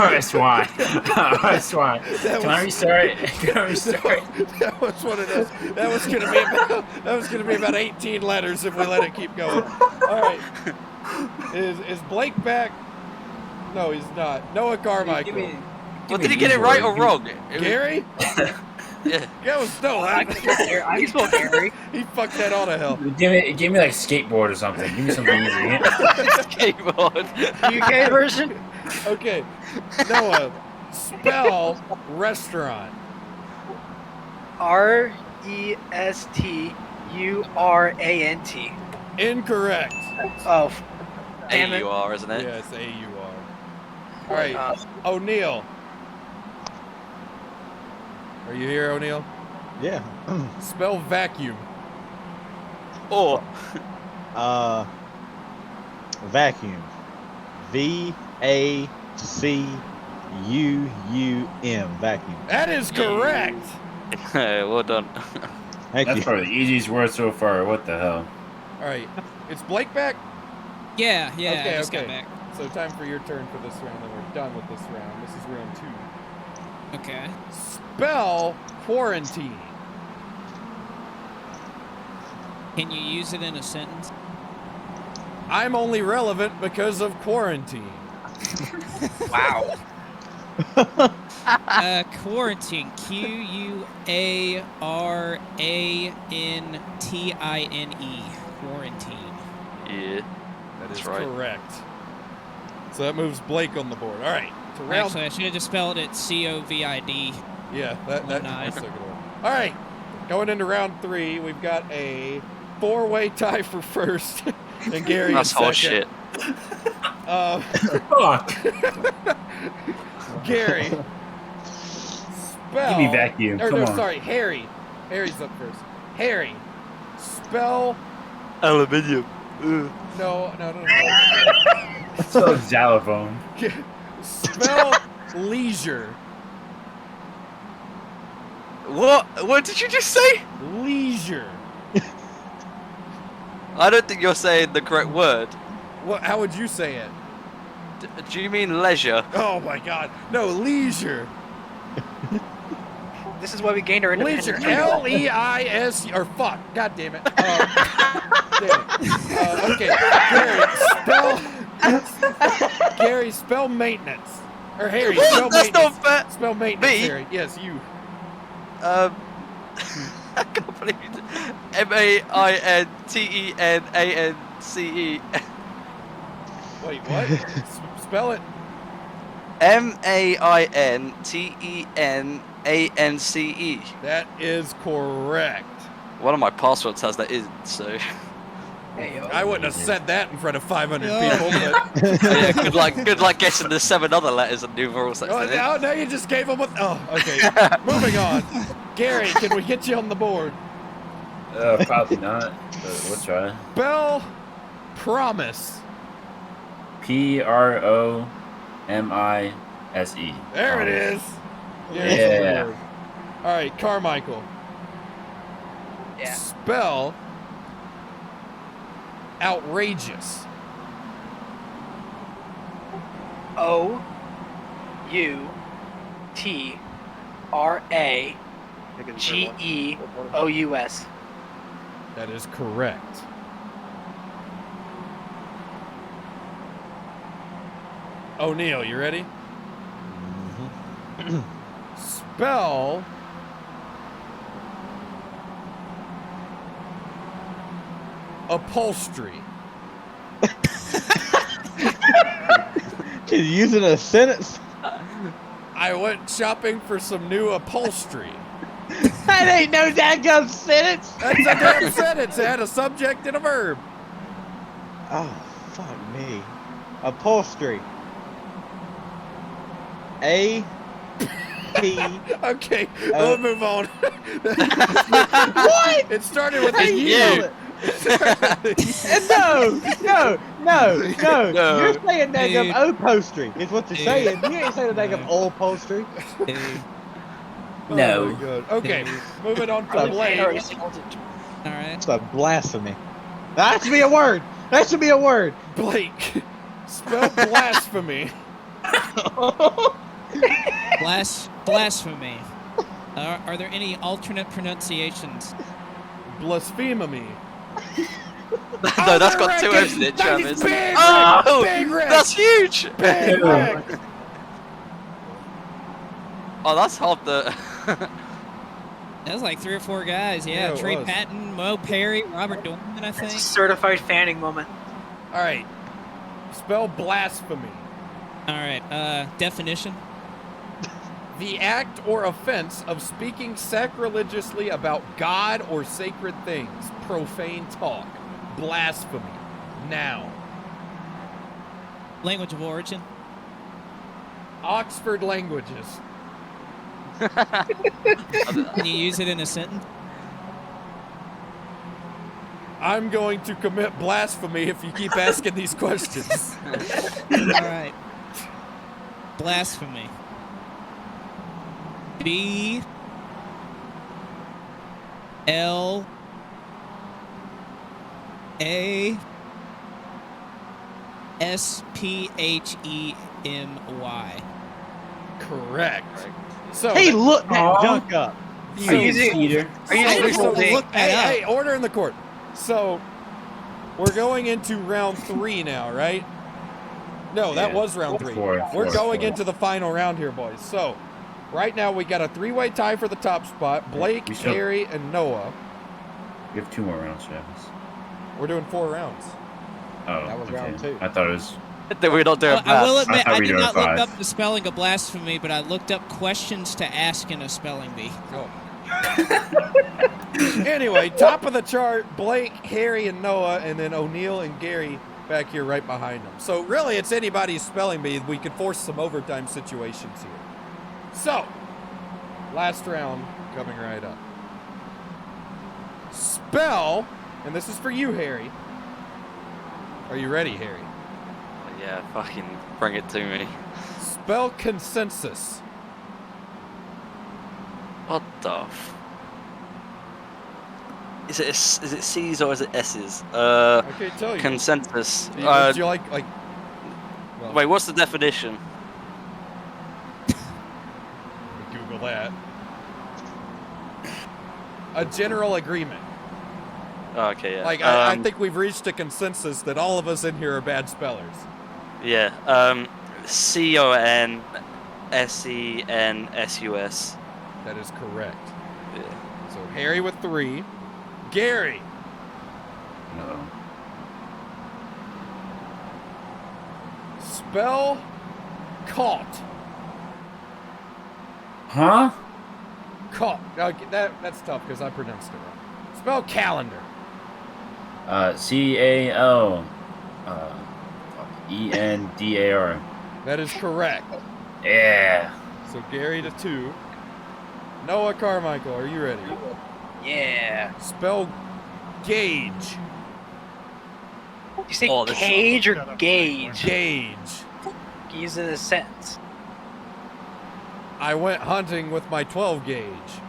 H: R-S-Y. R-S-Y. Can I restart? Can I restart?
A: That was one of those. That was gonna be about 18 letters if we let it keep going. All right. Is Blake back? No, he's not. Noah Carmichael.
E: Well, did he get it right or wrong?
A: Gary?
E: Yeah.
A: That was no.
J: I can spell Gary.
A: He fucked that all to hell.
H: Give me like skateboard or something. Give me something easy.
E: Skateboard.
J: UK version.
A: Okay. Noah, spell restaurant.
J: RESTURANT.
A: Incorrect.
J: Oh. Damn it.
E: A-U-R, isn't it?
A: Yes, A-U-R. All right. O'Neal. Are you here, O'Neill?
Q: Yeah.
A: Spell vacuum.
E: Oh.
Q: Vacuum. VACUUM. Vacuum.
A: That is correct.
E: Well done.
Q: Thank
H: That's
Q: you.
H: probably the easiest word so far. What the hell?
A: All right. It's Blake back?
B: Yeah,
A: Okay,
B: I just
A: okay.
B: got back.
A: So time for your turn for this round, and we're done with this round. This is round 2.
B: Okay.
A: Spell quarantine.
B: Can you use it in a sentence?
A: I'm only relevant because of quarantine.
B: Wow. Quarantine. QUARANTINE. Quarantine.
E: Yeah.
A: That is
E: right.
A: correct. So that moves Blake on the board. All right. So round.
B: Actually, I should have just spelled it COVID.
A: Yeah, that
B: nice.
A: that's a good one. All right. Going into round 3, we've got a 4-way tie for first, and Gary
E: That's
A: in
E: whole
A: second.
E: shit.
H: Fuck.
A: Gary. Spell.
H: Give me vacuum.
A: Or
H: Come
A: no,
H: on.
A: sorry, Harry. Harry's up first. Harry. Spell.
E: Aluminium.
A: No.
H: So xylophone.
A: Spell leisure.
E: What? What did you just say?
A: Leisure.
E: I don't think you're saying the correct word.
A: What? How would you say it?
E: Do you mean leisure?
A: Oh my God! No, leisure.
J: This is why we gained our
A: Leisure.
J: independence.
A: LEIS. Or fuck. God damn it. Damn it. Okay. Gary, spell maintenance. Or Harry,
E: What?
A: spell
E: That's
A: maintenance.
E: not fair.
A: Spell maintenance,
E: Me?
A: Harry. Yes, you.
E: I can't believe you did. MAINTENANCE.
A: Wait, what? Spell it.
E: MAINTENANCE.
A: That is correct.
E: One of my passwords has that in, so.
A: I wouldn't have said that in front of 500 people, but.
E: Yeah, good luck guessing the 7 other letters and numerals.
A: Oh, no, you just gave them a. Oh, okay. Moving on. Gary, can we get you on the board?
H: Probably not, but we'll try.
A: Spell promise.
H: PROMISE.
A: There it is.
H: Yeah.
A: All right, Carmichael.
J: Yeah.
A: Spell outrageous.
J: OUTRAGEOUS.
A: That is correct. O'Neill, you ready? Spell upholstery.
Q: Can you use it in a sentence?
A: I went shopping for some new upholstery.
Q: That ain't no daggum sentence.
A: That's a damn sentence. It had a subject and a verb.
Q: Oh, fuck me. Upholstery. A P.
A: Okay, we'll move on.
Q: What?
A: It started with
Q: How
A: a
Q: you
A: U.
Q: spell it? No. You're saying daggum upholstery is what you're saying. You ain't saying daggum upholstery.
H: No.
A: Oh my God. Okay, moving on to Blake.
B: All right.
Q: It's a blasphemy. That should be a word. That should be a word.
A: Blake, spell blasphemy.
B: Blasphemy. Are there any alternate pronunciations?
A: Blasphemy.
E: No, that's got 2 F's in it,
A: That
E: Travis.
A: is big,
E: Oh,
A: Rick, big Rick.
E: that's huge.
A: Big Rick.
E: Oh, that's hard to.
B: That was like 3 or 4 guys.
A: Yeah,
B: Yeah,
A: it
B: Trey
A: was.
B: Patton, Mo Perry, Robert Dorman, I think.
J: Certified fanning moment.
A: All right, spell blasphemy.
B: All right. Definition.
A: The act or offense of speaking sacrilegiously about God or sacred things. Profane talk. Blasphemy. Noun.
B: Language of origin.
A: Oxford Languages.
B: Can you use it in a sentence?
A: I'm going to commit blasphemy if you keep asking these questions.
B: All right. Blasphemy. B L A SPHEMY.
A: Correct. So
Q: Hey, look that junk up.
C: Are you using
A: Hey, order in the court. So we're going into round 3 now, right? No, that was round 3. We're going into the final round here, boys. So right now we got a 3-way tie for the top spot. Blake, Harry, and Noah.
H: We have 2 more rounds, Travis.
A: We're doing 4 rounds.
H: Oh,
Q: That was round 2.
H: I thought it was.
E: We're not doing
B: I will admit, I
H: we
B: did
H: were
B: not
H: doing
B: look
H: 5.
B: up the spelling of blasphemy, but I looked up questions to ask in a spelling bee.
A: Oh. Anyway, top of the chart, Blake, Harry, and Noah, and then O'Neill and Gary back here right behind them. So really, it's anybody's spelling bee. We could force some overtime situations here. So, last round coming right up. Spell, and this is for you, Harry. Are you ready, Harry?
E: Yeah, fucking bring it to me.
A: Spell consensus.
E: What the Is it C's or is it S's?
A: I can't tell you.
E: Consensus.
A: Would you like well,
E: wait, what's the definition?
A: Google that. A general agreement.
E: Oh, okay, yeah.
A: Like, I think we've reached a consensus that all of us in here are bad spellers.
E: Yeah. CONSENSUS.
A: That is correct.
E: Yeah.
A: So Harry with 3. Gary.
H: No.
A: Spell caught.
H: Huh?
A: Caught. Okay, that's tough because I pronounced it wrong. Spell calendar.
H: CAL ENDAR.
A: That is correct.
H: Yeah.
A: So Gary to 2. Noah Carmichael, are you ready?
J: Yeah.
A: Spell gauge.
J: You say cage or gauge?
A: Gauge.
J: Use it in a sentence.
A: I went hunting with my 12 gauge.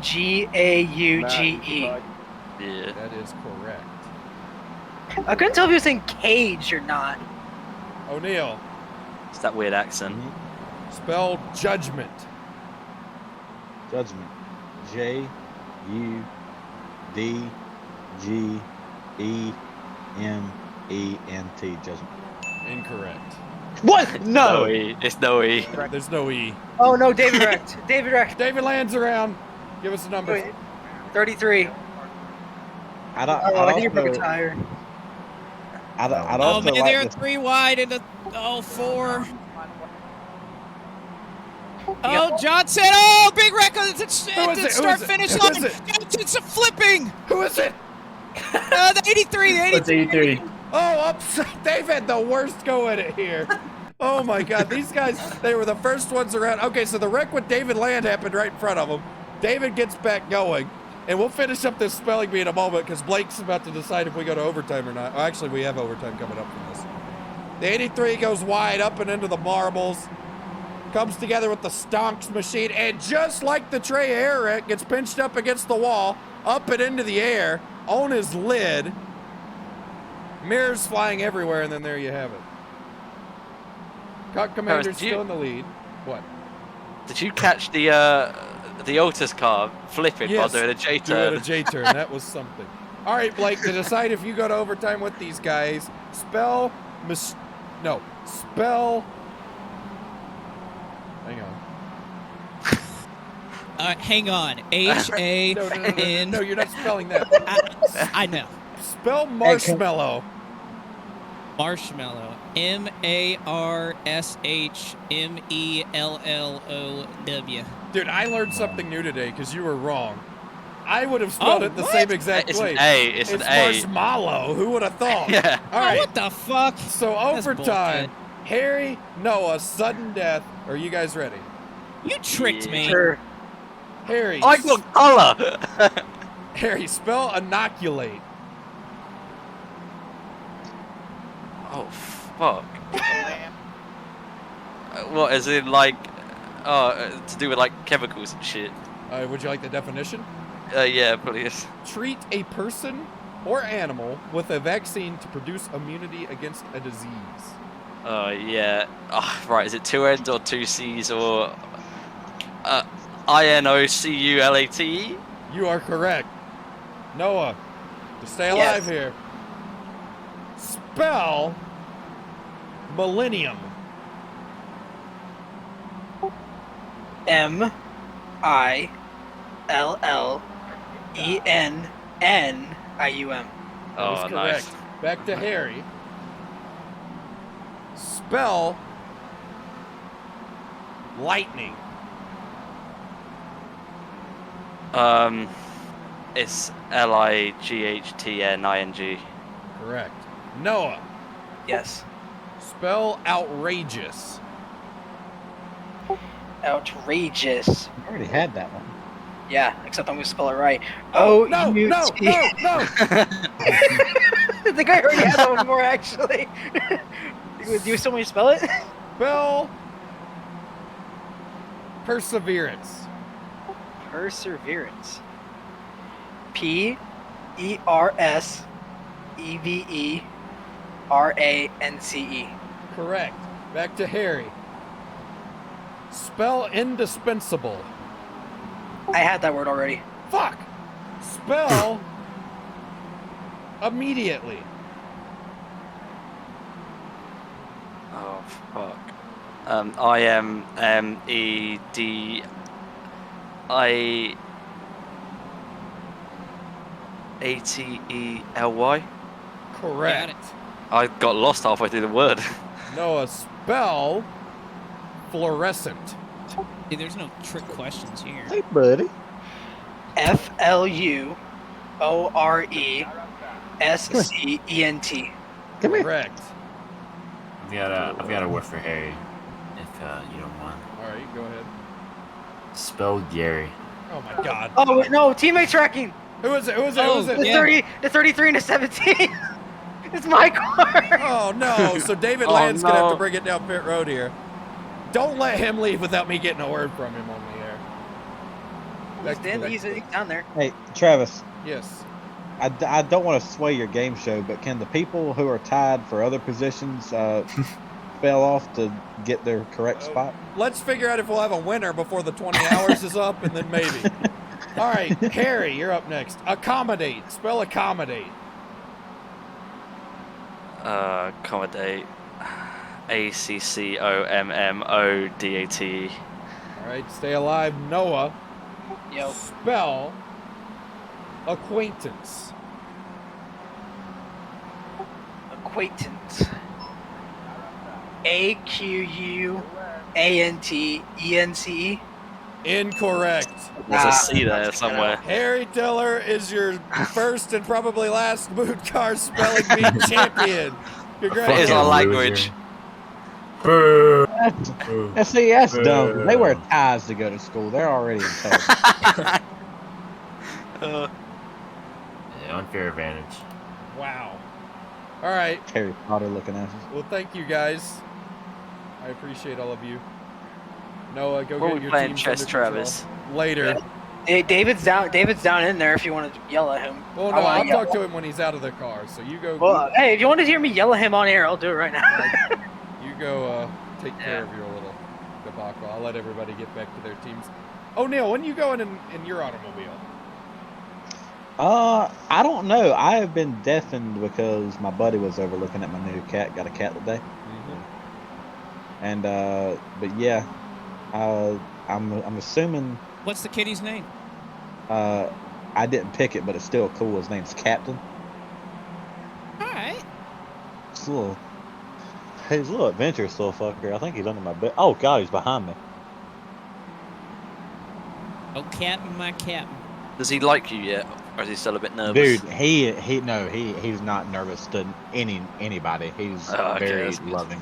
J: GAUGE.
E: Yeah.
A: That is correct.
J: I couldn't tell if you were saying cage or not.
A: O'Neill.
E: It's that weird accent.
A: Spell judgment.
Q: Judgment. JUDGEMENT. Judgment.
A: Incorrect.
Q: What? No.
E: It's no E.
A: There's no E.
J: Oh no, David wrecked. David wrecked.
A: David lands around. Give us a number.
J: Wait, 33.
Q: I
J: think you're fucking tired.
B: Oh man, they're 3 wide into 4. Oh, Johnson! Oh, big record! It's start finish line. Johnson's flipping.
A: Who is it?
B: The 83. The 83.
A: Oh, upset. They've had the worst go at it here. Oh my God, these guys, they were the first ones around. Okay, so the wreck with David Land happened right in front of them. David gets back going, and we'll finish up this spelling bee in a moment because Blake's about to decide if we go to overtime or not. Oh, actually, we have overtime coming up from this. The 83 goes wide up and into the marbles. Comes together with the Stonks machine, and just like the Trey air wreck, gets pinched up against the wall, up and into the air, on his lid. Mirrors flying everywhere, and then there you have it. Cock Commander's still in the lead. What?
E: Did you catch the Otis car flipping while doing a J-turn?
A: Doing a J-turn. That was something. All right, Blake, to decide if you go to overtime with these guys, spell... Hang on.
B: Hang on. H-A-N...
A: No, you're not spelling that.
B: I know.
A: Spell marshmallow.
B: Marshmallow. M-A-R-S-H-M-E-L-L-O-W.
A: Dude, I learned something new today because you were wrong. I would have spelled it the same exact way.
E: An A. It's an A.
A: Marshmallow. Who would have thought?
E: Yeah.
A: All right.
B: What the fuck?
A: So overtime. Harry, Noah, sudden death. Are you guys ready?
B: You tricked me.
J: Sure.
A: Harry.
E: I got color.
A: Harry, spell inoculate.
E: Oh fuck. What, as in like, to do with like chemicals and shit?
A: Would you like the definition?
E: Yeah, please.
A: Treat a person or animal with a vaccine to produce immunity against a disease.
E: Yeah. Oh, right, is it 2 N's or 2 C's or INOCULATE?
A: You are correct. Noah, to stay alive here. Spell millennium.
J: MILLENNIUM.
A: That is correct.
E: Nice.
A: Back to Harry. Spell lightning.
E: It's LIGHTNING.
A: Correct. Noah.
J: Yes.
A: Spell outrageous.
J: Outrageous.
Q: I already had that one.
J: Yeah, except I'm gonna spell it right.
A: No,
J: O
A: no,
J: U
A: no,
J: T.
A: no.
J: I think I already had that one more actually. Do you still want me to spell it?
A: Spell perseverance.
J: Perseverance. PERSEVERANCE.
A: Correct. Back to Harry. Spell indispensable.
J: I had that word already.
A: Fuck. Spell immediately.
E: Oh fuck. IMEDIATELY.
A: Correct.
E: I got lost halfway through the word.
A: Noah, spell fluorescent.
B: Hey, there's no trick questions here.
Q: Hey, buddy.
J: FLUORESCENT.
Q: Come here.
A: Correct.
H: I've got a word for Harry, if you don't mind.
A: All right, go ahead.
H: Spell Gary.
A: Oh my God.
J: Oh wait, no, teammate tracking.
A: Who is it? Who is it? Who is it?
J: The 30, the 33, and the 17. It's my car.
A: Oh no! So David Land's gonna have to bring it down pit road here. Don't let him leave without me getting a word from him on the air.
J: He's down there.
Q: Hey, Travis.
A: Yes.
Q: I don't want to sway your game show, but can the people who are tied for other positions spell off to get their correct spot?
A: Let's figure out if we'll have a winner before the 20 hours is up, and then maybe. All right, Harry, you're up next. Accommodate. Spell accommodate.
E: Accommodate. ACCOMMODATE.
A: All right, stay alive. Noah.
J: Yo.
A: Spell acquaintance.
J: Acquaintance. AQUANTENCE.
A: Incorrect.
E: There's a C there somewhere.
A: Harry Tiller is your first and probably last Moon Car Spelling Bee champion. Congratulations.
E: It is our language.
Q: See, that's dumb. They wear ties to go to school. They're already in touch.
H: Yeah, unfair advantage.
A: Wow. All right.
Q: Harry Potter looking asses.
A: Well, thank you guys. I appreciate all of you. Noah, go
E: We're
A: get your
E: playing
A: team
E: chess, Travis.
A: later.
J: Hey, David's down in there if you want to yell at him.
A: Well, no, I'll talk to him when he's out of the car. So you go.
J: Well, hey, if you want to hear me yell at him on air, I'll do it right now.
A: You go take care of your little debacle. I'll let everybody get back to their teams. Oh, Neil, when are you going in your automobile?
Q: I don't know. I have been deafened because my buddy was over looking at my new cat. Got a cat today. And but yeah, I'm assuming.
B: What's the kitty's name?
Q: I didn't pick it, but it's still cool. His name's Captain.
B: All right.
Q: He's a little adventurous little fucker. I think he's under my bed. Oh God, he's behind me.
B: Oh, Captain, my Captain.
E: Does he like you yet, or is he still a bit nervous?
Q: Dude, he's not nervous to anybody. He's very
E: that's good.
Q: loving.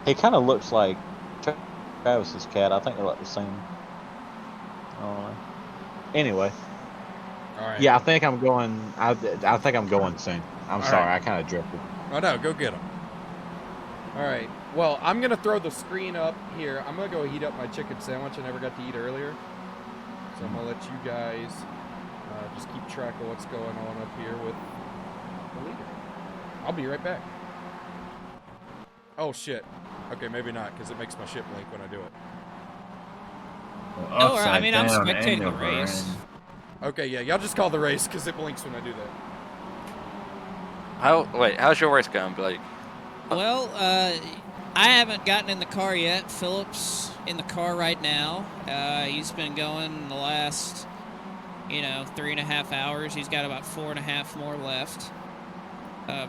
Q: He kind of looks like Travis's cat. I think they're like the same. I don't know. Anyway.
A: All right.
Q: Yeah, I think I'm going. I think I'm going soon. I'm
A: All
Q: sorry,
A: right.
Q: I kind of drifted.
A: Oh no, go get them. All right. Well, I'm gonna throw the screen up here. I'm gonna go heat up my chicken sandwich I never got to eat earlier. So I'm gonna let you guys just keep track of what's going on up here with the leader. I'll be right back. Oh shit. Okay, maybe not, because it makes my shit blink when I do it.
B: No, I mean, I'm spectating the race.
A: Okay, yeah, y'all just call the race, because it blinks when I do that.
E: How's your race going, Blake?
B: Well, I haven't gotten in the car yet. Philip's in the car right now. He's been going the last, 3.5 hours. He's got about 4.5 more left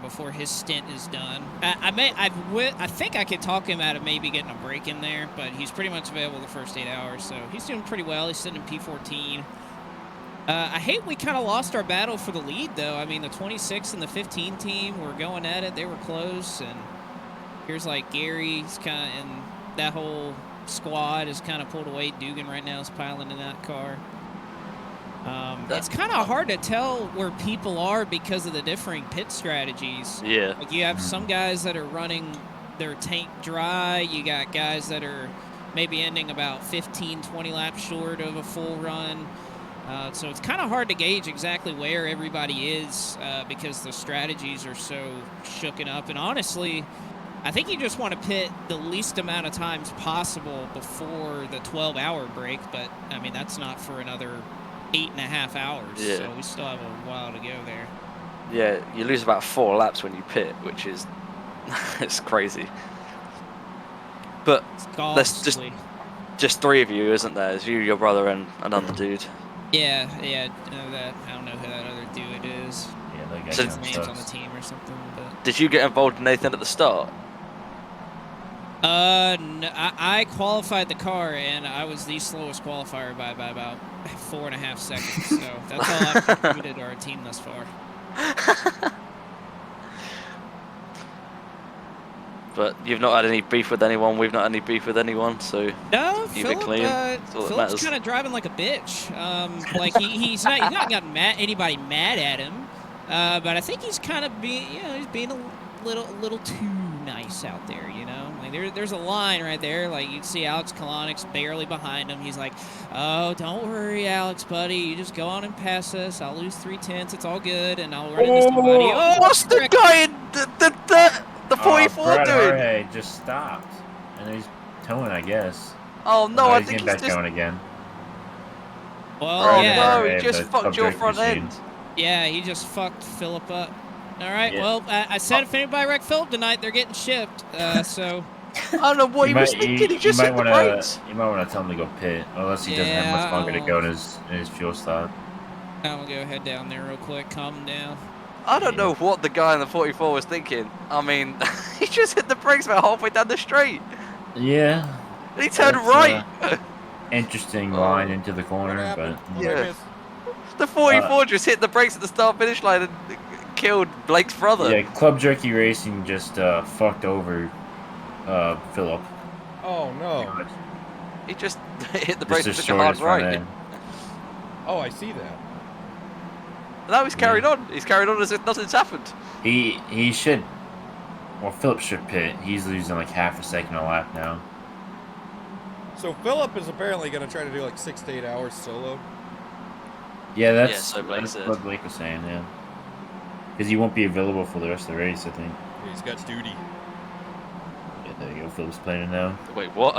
B: before his stint is done. I think I could talk him out of maybe getting a break in there, but he's pretty much available the first 8 hours, so he's doing pretty well. He's sitting in P14. I hate we kind of lost our battle for the lead, though. I mean, the 26 and the 15 team were going at it. They were close, and here's like Gary's kind of, and that whole squad is kind of pulled away. Dugan right now is piling in that car. It's kind of hard to tell where people are because of the differing pit strategies.
E: Yeah.
B: Like you have some guys that are running their tank dry. You got guys that are maybe ending about 15, 20 laps short of a full run. So it's kind of hard to gauge exactly where everybody is because the strategies are so shooken up. And honestly, I think you just want to pit the least amount of times possible before the 12-hour break. But, I mean, that's not for another 8.5 hours.
E: Yeah.
B: So we still have a while to go there.
E: Yeah, you lose about 4 laps when you pit, which is it's crazy. But there's just 3 of you, isn't there? It's you, your brother, and another dude.
B: Yeah, I don't know who that other dude is.
H: Yeah, that guy
B: his name's on the team or something. But
E: did you get involved in anything at the start?
B: No, I qualified the car, and I was the slowest qualifier by about 4.5 seconds. So that's all I've contributed to our team thus far.
E: But you've not had any beef with anyone. We've not had any beef with anyone. So
B: no,
E: Philip, clean.
B: Philip's kind of driving like a bitch. Like he's not gotten anybody mad at him. But I think he's kind of being, he's being a little too nice out there, Like there's a line right there. Like you can see Alex Kalonic's barely behind him. He's like, "Oh, don't worry, Alex, buddy. You just go on and pass us. I'll lose 3/10. It's all good, and I'll run into somebody." Oh,
E: what's the guy in the 44
H: Brad
E: doing?
H: Jorge just stopped, and he's towing, I guess.
E: Oh no, I think
H: he's
E: he's
H: back going again.
B: Well,
E: no, he just fucked your front end.
B: Yeah, he just fucked Philip up. All right,
H: Yeah.
B: well, I said if anybody wrecked Philip tonight, they're getting shipped. So
E: I don't know what he was thinking. He just hit the brakes.
H: You might want to tell him to go pit, unless he doesn't have much longer to go in his fuel stop.
B: I'm gonna go head down there real quick, calm him down.
E: I don't know what the guy in the 44 was thinking. I mean, he just hit the brakes about halfway down the straight.
H: Yeah.
E: And he turned right.
H: Interesting line into the corner, but
E: yeah. The 44 just hit the brakes at the start-finish line and killed Blake's brother.
H: Yeah, Club Jerky Racing just fucked over Philip.
A: Oh no.
E: He just hit the brakes with such a hard right.
A: Oh, I see that.
E: Now he's carried on. He's carried on as if nothing's happened.
H: He should. Well, Philip should pit. He's losing like half a second a lap now.
A: So Philip is apparently going to try to do like 6 to 8 hours solo.
H: Yeah, that's
E: so Blake
H: that's
E: said.
H: what Blake was saying. Yeah, because he won't be available for the rest of the race, I think.
A: He's got duty.
H: Yeah, there you go. Philip's playing now.
E: Wait, what?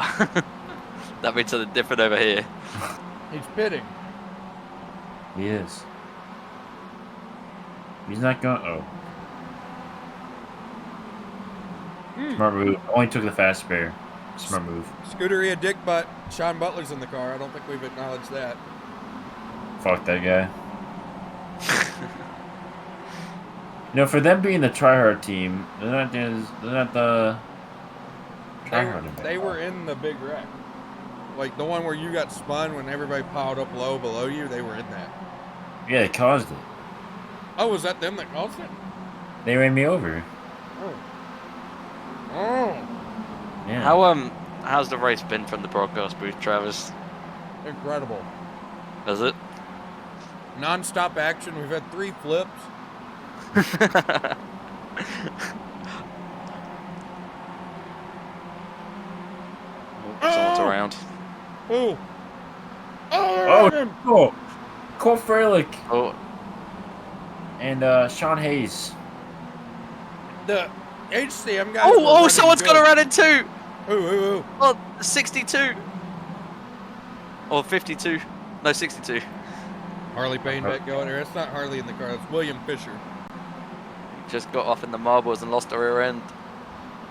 E: That means something different over here.
A: He's pitting.
H: He is. He's not going. Oh. Smart move. Only took the fast spare. Smart move.
A: Scuderia dick butt. Sean Butler's in the car. I don't think we've acknowledged that.
H: Fuck that guy. For them being the tryhard team, they're not the tryhard.
A: They were in the big wreck. Like the one where you got spun when everybody piled up low below you. They were in that.
H: Yeah, they caused it.
A: Oh, was that them that caused it?
H: They ran me over.
A: Oh.
H: Yeah.
E: how's the race been from the broadcast booth, Travis?
A: Incredible.
E: Does it?
A: Non-stop action. We've had 3 flips.
E: Someone's around.
A: Ooh.
H: Oh, Cole Freilich.
E: Oh.
H: And Sean Hayes.
A: The HCM guys.
E: Oh, someone's got around in 2.
A: Ooh.
E: Oh, 62. Or 52. No, 62.
A: Harley Payne back going there. It's not Harley in the car. It's William Fisher.
E: Just got off in the marbles and lost the rear end.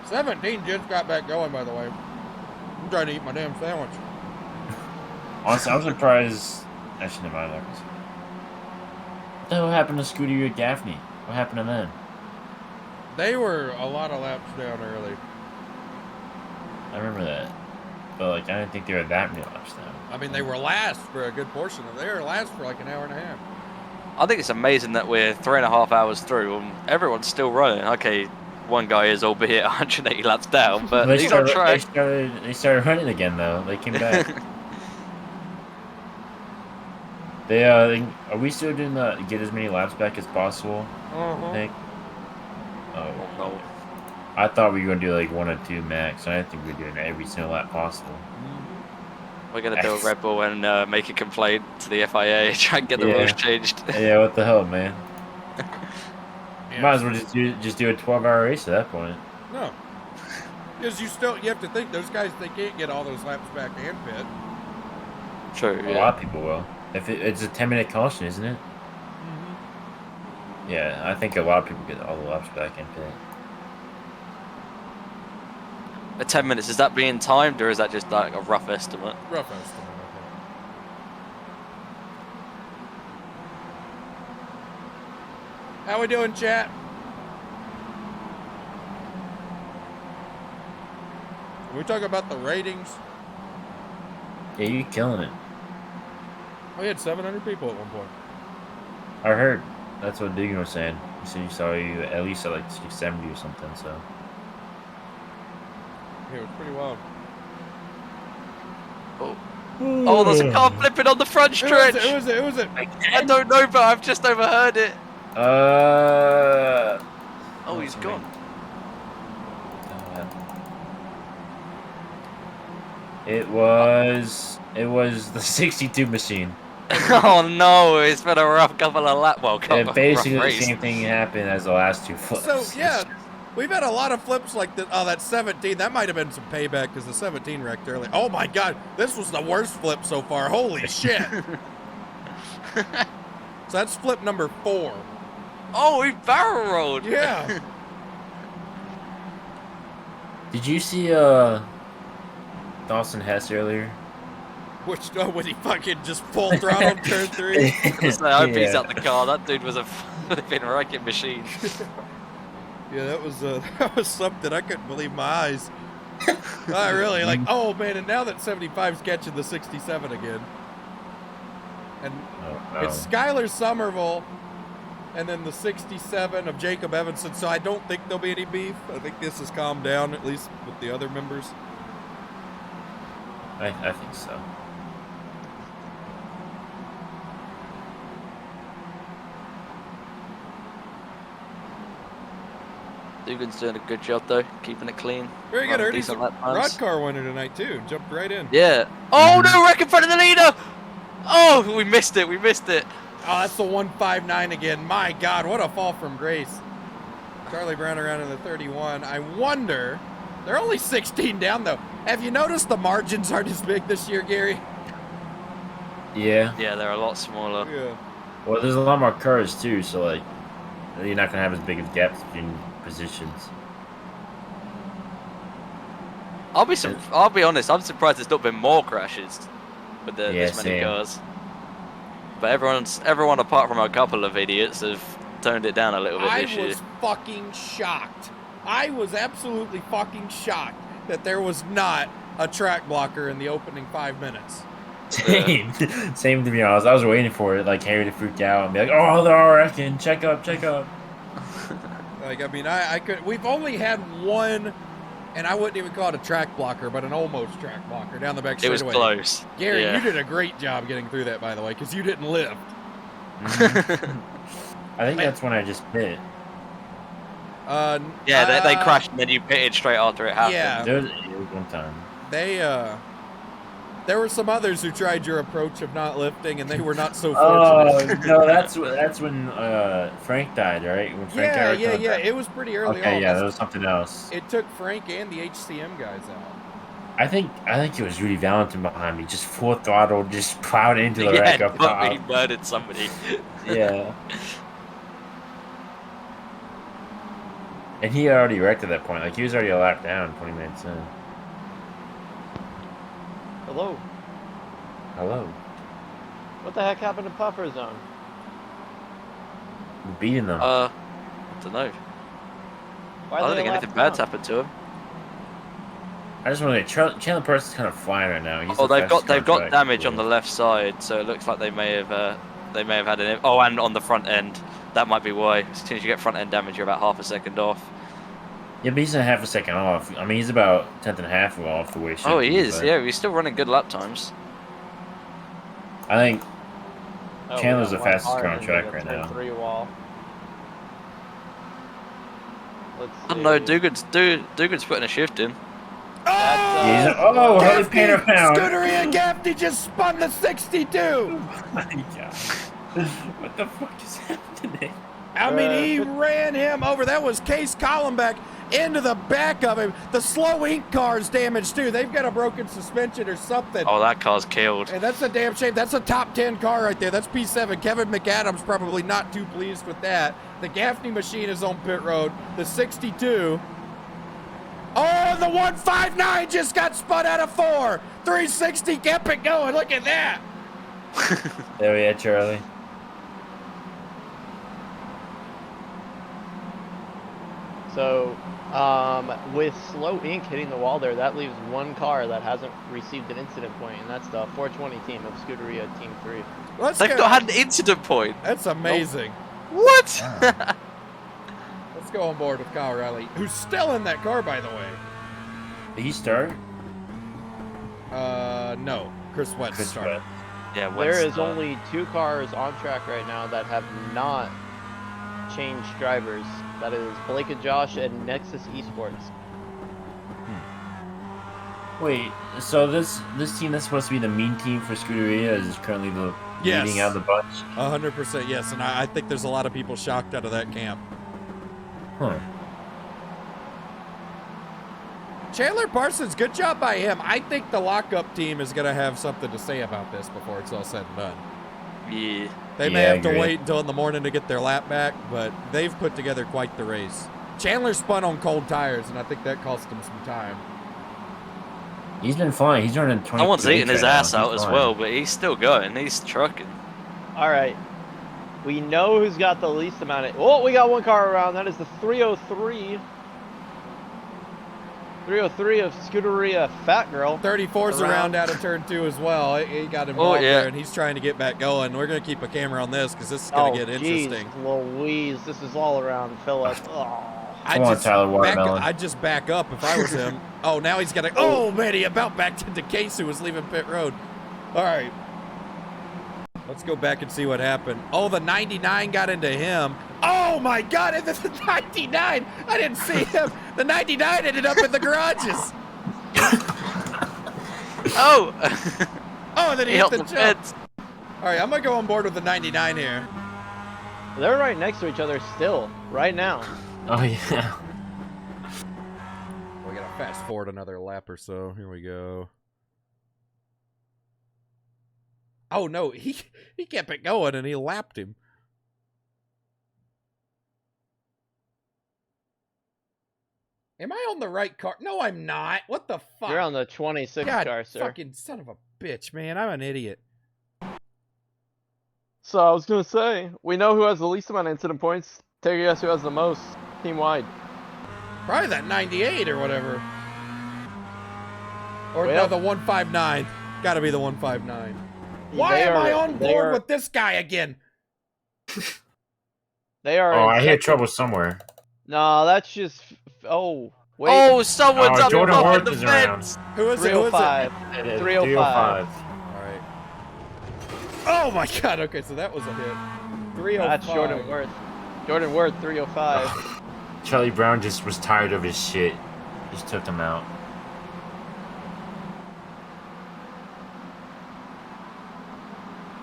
A: 17 just got back going, by the way. I'm trying to eat my damn sandwich.
H: Honestly, I'm surprised. Actually, never mind. What the hell happened to Scooty and Gaffney? What happened to them?
A: They were a lot of laps down early.
H: I remember that. But, like, I didn't think they were that many laps down.
A: I mean, they were last for a good portion of it. They were last for like an hour and a half.
E: I think it's amazing that we're 3.5 hours through and everyone's still running. Okay, one guy is albeit 180 laps down, but he's on track.
H: They started running again, though. They came back. Are we still doing the get as many laps back as possible? I think. Oh no. I thought we were gonna do like 1 or 2 max. I didn't think we were doing every single lap possible.
E: We're gonna do a Red Bull and make a complaint to the FIA, try and get the rules changed.
H: Yeah, what the hell, man? Might as well just do a 12-hour race at that point.
A: No, because you have to think those guys, they can't get all those laps back and pit.
E: True.
H: A lot of people will. If it's a 10-minute caution, isn't it? Yeah, I think a lot of people get all the laps back and pit.
E: At 10 minutes, is that being timed or is that just like a rough estimate?
A: Rough estimate. How we doing, chat? Are we talking about the ratings?
H: Yeah, you're killing it.
A: We had 700 people at one point.
H: I heard. That's what Diggin was saying. He said he saw you at least at like 670 or something, so.
A: Yeah, it was pretty wild.
E: Oh, there's a car flipping on the front stretch.
A: Who was it?
E: I don't know, but I've just overheard it. Oh, he's gone.
H: It was the 62 machine.
E: Oh no, it's been a rough couple of laps. Well,
H: basically the same thing happened as the last 2 flips.
A: So yeah, we've had a lot of flips like that. Oh, that 17. That might have been some payback because the 17 wrecked early. Oh my God, this was the worst flip so far. Holy shit! So that's flip number 4.
E: Oh, he barrel rolled.
A: Yeah.
H: Did you see Dawson Hess earlier?
A: Which when he fucking just full throttle turn 3.
E: I hope he's out the car. That dude was a flipping wrecking machine.
A: Yeah, that was something I couldn't believe my eyes. I really like. Oh man, and now that 75's catching the 67 again, and it's Skylar Somerville, and then the 67 of Jacob Evanson. So I don't think there'll be any beef. I think this has calmed down at least with the other members.
H: I think so.
E: Dugan's doing a good job though, keeping it clean.
A: Very good. Ernie's a rod car winner tonight too. Jumped right in.
E: Yeah. Oh no, wreck in front of the leader! Oh, we missed it. We missed it.
A: Oh, that's the 159 again. My God, what a fall from grace. Charlie Brown around in the 31. I wonder. They're only 16 down though. Have you noticed the margins aren't as big this year, Gary?
H: Yeah.
E: Yeah, they're a lot smaller.
A: Yeah.
H: Well, there's a lot more cars too, so like you're not gonna have as big of gaps between positions.
E: I'll be honest. I'm surprised there's not been more crashes with this many cars. But everyone apart from a couple of idiots have toned it down a little bit this year.
A: I was fucking shocked. I was absolutely fucking shocked that there was not a track blocker in the opening 5 minutes.
H: Same to be honest. I was waiting for it, like Harry to freak out and be like, "Oh, they're all wrecking. Check up."
A: Like, I mean, I could. We've only had one And I wouldn't even call it a track blocker, but an almost track blocker down the back
E: It was
A: straightaway.
E: close.
A: Gary,
E: Yeah.
A: you did a great job getting through that, by the way, because you didn't lift.
H: I think that's when I just hit.
E: Yeah, they crashed and then you pitted straight after it happened.
A: Yeah.
H: It was one time.
A: There were some others who tried your approach of not lifting, and they were not so fortunate.
H: Oh no, that's when Frank died, right? When Frank
A: Yeah.
H: died.
A: It was pretty early
H: Okay,
A: on.
H: yeah, that was something else.
A: It took Frank and the HCM guys out.
H: I think it was Rudy Valentin behind me, just full throttle, just plowed into the wreck up top.
E: He murdered somebody.
H: Yeah. And he already wrecked at that point. Like, he was already a lap down 20 minutes in.
G: Hello.
H: Hello.
G: What the heck happened to Puffer Zone?
H: We're beating them.
E: I don't know.
G: Why
E: I don't
G: they
E: think
G: lap
E: anything bad's
G: down?
E: happened to him.
H: I just want to get Chandler Parsons kind of flying right now. He's
E: Oh,
H: the
E: they've
H: fastest
E: got
H: contract,
E: damage
H: I
E: on the left side, so it looks like they may have had an. Oh, and on the front end, that might be why. As soon as you get front end damage, you're about half a second off.
H: Yeah, but he's a half a second off. I mean, he's about 10th and a half off the way. He should
E: Oh, he
H: be,
E: is.
H: but
E: Yeah, he's still running good lap times.
H: I think
G: Oh,
H: Chandler's
G: we
H: the
G: got one
H: fastest
G: car
H: car on
G: into
H: track
G: the
H: right now.
G: 3 wall. Let's
E: I don't know.
G: see.
E: Dugan's putting a shift in.
H: Yeah, Harley Painter pound.
A: Scootery and Gaffney just spun the 62.
H: Oh my god. What the fuck is happening?
A: I mean, he ran him over. That was Case Collenbeck into the back of him. The slow ink car's damaged too. They've got a broken suspension or something.
E: Oh, that car's killed.
A: And that's a damn shame. That's a top 10 car right there. That's P7. Kevin McAdams probably not too pleased with that. The Gaffney machine is on pit road. The 62. Oh, the 159 just got spun out of 4. 360 kept it going. Look at that.
H: There we are, Charlie.
G: So, with slow ink hitting the wall there, that leaves one car that hasn't received an incident point, and that's the 420 team of Scuderia Team 3.
E: They've not had an incident point.
A: That's amazing.
E: What?
A: Let's go on board with Kyle Riley, who's still in that car, by the way.
H: Did he start?
A: No. Chris Wentz started.
E: Yeah,
G: There is only 2 cars on track right now that have not changed drivers. That is Blake and Josh and Nexus Esports.
H: Wait, so this team that's supposed to be the mean team for Scuderia is currently the leading out of the bunch?
A: 100% yes, and I think there's a lot of people shocked out of that camp.
H: Huh.
A: Chandler Parsons, good job by him. I think the lockup team is going to have something to say about this before it's all said and done.
E: Yeah.
A: They may have to wait until in the morning to get their lap back, but they've put together quite the race. Chandler spun on cold tires, and I think that cost him some time.
H: He's been flying. He's running 20.
E: Someone's eating his ass out as well, but he's still going. He's trucking.
G: All right. We know who's got the least amount of... Oh, we got one car around. That is the 303. 303 of Scuderia Fat Girl.
A: 34's around out of turn 2 as well. He got involved
E: yeah.
A: there, and he's trying to get back going. We're going to keep a camera on this because this is going to get interesting.
G: Louise, this is all around Philip. Oh.
A: I'd just back up if I was him. Oh, now he's got to... Oh, man, he about backed into Case, who was leaving pit road. All right. Let's go back and see what happened. Oh, the 99 got into him. Oh, my God, and the 99. I didn't see him. The 99 ended up in the garages.
E: Oh.
A: Oh, and then he hit the jump.
E: fence.
A: All right, I'm going to go on board with the 99 here.
G: They're right next to each other still, right now.
H: Oh, yeah.
A: We got to fast forward another lap or so. Here we go. Oh, no, he kept it going, and he lapped him. Am I on the right car? No, I'm not. What the fuck?
G: You're on the 26
A: God,
G: car, sir.
A: fucking son of a bitch, man. I'm an idiot.
G: So I was going to say, we know who has the least amount of incident points. Take a guess who has the most, team-wide.
A: Probably that 98 or whatever. Or no,
G: Well-
A: the 159. Got to be the 159. Why am I on board with this guy again?
G: They are.
H: Oh, I hear trouble somewhere.
G: No, that's just. Oh. Wait.
E: Oh, someone's up
H: Jordan
E: behind
H: Worth
E: the
H: is around.
E: fence.
A: Who is it? Who is it?
G: 305.
H: 305.
A: All right. Oh my God. Okay, so that was a hit. 305.
G: That's Jordan Worth. Jordan Worth, 305.
H: Charlie Brown just was tired of his shit. Just took him out.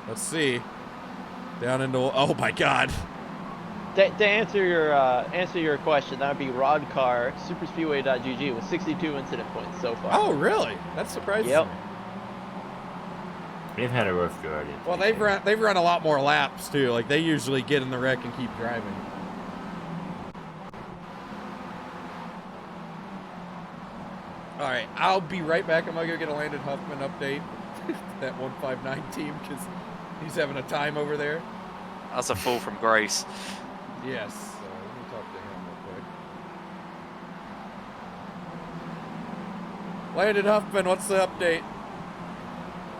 A: Let's see. Down into. Oh my God.
G: To answer your question, that would be Rod Carr, superspeedway.gg with 62 incident points so far.
A: Oh really? That surprises
G: Yep.
A: me.
H: They've had a rough go at it.
A: Well, they've run a lot more laps too. Like they usually get in the wreck and keep driving. All right, I'll be right back. I'm gonna go get a Landon Huffman update. That 159 team, because he's having a time over there.
E: That's a fall from grace.
A: Yes. So let me talk to him real quick. Landon Huffman, what's the update?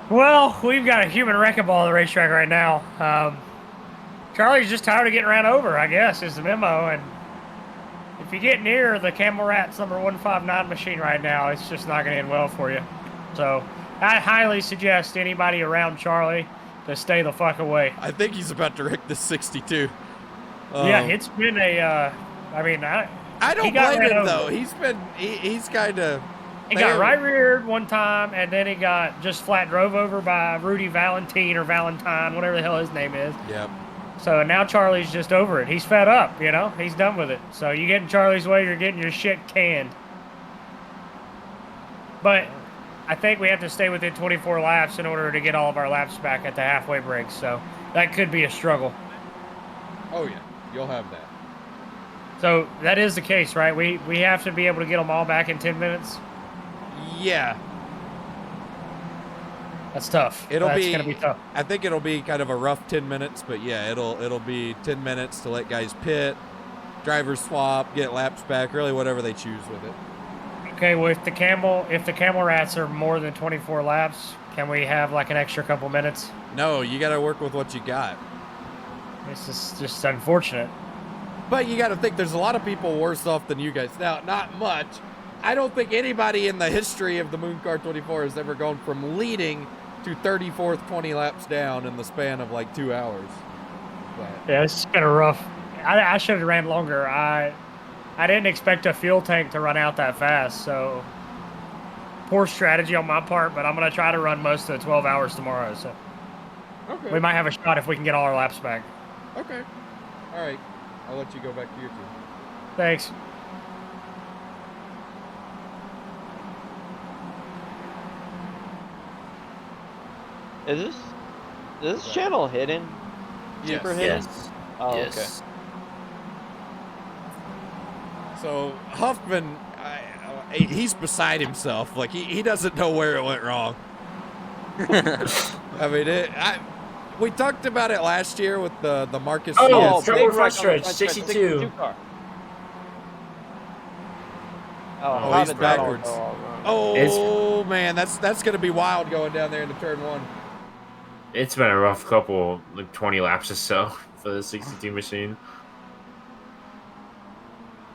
L: Well, we've got a human wrecking ball on the racetrack right now. Charlie's just tired of getting ran over, I guess, is the memo. And if you get near the Camel Rats number 159 machine right now, it's just not going to end well for you. So I highly suggest anybody around Charlie to stay the fuck away.
A: I think he's about to wreck this 62.
L: Yeah, it's been a. I mean,
A: I don't blame him though. He's kind of.
L: He got right reared one time, and then he got just flat drove over by Rudy Valentine or Valentine, whatever the hell his name is.
A: Yep.
L: So now Charlie's just over it. He's fed up, you know? He's done with it. So you get in Charlie's way, you're getting your shit canned. But I think we have to stay within 24 laps in order to get all of our laps back at the halfway break. So that could be a struggle.
A: Oh, yeah. You'll have that.
L: So that is the case, right? We have to be able to get them all back in 10 minutes?
A: Yeah.
L: That's tough. That's gonna be tough.
A: I think it'll be kind of a rough 10 minutes, but yeah, it'll be 10 minutes to let guys pit, drivers swap, get laps back, really whatever they choose with it.
L: Okay, well if the camel rats are more than 24 laps, can we have like an extra couple minutes?
A: No, you got to work with what you got.
L: This is just unfortunate.
A: But you got to think there's a lot of people worse off than you guys. Now, not much. I don't think anybody in the history of the Mooncar 24 has ever gone from leading to 34th 20 laps down in the span of like 2 hours. But
L: yeah, it's kind of rough. I should have ran longer. I didn't expect a fuel tank to run out that fast, so poor strategy on my part, but I'm going to try to run most of the 12 hours tomorrow. So
A: okay.
L: We might have a shot if we can get all our laps back.
A: Okay. All right. I'll let you go back to your team.
L: Thanks.
G: Is this channel hidden?
A: Yes.
G: Super hidden?
H: Yes.
G: Oh,
H: Yes.
G: okay.
A: So Huffman, he's beside himself. Like he doesn't know where it went wrong. I mean, we talked about it last year with the Marcus.
R: Oh,
A: CS.
R: trouble front stretch, 62.
A: Oh, he's backwards. Oh man, that's gonna be wild going down there into turn one.
H: It's been a rough couple, like 20 laps or so for the 62 machine.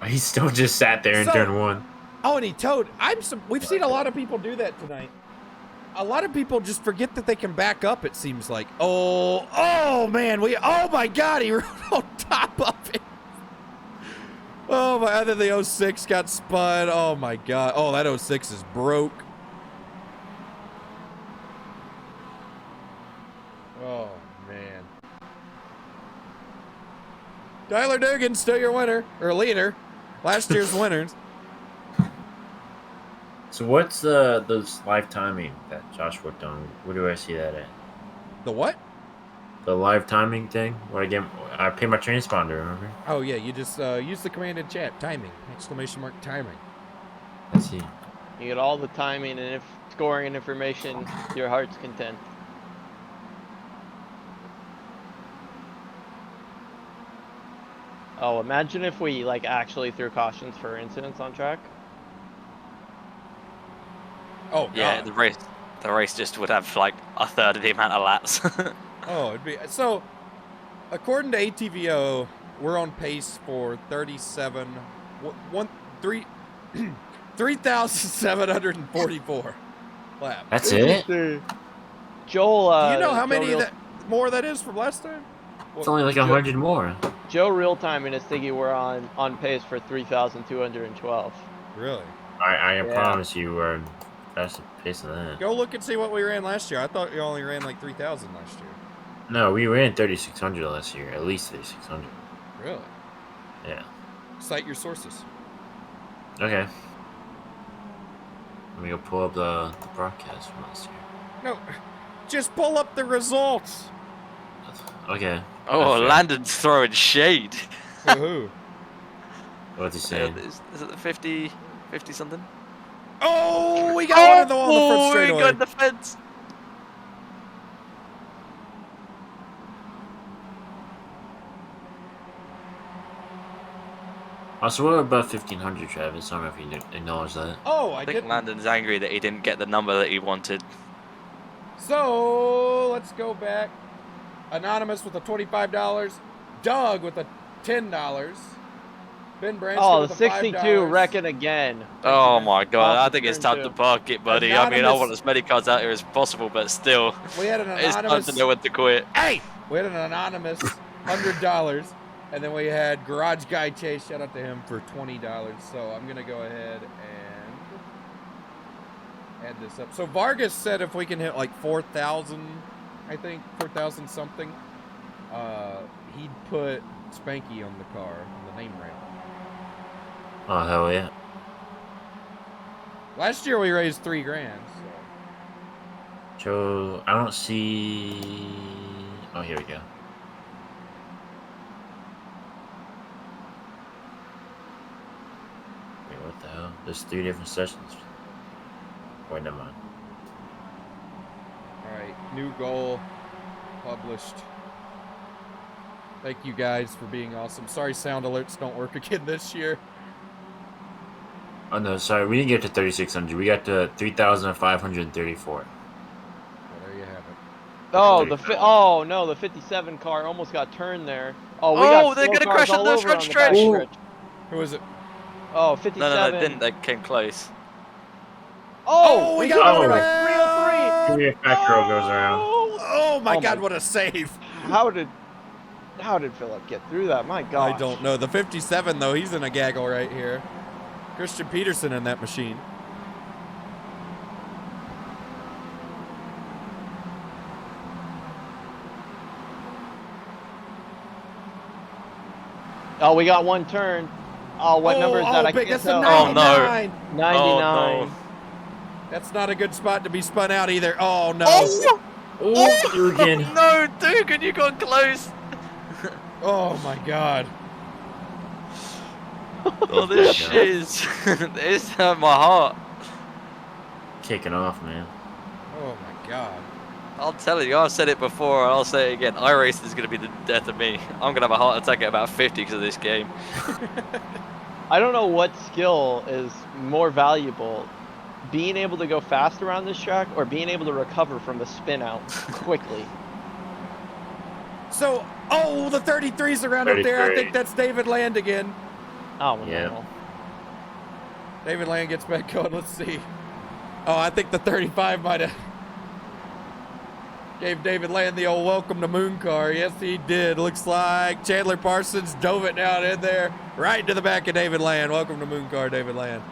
H: He still just sat there in turn one.
A: Oh, and he towed. We've seen a lot of people do that tonight. A lot of people just forget that they can back up, it seems like. Oh man, oh my God, he rode on top of it. Oh my, other the 06 got spun. Oh my God. Oh, that 06 is broke. Oh man. Tyler Dugan, still your winner, or leader. Last year's winners.
H: So what's the live timing that Josh worked on? Where do I see that at?
A: The what?
H: The live timing thing? Where I pay my transponder, remember?
A: Oh yeah, you just use the command in chat. Timing! ! Timing.
H: I see.
G: You get all the timing and scoring and information to your heart's content. Oh, imagine if we like actually threw cautions for incidents on track.
A: Oh God.
E: Yeah, the race just would have like a third of the amount of laps.
A: Oh, it'd be so. According to ATVO, we're on pace for 37. 3,744 laps.
H: That's it?
G: Joel.
A: Do you know how
G: Joe
A: many
G: Real-
A: more that is from last time?
H: It's only like 100 more.
G: Joe Real Time and his thingy were on pace for 3,212.
A: Really?
H: I
G: Yeah.
H: promise you we're faster pace than that.
A: Go look and see what we ran last year. I thought you only ran like 3,000 last year.
H: No, we ran 3,600 last year. At least 3,600.
A: Really?
H: Yeah.
A: Cite your sources.
H: Okay. Let me go pull up the broadcast from last year.
A: No, just pull up the results.
H: Okay.
E: Oh,
H: That's
E: Landon's throwing shade.
A: Who?
H: What's he saying?
E: Is it the 50 something?
A: Oh, we got one on the wall in the front
E: We
A: straightaway.
E: got the fence.
H: Also, what about 1,500, Travis? I don't know if you acknowledge that.
A: Oh,
E: I think Landon's angry that he didn't get the number that he wanted.
A: So let's go back. Anonymous with a $25. Doug with a $10. Ben Branscombe
G: Oh,
A: with
G: the
A: a
G: 62
A: $5.
G: wrecking again.
E: Oh my god, I think it's
G: turn
E: time
G: two.
E: to park it, buddy. I mean, I
A: Anonymous-
E: want as many cards out here as possible, but still,
A: We had an
E: it's time
A: anonymous.
E: to know when to quit.
A: Hey, we had an anonymous $100, and then we had Garage Guy Chase. Shout out to him for $20. So I'm gonna go ahead and add this up. So Vargas said if we can hit like 4,000, I think 4,000 something, he'd put Spanky on the car on the name ramp.
H: Oh, hell yeah.
A: Last year we raised $3 grand. So.
H: Joe, I don't see... Oh, here we go. Wait, what the hell? There's 3 different sessions. Wait, never mind.
A: All right, new goal published. Thank you guys for being awesome. Sorry sound alerts don't work again this year.
H: Oh, no, sorry. We didn't get to 3,600. We got to 3,534.
A: Well, there you have it.
G: Oh, oh no, the 57 car almost got turned there. Oh, we got
E: they're
G: slow
E: gonna
G: cars
E: crash
G: all
E: on the
G: over
E: front
G: on the
E: stretch.
G: back
E: Ooh.
G: stretch.
A: Who is it?
G: Oh, 57.
E: No, they didn't. They came close.
G: Oh,
A: we got one
G: like
A: around.
G: 303.
H: Give me a factor goes around.
A: Oh my God, what a save!
G: How did Philip get through that? My God.
A: I don't know. The 57 though, he's in a gaggle right here. Christian Peterson in that machine.
G: Oh, we got one turn. Oh, what number is that? I
A: big,
G: can't
A: that's a
G: tell.
A: 99.
G: 99.
E: Oh, no.
A: That's not a good spot to be spun out either. Oh no.
H: Oh, Dugan.
E: No, Dugan, you got close.
A: Oh my God.
E: Oh, this shiz. It's hurt my heart.
H: Kicking off, man.
A: Oh my God.
E: I'll tell you, I've said it before and I'll say it again. iRacing is going to be the death of me. I'm going to have a heart attack at about 50 because of this game.
G: I don't know what skill is more valuable. Being able to go fast around this track or being able to recover from a spin out quickly.
A: So, oh, the 33's around up there. I
H: 33.
A: think that's David Land again.
G: Oh, no.
H: Yeah.
A: David Land gets back going. Let's see. Oh, I think the 35 might have gave David Land the old welcome to Mooncar. Yes, he did. Looks like Chandler Parsons dove it down in there, right into the back of David Land. Welcome to Mooncar, David Land.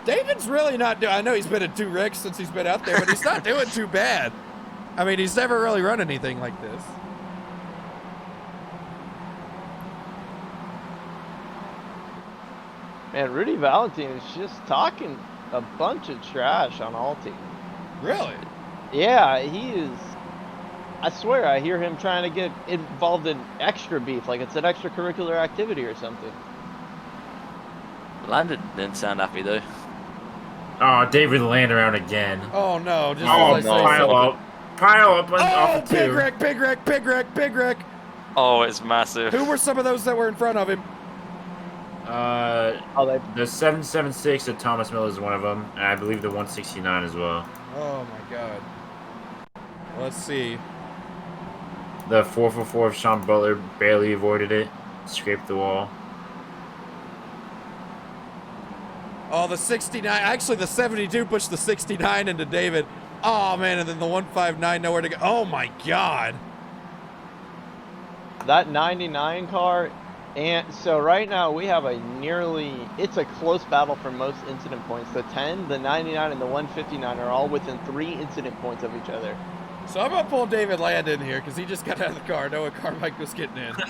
A: David's really not doing. I know he's been in 2 wrecks since he's been out there, but he's not doing too bad. I mean, he's never really run anything like this.
G: Man, Rudy Valentine is just talking a bunch of trash on all teams.
A: Really?
G: Yeah, he is. I swear, I hear him trying to get involved in extra beef, like it's an extracurricular activity or something.
E: Landon didn't sound happy though.
H: Oh, David Land around again.
A: Oh no! Just
H: Oh,
A: as I say
H: pile
A: so.
H: up. Pile up on off
A: Oh,
H: of
A: big
H: 2.
A: wreck, big wreck, big wreck, big wreck.
E: Oh, it's massive.
A: Who were some of those that were in front of him?
H: The 776 of Thomas Miller is one of them, and I believe the 169 as well.
A: Oh my God. Let's see.
H: The 444 of Sean Butler barely avoided it, scraped the wall.
A: Oh, the 69. Actually, the 72 pushed the 69 into David. Oh, man, and then the 159 nowhere to go. Oh, my God.
G: That 99 car, and so right now we have it's a close battle for most incident points. The 10, the 99, and the 159 are all within 3 incident points of each other.
A: So I'm going to pull David Land in here because he just got out of the car. Noah Carmichael's getting in. Down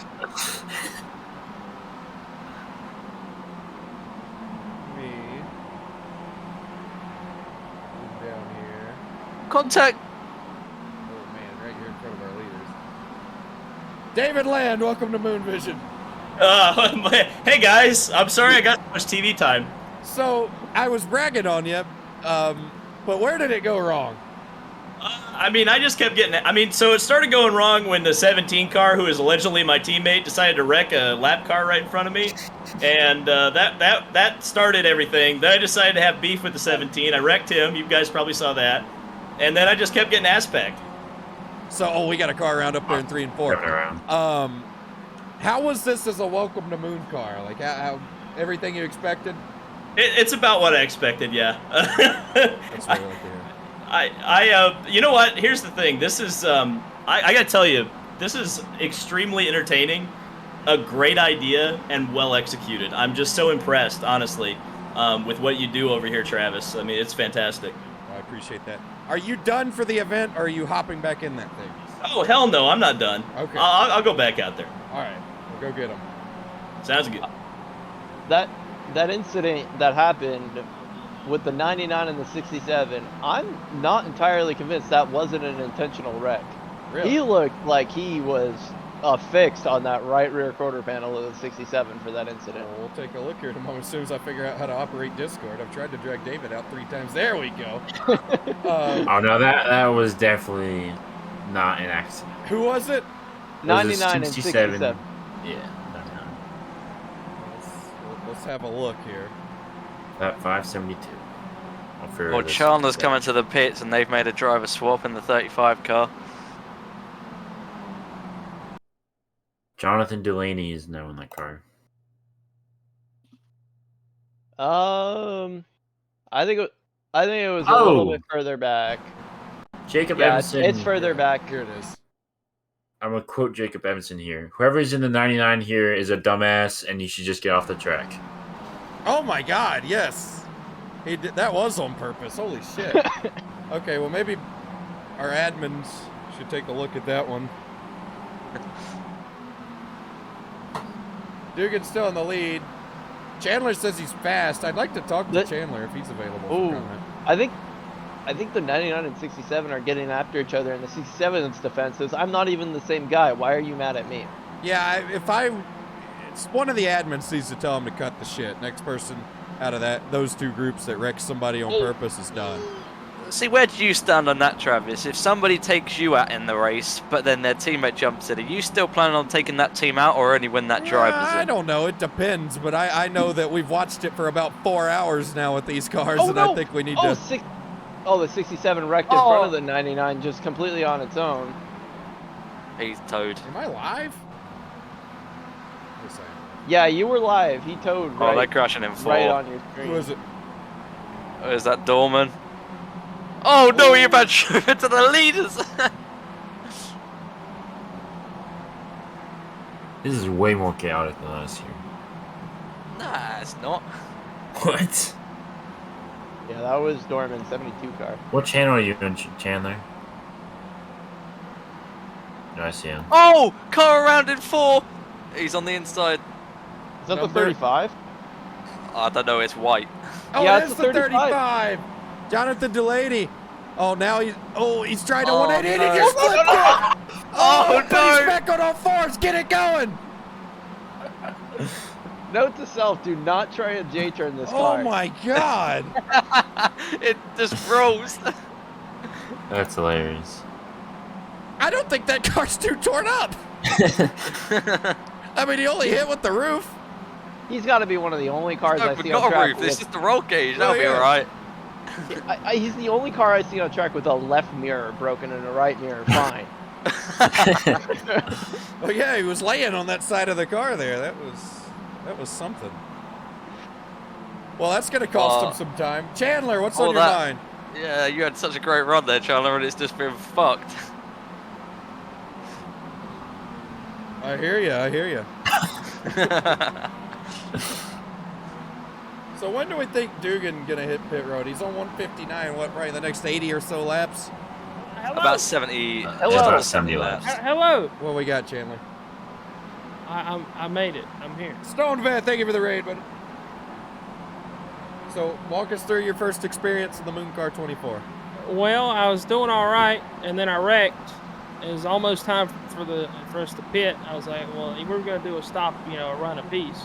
A: here.
E: Contact.
A: Oh man, right here in front of our leaders. David Land, welcome to Moon Vision.
S: Hey guys, I'm sorry I got so much TV time.
A: So I was bragging on you, but where did it go wrong?
S: I mean, I just kept getting. So it started going wrong when the 17 car, who is allegedly my teammate, decided to wreck a lap car right in front of me, and that started everything. Then I decided to have beef with the 17. I wrecked him. You guys probably saw that, and then I just kept getting ass-packed.
A: So, we got a car around up there in 3 and 4. How was this as a welcome to Moon car? Like, how everything you expected?
S: It's about what I expected, yeah.
A: That's what I like to hear.
S: You know what? Here's the thing. This is, I gotta tell you, this is extremely entertaining, a great idea, and well executed. I'm just so impressed, honestly, with what you do over here, Travis. I mean, it's fantastic.
A: I appreciate that. Are you done for the event, or are you hopping back in that thing?
S: Oh, hell no, I'm not done.
A: Okay.
S: I'll go back out there.
A: All right, we'll go get him.
S: Sounds good.
G: That incident that happened with the 99 and the 67, I'm not entirely convinced that wasn't an intentional wreck.
A: Really?
G: He looked like he was fixed on that right rear quarter panel of the 67 for that incident.
A: Well, we'll take a look here in a moment as soon as I figure out how to operate Discord. I've tried to drag David out 3 times. There we go.
H: Oh no, that was definitely not an accident.
A: Who was it?
G: 99 and 67.
H: Yeah.
A: Let's have a look here.
H: That 572.
E: Well, Chandler's coming to the pits and they've made a driver swap in the 35 car.
H: Jonathan Delaney is now in that car.
G: I think it was a little bit further back.
H: Jacob
G: Yeah,
H: Evanson.
G: it's further back.
A: Here it is.
H: I'm gonna quote Jacob Evanson here. Whoever's in the 99 here is a dumbass, and you should just get off the track.
A: Oh my God! Yes, he did. That was on purpose. Holy shit. Okay, well maybe our admins should take a look at that one. Dugan's still in the lead. Chandler says he's fast. I'd like to talk to Chandler if he's available.
G: Ooh, I think the 99 and 67 are getting after each other, and the 67's defense is, I'm not even the same guy. Why are you mad at me?
A: Yeah, it's one of the admins needs to tell him to cut the shit. Next person out of those 2 groups that wrecks somebody on purpose is done.
E: See, where do you stand on that, Travis? If somebody takes you out in the race, but then their teammate jumps in, are you still planning on taking that team out, or only when that driver's in?
A: I don't know. It depends, but I know that we've watched it for about 4 hours now with these cars, I think we need to...
G: the 67 wrecked in front of the 99 just completely on its own.
E: He's towed.
A: Am I live?
G: Yeah, you were live. He towed right.
E: Oh, they're crashing in 4.
G: Right on your screen.
A: Who is it?
E: Oh, is that Dorman? Oh no, you're about to shoot it to the leaders!
H: This is way more chaotic than last year.
E: Nah, it's not.
H: What?
G: Yeah, that was Dorman's 72 car.
H: What channel are you in, Chandler? No, I see him.
E: Oh! Car around in 4! He's on the inside.
G: Is that the 35?
E: I don't know, it's white.
A: Oh,
G: yeah,
A: it is the 35. Jonathan Delaney. Oh, now he's trying to 180 and he just flipped it. Oh, no. He's back on all 4s. Get it going.
G: Note to self, do not try a J-turn this car.
A: Oh my God.
E: It just froze.
H: That's hilarious.
A: I don't think that car's too torn up. I mean, he only hit with the roof.
G: He's got to be one of the only cars I see on
E: not
G: track.
E: Roof. This is the roll cage. That'll be alright.
G: He's the only car I see on track with a left mirror broken and a right mirror fine.
A: Oh yeah, he was laying on that side of the car there. That was something. Well, that's going to cost him some time. Chandler, what's
E: all
A: on your
E: that-
A: mind?
E: Yeah, you had such a great run there, Chandler, and it's just been fucked.
A: I hear you. I hear you. So when do we think Dugan gonna hit pit road? He's on 159. What, right? The next 80 or so laps?
E: About 70.
H: About 70 laps.
L: Hello.
A: What we got, Chandler?
L: I made it. I'm here.
A: Stone Van, thank you for the raid, buddy. So walk us through your first experience in the Moon Car 24.
L: Well, I was doing all right, and then I wrecked. It was almost time for us to pit. I was like, well, we're going to do a stop, a run apiece.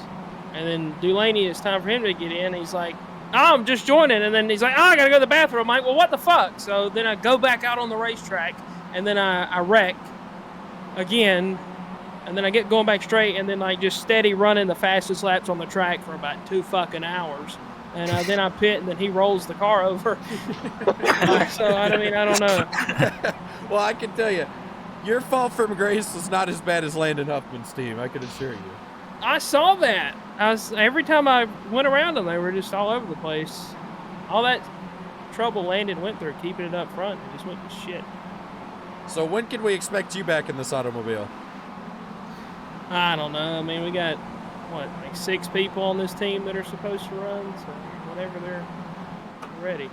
L: And then Dulaney, it's time for him to get in. He's like, oh, I'm just joining. And then he's like, oh, I got to go to the bathroom. I'm like, well, what the fuck? So then I go back out on the racetrack, and then I wreck again. And then I get going back straight, and then like just steady running the fastest laps on the track for about 2 fucking hours. And then I pit, and then he rolls the car over. So, I don't know.
A: Well, I can tell you, your fall from grace was not as bad as Landon Huffman's team, I can assure you.
L: I saw that. Every time I went around them, they were just all over the place. All that trouble Landon went through keeping it up front, it just went to shit.
A: So when can we expect you back in this automobile?
L: I don't know. We got, like 6 people on this team that are supposed to run, so whenever they're ready.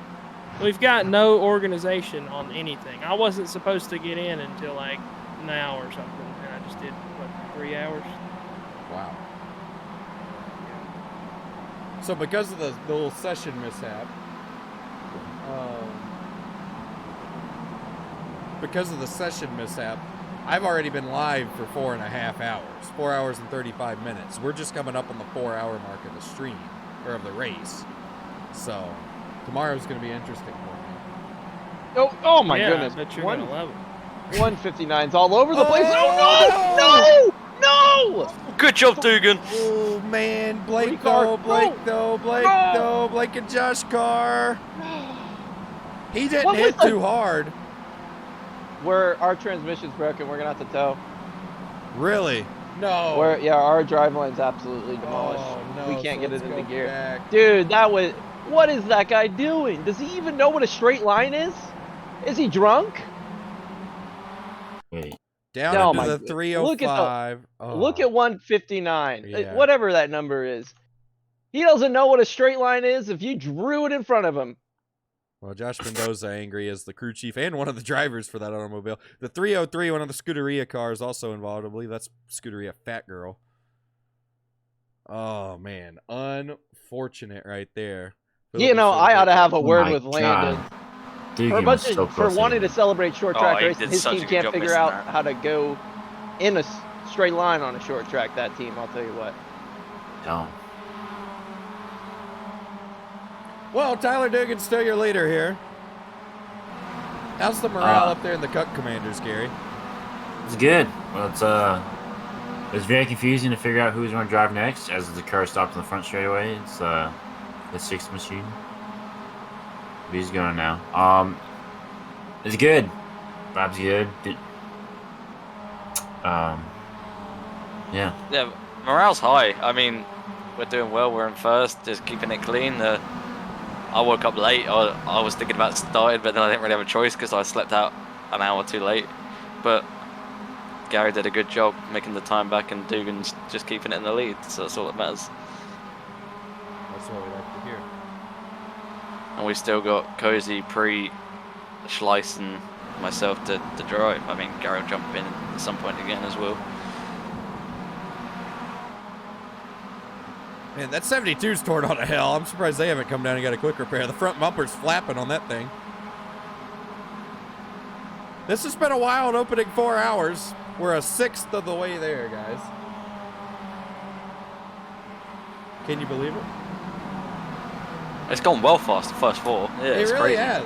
L: We've got no organization on anything. I wasn't supposed to get in until like now or something, and I just did, 3 hours?
A: Wow. So because of the little session mishap, I've already been live for 4.5 hours, 4 hours and 35 minutes. We're just coming up on the 4-hour mark of the stream, or of the race. So tomorrow's going to be interesting for me.
G: Oh my
L: Yeah,
G: goodness.
L: I bet you're gonna love it.
G: 159's all over the place. Oh, no!
E: Good job, Dugan.
A: Oh man, Blake
G: Carr,
A: Blake and Josh Carr. He didn't hit too hard.
G: Where our transmission's broken, we're gonna have to tow.
A: Really? No.
G: Our drive line's absolutely demolished.
A: Oh, no.
G: We can't
A: So
G: get it
A: let's
G: into
A: go
G: gear.
A: back.
G: Dude, what is that guy doing? Does he even know what a straight line is? Is he drunk?
H: Wait.
A: Down
G: Oh
A: into
G: my
A: the
G: God.
A: 305.
G: Look at 159.
A: Yeah.
G: Whatever that number is. He doesn't know what a straight line is if you drew it in front of him.
A: Well, Josh Mendoza angry as the crew chief and one of the drivers for that automobile. The 303, one of the Scuderia cars, also involved. I believe that's Scuderia Fat Girl. Oh, man. Unfortunate right there.
G: I ought to have a word with Landon.
H: Dude,
G: for wanting to celebrate short track racing, his team can't figure out
E: that.
G: how to go in a straight line on a short track. That team, I'll tell you what.
H: No.
A: Well, Tyler Dugan's still your leader here. How's the morale up there in the Cup Commanders, Gary?
H: It's good. Well, it's very confusing to figure out who's going to drive next, as the car stopped in the front straightaway. It's the 6th machine. But he's going now. It's good. Bob's good. Yeah.
E: Yeah, morale's high. We're doing well. We're in first, just keeping it clean. I woke up late. I was thinking about starting, but then I didn't really have a choice because I slept out an hour too late. But Gary did a good job making the time back, and Dugan's just keeping it in the lead. So that's all that matters.
A: That's what we like to hear.
E: And we still got Cozy, Pre, Schleiss, and myself to drive. Gary will jump in at some point again as well.
A: Man, that 72's torn out of hell. I'm surprised they haven't come down and got a quick repair. The front bumper's flapping on that thing. This has been a wild opening 4 hours. We're 1/6 of the way there, guys. Can you believe it?
E: It's gone well fast, the first 4. Yeah,
A: It
E: it's
A: really
E: crazy.
A: has.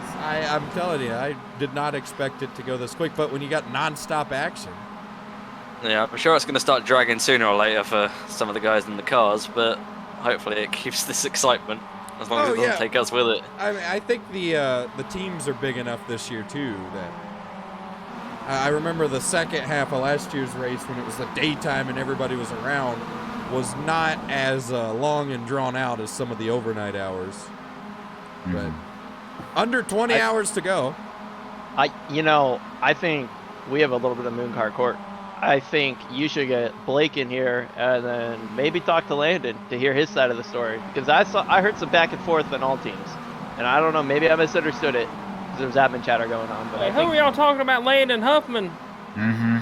A: I'm telling you, I did not expect it to go this quick, but when you got non-stop action.
E: Yeah, I'm sure it's going to start dragging sooner or later for some of the guys in the cars, but hopefully it keeps this excitement as long as it doesn't take us with it.
A: I think the teams are big enough this year too that I remember the second half of last year's race when it was the daytime and everybody was around. was not as long and drawn out as some of the overnight hours. But under 20 hours to go.
G: I think we have a little bit of moon car court. I think you should get Blake in here and then maybe talk to Landon to hear his side of the story, because I heard some back and forth on all teams, and I don't know, maybe I misunderstood it because there was admin chatter going on. But
T: Hey, who are y'all talking about, Landon Huffman?
H: Mm-hmm.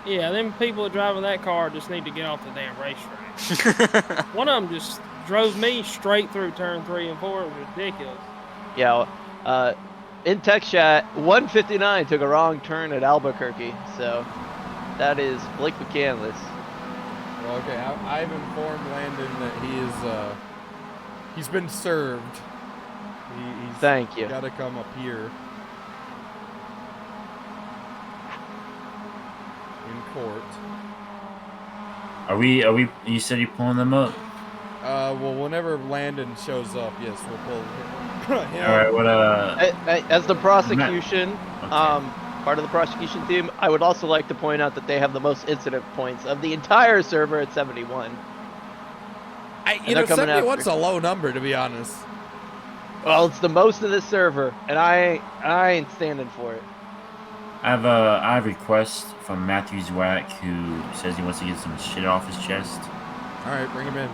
T: Yeah, them people that driving that car just need to get off the damn racetrack. One of them just drove me straight through turn 3 and 4. It was ridiculous.
G: Yeah, in text chat, 159 took a wrong turn at Albuquerque, so that is Blake McCandless.
A: Well, okay, I've informed Landon that he's been served. He's
G: Thank you.
A: Got to come up here in court.
H: Are we? You said you're pulling them up.
A: Well, whenever Landon shows up, yes, we'll pull him.
H: All right. What?
G: As the prosecution, part of the prosecution team, I would also like to point out that they have the most incident points of the entire server at 71.
A: 71's a low number, to be honest.
G: Well, it's the most of this server, and I ain't standing for it.
H: I have a request from Matthew Zwack, who says he wants to get some shit off his chest.
A: All right, bring him in.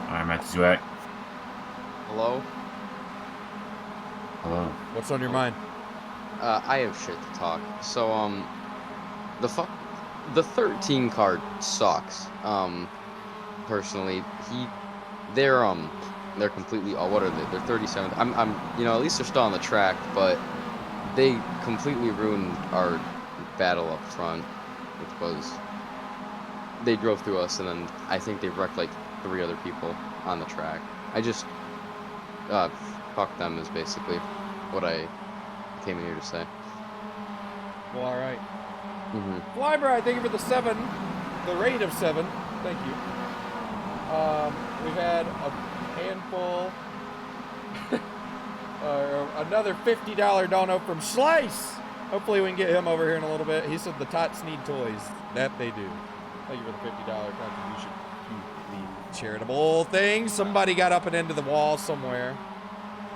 H: All right, Matthew Zwack.
U: Hello?
H: Hello.
A: What's on your mind?
U: I have shit to talk. So, the 13 card sucks. Personally, they're completely, what are they? They're 37th. At least they're still on the track, but they completely ruined our battle up front, which was, they drove through us, and then I think they wrecked like 3 other people on the track. Fuck them is basically what I came in here to say.
A: Well, all right. Flybright, thank you for the 7, the rate of 7. Thank you. We've had a handful, another $50 dono from Slice. Hopefully we can get him over here in a little bit. He said the tots need toys. That they do. Thank you for the $50 contribution to the charitable thing. Somebody got up and into the wall somewhere.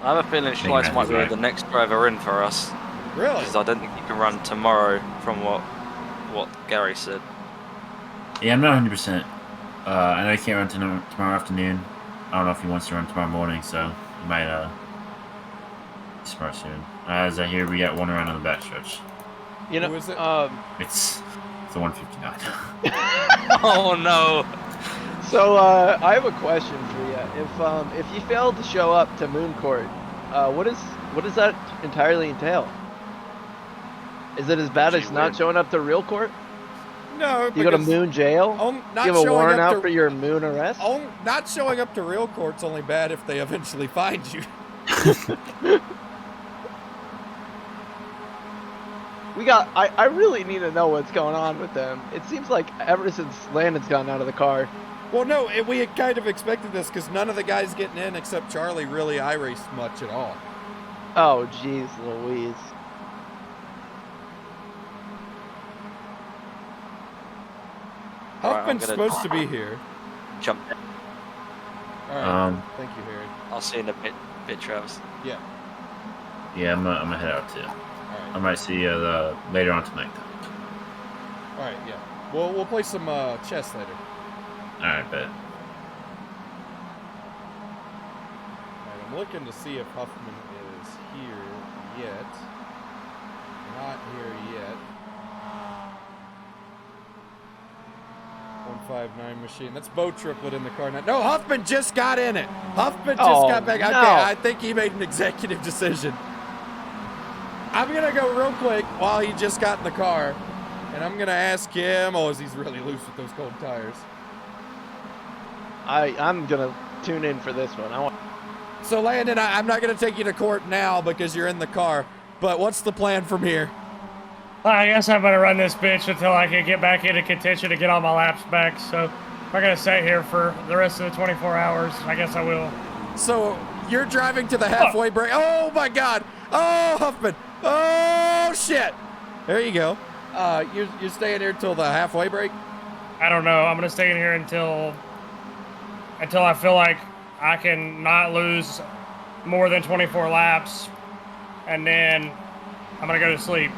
V: I have a feeling Slice might be the next driver in for us.
A: Really?
V: Because I don't think he can run tomorrow, from what Gary said.
H: Yeah, I'm not 100%. I know he can't run tomorrow afternoon. I don't know if he wants to run tomorrow morning, so he might be smart soon. As I hear, we got one around on the backstretch.
G: You know,
A: who is it?
H: It's the 159.
V: Oh no!
G: So I have a question for you. If you failed to show up to Moon Court, what does that entirely entail? Is it as bad as not showing up to real court?
A: No.
G: You go to Moon Jail?
A: Not
G: Give a
A: showing
G: warrant
A: up
G: out
A: to,
G: for your Moon arrest?
A: Not showing up to real court's only bad if they eventually find you.
G: I really need to know what's going on with them. It seems like ever since Landon's gotten out of the car.
A: Well, no, we had kind of expected this because none of the guys getting in except Charlie really iRaced much at all.
G: Oh, jeez Louise.
A: Huffman's supposed to be here.
V: Jump in.
A: All right. Thank you, Harry.
V: I'll see you in a bit, Travis.
A: Yeah.
H: Yeah, I'm gonna head out too.
A: Right.
H: I might see you later on tonight.
A: All right, yeah. We'll play some chess later.
H: All right, bet.
A: Right, I'm looking to see if Huffman is here yet. Not here yet. 159 machine. That's Bo Triplet in the car now. No, Huffman just got in it. Huffman just got back.
G: No.
A: Okay, I think he made an executive decision. I'm going to go real quick while he just got in the car. And I'm going to ask him, is he's really loose with those cold tires?
G: I'm going to tune in for this one.
A: So, Landon, I'm not going to take you to court now because you're in the car. But what's the plan from here?
L: I guess I'm going to run this bitch until I can get back into contention to get all my laps back. So, if I'm going to stay here for the rest of the 24 hours, I guess I will.
A: So, you're driving to the halfway break. Oh, my God. Oh, Huffman. Oh, shit. There you go. You're staying here till the halfway break?
L: I don't know. I'm gonna stay in here until I feel like I can not lose more than 24 laps, and then I'm gonna go to sleep.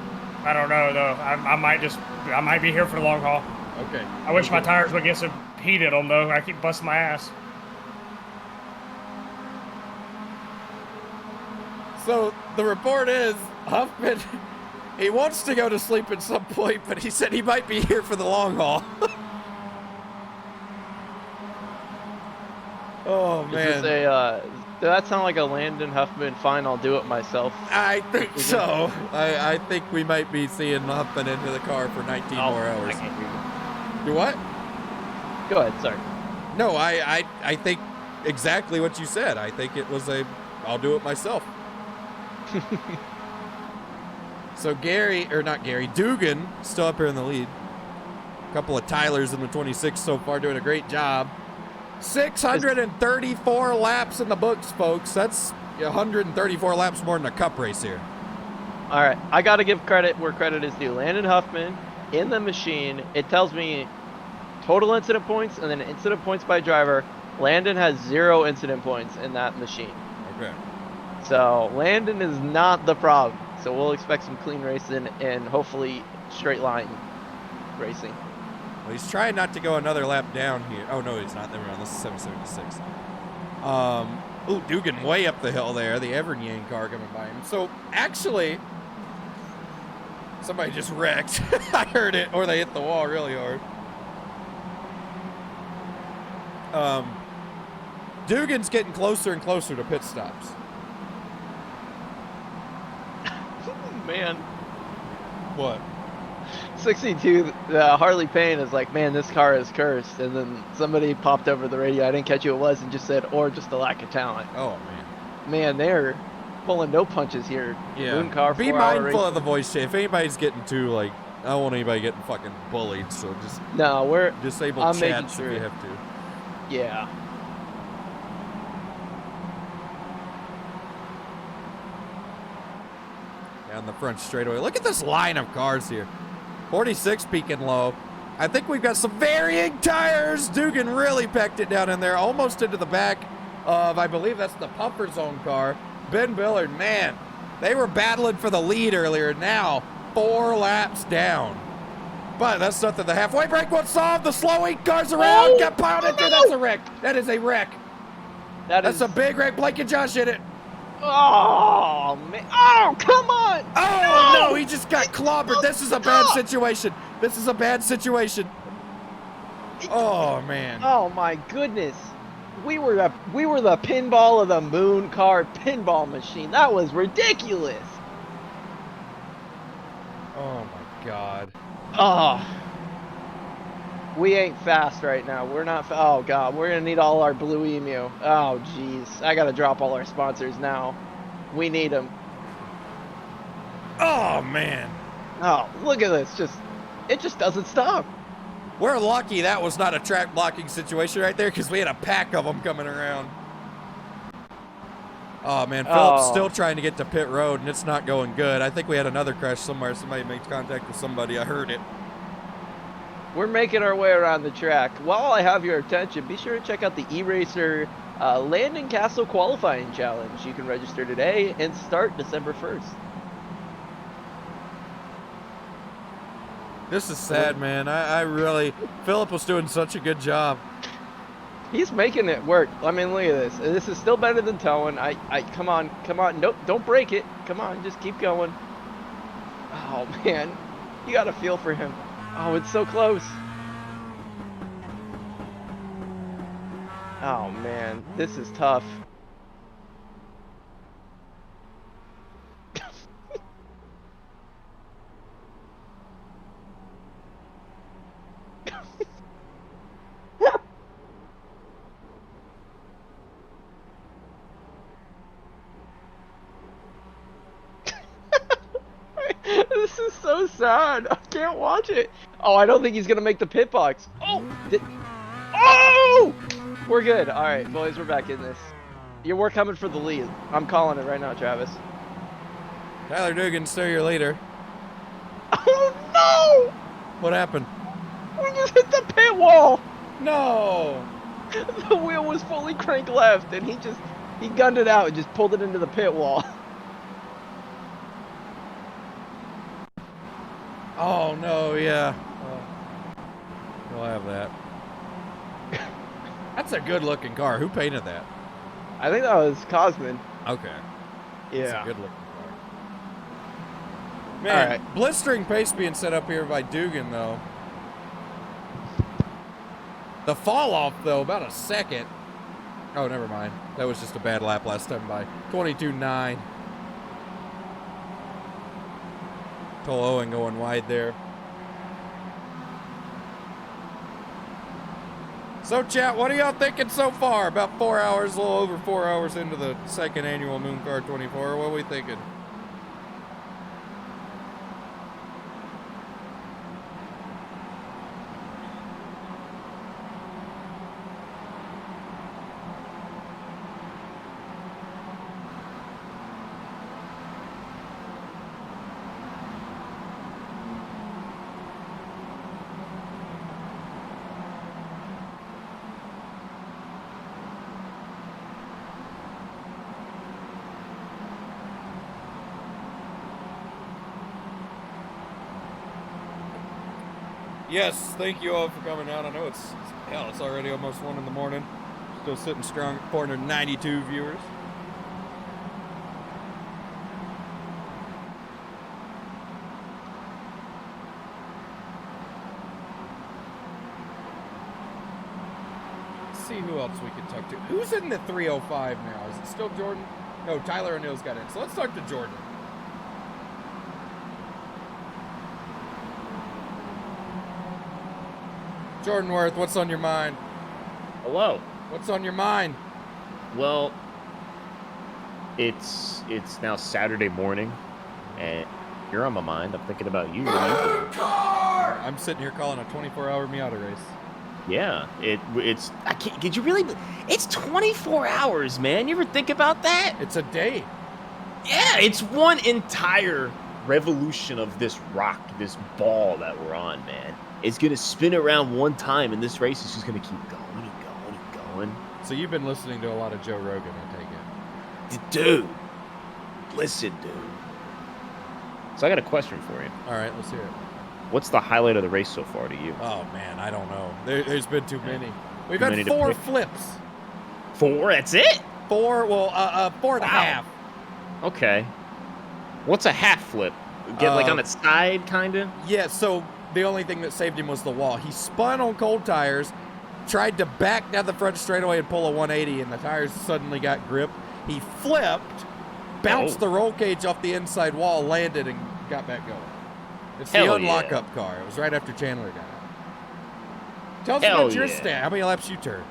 L: I don't know though. I might be here for the long haul.
A: Okay.
L: I wish my tires would get some heat in them though. I keep busting my ass.
A: So the report is Huffman. He wants to go to sleep at some point, but he said he might be here for the long haul. Oh man.
G: Does that sound like a Landon Huffman? Fine, I'll do it myself.
A: I think so. I think we might be seeing Huffman into the car for 19 more hours.
G: I can't hear you.
A: Do what?
G: Go ahead, sorry.
A: No, I think exactly what you said. I think it was I'll do it myself. So Dugan still up here in the lead. A couple of Tylers in the 26 so far doing a great job. 634 laps in the books, folks. That's 134 laps more than a cup race here.
G: All right, I got to give credit where credit is due. Landon Huffman in the machine, it tells me total incident points and then incident points by driver. Landon has 0 incident points in that machine.
A: Okay.
G: So Landon is not the problem. So we'll expect some clean racing and hopefully straight line racing.
A: Well, he's trying not to go another lap down here. Oh, no, he's not. Never mind. This is 776. Ooh, Dugan way up the hill there. The Evernyang car coming by him. So, actually, somebody just wrecked. I heard it. Or they hit the wall really hard. Dugan's getting closer and closer to pit stops.
G: Man.
A: What?
G: 62, Harley Payne is like, man, this car is cursed. And then somebody popped over the radio, I didn't catch who it was, and just said, or just a lack of talent.
A: Oh, man.
G: Man, they're pulling no punches here.
A: Yeah.
G: Moon car,
A: Be mindful of the voice change. If anybody's getting too, like, I don't want anybody getting fucking bullied, so just disable chats if you have to.
G: Yeah.
A: Down the front straightaway. Look at this line of cars here. 46 peaking low. I think we've got some varying tires. Dugan really pecked it down in there, almost into the back of, I believe that's the pumper zone car. Ben Billard, man, they were battling for the lead earlier. Now, 4 laps down. But that's nothing. The halfway break won't solve. The slowing cars around. Get pounded through. That's a wreck. That is a wreck. That's a big wreck. Blake and Josh hit it.
G: Oh, man. Oh, come on.
A: Oh, no, he just got clobbered. This is a bad situation. This is a bad situation. Oh, man.
G: Oh, my goodness. We were the pinball of the Moon Car pinball machine. That was ridiculous.
A: Oh, my God.
G: Oh. We ain't fast right now. We're not. Oh God, we're gonna need all our blue emu. Oh jeez, I gotta drop all our sponsors now. We need them.
A: Oh man.
G: Oh, look at this. It just doesn't stop.
A: We're lucky that was not a track blocking situation right there, because we had a pack of them coming around. Oh man, Philip's still trying to get to pit road, and it's not going good. I think we had another crash somewhere. Somebody made contact with somebody. I heard it.
G: We're making our way around the track. While I have your attention, be sure to check out the E-Racer Landon Castle Qualifying Challenge. You can register today and start December 1st.
A: This is sad, man. I really... Philip was doing such a good job.
G: He's making it work. I mean, look at this. This is still better than towing. Come on. Nope, don't break it. Come on, just keep going. Oh, man. You got to feel for him. Oh, it's so close. Oh, man. This is tough. This is so sad. I can't watch it. Oh, I don't think he's gonna make the pit box. Oh! Oh! We're good. All right, boys, we're back in this. We're coming for the lead. I'm calling it right now, Travis.
A: Tyler Dugan, still your leader.
G: Oh no!
A: What happened?
G: We just hit the pit wall.
A: No.
G: The wheel was fully cranked left, and he gunned it out and just pulled it into the pit wall.
A: Oh no, yeah. We'll have that. That's a good looking car. Who painted that?
G: I think that was Cosman.
A: Okay.
G: Yeah.
A: That's a good looking car. Man,
G: right.
A: blistering pace being set up here by Dugan though. The fall off though, about a second. Oh, never mind. That was just a bad lap last time by 22.9. Cole Owen going wide there. So, chat, what are y'all thinking so far? About 4 hours, a little over 4 hours into the second annual Mooncar 24. What are we thinking? Yes, thank you all for coming out. I know it's already almost 1 in the morning. Still sitting strong at 492 viewers. Let's see who else we can talk to. Who's in the 305 now? Is it still Jordan? No, Tyler O'Neill's got in. So let's talk to Jordan. Jordan Worth, what's on your mind?
F: Hello.
A: What's on your mind?
F: Well, it's now Saturday morning, and you're on my mind. I'm thinking about you.
A: I'm sitting here calling a 24-hour Miata race.
F: Yeah, it's. I can't. Did you really? It's 24 hours, man. You ever think about that?
A: It's a day.
F: Yeah, it's one entire revolution of this rock, this ball that we're on, man. It's gonna spin around one time, and this race is just gonna keep going and going and going.
A: So you've been listening to a lot of Joe Rogan, I take it.
F: Dude, listen, dude. So I got a question for you.
A: All right, let's hear it.
F: What's the highlight of the race so far to you?
A: Oh man, I don't know. There's been too many. We've
F: Too
A: had
F: many to
A: 4
F: pick.
A: flips.
F: 4? That's it?
A: 4. Well, 4 and a half.
F: Okay. What's a half flip? Get like on its side, kind of?
A: Yeah. So the only thing that saved him was the wall. He spun on cold tires, tried to back down the front straightaway and pull a 180, and the tires suddenly got grip. He flipped, bounced the roll cage off the inside wall, landed, and got back going. It's the unlock-up car. It was right after Chandler got out. Tell us about your stat. How many laps you turned?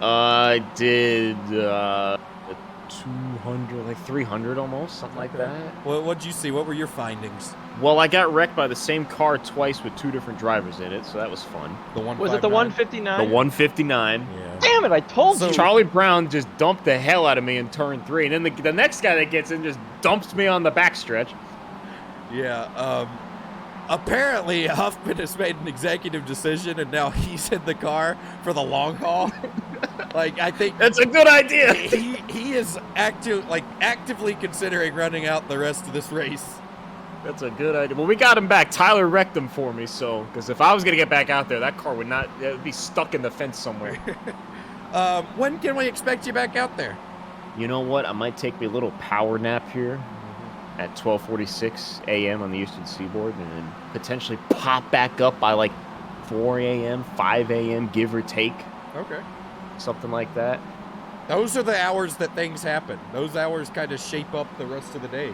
F: I did 200, like 300 almost, something like that.
A: Well, what'd you see? What were your findings?
F: Well, I got wrecked by the same car twice with 2 different drivers in it, so that was fun.
A: The one
G: Was it the 159?
F: The 159.
A: Yeah.
G: Damn it, I told you.
F: Charlie Brown just dumped the hell out of me in turn 3, and then the next guy that gets in just dumps me on the backstretch.
A: Yeah, apparently Huffman has made an executive decision, and now he's in the car for the long haul. Like, I think
F: that's a good idea.
A: He is actively considering running out the rest of this race.
F: That's a good idea. Well, we got him back. Tyler wrecked him for me, so because if I was gonna get back out there, that car would not. It would be stuck in the fence somewhere.
A: When can we expect you back out there?
F: You know what? I might take me a little power nap here at 12:46 a.m. on the Eastern Seaboard, and then potentially pop back up by like 4 a.m., 5 a.m., give or take.
A: Okay.
F: Something like that.
A: Those are the hours that things happen. Those hours kind of shape up the rest of the day.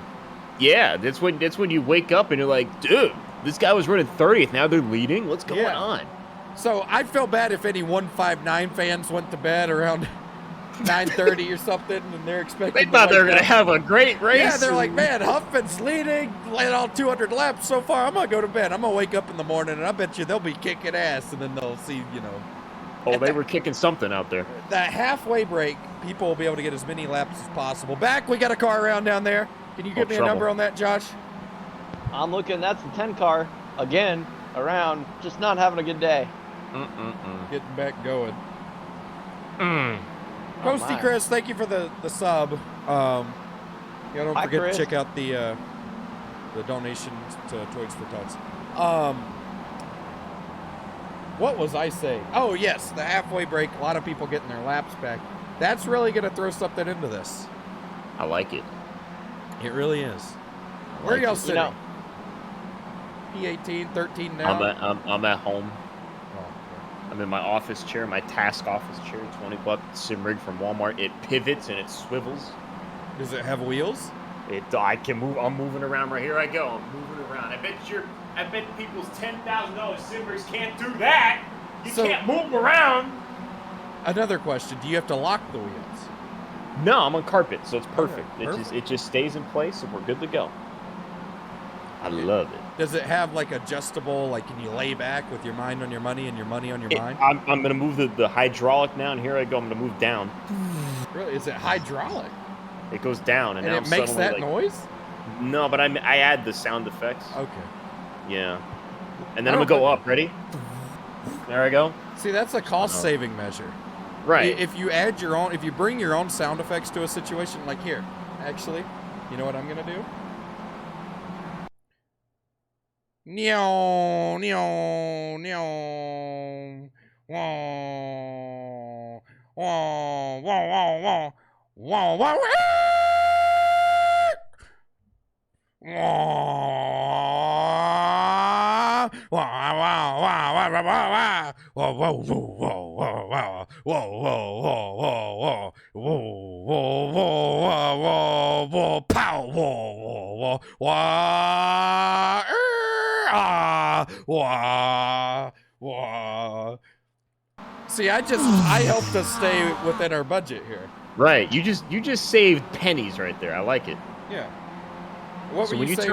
F: Yeah, that's when you wake up and you're like, dude, this guy was running 30th. Now they're leading. What's going on?
A: So I'd feel bad if any 159 fans went to bed around 9:30 or something, and they're expecting.
F: They thought they were gonna have a great race.
A: Yeah, they're like, man, Huffman's leading, led all 200 laps so far. I'm gonna go to bed. I'm gonna wake up in the morning, and I bet you they'll be kicking ass, and then they'll see,
F: Oh, they were kicking something out there.
A: That halfway break, people will be able to get as many laps as possible. Back, we got a car around down there. Can you give me a number on that, Josh?
G: I'm looking. That's the 10 car again. around, just not having a good day.
A: Getting back going.
H: Mm.
A: Coasty Chris, thank you for the sub. Don't
G: Hi,
A: forget
G: Chris.
A: to check out the donations to Toys for Tots. What was I saying? Oh yes, the halfway break. A lot of people getting their laps back. That's really gonna throw something into this.
F: I like it.
A: It really is. Where are y'all sitting? P18, 13 now.
F: I'm at home. I'm in my office chair, my task office chair, $20 sim rig from Walmart. It pivots and it swivels.
A: Does it have wheels?
F: I can move. I'm moving around right here. I go. I'm moving around. I bet people's $10,000 sim rigs can't do that. You can't move around.
A: Another question: do you have to lock the wheels?
F: No, I'm on carpet, so it's perfect.
A: Okay,
F: It just stays in place, and we're good to go. I love it.
A: Does it have like adjustable? Like, can you lay back with your mind on your money and your money on your mind?
F: I'm gonna move the hydraulic now, and here I go. I'm gonna move down.
A: Really? Is it hydraulic?
F: It goes down, and now
A: it makes that noise?
F: No, but I add the sound effects.
A: Okay.
F: Yeah. And then I'm gonna go up. Ready? There I go.
A: See, that's a cost-saving measure.
F: Right.
A: If you add your own, if you bring your own sound effects to a situation, like here, actually, you know what I'm gonna do? Neo, neo, neo, wah, wah, wah, wah, wah, wah, wah, See, I helped us stay within our budget here.
F: Right. You just saved pennies right there. I like it.
A: Yeah. What
F: So
A: were
F: when you
A: saying?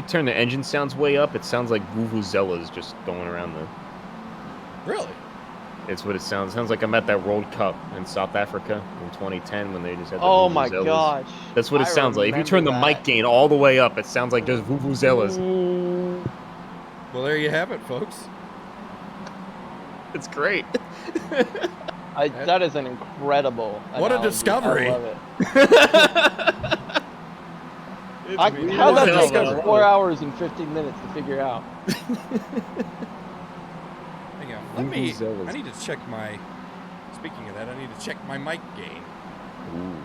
F: turn the engine sounds way up, it sounds like vuvuzelas just going around the.
A: Really?
F: It's what it sounds. It sounds like I'm at that World Cup in South Africa in 2010 when they just had the
G: Oh my
F: vuvuzelas.
G: gosh.
F: That's what it
G: I
F: sounds like. If you turn the
G: remember
F: mic gain all the way up, it sounds like just vuvuzelas.
A: Well, there you have it, folks.
F: It's great.
G: That is an incredible.
A: What a
G: analogy.
A: discovery.
G: I love it. How'd that take us 4 hours and 15 minutes to figure out?
A: Hang on. I need to check my. Speaking of that, I need to check my mic gain.
F: Ooh.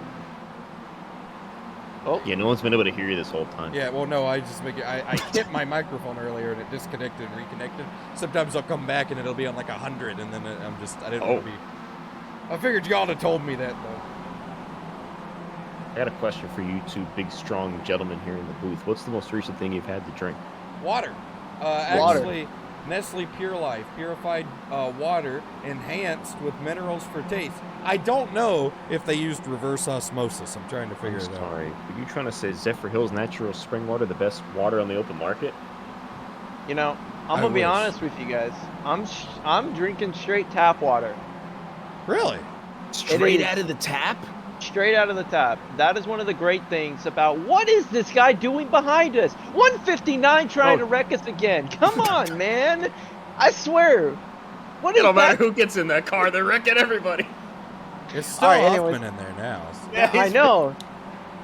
F: Oh. Yeah, no one's been able to hear you this whole time.
A: Yeah, well, no, I hit my microphone earlier and it disconnected and reconnected. Sometimes I'll come back and it'll be on like 100, and then I didn't want to be. I figured y'all had told me that though.
F: I got a question for you two big, strong gentlemen here in the booth. What's the most recent thing you've had to drink?
A: Water. Actually, Nestle Pure Life, purified water, enhanced with minerals for taste. I don't know if they used reverse osmosis. I'm trying to figure it out.
F: Sorry, are you trying to say Zephyr Hills natural spring water, the best water on the open market?
G: You know, I'm gonna be honest with you guys. I'm drinking straight tap water.
A: Really?
F: Straight out of the tap?
G: Straight out of the tap. That is one of the great things about what is this guy doing behind us? 159 trying to wreck us again. Come on, man. I swear. What is
F: no matter
G: that?
F: who gets in that car, they're wrecking everybody.
A: It's still Hoffman in there now.
G: Yeah, I know.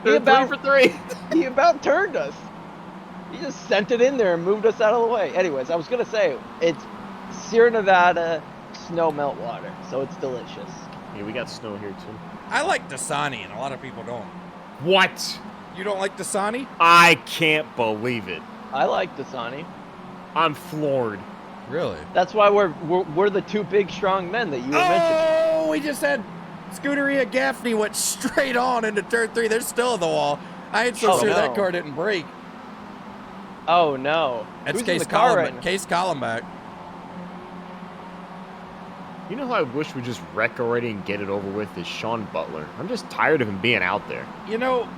F: They're 3 for 3.
G: He about turned us. He just sent it in there and moved us out of the way. Anyways, I was gonna say it's Sierra Nevada snow melt water, so it's delicious.
F: Yeah, we got snow here too.
A: I like Dasani, and a lot of people don't.
F: What?
A: You don't like Dasani?
F: I can't believe it.
G: I like Dasani.
F: I'm floored.
A: Really?
G: That's why we're the two big strong men that you were mentioning.
A: Oh, we just had Scuderia Gaffney went straight on into turn 3. They're still at the wall. I ain't so sure that car didn't break.
G: Oh no.
A: That's
G: Who's in
A: Case
G: the car
A: Columback.
G: right
A: Case Columback.
F: You know who I wish would just wreck already and get it over with is Sean Butler. I'm just tired of him being out there.
A: You know,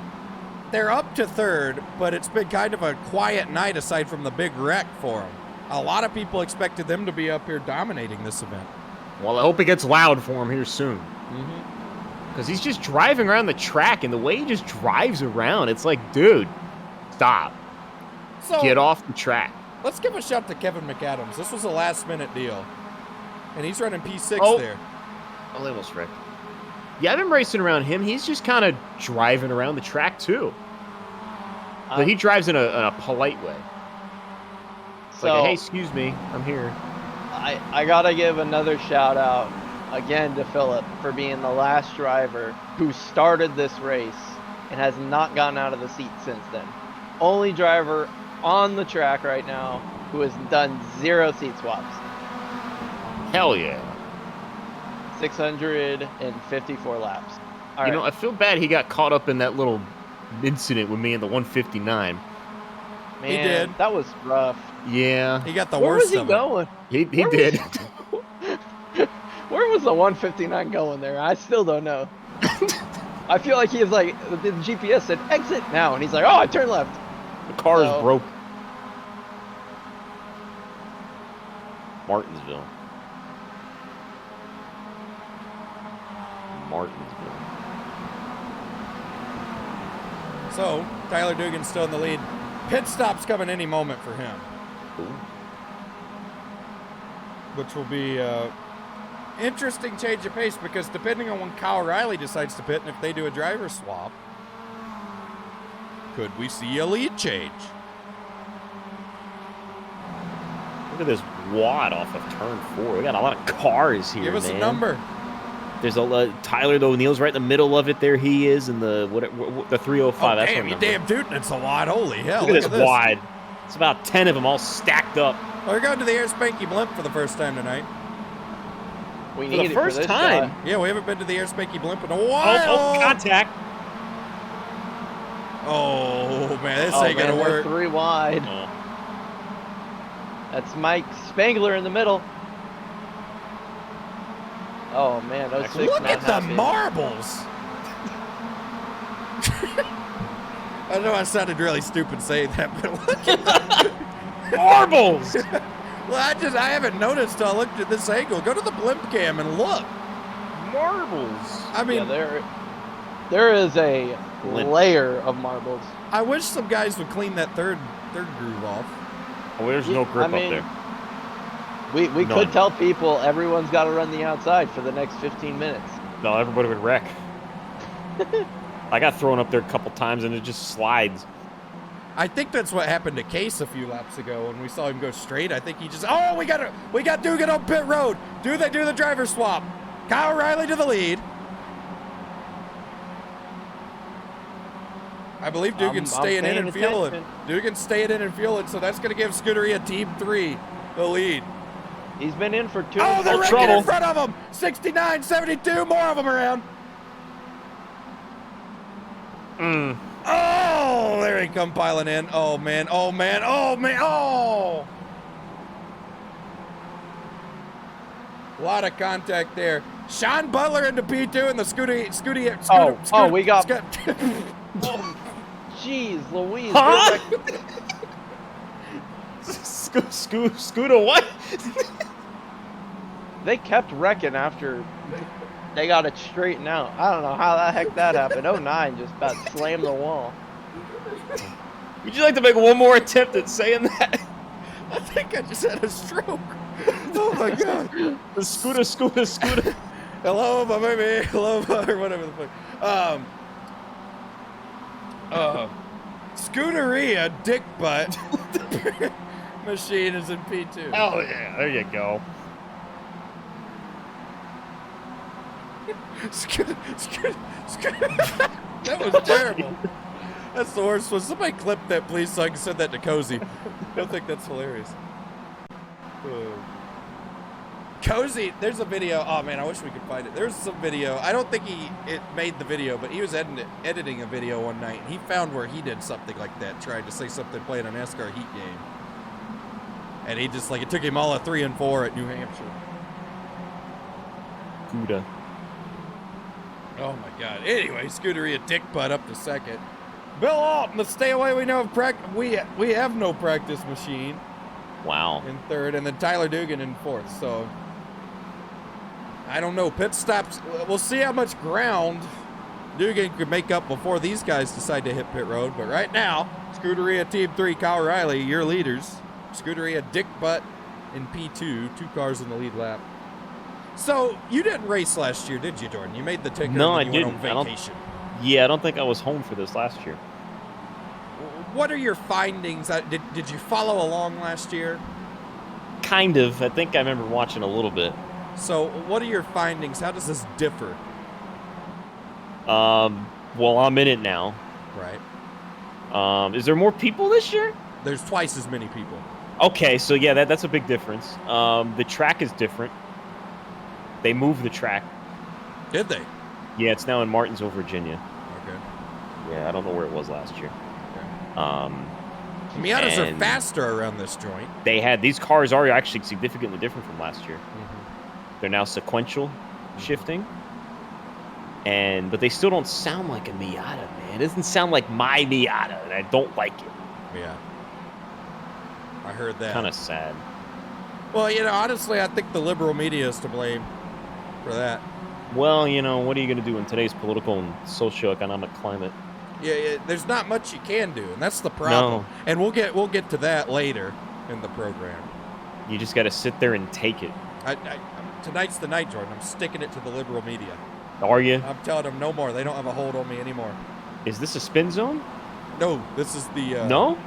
A: they're up to 3rd, but it's been kind of a quiet night aside from the big wreck for them. A lot of people expected them to be up here dominating this event.
F: Well, I hope it gets loud for him here soon.
A: Mm-hmm.
F: Because he's just driving around the track, and the way he just drives around, it's like, dude, stop.
A: So,
F: get off the track.
A: Let's give a shout to Kevin McAdams. This was a last-minute deal. And he's running P6 there.
F: Oh, they almost wrecked. Yeah, I've been racing around him. He's just kind of driving around the track, too. But he drives in a polite way. It's like, hey, excuse me, I'm here.
G: I gotta give another shout out again to Philip for being the last driver who started this race and has not gotten out of the seat since then. Only driver on the track right now who has done 0 seat swaps.
F: Hell yeah.
G: 654 laps. All
F: you
G: right.
F: know, I feel bad he got caught up in that little incident with me in the 159.
G: Man,
A: he did.
G: That was rough.
F: Yeah.
A: He got the
G: Where
A: worst
G: was he
A: of
G: going?
F: He
G: Where
F: did.
G: Where was the 159 going there? I still don't know. I feel like he was like, the GPS said exit now, and he's like, oh, I turned left.
F: The car is broke. Martinsville.
A: So, Tyler Dugan's still in the lead. Pit stop's coming any moment for him.
F: Ooh.
A: Which will be interesting change of pace because depending on when Kyle Riley decides to pit and if they do a driver swap, could we see a lead change?
F: Look at this wad off of turn 4. We got a lot of cars here,
A: Give us
F: man.
A: a number.
F: There's a Tyler O'Neill's right in the middle of it. There he is in the the 305.
A: Oh,
F: That's
A: damn,
F: what
A: you damn tootin', it's a wad. Holy hell.
F: Look at this wad. It's about 10 of them all stacked up.
A: Oh, we're going to the Air Spanky Blimp for the first time tonight.
G: We
F: For
G: need
F: the
G: it
F: first
G: for this
F: time?
G: guy.
A: Yeah, we haven't been to the Air Spanky Blimp in a while.
F: Oh, contact.
A: Oh, man, this
G: Oh,
A: ain't going to
G: man, they're
A: work.
G: 3 wide.
F: Oh.
G: That's Mike Spangler in the middle. Oh man, those 6
A: Look
G: not
A: at the
G: happy.
A: marbles. I know I sounded really stupid saying that, but look at the
F: marbles.
A: Well, I haven't noticed till I looked at this angle. Go to the blimp cam and look.
F: Marbles.
A: I mean,
G: there is a layer of marbles.
A: I wish some guys would clean that third groove off.
F: Oh, there's no grip
G: I mean,
F: up there.
G: We
F: None.
G: could tell people everyone's got to run the outside for the next 15 minutes.
F: No, everybody would wreck. I got thrown up there a couple times and it just slides.
A: I think that's what happened to Case a few laps ago when we saw him go straight. I think he just, oh, we got Dugan on pit road. Do they do the driver swap? Kyle Riley to the lead. I believe Dugan's staying in and fueling. Dugan's staying in and fueling, so that's going to give Scuderia Team 3 the lead.
G: He's been in for 2
A: Oh, they're wrecking
G: trouble.
A: in front of him. 69, 72, more of them around. Oh, there he come piling in. Oh, man, oh, man, oh, man, oh. A lot of contact there. Sean Butler into P2 and the Scooty.
G: We got. Jeez, Louise.
F: Huh? Scooter what?
G: They kept wrecking after they got it straightened out. I don't know how the heck that happened. 09 just about slammed the wall.
F: Would you like to make one more attempt at saying that?
A: I think I just had a stroke. Oh my god.
F: The scooter.
A: Hello, my baby. Hello, or whatever the fuck. Scuderia dick butt machine is in P2.
F: Oh yeah, there you go.
A: That was terrible. That's the worst one. Somebody clip that, please, so I can send that to Cozy. I don't think that's hilarious. Cozy, there's a video. Oh man, I wish we could find it. There's some video. I don't think it made the video, but he was editing a video one night, and he found where he did something like that, tried to say something playing a NASCAR heat game. And he just, it took him all of 3 and 4 at New Hampshire.
F: Gouda.
A: Oh my god. Anyway, Scuderia dick butt up to second. Bill Alton, the stay away we know of practice. We have no practice machine.
F: Wow.
A: In third, and then Tyler Dugan in fourth. So I don't know. Pit stops. We'll see how much ground Dugan could make up before these guys decide to hit pit road. But right now, Scuderia Team 3, Kyle Riley, your leaders. Scuderia, Dick Butt in P2, 2 cars in the lead lap. So, you didn't race last year, did you, Jordan? You made the ticket
F: No, I
A: and then you
F: didn't.
A: went on vacation.
F: Yeah, I don't think I was home for this last year.
A: What are your findings? Did you follow along last year?
F: Kind of. I think I remember watching a little bit.
A: So, what are your findings? How does this differ?
F: Well, I'm in it now.
A: Right.
F: Is there more people this year?
A: There's twice as many people.
F: Okay, so yeah, that's a big difference. The track is different. They moved the track.
A: Did they?
F: Yeah, it's now in Martinsville, Virginia.
A: Okay.
F: Yeah, I don't know where it was last year.
A: Miatas are faster around this joint.
F: These cars are actually significantly different from last year. They're now sequential shifting. But they still don't sound like a Miata, man. It doesn't sound like my Miata, and I don't like it.
A: Yeah. I heard that.
F: Kind of sad.
A: Well, honestly, I think the liberal media is to blame for that.
F: Well, what are you going to do in today's political and socioeconomic climate?
A: Yeah, there's not much you can do, and that's the problem.
F: No.
A: And we'll get to that later in the program.
F: You just got to sit there and take it.
A: Tonight's the night, Jordan. I'm sticking it to the liberal media.
F: Are you?
A: I'm telling them no more. They don't have a hold on me anymore.
F: Is this a spin zone?
A: No, this is the...
F: no?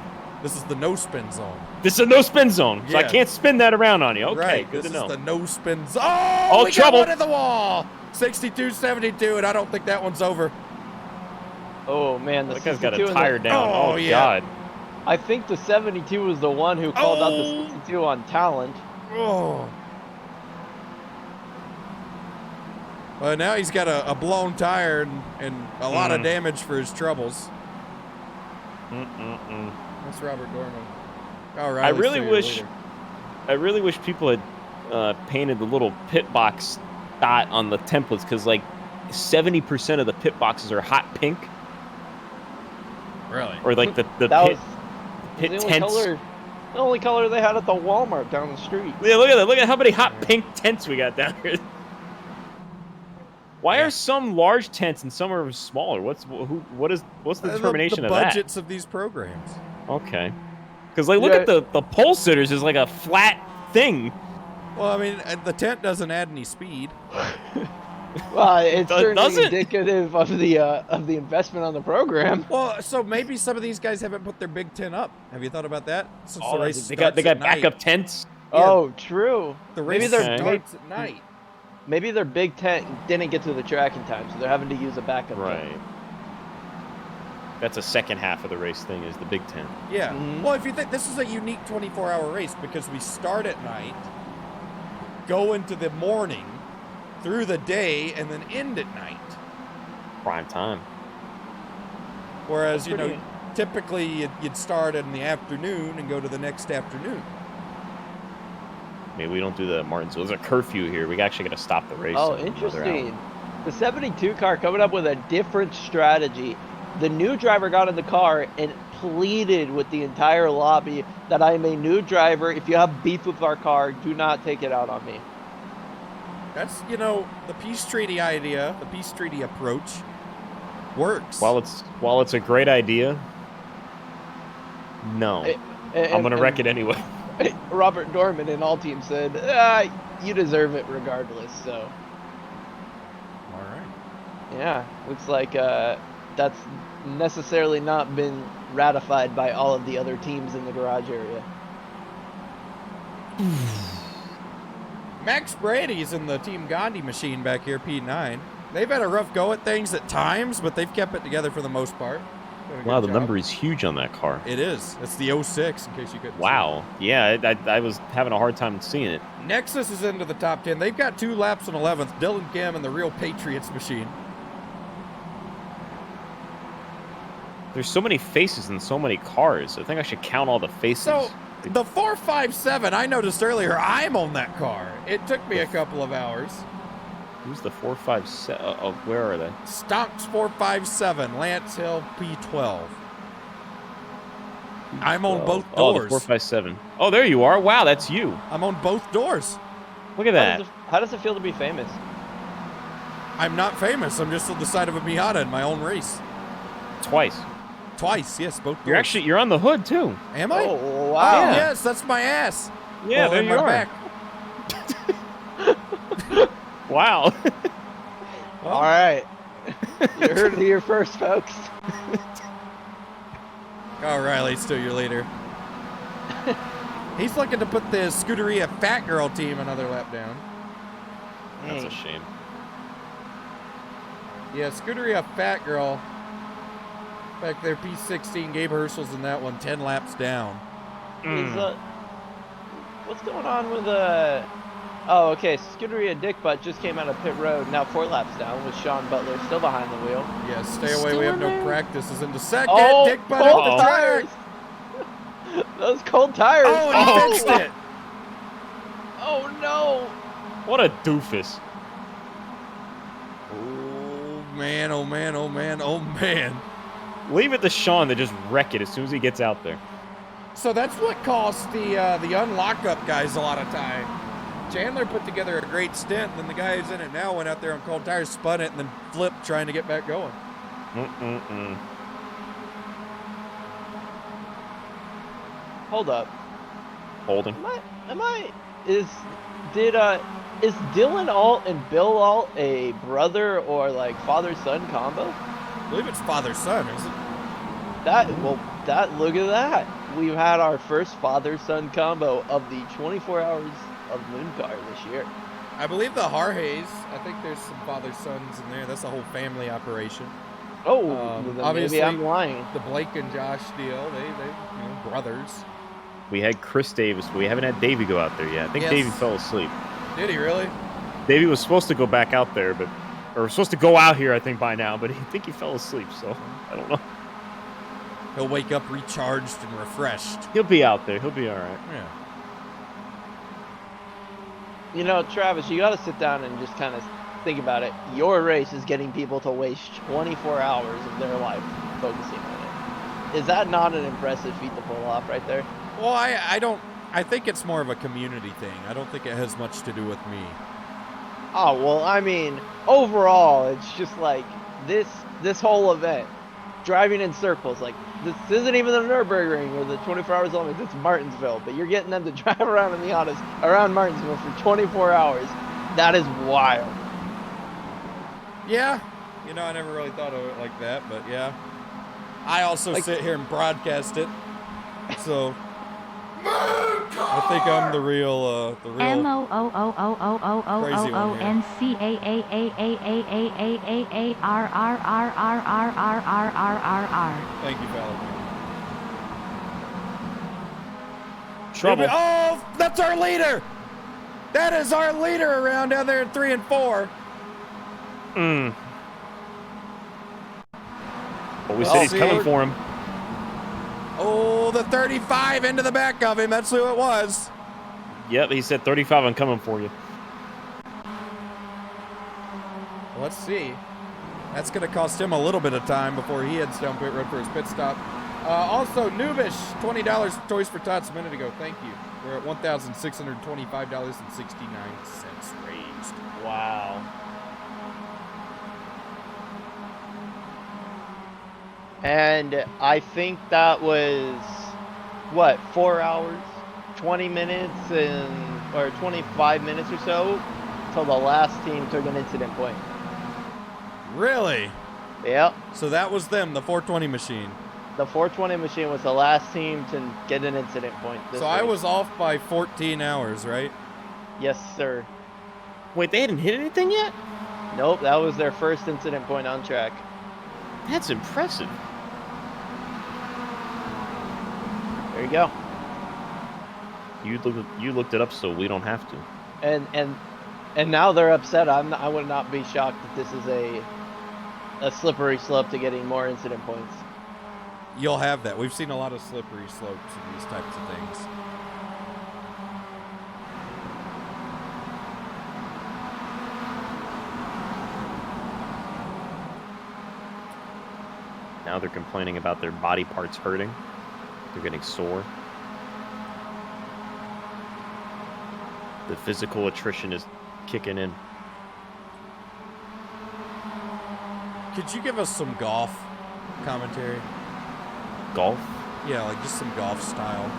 A: This is the no-spin zone.
F: This is a no-spin zone, so I
A: Yeah.
F: can't spin that around on you. Okay,
A: right.
F: good to know.
A: This is the no-spin zone. Oh, we
F: trouble.
A: got one at the wall. 62-72, and I don't think that one's over.
G: Oh, man. The
F: That guy's got a
G: 62
F: tire down. Oh,
A: yeah.
F: God.
G: I think the 72 was the one who called out the 62 on talent.
A: Oh. Well, now he's got a blown tire and a lot of damage for his troubles. That's Robert Dorman. All right.
F: I really wish people had painted the little pit box dot on the templates, because like 70% of the pit boxes are hot pink.
A: Really?
F: Or like the
G: That
F: pit
G: was the
F: tents.
G: the only color they had at the Walmart down the street.
F: Yeah, look at that. Look at how many hot pink tents we got down here. Why are some large tents and some are smaller? What's the determination
A: the
F: of that?
A: budgets of these programs.
F: Okay. Because like look at the pole sitters is like a flat thing.
A: Well, I mean, the tent doesn't add any speed.
G: Well, it's certainly
F: doesn't.
G: indicative of the investment on the program.
A: Well, so maybe some of these guys haven't put their big tent up. Have you thought about that? Since the race
F: they got
A: starts at
F: backup
A: night.
F: tents.
G: Oh, true.
A: The race starts at night.
G: Maybe their big tent didn't get to the track in time, so they're having to use a backup
F: Right.
G: tent.
F: That's a second half of the race thing, is the big tent.
A: Yeah. Well, if you think this is a unique 24-hour race because we start at night, go into the morning, through the day, and then end at night.
F: Prime time.
A: Whereas, typically you'd start in the afternoon and go to the next afternoon.
F: Maybe we don't do the Martinsville. There's a curfew here. We actually got to stop the race.
G: Oh,
F: another
G: interesting.
F: hour.
G: The 72 car coming up with a different strategy. The new driver got in the car and pleaded with the entire lobby that I am a new driver. If you have beef with our car, do not take it out on me.
A: That's, the peace treaty idea, the peace treaty approach works.
F: While it's a great idea, no. I'm going to wreck it anyway.
G: Robert Dorman and all teams said, you deserve it regardless, so.
A: All right.
G: Yeah, looks like that's necessarily not been ratified by all of the other teams in the garage area.
A: Max Brady's in the Team Gandhi machine back here, P9. They've had a rough go at things at times, but they've kept it together for the most part.
F: Wow, the number is huge on that car.
A: It is. It's the 06, in case you couldn't
F: Wow. Yeah, I was having a hard time seeing it.
A: see. Nexus is into the top 10. They've got 2 laps in 11th. Dylan Kim and the Real Patriots machine.
F: There's so many faces in so many cars. I think I should count all the faces.
A: So, the 457, I noticed earlier, I'm on that car. It took me a couple of hours.
F: Who's the 457? Where are they?
A: Stonks 457, Lance Hill P12. I'm on both
F: Oh, the
A: doors.
F: 457. Oh, there you are. Wow, that's you.
A: I'm on both doors.
F: Look at that.
G: How does it feel to be famous?
A: I'm not famous. I'm just on the side of a Miata in my own race.
F: Twice.
A: twice. Yes, both doors.
F: You're on the hood too.
A: Am I?
G: Oh, wow.
A: Oh, yes, that's my ass.
F: Yeah, there
A: and
F: you
A: my
F: are.
A: back.
F: Wow.
G: All right. You heard it here first, folks.
A: Oh, Riley's still your leader. He's looking to put the Scuderia Fat Girl team another lap down.
F: That's a shame.
A: Yeah, Scuderia Fat Girl. Back there, P16. Gabe Herschel's in that one, 10 laps down.
G: What's going on with Oh, okay. Scuderia Dickbutt just came out of pit road. Now 4 laps down with Sean Butler still behind the wheel.
A: Yeah, stay away. We have no practice. Is into second.
G: Oh,
A: Dickbutt at the track.
G: Those cold tires.
A: Oh, he fixed it.
G: Oh, no.
F: What a doofus.
A: Oh, man. Oh, man. Oh, man. Oh, man.
F: Leave it to Sean to just wreck it as soon as he gets out there.
A: So that's what cost the unlock-up guys a lot of time. Chandler put together a great stint, and then the guy who's in it now went out there on cold tires, spun it, and then flipped trying to get back going.
G: Hold up.
F: Holding.
G: Is Dylan Alt and Bill Alt a brother or like father-son combo?
A: I believe it's father-son, is it?
G: Look at that. We've had our first father-son combo of the 24 hours of Mooncar this year.
A: I believe the Harhays, I think there's some father-sons in there. That's a whole family operation.
G: Oh,
A: obviously,
G: maybe I'm lying.
A: The Blake and Josh deal, they brothers.
F: We had Chris Davis. We haven't had Davey go out there yet. I think Davey fell asleep.
A: Did he really?
F: Davey was supposed to go back out there, or supposed to go out here, I think, by now, but I think he fell asleep, so I don't know.
A: He'll wake up recharged and refreshed.
F: He'll be out there. He'll be all right.
A: Yeah.
G: You know, Travis, you got to sit down and just kind of think about it. Your race is getting people to waste 24 hours of their life focusing on it. Is that not an impressive feat to pull off right there?
A: Well, I think it's more of a community thing. I don't think it has much to do with me.
G: Oh, well, I mean, overall, it's just like this whole event, driving in circles, like this isn't even the Nürburgring or the 24 hours Olympics, it's Martinsville, but you're getting them to drive around in the autos around Martinsville for 24 hours. That is wild.
A: Yeah. You know, I never really thought of it like that, but yeah. I also sit here and broadcast it. So I think I'm the real crazy one here.
D: MOOOOOONCAAAAAAAARRRRRRRRRRRRR.
A: Thank you, Falcon.
F: Trouble.
A: Oh, that's our leader. That is our leader around down there in 3 and 4.
F: But we said he's coming for him.
A: Oh, the 35 into the back of him. That's who it was.
F: Yep, he said 35, I'm coming for you.
A: Let's see. That's going to cost him a little bit of time before he heads down pit road for his pit stop. Also, Noobish, $20 Toys for Tots a minute ago. Thank you. We're at $1,625.69 raised.
G: Wow. And I think that was, what, 4 hours, 20 minutes, or 25 minutes or so, till the last team took an incident point.
A: Really?
G: Yep.
A: So that was them, the 420 machine.
G: The 420 machine was the last team to get an incident point.
A: So I was off by 14 hours, right?
G: Yes, sir.
F: Wait, they hadn't hit anything yet?
G: Nope, that was their first incident point on track.
F: That's impressive.
G: There you go.
F: You looked it up so we don't have to.
G: And now they're upset. I would not be shocked that this is a slippery slope to getting more incident points.
A: You'll have that. We've seen a lot of slippery slopes in these types of things.
F: Now they're complaining about their body parts hurting. They're getting sore. The physical attrition is kicking in.
A: Could you give us some golf commentary?
F: golf?
A: Yeah, like just some golf style.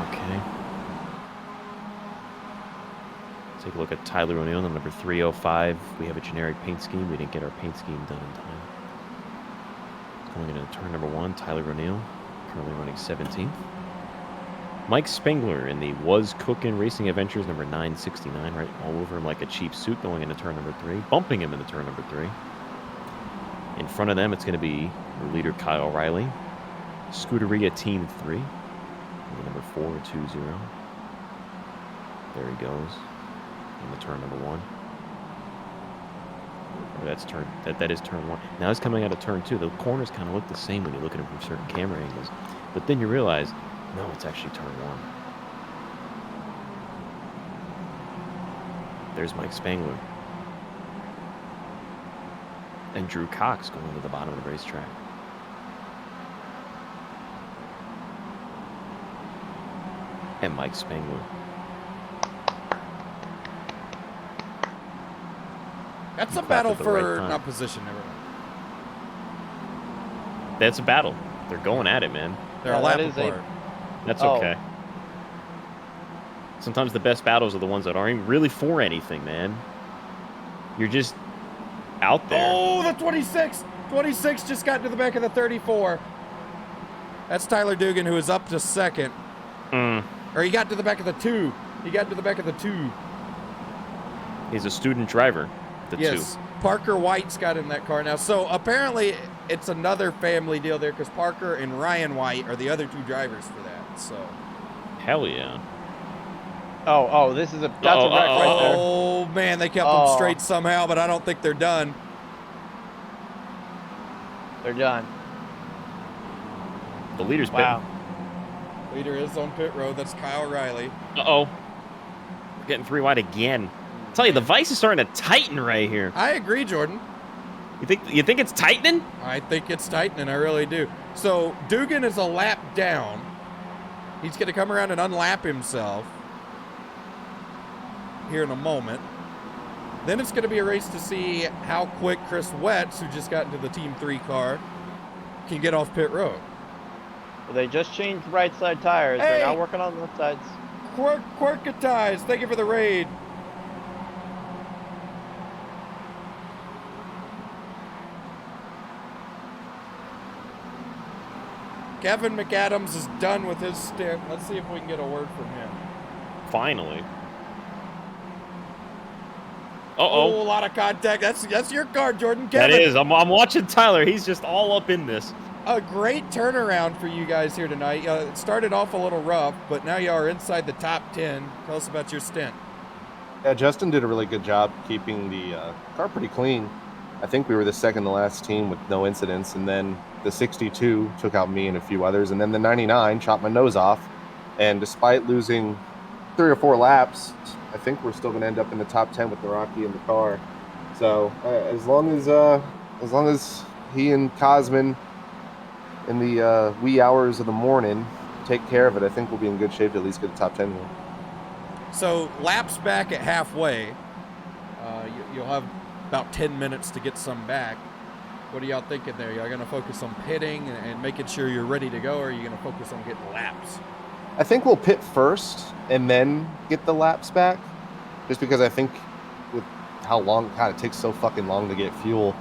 F: Okay. Take a look at Tyler O'Neill, number 305. We have a generic paint scheme. We didn't get our paint scheme done in time. Going into turn number 1, Tyler O'Neill, currently running 17th. Mike Spengler in the Was Cookin' Racing Adventures, number 969, right all over him like a cheap suit, going into turn number 3, bumping him into turn number 3. In front of them, it's going to be their leader, Kyle Riley. Scuderia Team 3, number 420. There he goes. In the turn number 1. That's turn. That is turn 1. Now he's coming out of turn 2. The corners kind of look the same when you look at them from certain camera angles, but then you realize, no, it's actually turn 1. There's Mike Spangler and Drew Cox going to the bottom of the racetrack. And Mike Spangler.
A: That's a battle for not position. Never mind.
F: That's a battle. They're going at it, man.
A: They're a lap apart.
F: That's okay. Sometimes the best battles are the ones that aren't really for anything, man. You're just out there.
A: Oh, the 26! 26 just got to the back of the 34. That's Tyler Dugan, who is up to second. Or he got to the back of the 2. He got to the back of the 2.
F: He's a student driver.
A: Yes, Parker White's got in that car now. So apparently it's another family deal there because Parker and Ryan White are the other 2 drivers for that. So.
F: Hell yeah.
G: Oh, that's a wreck right there.
A: Oh man, they kept them straight somehow, but I don't think they're done.
G: They're done.
F: The leader's
A: pitting. Leader is on pit road. That's Kyle Riley.
F: We're getting 3 wide again. I tell you, the vice is starting to tighten right here.
A: I agree, Jordan.
F: You think it's tightening?
A: I think it's tightening. I really do. So Dugan is a lap down. He's going to come around and unlap himself here in a moment. Then it's going to be a race to see how quick Chris Wetz, who just got into the Team 3 car, can get off pit road.
G: Well, they just changed right side tires.
A: Hey!
G: They're now working on left sides.
A: Quirkatize, thank you for the raid. Kevin McAdams is done with his stint. Let's see if we can get a word from him.
F: Finally.
A: Oh, a lot of contact. That's your car, Jordan.
F: Kevin. That is. I'm watching Tyler. He's just all up in this.
A: A great turnaround for you guys here tonight. It started off a little rough, but now you are inside the top 10. Tell us about your stint.
K: Yeah, Justin did a really good job keeping the car pretty clean. I think we were the second to last team with no incidents, and then the 62 took out me and a few others, and then the 99 chopped my nose off. And despite losing 3 or 4 laps, I think we're still going to end up in the top 10 with the Rocky in the car. So as long as he and Cosman in the wee hours of the morning take care of it, I think we'll be in good shape to at least get a top 10 win.
A: So laps back at halfway, you'll have about 10 minutes to get some back. What are y'all thinking there? Y'all going to focus on pitting and making sure you're ready to go, or are you going to focus on getting laps?
K: I think we'll pit first and then get the laps back, just because I think with how long, God, it takes so fucking long to get fuel.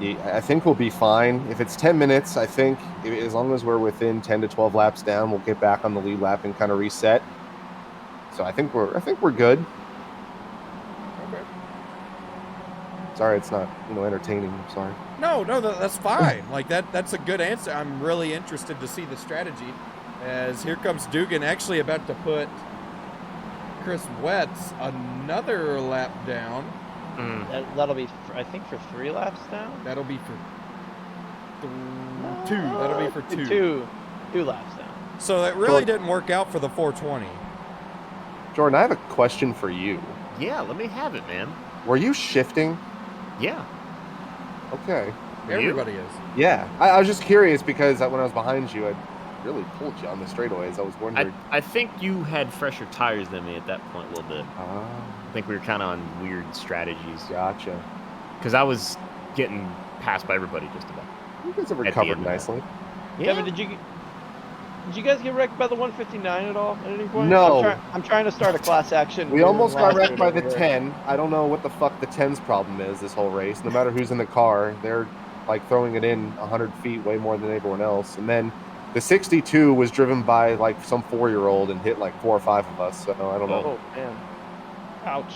K: I think we'll be fine. If it's 10 minutes, I think as long as we're within 10 to 12 laps down, we'll get back on the lead lap and kind of reset. So I think we're good.
A: Okay.
K: Sorry, it's not entertaining. I'm sorry.
A: No, that's fine. Like that's a good answer. I'm really interested to see the strategy. As here comes Dugan, actually about to put Chris Wetz another lap down.
G: That'll be, I think, for 3 laps down.
A: That'll be for 2. That'll be for 2.
G: 2 laps down.
A: So that really didn't work out for the 420.
K: Jordan, I have a question for you.
F: Yeah, let me have it, man.
K: Were you shifting?
F: Yeah.
K: Okay.
A: Everybody is.
K: Yeah. I was just curious because when I was behind you, I really pulled you on the straightaways. I was wondering.
F: I think you had fresher tires than me at that point a little bit. I think we were kind of on weird strategies.
K: Gotcha.
F: Because I was getting passed by everybody just about.
K: You guys have recovered nicely.
G: Kevin, did you guys get wrecked by the 159 at all at any point?
K: No.
G: I'm trying to start a class action.
K: We almost got wrecked
G: lawsuit
K: by
G: over
K: the
G: here.
K: 10. I don't know what the fuck the 10's problem is this whole race. No matter who's in the car, they're like throwing it in 100 feet way more than everyone else. And then the 62 was driven by like some 4-year-old and hit like 4 or 5 of us. So I don't know.
G: Oh man, ouch.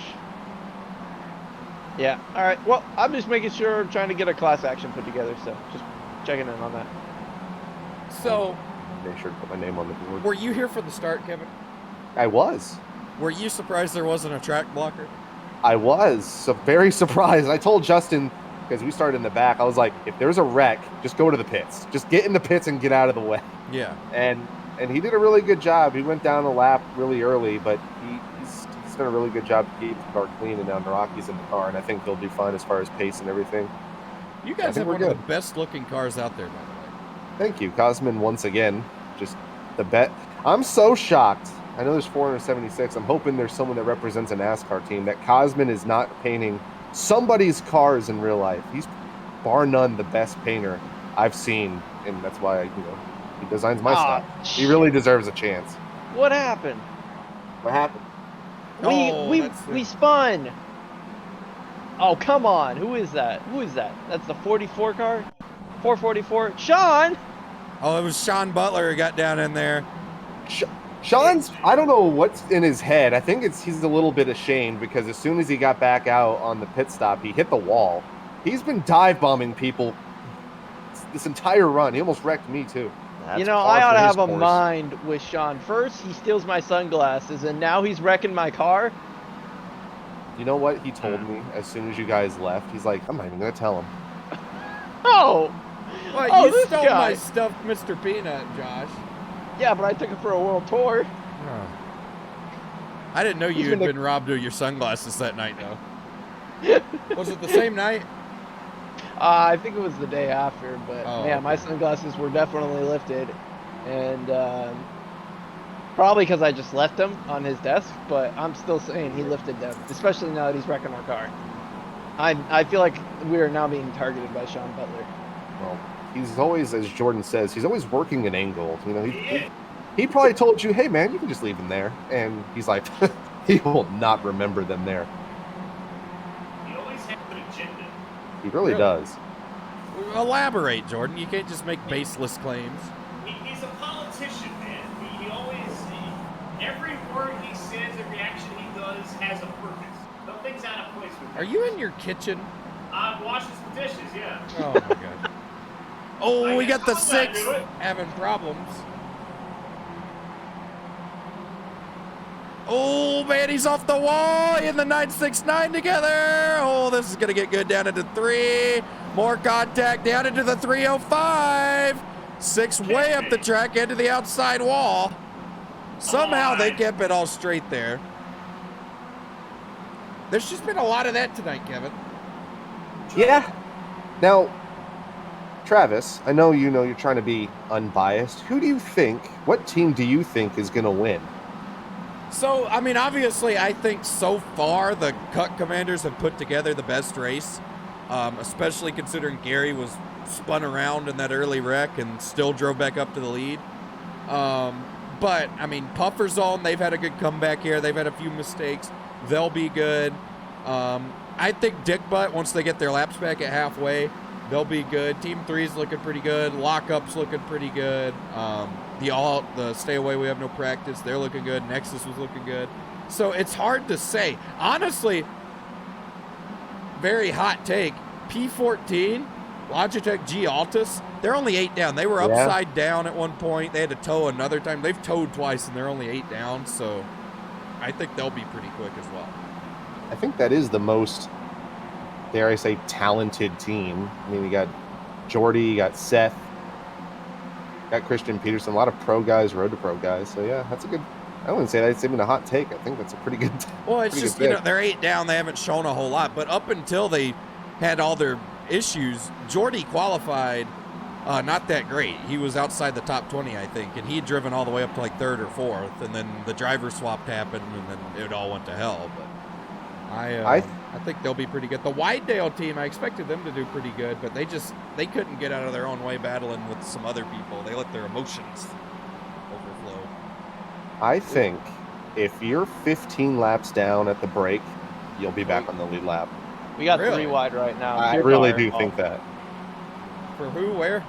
G: Yeah. All right. Well, I'm just making sure, trying to get a class action put together. So just checking in on that.
A: So,
K: make sure to put my name on the board.
A: were you here for the start, Kevin?
K: I was.
A: Were you surprised there wasn't a track blocker?
K: I was so very surprised. I told Justin, because we started in the back, I was like, if there's a wreck, just go to the pits. Just get in the pits and get out of the way.
A: Yeah.
K: And he did a really good job. He went down a lap really early, but he's done a really good job to keep the car clean, and now Naraki's in the car, and I think he'll do fine as far as pace and everything.
A: You guys have one of the best looking cars out there, by the way.
K: Thank you. Cosman, once again, just the bet. I'm so shocked. I know there's 476. I'm hoping there's someone that represents a NASCAR team that Cosman is not painting somebody's cars in real life. He's bar none the best painter I've seen, and that's why he designs my stuff. He really deserves a chance.
G: What happened?
K: What happened?
G: We spun. Oh, come on. Who is that? That's the 44 car? 444. Sean!
A: Oh, it was Sean Butler who got down in there.
K: Sean's, I don't know what's in his head. I think he's a little bit ashamed because as soon as he got back out on the pit stop, he hit the wall. He's been dive bombing people this entire run. He almost wrecked me too.
G: I ought to have a mind with Sean. First, he steals my sunglasses, and now he's wrecking my car.
K: You know what he told me as soon as you guys left? He's like, I'm not even going to tell him.
G: Oh!
A: Well, you
G: this
A: stole
G: guy.
A: my stuffed Mr. Peanut, Josh.
G: Yeah, but I took it for a world tour.
A: I didn't know you had been robbed of your sunglasses that night, though. Was it the same night?
G: I think it was the day after, but my sunglasses were definitely lifted, and probably because I just left them on his desk. But I'm still saying he lifted them, especially now that he's wrecking our car. I feel like we are now being targeted by Sean Butler.
K: Well, he's always, as Jordan says, he's always working an angle. He probably told you, hey man, you can just leave them there, and he's like, he will not remember them there.
M: He always has an agenda.
K: He really does.
A: Elaborate, Jordan. You can't just make baseless claims.
M: He's a politician, man. He always, every word he says, every action he does has a purpose. Nothing's out of place with him.
A: Are you in your kitchen?
M: I'm washing some dishes, yeah.
A: Oh my god. Oh, we got the 6 having problems. Oh man, he's off the wall in the 969 together. Oh, this is gonna get good down into 3. More contact down into the 305. 6 way up the track into the outside wall. Somehow they kept it all straight there. There's just been a lot of that tonight, Kevin.
K: Yeah. Now, Travis, I know you're trying to be unbiased. What team do you think is going to win?
A: So, I mean, obviously, I think so far the Cut Commanders have put together the best race, especially considering Gary was spun around in that early wreck and still drove back up to the lead. But, I mean, Puffer Zone, they've had a good comeback here. They've had a few mistakes. They'll be good. I think Dick Butt, once they get their laps back at halfway, they'll be good. Team 3's looking pretty good. Lockup's looking pretty good. The Stay Away, we have no practice. They're looking good. Nexus was looking good. So it's hard to say. Honestly, very hot take. P14, Logitech G Altus, they're only 8 down. They were upside down at one point. They had to tow another time. They've towed twice, and they're only 8 down. So I think they'll be pretty quick as well.
K: I think that is the most, dare I say, talented team. I mean, you got Jordy, you got Seth, you got Christian Peterson, a lot of pro guys, road to pro guys. So yeah, that's a good, I wouldn't say that's even a hot take. I think that's a pretty good.
A: Well, it's just, they're 8 down. They haven't shown a whole lot. But up until they had all their issues, Jordy qualified not that great. He was outside the top 20, I think, and he had driven all the way up to like 3rd or 4th, and then the driver swap happened, and then it all went to hell. But I think they'll be pretty good. The Whitedale team, I expected them to do pretty good, but they couldn't get out of their own way battling with some other people. They let their emotions overflow.
K: I think if you're 15 laps down at the break, you'll be back on the lead lap.
G: We got
A: Really?
G: 3 wide right now.
K: I
G: Two
K: really
G: car
K: do
G: involved.
K: think that.
A: For who? Where?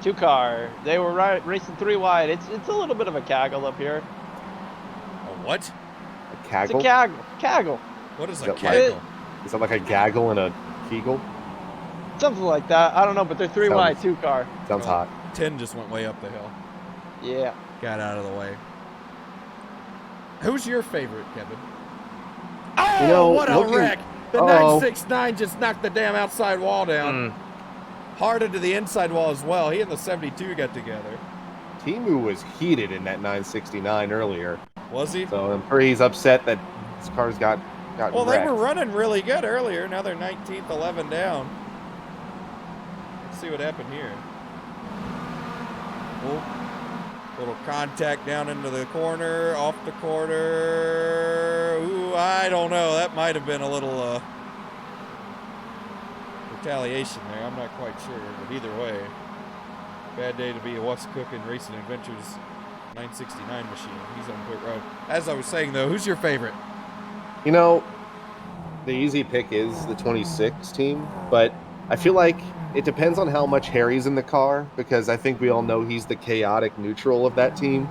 G: 2 car. They were racing 3 wide. It's a little bit of a caggle up here.
A: A what?
K: A
G: It's a
K: caggle?
G: caggle.
A: What is
K: Is
A: a
K: that like-
A: kegel?
K: Is that like a gaggle and a kegel?
G: Something like that. I don't know, but they're 3 wide, 2 car.
K: Sounds hot.
A: 10 just went way up the hill.
G: Yeah.
A: Got out of the way. Who's your favorite, Kevin? Oh,
K: You know,
A: what a
K: looking-
A: wreck! The
K: Uh-oh.
A: 969 just knocked the damn outside wall down. Hard into the inside wall as well. He and the 72 got together.
K: Timu was heated in that 969 earlier.
A: Was he?
K: So I'm sure he's upset that his car's got
A: Well,
K: wrecked.
A: they were running really good earlier. Now they're 19th, 11 down. Let's see what happened here. Oh, little contact down into the corner, off the corner. Ooh, I don't know. That might have been a little retaliation there. I'm not quite sure, but either way, bad day to be a What's Cooking Racing Adventures 969 machine. He's on pit road. As I was saying, though, who's your favorite?
K: You know, the easy pick is the 26 team, but I feel like it depends on how much Harry's in the car, because I think we all know he's the chaotic neutral of that team.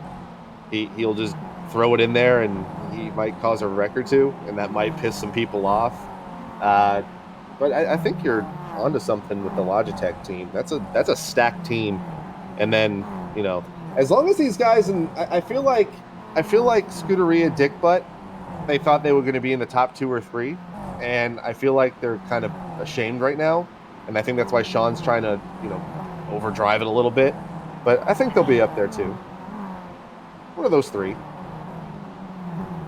K: He'll just throw it in there, and he might cause a wreck or two, and that might piss some people off. But I think you're onto something with the Logitech team. That's a stacked team, and then as long as these guys, and I feel like Scuderia Dickbutt, they thought they were going to be in the top 2 or 3, and I feel like they're kind of ashamed right now, and I think that's why Sean's trying to overdrive it a little bit, but I think they'll be up there too. One of those 3.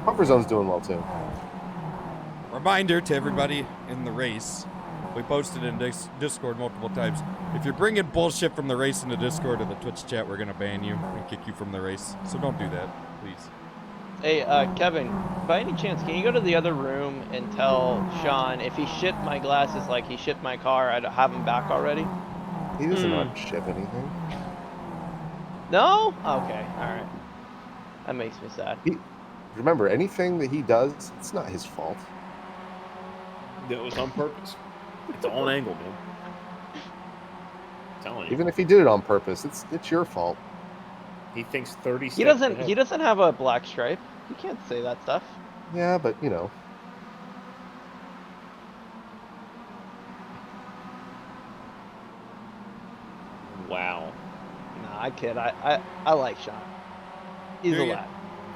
K: Buffer Zone's doing well too.
A: Reminder to everybody in the race. We posted in Discord multiple times. If you're bringing bullshit from the race into Discord or the Twitch chat, we're going to ban you and kick you from the race. So don't do that, please.
G: Hey, Kevin, by any chance, can you go to the other room and tell Sean if he shipped my glasses like he shipped my car, I'd have him back already?
K: He doesn't want to ship anything.
G: No? Okay, alright. That makes me sad.
K: Remember, anything that he does, it's not his fault.
F: That was on purpose. It's all an angle, man. I'm telling you.
K: Even if he did it on purpose, it's your fault.
F: He thinks 30
G: He doesn't have a black stripe. You can't say that stuff.
K: Yeah, but
F: Wow.
G: Nah, I kid. I like Sean. He's a lad.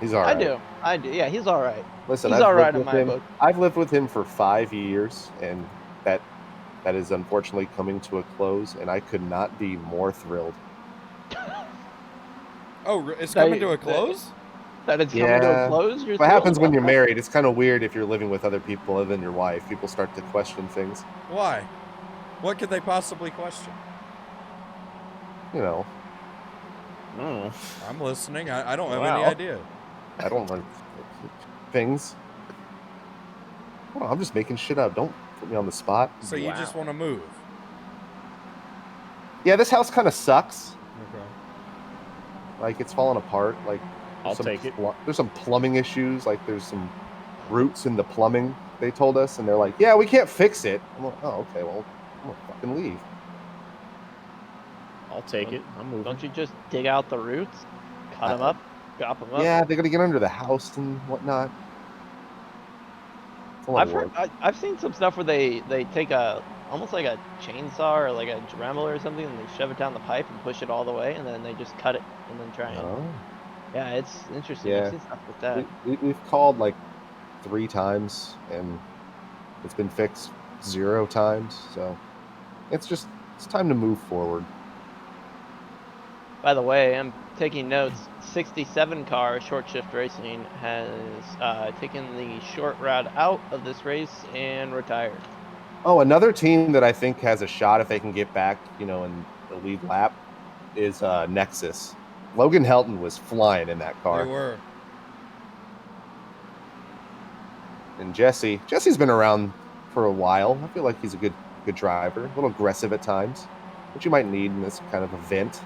K: He's all right.
G: I do. Yeah, he's all right.
K: Listen,
G: he's all right in my
K: him.
G: book.
K: I've lived with him for 5 years, and that is unfortunately coming to a close, and I could not be more thrilled.
A: Oh, it's coming to a close?
G: That it's coming to a close? You're
K: What happens when
G: thrilled
K: you're
G: about
K: married? It's kind of weird if you're living with other people other than your wife. People start to question things.
A: Why? What could they possibly question? I'm listening. I don't have any idea.
K: I don't know things. Well, I'm just making shit up. Don't put me on the spot.
A: So you just want to move?
K: Yeah, this house kind of sucks.
A: Okay.
K: Like, it's falling apart. Like,
F: I'll take it.
K: There's some plumbing issues. Like, there's some roots in the plumbing, they told us. And they're like, yeah, we can't fix it. I'm like, oh, okay, well, I'm going to fucking leave.
F: I'll take it. I'm moving.
G: Don't you just dig out the roots, cut them up, chop them up?
K: Yeah, they're going to get under the house and whatnot. It's a lot of work.
G: I've seen some stuff where they take almost like a chainsaw or like a Dremel or something, and they shove it down the pipe and push it all the way, and then they just cut it and then try and.
K: Oh.
G: Yeah, it's interesting.
K: Yeah.
G: I've seen stuff with that.
K: We've called like 3 times, and it's been fixed 0 times. So it's time to move forward.
G: By the way, I'm taking notes. 67 car Short Shift Racing has taken the short route out of this race and retired.
K: Oh, another team that I think has a shot if they can get back, in the lead lap is Nexus. Logan Helton was flying in that car.
A: They were.
K: And Jesse's been around for a while. I feel like he's a good driver, a little aggressive at times, which you might need in this kind of event.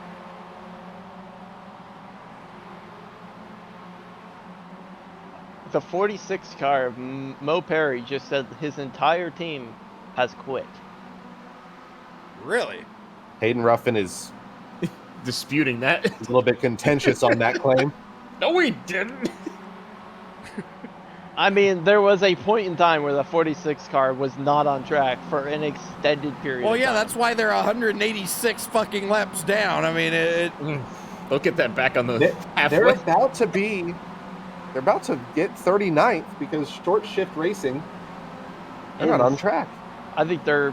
G: The 46 car, Mo Perry just said his entire team has quit.
A: Really?
K: Hayden Ruffin is
F: disputing that.
K: He's a little bit contentious on that claim.
F: No, we didn't.
G: I mean, there was a point in time where the 46 car was not on track for an extended period.
A: Well,
G: of
A: yeah,
G: time.
A: that's why they're 186 fucking laps down. I mean,
F: They'll get that back on the
K: They're
F: halfway.
K: They're about to get 39th because short shift racing, they're not on track.
G: I think they're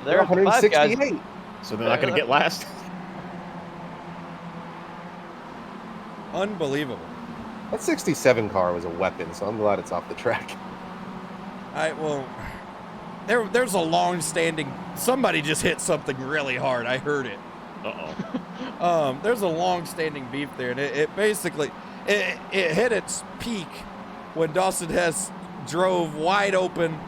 K: 168.
F: So they're not going to get last.
A: Unbelievable.
K: That 67 car was a weapon, so I'm glad it's off the track.
A: There's a long-standing. Somebody just hit something really hard. I heard it.
F: Uh-oh.
A: There's a long-standing beef there, and it basically it hit its peak when Dawson Hess drove wide open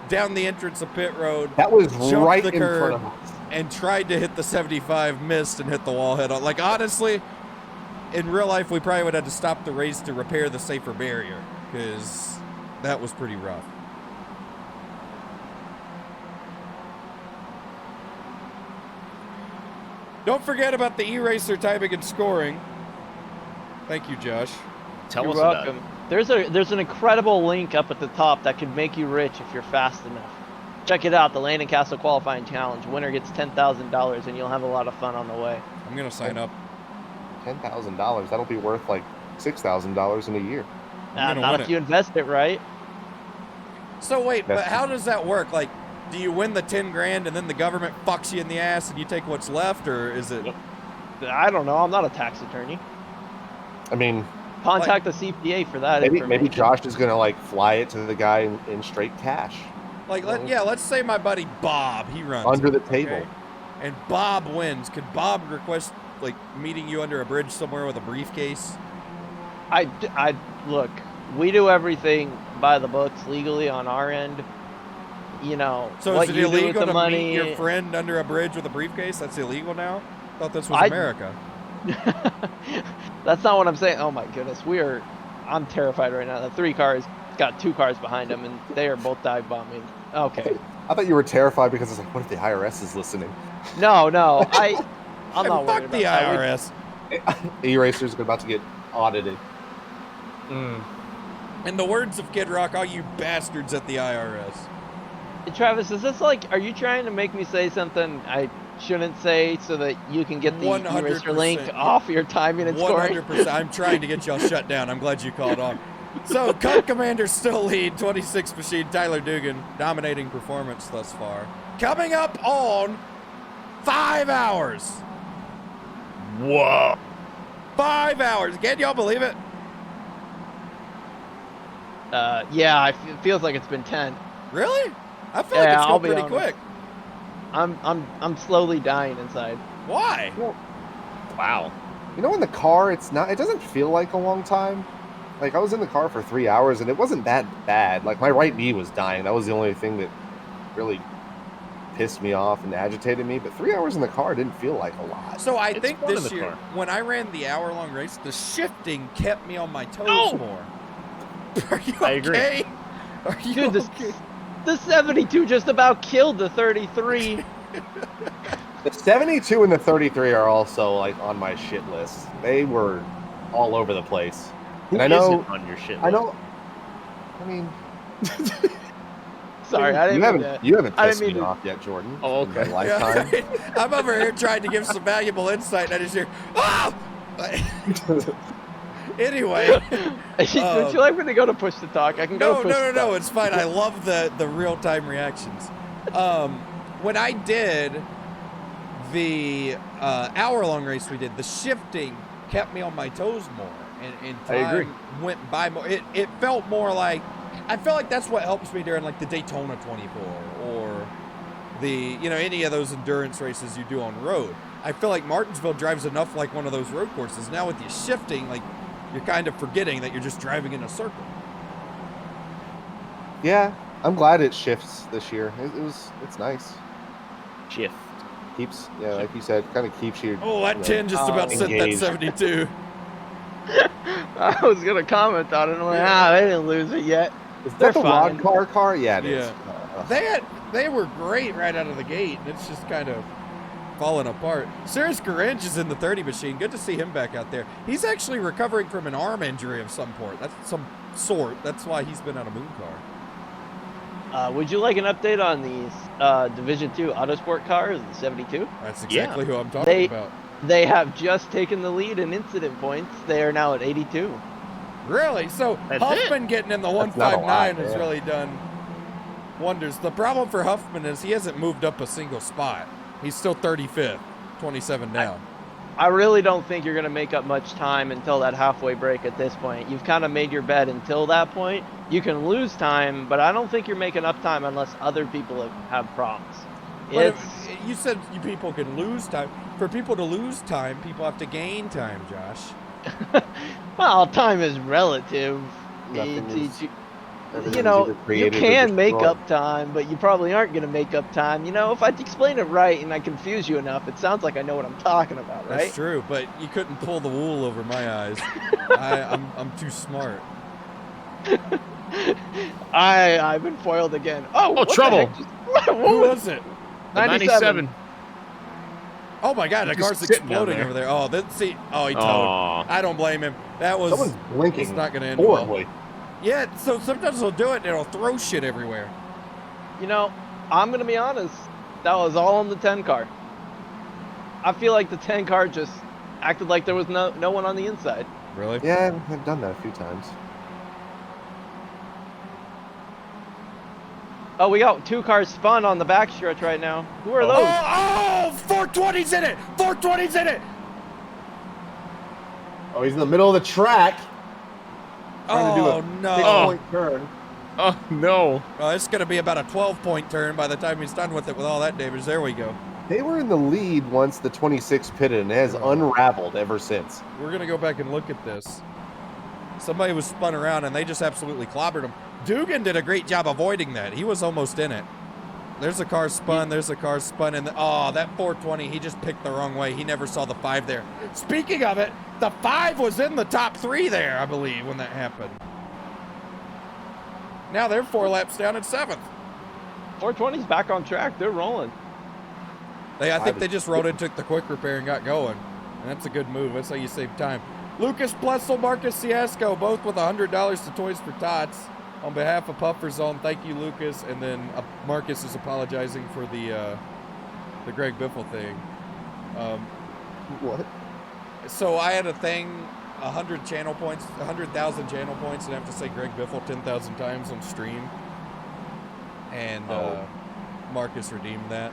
A: down the entrance of pit road.
K: That was
A: jumped
K: right
A: the
K: in
A: curb,
K: front of us.
A: and tried to hit the 75, missed, and hit the wall head on. Like, honestly, in real life, we probably would have to stop the race to repair the safer barrier, because that was pretty rough. Don't forget about the e-racer timing and scoring. Thank you, Josh.
G: You're welcome. There's an incredible link up at the top that could make you rich if you're fast enough. Check it out, the Landon Castle Qualifying Challenge. Winner gets $10,000, and you'll have a lot of fun on the way.
A: I'm gonna sign up.
K: $10,000. That'll be worth like $6,000 in a year.
G: Not if you invest it right.
A: So wait, but
K: That's-
A: how does that work? Like, do you win the 10 grand and then the government fucks you in the ass and you take what's left, or is it?
G: I don't know. I'm not a tax attorney.
K: I mean,
G: Contact the CPA for that.
K: maybe
G: information.
K: Josh is gonna like fly it to the guy in straight cash
A: Like, let's say my buddy Bob, he runs
K: under
A: it,
K: the table.
A: okay? And Bob wins. Could Bob request like meeting you under a bridge somewhere with a briefcase?
G: I look. We do everything by the books legally on our end. You know,
A: So
G: what
A: is it
G: you do with
A: illegal
G: the
A: to
G: money.
A: meet your friend under a bridge with a briefcase? That's illegal now? I thought this was
G: I-
A: America.
G: That's not what I'm saying. Oh my goodness, I'm terrified right now. The 3 cars got 2 cars behind them, and they are both dive bombing. Okay.
K: I thought you were terrified because it's like, what if the IRS is listening?
G: No, I'm not
A: Fuck
G: worried about
A: the
G: that.
A: IRS.
K: E-racers are about to get audited.
A: In the words of Kid Rock, all you bastards at the IRS.
G: Travis, is this like, are you trying to make me say something I shouldn't say so that you can get the eraser link
A: 100%.
G: off your timing and scoring?
A: 100%. I'm trying to get y'all shut down. I'm glad you called on. So, Cup Commander still lead, 26 machine, Tyler Dugan, dominating performance thus far. Coming up on 5 hours.
F: Whoa.
A: 5 hours. Can y'all believe it?
G: Yeah, it feels like it's been 10.
A: Really? I feel like it's
G: I'll
A: going
G: be
A: pretty
G: honest.
A: quick.
G: I'm slowly dying inside.
A: Why?
F: Wow.
K: You know, in the car, it doesn't feel like a long time. Like, I was in the car for 3 hours, and it wasn't that bad. Like, my right knee was dying. That was the only thing that really pissed me off and agitated me. But 3 hours in the car didn't feel like a lot.
A: So I
F: It's
A: think
F: fun in
A: this
F: the
A: year,
F: car.
A: when I ran the hour-long race, the shifting kept me on my toes more. Are you
F: I agree.
A: okay? Are you
G: Dude,
A: okay?
G: the 72 just about killed the 33.
K: The 72 and the 33 are also, like, on my shit list. They were all over the place.
F: Who
K: And I know,
F: isn't on your shit
K: I
F: list?
K: know, I mean...
G: Sorry, I didn't mean that.
K: You haven't
G: I
K: pissed
G: didn't
K: me
G: mean to-
K: off yet, Jordan.
F: Oh,
K: in my
F: okay.
K: lifetime.
A: Yeah, right. I'm over here trying to give some valuable insight, and I just hear, ah! Anyway.
G: Would you like me to go to push to talk? I can go
A: No,
G: to push to
A: no,
G: talk.
A: it's fine. I love the real-time reactions. When I did the hour-long race we did, the shifting kept me on my toes more, and
F: I agree.
A: time went by more. It felt more like, I feel like that's what helps me during like the Daytona 24 or the, any of those endurance races you do on road. I feel like Martinsville drives enough like one of those road courses. Now with you shifting, like, you're kind of forgetting that you're just driving in a circle.
K: Yeah, I'm glad it shifts this year. It's nice.
F: Shift.
K: Keeps, like you said, kind of keeps you.
A: Oh, that 10 just about sent that 72.
G: I was gonna comment on it. I'm like, they didn't lose it yet.
K: Is
G: They're
K: that the
G: fine.
K: rod car? Yeah, it is.
A: They were great right out of the gate, and it's just kind of falling apart. Cyrus Garange is in the 30 machine. Good to see him back out there. He's actually recovering from an arm injury of some sort. That's why he's been on a moon car.
G: Would you like an update on these Division 2 Autosport cars, the 72?
A: That's exactly who I'm talking about.
G: They have just taken the lead in incident points. They are now at 82.
A: Really? So Huffman getting in the 159 has really done wonders. The problem for Huffman is he hasn't moved up a single spot. He's still 35th, 27 down.
G: I really don't think you're going to make up much time until that halfway break at this point. You've kind of made your bed until that point. You can lose time, but I don't think you're making up time unless other people have problems.
A: You said people can lose time. For people to lose time, people have to gain time, Josh.
G: Well, time is relative. You know, you can make up time, but you probably aren't going to make up time. You know, if I explain it right and I confuse you enough, it sounds like I know what I'm talking about, right?
A: That's true, but you couldn't pull the wool over my eyes. I'm too smart.
G: I've been foiled again. Oh,
F: trouble!
A: Who was it?
G: 97.
A: Oh my God, the car's exploding over there. Oh, he towed. I don't blame him. That was.
K: Someone's blinking.
A: It's not going to end
K: horribly.
A: well. Yeah, so sometimes they'll do it and it'll throw shit everywhere.
G: You know, I'm going to be honest. That was all on the 10 car. I feel like the 10 car just acted like there was no one on the inside.
A: Really?
K: Yeah, I've done that a few times.
G: Oh, we got 2 cars spun on the backstretch right now. Who are those?
A: Oh, 420's in it! 420's in it!
K: Oh, he's in the middle of the track. Trying to do a
A: no.
K: 6-point turn.
F: Oh, no.
A: Well, it's going to be about a 12-point turn by the time he's done with it with all that damage. There we go.
K: They were in the lead once the 26 pitted, and it has unraveled ever since.
A: We're going to go back and look at this. Somebody was spun around, and they just absolutely clobbered him. Dugan did a great job avoiding that. He was almost in it. There's a car spun. There's a car spun. And that 420, he just picked the wrong way. He never saw the 5 there. Speaking of it, the 5 was in the top 3 there, I believe, when that happened. Now they're 4 laps down at 7th.
G: 420's back on track. They're rolling.
A: I think they just rode in, took the quick repair, and got going. And that's a good move. That's how you save time. Lucas Plessel, Marcus Ciasco, both with $100 to Toys for Tots. On behalf of Puffer Zone, thank you, Lucas. And then Marcus is apologizing for the Greg Biffle thing.
K: What?
A: So I had a thing, 100,000 channel points, and I have to say Greg Biffle 10,000 times on stream. And Marcus redeemed that.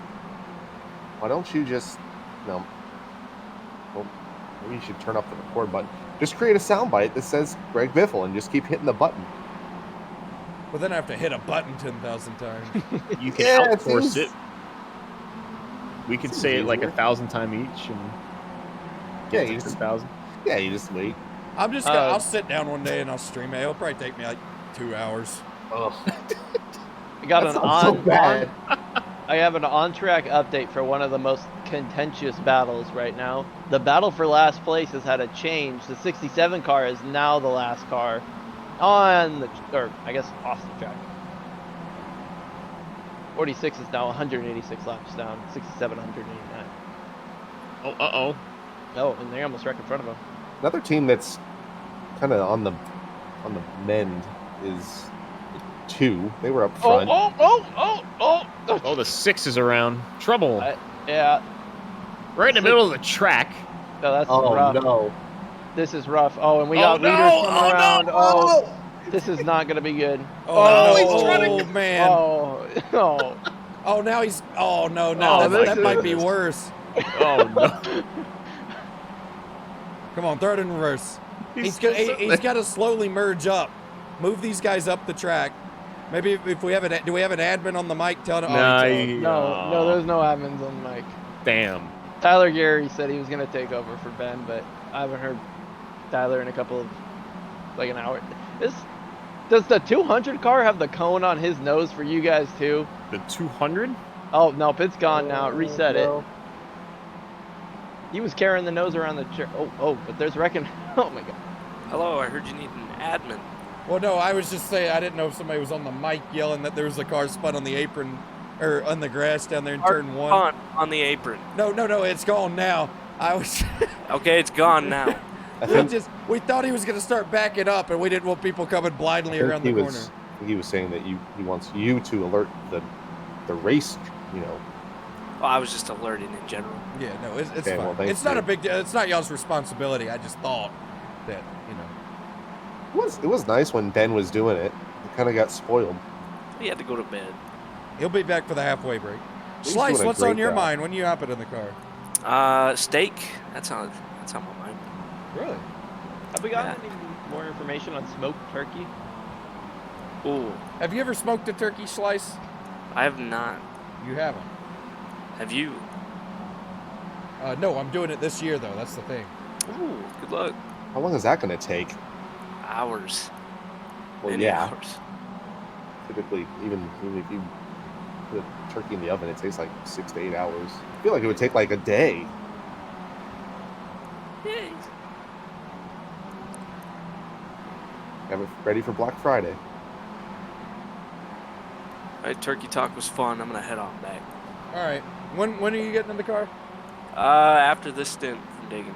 K: Why don't you just, well, maybe you should turn off the record button. Just create a soundbite that says Greg Biffle and just keep hitting the button.
A: But then I have to hit a button 10,000 times.
F: You can outsource it. We could say it like 1,000 times each, and get
K: you
F: just 1,000.
K: Yeah, you just wait.
A: I'm just gonna. I'll sit down one day and I'll stream it. It'll probably take me like 2 hours.
K: Oh,
G: I got
K: bad.
G: I have an on-track update for one of the most contentious battles right now. The battle for last place has had a change. The 67 car is now the last car on the, or I guess off the track. 46 is now 186 laps down. 67 189.
F: Oh,
G: Oh, and they almost wrecked in front of him.
K: Another team that's kind of on the mend is 2. They were up front.
F: Oh, the 6 is around. Trouble.
G: Yeah.
F: Right in the middle of the track.
G: No, that's
K: Oh,
G: rough.
K: no.
G: This is rough. Oh, and we got leaders coming around.
K: No.
G: Oh, this is not going to be good.
A: Oh man.
G: Oh,
A: now he's. Oh no, that might be worse.
F: Oh no.
A: Come on, throw it in reverse. He's got to slowly merge up. Move these guys up the track. Maybe if we have do we have an admin on the mic? Tell him.
G: No, there's no admins on the mic.
F: Damn.
G: Tyler Gary said he was going to take over for Ben, but I haven't heard Tyler in a couple of, like an hour. Does the 200 car have the cone on his nose for you guys too?
F: The 200?
G: Oh nope, it's gone now. It reset it.
K: no.
G: He was carrying the nose around the chair. Oh, but there's wrecking. Oh my god.
V: Hello, I heard you need an admin.
A: Well, no, I was just saying I didn't know if somebody was on the mic yelling that there was a car spun on the apron or on the grass down there in turn 1.
V: On the apron.
A: No, it's gone now. I was.
V: Okay, it's gone now.
A: we thought he was going to start backing up, and we didn't want people coming blindly around the corner.
K: He was saying that he wants you to alert the race, you know.
V: Well, I was just alerting in general.
A: Yeah, no, it's
K: Okay,
A: fine.
K: well, thank
A: It's not
K: you.
A: a big deal. It's not y'all's responsibility. I just thought that, you know.
K: It was nice when Ben was doing it. He kind of got spoiled.
V: He had to go to bed.
A: He'll be back for the halfway break.
K: He's
A: Slice,
K: doing a
A: what's on
K: great
A: your
K: job.
A: mind when you hop it in the car?
V: Steak. That's on my mind.
A: Really?
G: Have we gotten any more information on smoked turkey?
V: Ooh.
A: Have you ever smoked a turkey slice?
V: I have not.
A: You haven't?
V: Have you?
A: No, I'm doing it this year, though. That's the thing.
V: Ooh, good luck.
K: How long is that going to take?
V: Hours.
K: Well,
V: Many
K: yeah.
V: hours.
K: Typically, even if you put a turkey in the oven, it takes like 6 to 8 hours. I feel like it would take like a day.
V: Yay.
K: Have it ready for Black Friday.
V: Alright, turkey talk was fun. I'm gonna head on back.
A: All right. When are you getting in the car?
V: After this stint from digging.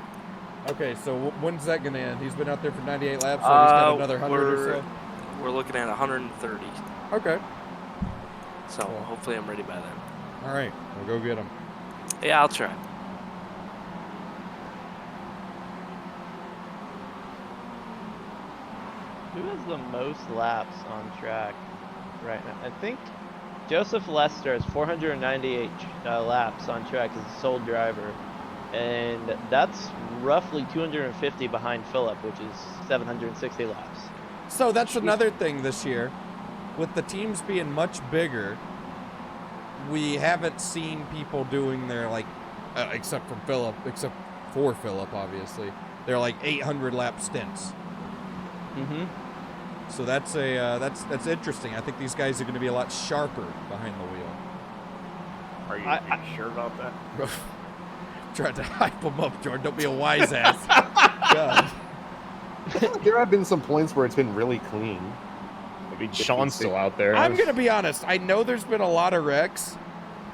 A: Okay, so when's that going to end? He's been out there for 98 laps, so he's got another 100 or so?
V: We're looking at 130.
A: Okay.
V: So hopefully I'm ready by then.
A: All right, we'll go get him.
V: Yeah, I'll try.
G: Who has the most laps on track right now? I think Joseph Lester has 498 laps on track as a sole driver. And that's roughly 250 behind Phillip, which is 760 laps.
A: So that's another thing this year. With the teams being much bigger, we haven't seen people doing their, like, except for Phillip, obviously. They're like 800 lap stints.
G: Mm-hmm.
A: So that's that's interesting. I think these guys are going to be a lot sharper behind the wheel.
F: Are you sure about that?
A: Tried to hype them up, Jordan. Don't be a wise ass. God.
K: I feel like there have been some points where it's been really clean.
F: Maybe Sean's still out there.
A: I'm going to be honest. I know there's been a lot of wrecks,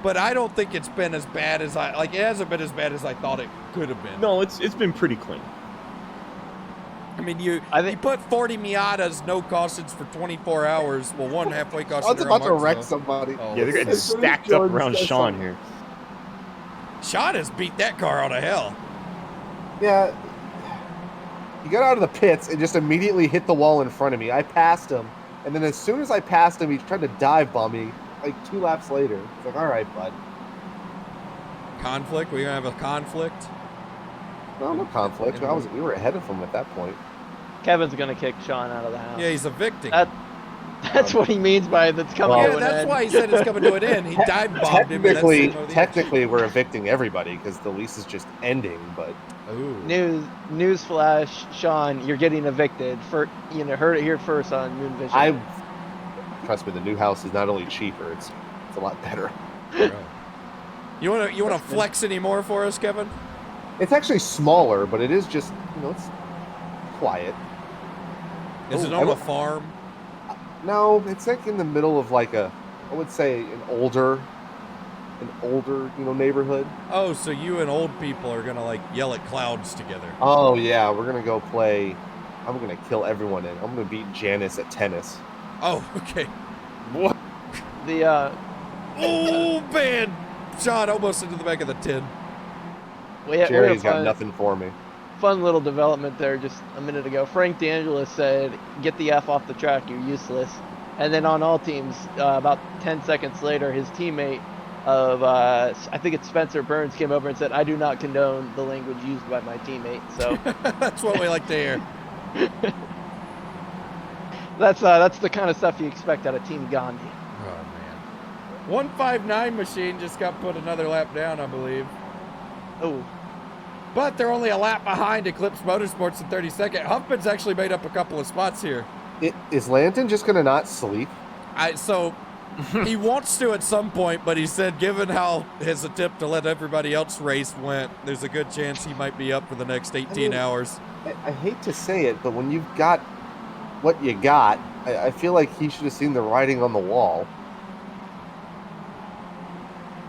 A: but I don't think it's been as bad as it hasn't been as bad as I thought it could have been.
F: No, it's been pretty clean.
A: I mean, you put 40 Miatas, no cautions for 24 hours. Well, one halfway caution.
K: I was about to wreck somebody.
A: Oh.
F: Yeah, they're getting stacked up around Sean here.
A: Sean has beat that car out of hell.
K: Yeah. He got out of the pits and just immediately hit the wall in front of me. I passed him, and then as soon as I passed him, he tried to dive bomb me like 2 laps later. It's like, all right, bud.
A: Conflict? We're going to have a conflict?
K: No conflict. We were ahead of him at that point.
G: Kevin's gonna kick Sean out of the house.
A: Yeah, he's evicting.
G: That's what he means by that's coming to an end.
A: Yeah, that's why he said it's coming to an end. He dive bombed him.
K: Technically, we're evicting everybody because the lease is just ending. But
G: News flash, Sean, you're getting evicted. Heard it here first on Moon Vision.
K: Trust me, the new house is not only cheaper, it's a lot better.
A: You want to flex any more for us, Kevin?
K: It's actually smaller, but it is just it's quiet.
A: Is it on a farm?
K: No, it's like in the middle of like I would say an older neighborhood.
A: Oh, so you and old people are gonna like yell at clouds together.
K: Oh yeah, we're gonna go play. I'm gonna kill everyone in. I'm gonna beat Janice at tennis.
A: Oh, okay.
K: What?
A: Oh man, Sean almost into the back of the tin.
K: Jerry's got nothing for me.
G: Fun little development there just a minute ago. Frank DeAngelis said, "Get the F off the track, you're useless." And then on all teams, about 10 seconds later, his teammate of, I think it's Spencer Burns, came over and said, "I do not condone the language used by my teammate." So
A: that's what we like to hear.
G: That's the kind of stuff you expect out of Team Gandhi.
A: Oh man, 159 machine just got put another lap down, I believe.
G: Oh. But
A: they're only a lap behind Eclipse Motorsports in 32nd. Huffman's actually made up a couple of spots here.
K: Is Landon just gonna not sleep?
A: So he wants to at some point, but he said given how his attempt to let everybody else race went, there's a good chance he might be up for the next 18 hours.
K: I hate to say it, but when you've got what you got, I feel like he should have seen the writing on the wall.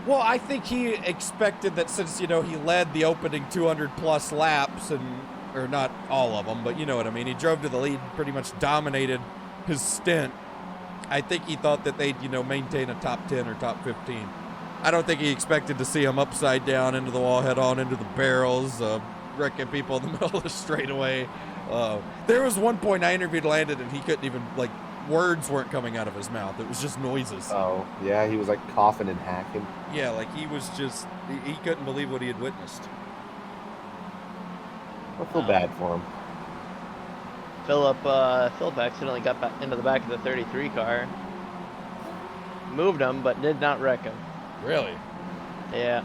A: Well, I think he expected that since, he led the opening 200-plus laps, or not all of them, but you know what I mean. He drove to the lead, pretty much dominated his stint. I think he thought that they'd, maintain a top 10 or top 15. I don't think he expected to see him upside down into the wall, head on into the barrels, wrecking people in the middle of the straightaway. There was one point I interviewed Landon, and he couldn't even, words weren't coming out of his mouth. It was just noises.
K: Oh, yeah, he was, coughing and hacking.
A: Yeah, he was just, he couldn't believe what he had witnessed.
K: I feel bad for him.
G: Philip accidentally got back into the back of the 33 car. Moved him, but did not wreck him.
A: Really?
G: Yeah.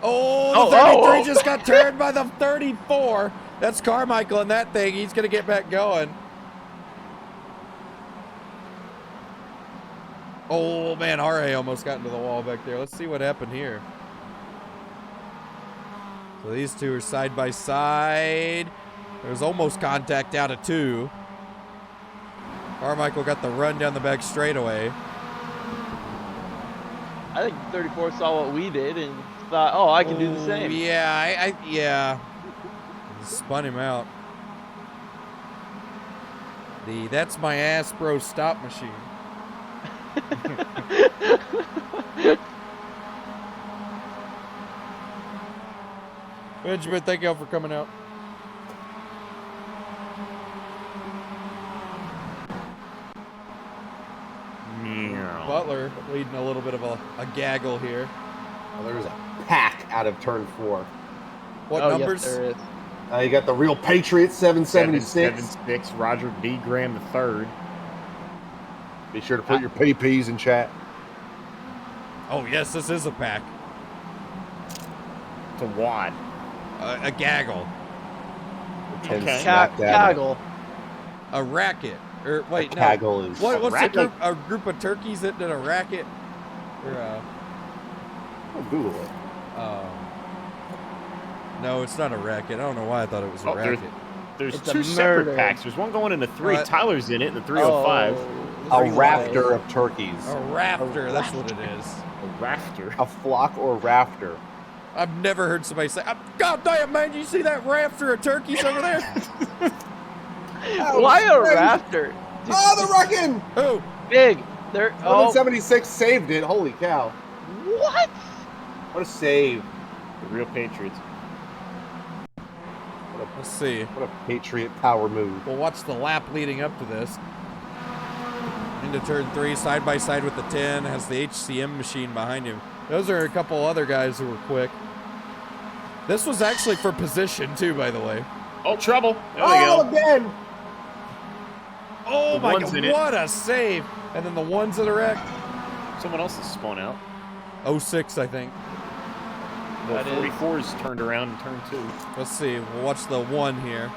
A: Oh, the 33 just got turned by the 34. That's Carmichael in that thing. He's going to get back going. Oh, man, RA almost got into the wall back there. Let's see what happened here. So these two are side by side. There was almost contact out of 2. Carmichael got the run down the back straightaway.
G: I think 34 saw what we did and thought, oh, I can do the same.
A: Yeah, yeah. Spun him out. That's my ass bro stop machine. Benjamin, thank y'all for coming out. Butler leading a little bit of a gaggle here.
K: Oh, there's a pack out of turn 4.
A: What numbers?
G: Yes, there is.
K: You got the real Patriot 776.
F: 776, Roger D. Graham III.
K: Be sure to put your PPs in chat.
A: Oh, yes, this is a pack.
F: It's a wad.
A: A gaggle.
G: Gaggle.
A: A racket. Or wait, no.
K: Gaggle is
A: What's a group of turkeys that did a racket? Or
K: I'll Google it.
A: No, it's not a racket. I don't know why I thought it was a racket.
F: There's 2 separate packs. There's one going into 3. Tyler's in it in the 305.
K: A rafter of turkeys.
A: A rafter, that's what it is.
F: A rafter.
K: A flock or rafter.
A: I've never heard somebody say, God damn, man, you see that rafter of turkeys over there?
G: Why a rafter?
K: Oh, they're wrecking!
A: Who?
G: Big. They're
K: 776 saved it. Holy cow.
G: What?
K: What a save.
F: The real Patriots.
A: Let's see.
K: What a Patriot power move.
A: We'll watch the lap leading up to this. Into turn 3, side by side with the 10, has the HCM machine behind him. Those are a couple other guys who were quick. This was actually for position too, by the way.
F: Oh, trouble. There we go.
K: Again.
A: Oh my God, what a save. And then the ones that are wrecked.
F: Someone else has spun out.
A: 06, I think.
F: The 44's turned around in turn 2.
A: Let's see. We'll watch the 1 here.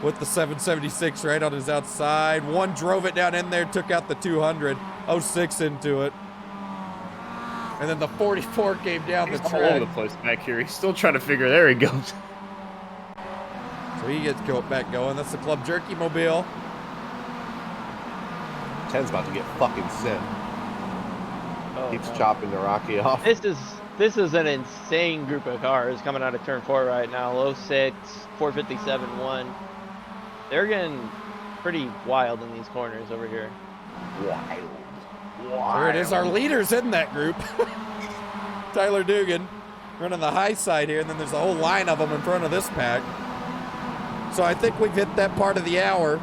A: With the 776 right on his outside. 1 drove it down in there, took out the 200. 06 into it. And then the 44 came down the track.
F: All over the place back here. He's still trying to figure. There he goes.
A: So he gets back going. That's the Club Jerky Mobile.
K: 10's about to get fucking sent. Keeps chopping the Rocky off.
G: This is an insane group of cars coming out of turn 4 right now. 06, 457, 1. They're getting pretty wild in these corners over here.
K: Wild.
A: There it is. Our leader's in that group. Tyler Dugan running the high side here, and then there's a whole line of them in front of this pack. So I think we've hit that part of the hour.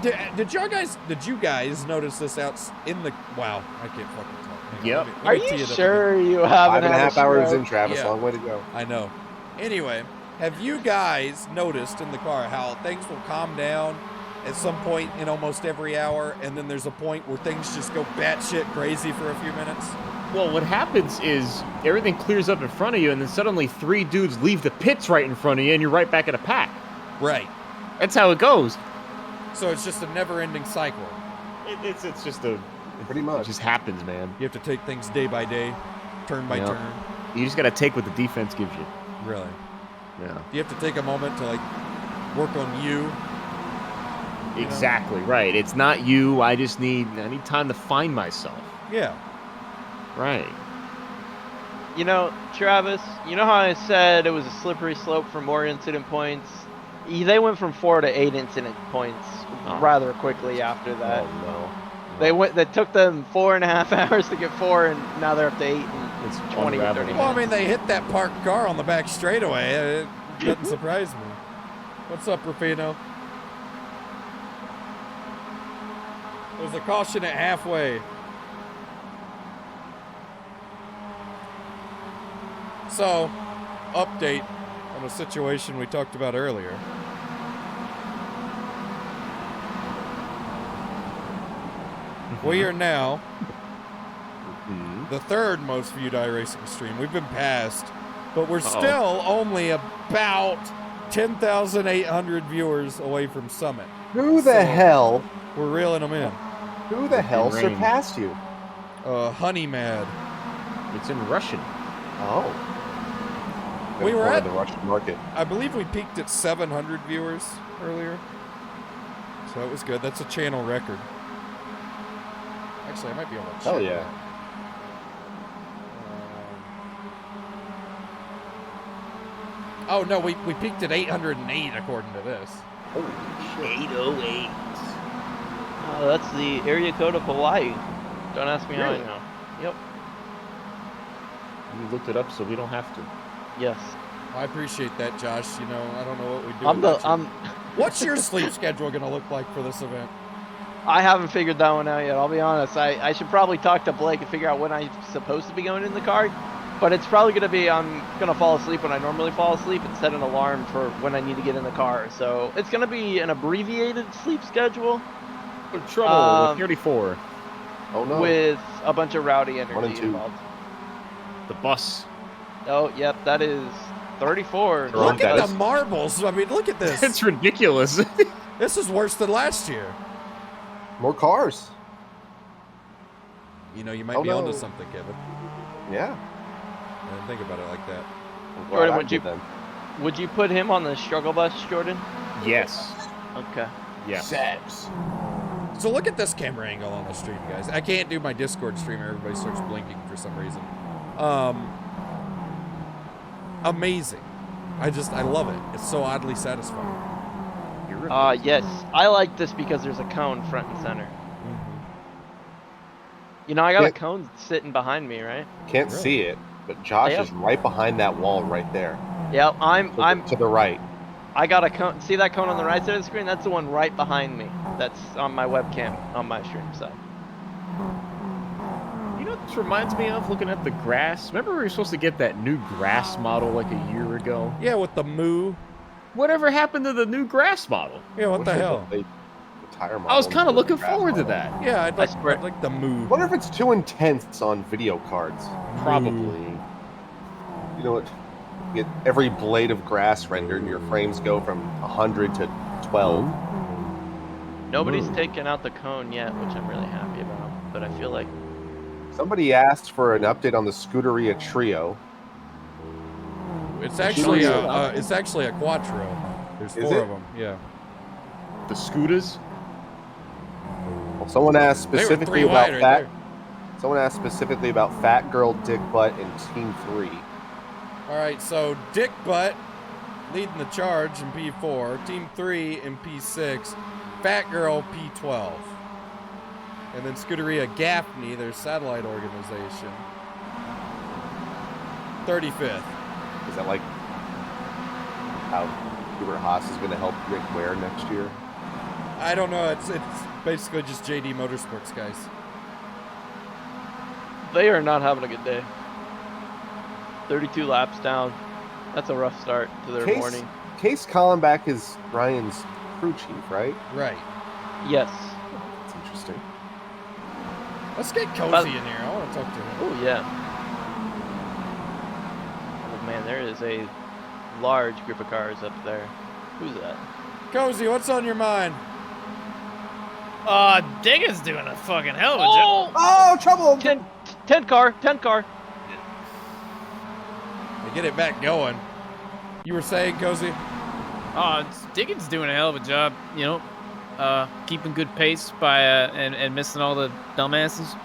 A: Did you guys notice this out in the? Wow, I can't fucking talk.
F: Yep.
G: Are you sure you haven't?
K: 5.5 hours in, Travis. Long way to go.
A: I know. Anyway, have you guys noticed in the car how things will calm down at some point in almost every hour, and then there's a point where things just go batshit crazy for a few minutes?
F: Well, what happens is everything clears up in front of you, and then suddenly 3 dudes leave the pits right in front of you, and you're right back at a pack.
A: Right.
F: That's how it goes.
A: So it's just a never-ending cycle.
F: It's just a
K: pretty much.
F: It just happens, man.
A: You have to take things day by day, turn by
F: Yep.
A: turn.
F: You just gotta take what the defense gives you.
A: Really?
F: Yeah.
A: You have to take a moment to like work on you.
F: Exactly right. It's not you. I need time to find myself.
A: Yeah.
F: Right.
G: You know, Travis, you know how I said it was a slippery slope for more incident points? They went from 4 to 8 incident points rather quickly after that.
K: Oh,
G: no. They took them 4.5 hours to get 4, and now they're up to 8 and
F: it's
G: 20 or 30
A: Well, I mean, they hit that parked car on the back straightaway. It doesn't surprise me. What's up, Rufino? There's a caution at halfway. So, update on a situation we talked about earlier. We are now the 3rd most viewed iRacing stream. We've been passed, but we're still only about 10,800 viewers away from Summit.
K: Who the hell?
A: We're reeling them in.
K: Who the hell surpassed you?
A: Honey Mad.
F: It's in Russian.
K: Oh.
A: We were at
K: the Russian market.
A: I believe we peaked at 700 viewers earlier. So that was good. That's a channel record. Actually, I might be able to check.
K: Hell yeah.
A: Oh, no, we peaked at 808 according to this.
K: Holy shit.
F: 808.
G: Oh, that's the area code of Hawaii. Don't ask me how I know. Yep.
F: You looked it up so we don't have to.
G: Yes.
A: I appreciate that, Josh. You know, I don't know what we do. What's your sleep schedule going to look like for this event?
G: I haven't figured that one out yet. I'll be honest. I should probably talk to Blake and figure out when I'm supposed to be going in the car. But it's probably going to be I'm going to fall asleep when I normally fall asleep and set an alarm for when I need to get in the car. So it's going to be an abbreviated sleep schedule.
F: Trouble with 34.
K: Oh no.
G: With a bunch of rowdy energy
K: 1 and 2.
G: involved.
F: The bus.
G: Oh, yep, that is 34.
A: Look at the marbles. I mean, look at this.
F: It's ridiculous.
A: This is worse than last year.
K: More cars.
A: You know, you might be onto something, Kevin.
K: Yeah.
A: I didn't think about it like that.
G: Jordan, would you put him on the struggle bus, Jordan?
F: Yes.
G: Okay.
F: Yes.
A: So look at this camera angle on the stream, guys. I can't do my Discord stream. Everybody starts blinking for some reason. Amazing. I love it. It's so oddly satisfying.
G: Yes. I like this because there's a cone front and center. You know, I got a cone sitting behind me, right?
K: Can't see it, but Josh is right behind that wall right there.
G: Yep, I'm
K: to the right.
G: I got a cone. See that cone on the right side of the screen? That's the one right behind me. That's on my webcam on my stream side.
F: You know what this reminds me of? Looking at the grass. Remember we were supposed to get that new grass model like a year ago?
A: Yeah, with the moo.
F: Whatever happened to the new grass model?
A: Yeah, what the hell?
K: The tire model
F: I was kind of looking
K: grass
F: forward to
K: model.
F: that.
A: Yeah, I'd like the move.
K: Wonder if it's too intense on video cards.
F: Probably.
K: You know what? You get every blade of grass rendered, and your frames go from 100 to 12.
G: Nobody's taken out the cone yet, which I'm really happy about. But I feel like
K: Somebody asked for an update on the Scuderia Trio.
A: It's actually a quattro. There's
K: Is
A: 4
K: it?
A: of them. Yeah.
F: The scooters?
K: Well, someone asked specifically about
A: right
K: fat.
A: there.
K: Someone asked specifically about Fat Girl, Dick Butt, and Team 3.
A: All right, so Dick Butt leading the charge in P4, Team 3 in P6, Fat Girl P12. And then Scuderia Gaffney, their satellite organization, 35th.
K: Is that like how Hubert Haas is going to help Rick Ware next year?
A: I don't know. It's basically just JD Motorsports guys.
G: they are not having a good day. 32 laps down. That's a rough start to their morning.
K: Case Collenbach is Ryan's crew chief, right?
A: Right.
G: Yes.
K: That's interesting.
A: Let's get Cozy in here. I want to talk to him.
G: Oh, yeah. Oh, man, there is a large group of cars up there. Who's that?
A: Cozy, what's on your mind?
I: Diggins doing a fucking hell of a
G: Oh!
I: job.
K: Oh, trouble!
G: 10 car.
A: They get it back going. You were saying, Cozy?
I: Diggins doing a hell of a job, you know, keeping good pace by and missing all the dumbasses.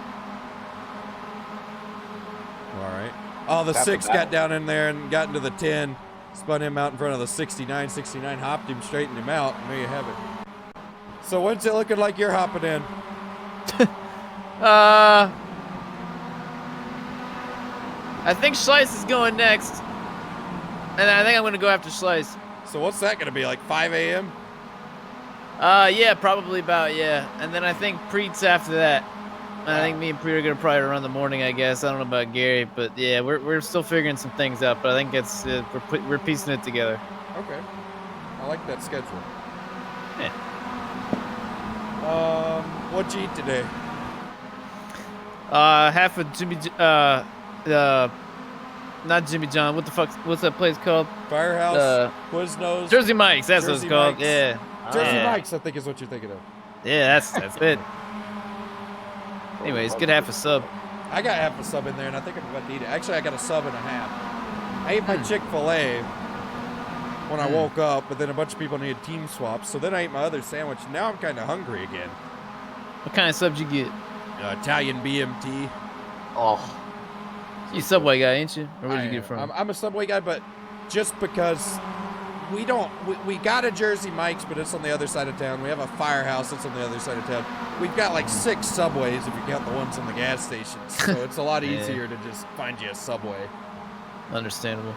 A: All right. Oh, the
K: Tap
A: 6
K: the
A: got down in there and got into the 10. Spun him out in front of the 69. 69 hopped him, straightened him out, and there you have it. So what's it looking like you're hopping in?
I: I think Slice is going next. And I think I'm going to go after Slice.
A: So what's that going to be, like 5 a.m.?
I: Yeah, probably about, yeah. And then I think Preet's after that. I think me and Preet are going to probably run the morning, I guess. I don't know about Gary, but yeah, we're still figuring some things out, but I think it's we're piecing it together.
A: Okay. I like that schedule.
I: Yeah.
A: What'd you eat today?
I: Half of Jimmy, not Jimmy John. What the fuck? What's that place called?
A: Firehouse, Quiznos,
I: Jersey Mike's. That's what
A: Jersey
I: it's called.
A: Mike's.
I: Yeah.
A: Jersey
I: Yeah.
A: Mike's, I think is what you're thinking of.
I: Yeah, that's it. Anyways, good half a sub.
A: I got half a sub in there, and I think I'm about to eat it. Actually, I got a sub and a half. I ate my Chick-fil-A when I woke up, but then a bunch of people needed team swaps, so then I ate my other sandwich. Now I'm kind of hungry again.
I: What kind of subs you get?
A: Italian BMT.
K: Oh.
I: You Subway guy, ain't you? Or where'd you get it from?
A: I'm a Subway guy, but just because we got a Jersey Mike's, but it's on the other side of town. We have a Firehouse that's on the other side of town. We've got like 6 Subways if you count the ones on the gas stations. So it's a lot
I: Yeah.
A: easier to just find you a Subway.
I: Understandable.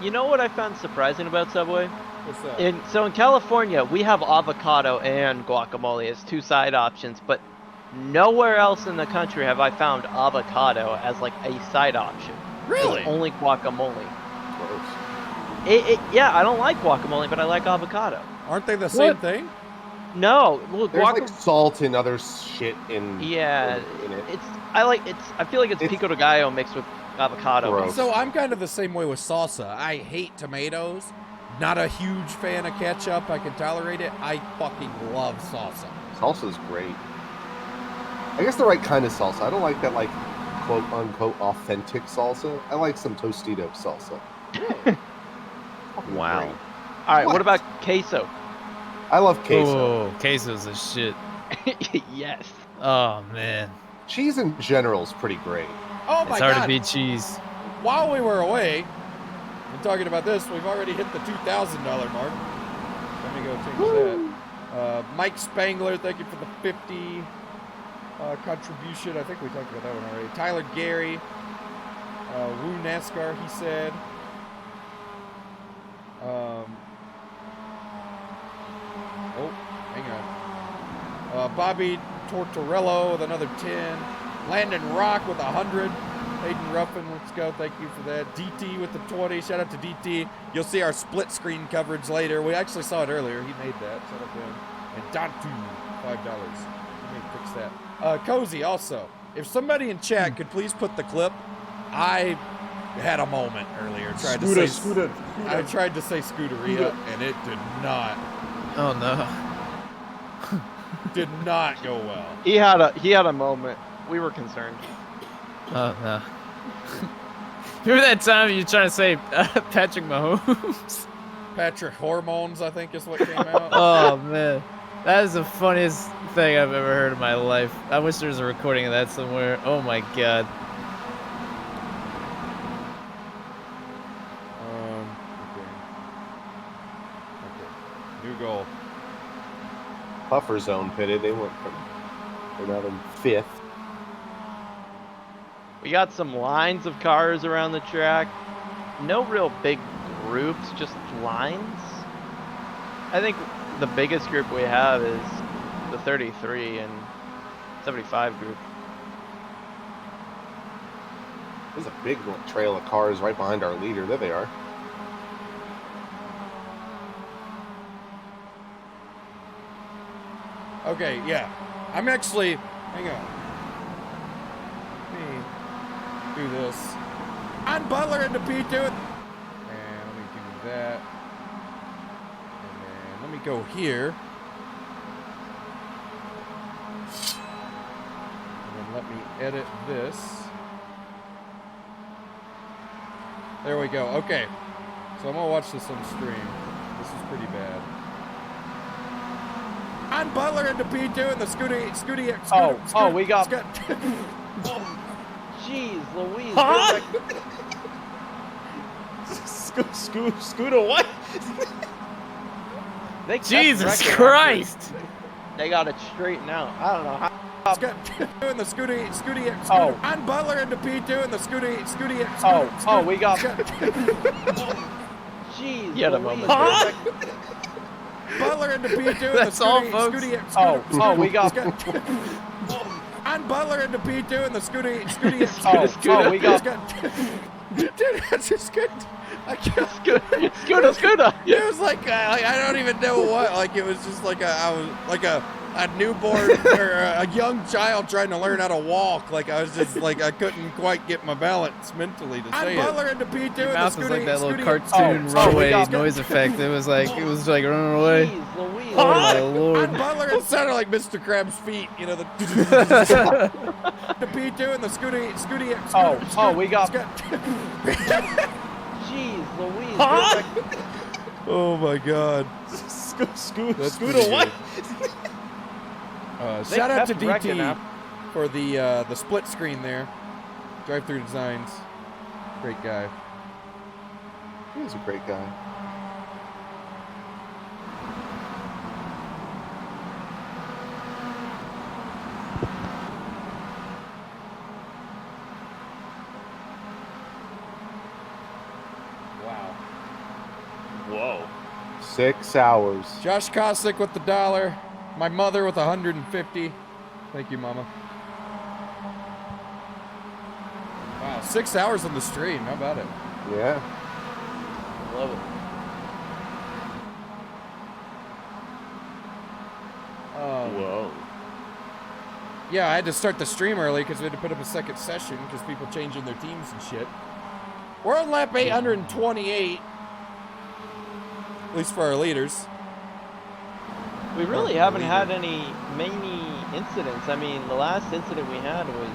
G: You know what I found surprising about Subway?
A: What's that?
G: So in California, we have avocado and guacamole as 2 side options, but nowhere else in the country have I found avocado as like a side option.
A: Really?
G: It's only guacamole. Yeah, I don't like guacamole, but I like avocado.
A: Aren't they the same thing?
G: No, well,
K: There's like salt and other shit in.
G: Yeah,
K: in it.
G: I feel like it's pico de gallo mixed with avocado.
A: So I'm kind of the same way with salsa. I hate tomatoes. Not a huge fan of ketchup. I can tolerate it. I fucking love salsa.
K: Salsa's great. I guess the right kind of salsa. I don't like that, like, quote unquote authentic salsa. I like some Tostito salsa.
G: Wow.
K: Great.
G: All right, what about queso?
K: I love queso.
I: Oh, queso's a shit.
G: Yes.
I: Oh man.
K: Cheese in general is pretty great.
A: Oh my
I: It's hard
A: god.
I: to beat cheese.
A: While we were away, and talking about this, we've already hit the $2,000 mark. Let me go change that. Mike Spangler, thank you for the 50 contribution. I think we talked about that one already. Tyler Gary, Woo NASCAR, he said. Hang on. Bobby Tortorello with another 10. Landon Rock with 100. Hayden Ruffin, let's go. Thank you for that. DT with the 20. Shout out to DT. You'll see our split screen coverage later. We actually saw it earlier. He made that. Shout out to him. And Dantu, $5. Let me fix that. Cozy also. If somebody in chat could please put the clip. I had a moment earlier. I tried to say Scooteria, and it did not.
I: Oh no.
A: Did not go well.
G: He had a moment. We were concerned.
I: Oh no. Remember that time you were trying to say Patrick Mahomes?
A: Patrick Hormones, I think, is what came out.
I: Oh man, that is the funniest thing I've ever heard in my life. I wish there was a recording of that somewhere. Oh my god.
A: New goal.
K: Buffer zone pitted. They're now in 5th.
G: We got some lines of cars around the track. No real big groups, just lines. I think the biggest group we have is the 33 and 75 group.
K: There's a big trail of cars right behind our leader. There they are.
A: Okay, yeah. I'm actually... Hang on. Let me do this. On Butler into P2. And let me do that. And then let me go here. And then let me edit this. There we go. Okay. So I'm going to watch this on stream. This is pretty bad. On Butler into P2 and the Scooty.
G: Oh, we got.
I: Jeez, Louise.
F: Huh? Scooter, what?
G: They kept
I: Jesus
G: wrecking
I: Christ.
G: They got it straightened out. I don't know how.
A: And the Scooty.
G: Oh.
A: On Butler into P2 and the Scooty.
G: Oh, we got. Jeez,
I: You had a
G: Louise.
I: moment.
A: Butler into P2 and the
I: That's all, folks.
G: Oh, we got.
A: On Butler into P2 and the Scooty.
G: Oh, we got.
A: Dude, that's just good. I can't.
G: Scooter.
A: It was like I don't even know what. Like it was just like a newborn or a young child trying to learn how to walk. Like I was just like I couldn't quite get my balance mentally to say it. Butler into P2
I: Your
A: and
I: mouth
A: the
I: was
A: Scooty.
I: like that little cartoon runaway noise effect. It was like running away.
G: Jeez, Louise.
I: Oh my lord.
A: On Butler, it sounded like Mr. Krabs' feet. You know the. The P2 and the Scooty.
G: Oh, we got. Jeez, Louise.
A: Oh my God.
F: Scooter, what?
A: Shout out to
G: kept wrecking
A: DT
G: up.
A: for the split screen there. Drive-through designs. Great guy.
K: He's a great guy.
A: Wow.
F: Whoa.
K: 6 hours.
A: Josh Kosick with the $1. My mother with 150. Thank you, Mama. Wow, 6 hours on the stream. How about it?
K: Yeah.
G: Love it.
F: Whoa.
A: Yeah, I had to start the stream early because we had to put up a second session because people changing their teams and shit. We're on lap 828. At least for our leaders.
G: We really haven't had many incidents. I mean, the last incident we had was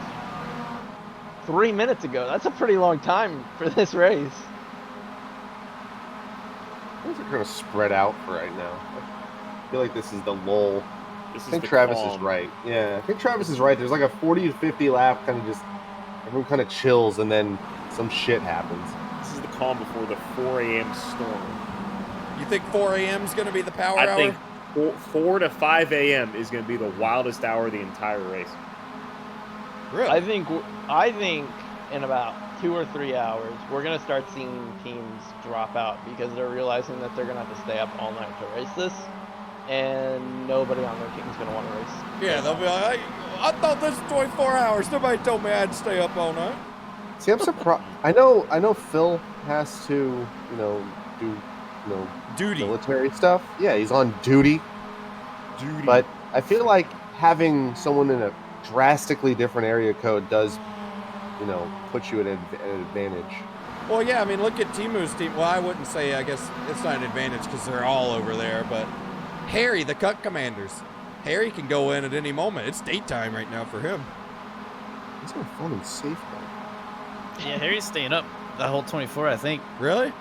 G: 3 minutes ago. That's a pretty long time for this race.
K: Things are kind of spread out for right now. I feel like this is the lull. I think
F: the
K: Travis
F: calm.
K: is right. Yeah, I think Travis is right. There's like a 40 to 50 lap kind of just, everyone kind of chills and then some shit happens.
F: This is the calm before the 4 a.m. storm.
A: You think 4 a.m. is going to be the power hour?
F: I think 4 to 5 a.m. is going to be the wildest hour of the entire race.
A: Really?
G: I think in about 2 or 3 hours, we're going to start seeing teams drop out because they're realizing that they're going to have to stay up all night to race this, and nobody on their team is going to want to race.
A: Yeah, they'll be like, I thought this was 24 hours. Nobody told me I'd stay up all night.
K: See, I'm surprised. I know Phil has to, do,
A: duty,
K: military stuff. Yeah, he's on duty. But I feel like having someone in a drastically different area code does, put you at an advantage.
A: Well, yeah, I mean, look at Timu's team. Well, I wouldn't say, I guess it's not an advantage because they're all over there, but Harry, the Cut Commanders. Harry can go in at any moment. It's daytime right now for him.
K: He's so fun and safe, though.
I: Yeah, Harry's staying up the whole 24, I think.
A: Really?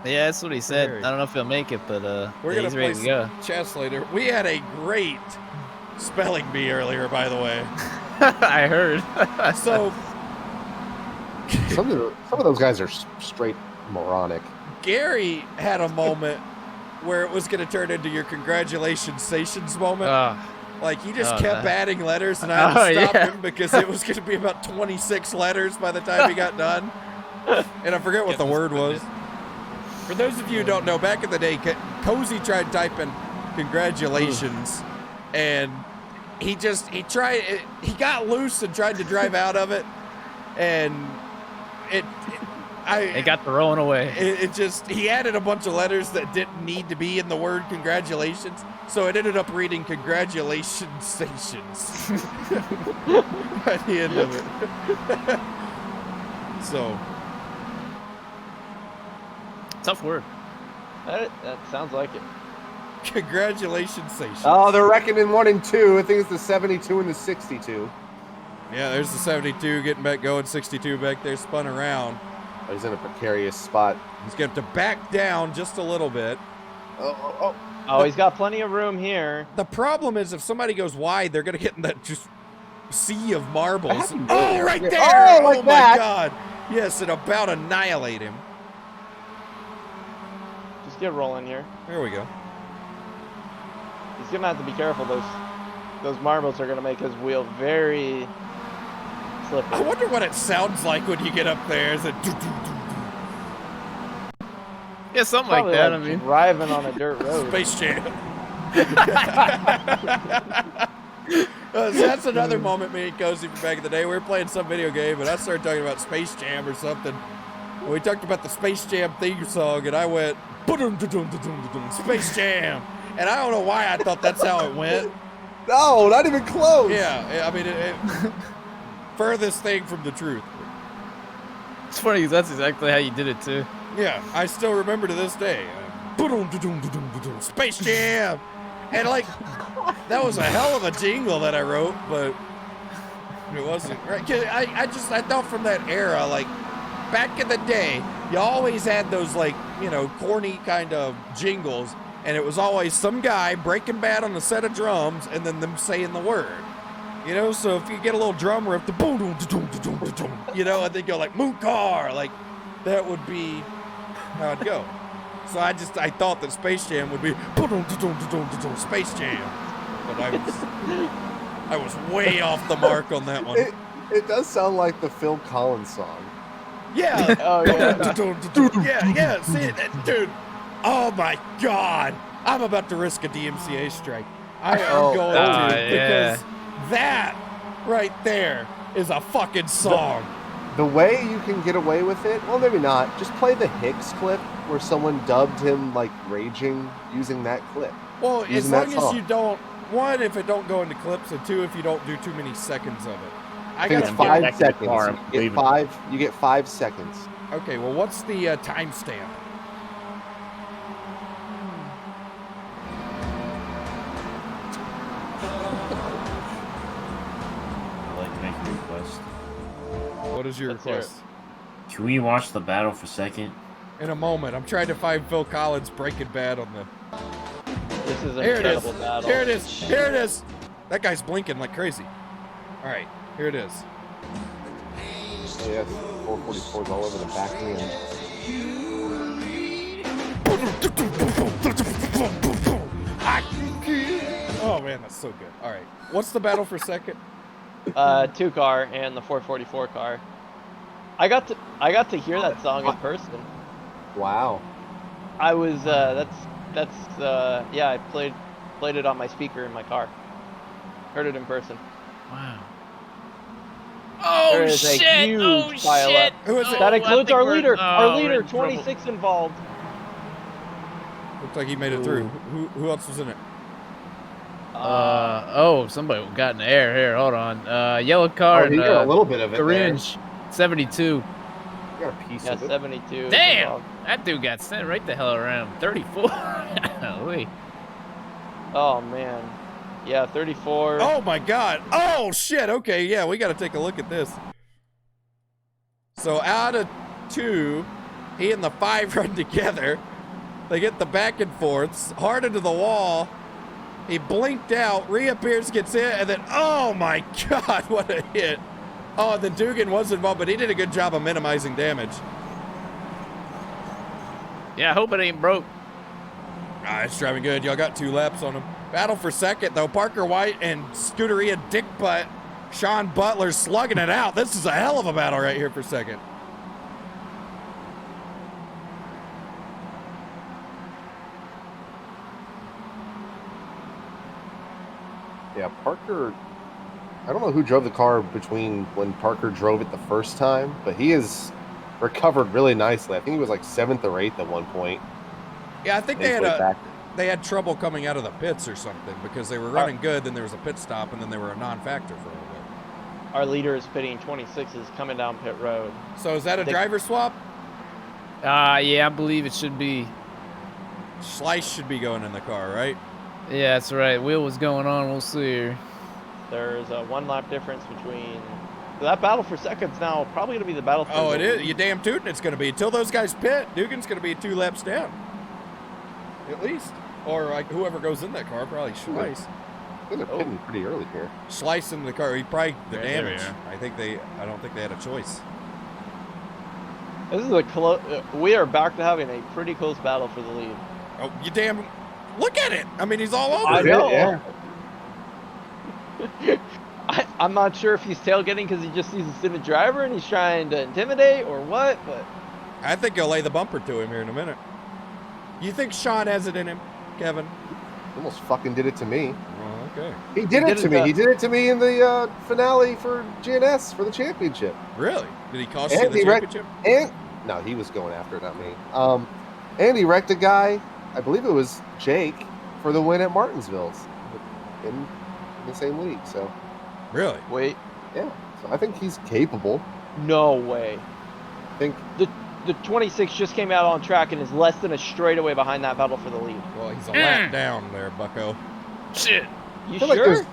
I: Yeah, that's what he said.
A: Harry.
I: I don't know if he'll make it, but
A: We're
I: yeah,
A: gonna
I: he's
A: play
I: ready to go.
A: chess later. We had a great spelling bee earlier, by the way.
I: I heard.
A: So
K: some of those guys are straight moronic.
A: Gary had a moment where it was going to turn into your congratulations stations moment. Like he just kept adding letters, and I had to stop him because it was going to be about 26 letters by the time he got done. And I forget what the word was. For those of you who don't know, back in the day, Cozy tried typing congratulations, and he got loose and tried to drive out of it, and it
I: got the rolling away.
A: He added a bunch of letters that didn't need to be in the word congratulations, so it ended up reading congratulations stations at the end of it. So
I: tough word.
G: That sounds like it.
A: Congratulations, Sation.
K: Oh, they're wrecking in 1 and 2. I think it's the 72 and the 62.
A: Yeah, there's the 72 getting back going. 62 back there spun around.
K: Oh, he's in a precarious spot.
A: He's going to have to back down just a little bit.
G: Oh, he's got plenty of room here.
A: The problem is if somebody goes wide, they're going to get in that just sea of marbles.
G: Oh,
A: Oh, right there!
G: Oh, like
A: my
G: that.
A: God! Yes, it about annihilate him.
G: Just get rolling here.
A: There we go.
G: He's gonna have to be careful. Those marbles are gonna make his wheel very slippery.
A: I wonder what it sounds like when you get up there. Is it?
I: Yeah, something
G: Probably
I: like that. I mean,
G: driving on a dirt road.
A: Space Jam. So that's another moment me and Cozy from back in the day. We were playing some video game, and I started talking about Space Jam or something. And we talked about the Space Jam theme song, and I went, Space Jam. And I don't know why I thought that's how it went.
K: No, not even close.
A: Yeah, I mean, it furthest thing from the truth.
I: it's funny because that's exactly how you did it too.
A: Yeah, I still remember to this day. Space Jam! And like, that was a hell of a jingle that I wrote, but it wasn't right. 'Cause I thought from that era, like, back in the day, you always had those, like, you know, corny kind of jingles, and it was always some guy breaking bad on a set of drums and then them saying the word. You know, so if you get a little drum riff, the boom, you know, and they go like Mooncar, like that would be how it'd go. So I thought that Space Jam would be Space Jam, but I was way off the mark on that one.
K: It does sound like the Phil Collins song.
A: Yeah.
G: Oh yeah.
A: yeah. See, dude. Oh my God. I'm about to risk a DMCA strike. I am going to because that right there is a fucking song.
K: The way you can get away with it, well, maybe not. Just play the Hicks clip where someone dubbed him like raging using that clip.
A: Well,
K: using
A: as long
K: that
A: as
K: song.
A: you don't, one, if it don't go into clips, and two, if you don't do too many seconds of it.
K: I think it's 5 seconds. You get 5 seconds.
A: Okay, well, what's the timestamp?
H: I'd like to make a request.
A: What is your request?
H: Can we watch the battle for a second?
A: In a moment. I'm trying to find Phil Collins Breaking Bad on the...
G: This is an
A: Here it is.
G: incredible battle.
A: Here it is. Here it is. That guy's blinking like crazy. All right, here it is.
K: Oh, yes, 444s all over the back end.
A: Oh man, that's so good. All right, what's the battle for second?
G: 2 car and the 444 car. I got to hear that song in person.
K: Wow.
G: I was yeah, I played it on my speaker in my car. Heard it in person.
I: Wow.
G: There
I: Oh
G: is a
I: shit!
G: huge
I: Oh
G: pile
I: shit!
G: up.
A: Who is it?
G: That
I: I
G: includes
I: think
G: our
I: we're-
G: leader.
I: oh,
G: Our
I: we're
G: leader,
I: in trouble.
G: 26 involved.
A: Looks like he made it through. Who else was in it?
I: Oh, somebody got in the air here. Hold on. Yellow car
K: Oh, he
I: and
K: got a little bit of it
I: orange. 72.
K: You got a piece
G: Yeah,
K: of it.
G: 72.
I: Damn!
G: involved.
I: That dude got sent right the hell around. 34. Wait.
G: Oh man. Yeah, 34.
A: Oh my God! Oh shit! Okay, yeah, we got to take a look at this. So out of 2, he and the 5 run together. They get the back and forths hard into the wall. He blinked out, reappears, gets hit, and then oh my God, what a hit! Oh, and then Dugan was involved, but he did a good job of minimizing damage.
I: Yeah, I hope it ain't broke.
A: It's driving good. Y'all got 2 laps on him. Battle for second, though. Parker White and Scuderia Dick Butt. Sean Butler slugging it out. This is a hell of a battle right here for second.
K: Yeah, Parker, I don't know who drove the car between when Parker drove it the first time, but he has recovered really nicely. I think he was like 7th or 8th at one point.
A: Yeah, I think
K: Made his way
A: they had trouble coming out of the pits or something because they were running good, then there was a pit stop, and then they were a non-factor for a little bit.
G: Our leader is pitting 26s coming down pit road.
A: So is that a driver swap?
I: Yeah, I believe it should be.
A: Slice should be going in the car, right?
I: Yeah, that's right. Wheel was going on. We'll see here.
G: There's a 1 lap difference between that battle for seconds now. Probably going to be the battle for.
A: Oh, it is. You damn tootin' it's going to be. Until those guys pit, Dugan's going to be 2 laps down. At least. Or like whoever goes in that car, probably Slice.
K: They're pitting pretty early here.
A: Slice in the car. He probably the
H: There we
A: damage.
H: are.
A: I don't think they had a choice.
G: This is a close. We are back to having a pretty close battle for the lead.
A: Oh, you damn! Look at it. I mean, he's all over.
G: I
A: it.
G: know.
K: Yeah.
G: I'm not sure if he's tailgating because he just sees a Civic driver and he's trying to intimidate or what, but
A: I think he'll lay the bumper to him here in a minute. You think Sean has it in him, Kevin?
K: Almost fucking did it to me.
A: Oh, okay.
K: He did it to me. He did it to me in the finale for GNS for the championship.
A: Really? Did he cost you the championship?
K: No, he was going after it, not me. And he wrecked a guy, I believe it was Jake, for the win at Martinsville's in the same league. So.
A: Really?
G: Wait.
K: Yeah. So I think he's capable.
G: No way.
K: I think
G: the 26 just came out on track and is less than a straightaway behind that battle for the lead.
A: Well, he's a lap down there, bucko.
I: Shit.
G: You
K: feel like
G: sure?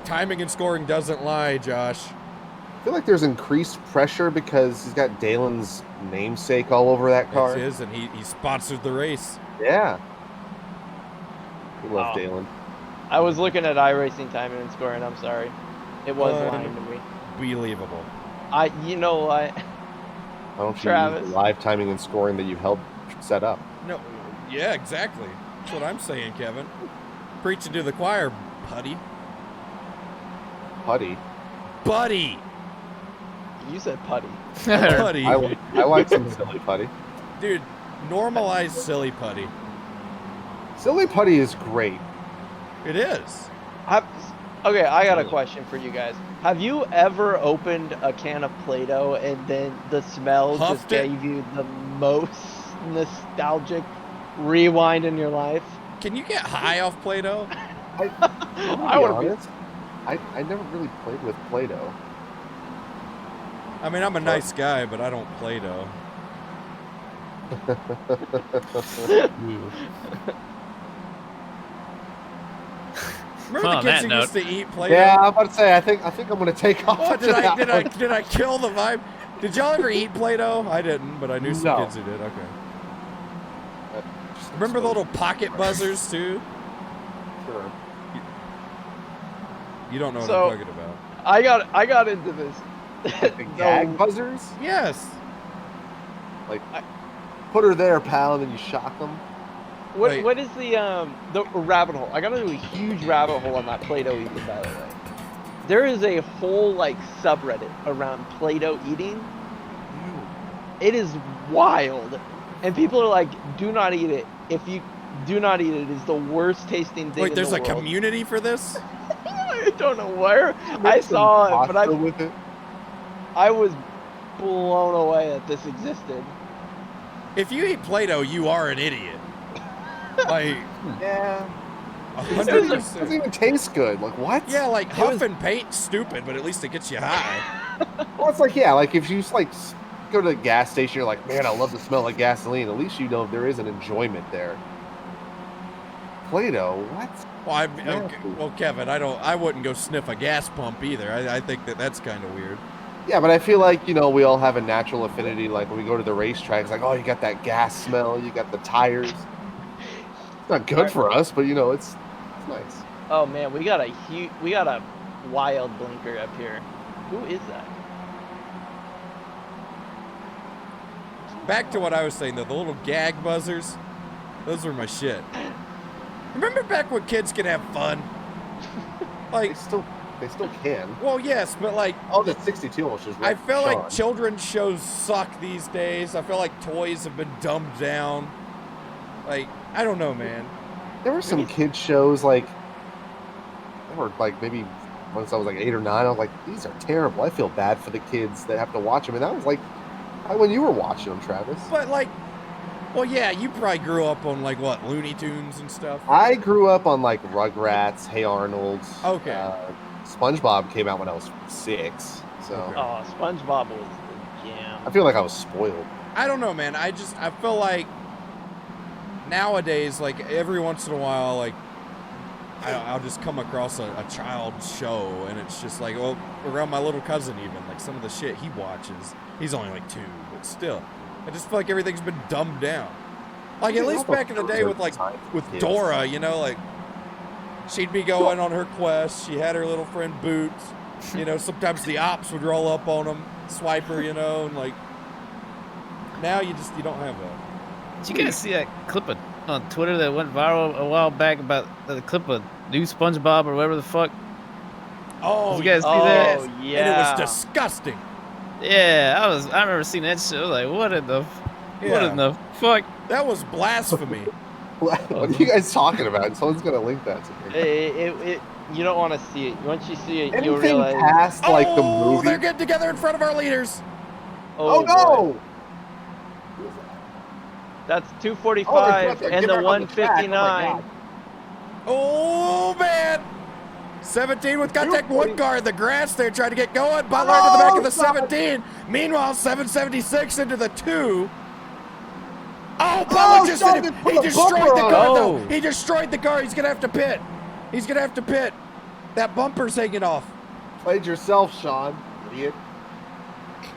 A: Timing and scoring doesn't lie, Josh.
K: I feel like there's increased pressure because he's got Dalen's namesake all over that car.
A: It is, and he sponsored the race.
K: Yeah. We love Dalen.
G: I was looking at iRacing timing and scoring. I'm sorry. It was lying to me.
A: Unbelievable.
G: You know what?
K: Why don't you
G: Travis.
K: use the live timing and scoring that you helped set up?
A: No, yeah, exactly. That's what I'm saying, Kevin. Preaching to the choir, buddy. Buddy.
G: You said putty.
A: Putty.
K: I like some silly putty.
A: Dude, normalize silly putty.
K: Silly putty is great.
A: It is.
G: Okay, I got a question for you guys. Have you ever opened a can of Play-Doh and then the smell
A: Huffed
G: just
A: it?
G: gave you the most nostalgic rewind in your life?
A: Can you get high off Play-Doh?
K: I would be honest. I never really played with Play-Doh.
A: I mean, I'm a nice guy, but I don't Play-Doh. Remember the kids who used to eat Play-Doh?
K: Yeah, I'm about to say. I think I'm gonna take off.
A: Oh,
K: after that.
A: did I kill the vibe? Did y'all ever eat Play-Doh? I didn't, but I knew some
K: No.
A: kids who did. Okay. Remember the little pocket buzzers too?
K: Sure.
A: You don't know what
G: So-
A: I'm talking about.
G: I got into this.
K: The gag buzzers?
A: Yes.
K: Like, put her there, pal, and then you shock them.
G: What is the rabbit hole? I got into a huge rabbit hole on that Play-Doh eating, by the way. There is a whole subreddit around Play-Doh eating. It is wild, and people are like, "Do not eat it. If you do not eat it, it's the worst tasting thing."
A: Wait,
G: in
A: there's
G: the
A: a
G: world.
A: community for this?
G: I don't know where I saw it, but I was blown away that this existed.
A: If you eat Play-Doh, you are an idiot. Like,
K: Yeah. It
A: 100%.
K: doesn't even taste good. Like, what?
A: Yeah, like huff and paint's stupid, but at least it gets you high.
K: Well, it's like, yeah, like if you just go to the gas station, you're like, man, I love the smell of gasoline. At least you know there is an enjoyment there. Play-Doh, what?
A: Well, Kevin, I wouldn't go sniff a gas pump either. I think that's kind of weird.
K: Yeah, but I feel like, we all have a natural affinity. Like when we go to the racetrack, it's like, oh, you got that gas smell, you got the tires. It's not good for us, but it's nice.
G: Oh man, we got a wild blinker up here. Who is that?
A: Back to what I was saying though, the little gag buzzers, those were my shit. Remember back when kids could have fun? Like
K: They still can.
A: Well, yes, but
K: oh, the 62 almost just.
A: I feel
K: Sean.
A: like children's shows suck these days. I feel like toys have been dumbed down. Like, I don't know, man.
K: There were some kids shows maybe once I was 8 or 9. I was like, these are terrible. I feel bad for the kids that have to watch them, and that was when you were watching them, Travis.
A: But well, yeah, you probably grew up on what, Looney Tunes and stuff.
K: I grew up on Rugrats, Hey Arnold.
A: Okay.
K: SpongeBob came out when I was 6, so.
G: Oh, SpongeBob was the jam.
K: I feel like I was spoiled.
A: I don't know, man. I feel like nowadays, like every once in a while, like I'll just come across a child's show, and it's just like, well, around my little cousin even, like some of the shit he watches. He's only like 2, but still, I just feel like everything's been dumbed down. Like at least back in the day with Dora, you know, like she'd be going on her quest. She had her little friend Boots. You know, sometimes the ops would roll up on them, swipe her, you know, and like now you don't have that.
I: Did you guys see that clip on Twitter that went viral a while back about the clip of new SpongeBob or whatever the fuck?
A: Oh,
I: did you guys see that?
C: Yeah.
A: And it was disgusting.
I: Yeah, I remember seeing that shit. I was like, what in the fuck?
A: That was blasphemy.
K: What are you guys talking about? Someone's gonna link that to me.
G: You don't want to see it. Once you see it,
K: Anything
G: you'll realize.
K: past like the movie.
A: They're getting together in front of our leaders.
K: Oh no!
G: boy. That's 245 and the 159.
A: Oh man! 17 with contact, one car in the grass there trying to get going. Butler to the back of the 17. Meanwhile, 776 into the 2. Oh, Butler just hit him. He destroyed the car, though. He destroyed the car. He's going to have to pit. He's going to have to pit. That bumper's hanging off.
K: Played yourself, Sean, idiot.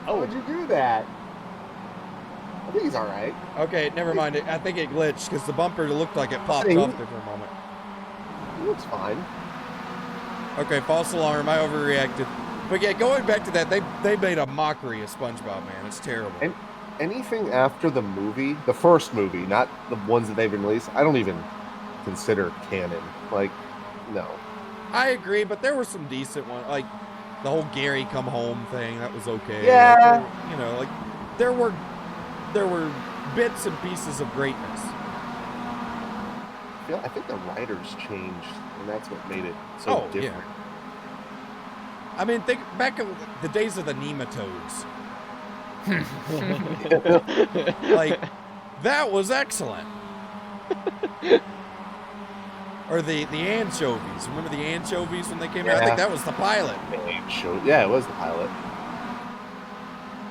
K: How would you do that? I think he's all right.
A: Okay, never mind. I think it glitched because the bumper looked like it popped off there for a moment.
K: He looks fine.
A: Okay, false alarm. I overreacted. But yeah, going back to that, they made a mockery of SpongeBob, man. It's terrible.
K: And anything after the movie, the first movie, not the ones that they've been released, I don't even consider canon. Like, no.
A: I agree, but there were some decent ones. Like, the whole Gary come home thing, that was okay.
K: Yeah.
A: Like, you know, like, there were bits and pieces of greatness.
K: I think the writers changed, and that's what made it so different.
A: Yeah. I mean, think back in the days of the nematodes. Like, that was excellent. Or the anchovies. Remember the anchovies when they came out? I think that was the pilot.
K: Yeah, it was the pilot.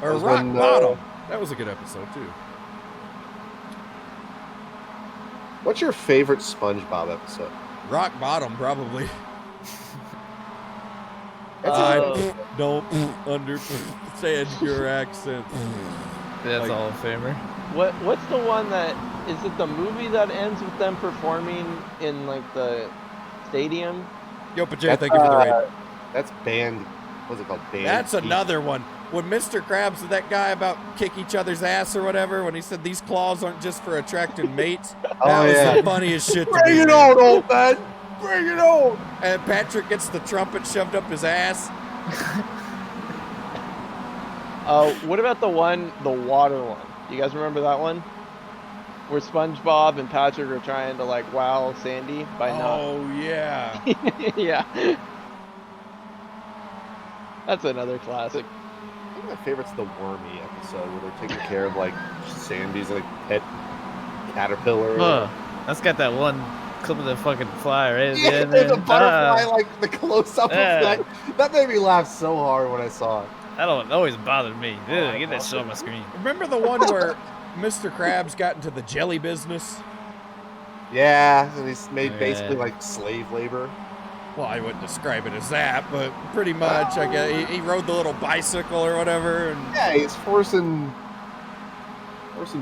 A: Or Rock Bottom. That was a good episode, too.
K: What's your favorite SpongeBob episode?
A: Rock Bottom, probably.
K: I
A: don't understand your accent.
I: That's
A: Like,
I: all a famer.
G: What's the one that is it? The movie that ends with them performing in like the stadium?
A: Yo, Pajay, thank you for the raid.
K: That's band. What's it called? Band.
A: That's another one. When Mr. Krabs said that guy about kick each other's ass or whatever, when he said these claws aren't just for attracting mates, that was the funniest shit to me.
K: Bring it on, old man! Bring it on!
A: And Patrick gets the trumpet shoved up his ass.
G: What about the water one? Do you guys remember that one? Where SpongeBob and Patrick are trying to like wow Sandy by not.
A: Oh yeah.
G: Yeah. That's another classic.
K: I think my favorite's the Wormy episode where they're taking care of like Sandy's like pet caterpillar.
I: That's got that one clip of the fucking fly right at the
K: Yeah,
I: end
K: there's
I: there.
K: a butterfly like the close-up of that. That made me laugh so hard when I saw it.
I: That always bothered me. Ugh, get that shit on my screen.
A: Remember the one where Mr. Krabs got into the jelly business?
K: Yeah, and he's made basically like slave labor.
A: Well, I wouldn't describe it as that, but pretty much. I guess he rode the little bicycle or whatever. And
K: yeah, he's forcing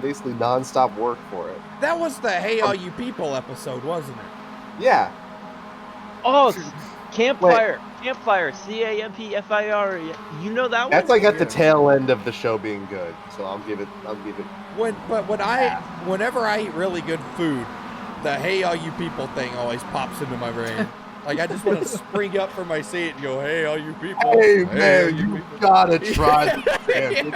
K: basically non-stop work for it.
A: that was the Hey All You People episode, wasn't it?
K: Yeah.
G: Oh, Campfire. Campfire. CAMPFIRE. You know that one?
K: That's like at the tail end of the show being good. So I'll give it.
A: Whenever I eat really good food, the Hey All You People thing always pops into my brain. Like I just want to spring up from my seat and go, "Hey, all you people!
K: Hey
A: all
K: man, you gotta try this.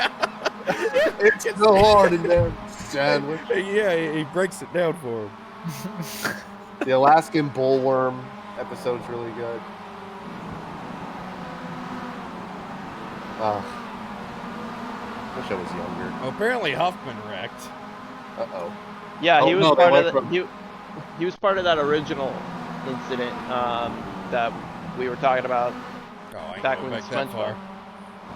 K: It's so hard in there, sandwich.
A: Yeah, he breaks it down for him.
K: The Alaskan bullworm episode's really good. Wish I was younger.
A: Well, apparently Huffman wrecked.
K: Uh-oh.
G: Yeah, he
K: Oh,
G: was
K: no,
G: part
K: they
G: of
K: went
G: the, he was part of that original incident that we were talking about back when SpongeBob.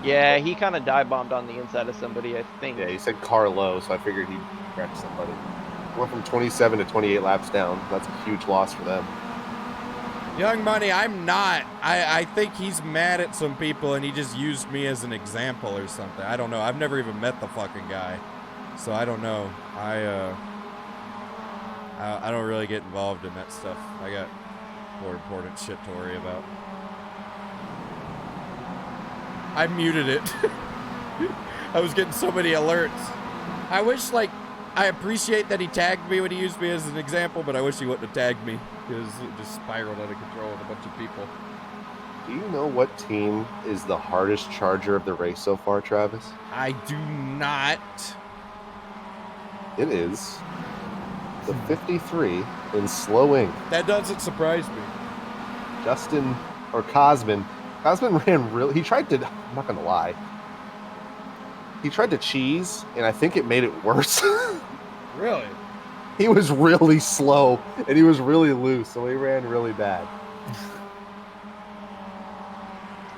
G: Yeah, he kind of dive bombed on the inside of somebody, I think.
K: Yeah, he said Carlo, so I figured he'd wreck somebody. Went from 27 to 28 laps down. That's a huge loss for them.
A: Young Money, I'm not. I think he's mad at some people and he just used me as an example or something. I don't know. I've never even met the fucking guy. So I don't know. I don't really get involved in that stuff. I got more important shit to worry about. I muted it. I was getting so many alerts. I wish, like, I appreciate that he tagged me when he used me as an example, but I wish he wouldn't have tagged me because it just spiraled out of control with a bunch of people.
K: Do you know what team is the hardest charger of the race so far, Travis?
A: I do not.
K: It is the 53 in Slow Ink.
A: That doesn't surprise me.
K: Justin, or Cosman. Cosman ran really... He tried to... I'm not going to lie. He tried to cheese, and I think it made it worse.
A: Really?
K: He was really slow, and he was really loose, so he ran really bad.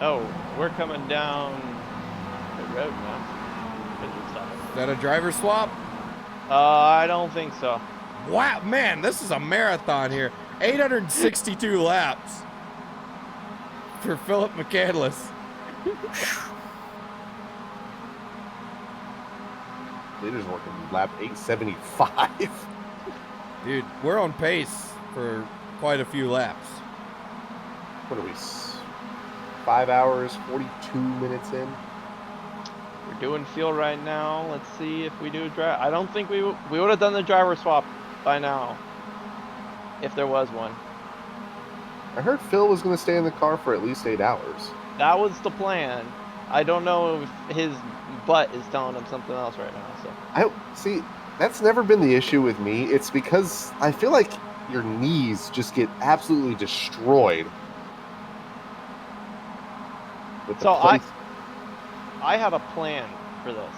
G: Oh, we're coming down the road now.
A: Is that a driver swap?
G: I don't think so.
A: Wow, man, this is a marathon here. 862 laps for Philip McCandless.
K: They just working lap 875.
A: Dude, we're on pace for quite a few laps.
K: What are we? 5 hours, 42 minutes in.
G: We're doing fuel right now. Let's see if we do drive. I don't think we would have done the driver swap by now, if there was one.
K: I heard Phil was going to stay in the car for at least 8 hours.
G: That was the plan. I don't know if his butt is telling him something else right now. So
K: I see. That's never been the issue with me. It's because I feel like your knees just get absolutely destroyed.
G: So I have a plan for this.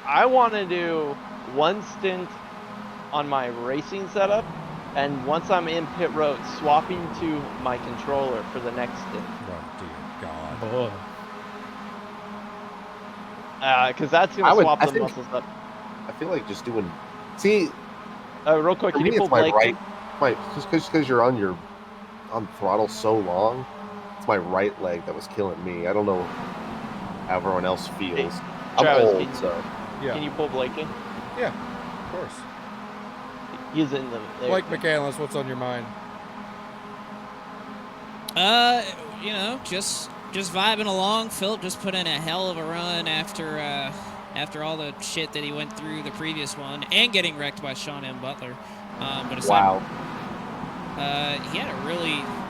G: I want to do one stint on my racing setup, and once I'm in pit road, swapping to my controller for the next stint.
A: Oh dear God.
G: Because that's gonna swap the muscles up.
K: I feel like just doing. See,
G: real quick, can you pull Blake?
K: Just because you're on throttle so long, it's my right leg that was killing me. I don't know how everyone else feels. I'm old, so
A: yeah.
G: Can you pull Blake in?
A: Yeah, of course.
G: He's in the.
A: Blake McCandless, what's on your mind?
B: You know, just vibing along. Philip just put in a hell of a run after all the shit that he went through the previous one and getting wrecked by Sean M. Butler. But aside, he had a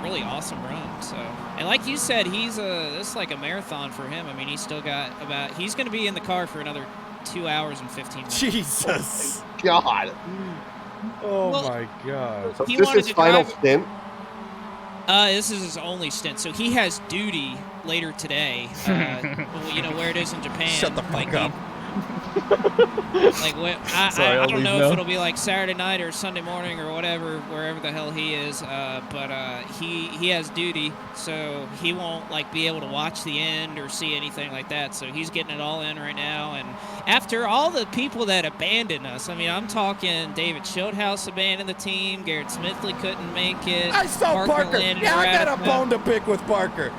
B: really awesome run. So, and like you said, this is like a marathon for him. I mean, he's still got he's going to be in the car for another 2 hours and 15 minutes.
A: Jesus.
K: God.
A: Oh my God.
K: So is this his final stint?
B: This is his only stint. So he has duty later today. You know where it is in Japan.
A: Shut the fuck up.
B: Like I don't know if it'll be like Saturday night or Sunday morning or whatever, wherever the hell he is. But he has duty, so he won't like be able to watch the end or see anything like that. So he's getting it all in right now. And after all the people that abandoned us, I mean, I'm talking David Schildhouse abandoned the team. Garrett Smithley couldn't make it.
A: I saw Parker. Yeah, I got a bone to pick with Parker.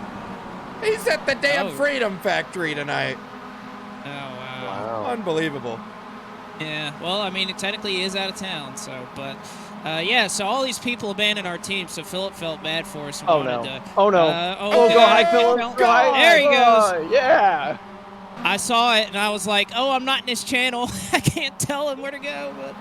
A: He's at the damn Freedom Factory tonight.
B: Oh, wow.
K: Wow.
A: Unbelievable.
B: Yeah, well, I mean, it technically is out of town, so, but, yeah, so all these people abandoned our team, so Philip felt bad for us.
G: Oh, no. Oh, no.
B: Oh,
G: go high, Philip.
B: There he goes.
G: Yeah.
B: I saw it, and I was like, oh, I'm not in this channel. I can't tell him where to go, but,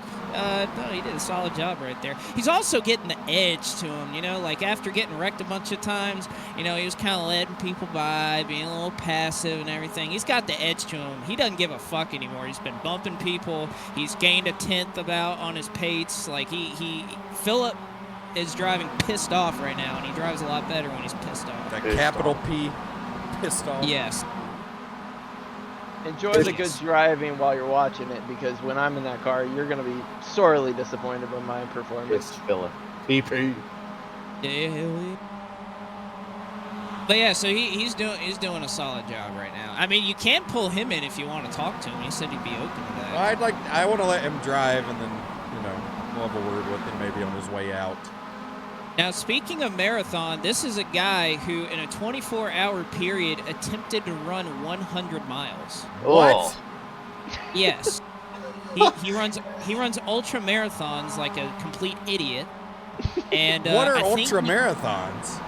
B: no, he did a solid job right there. He's also getting the edge to him, you know, like after getting wrecked a bunch of times, you know, he was kind of letting people by, being a little passive and everything. He's got the edge to him. He doesn't give a fuck anymore. He's been bumping people. He's gained a 10th about on his pace. Like, Philip is driving pissed off right now, and he drives a lot better when he's pissed off.
A: That capital P, pissed off.
B: Yes.
G: Enjoy the good driving while you're watching it, because when I'm in that car, you're going to be sorely disappointed with my performance.
K: It's Philip. PP.
B: Yeah. But yeah, so he's doing a solid job right now. I mean, you can pull him in if you want to talk to him. He said he'd be open to that.
A: Well, I want to let him drive, and then we'll have a word with him maybe on his way out.
B: Now, speaking of marathon, this is a guy who, in a 24-hour period, attempted to run 100 miles.
K: What?
B: Yes. He runs ultra marathons like a complete idiot. And
A: what are
B: I think
A: ultra marathons?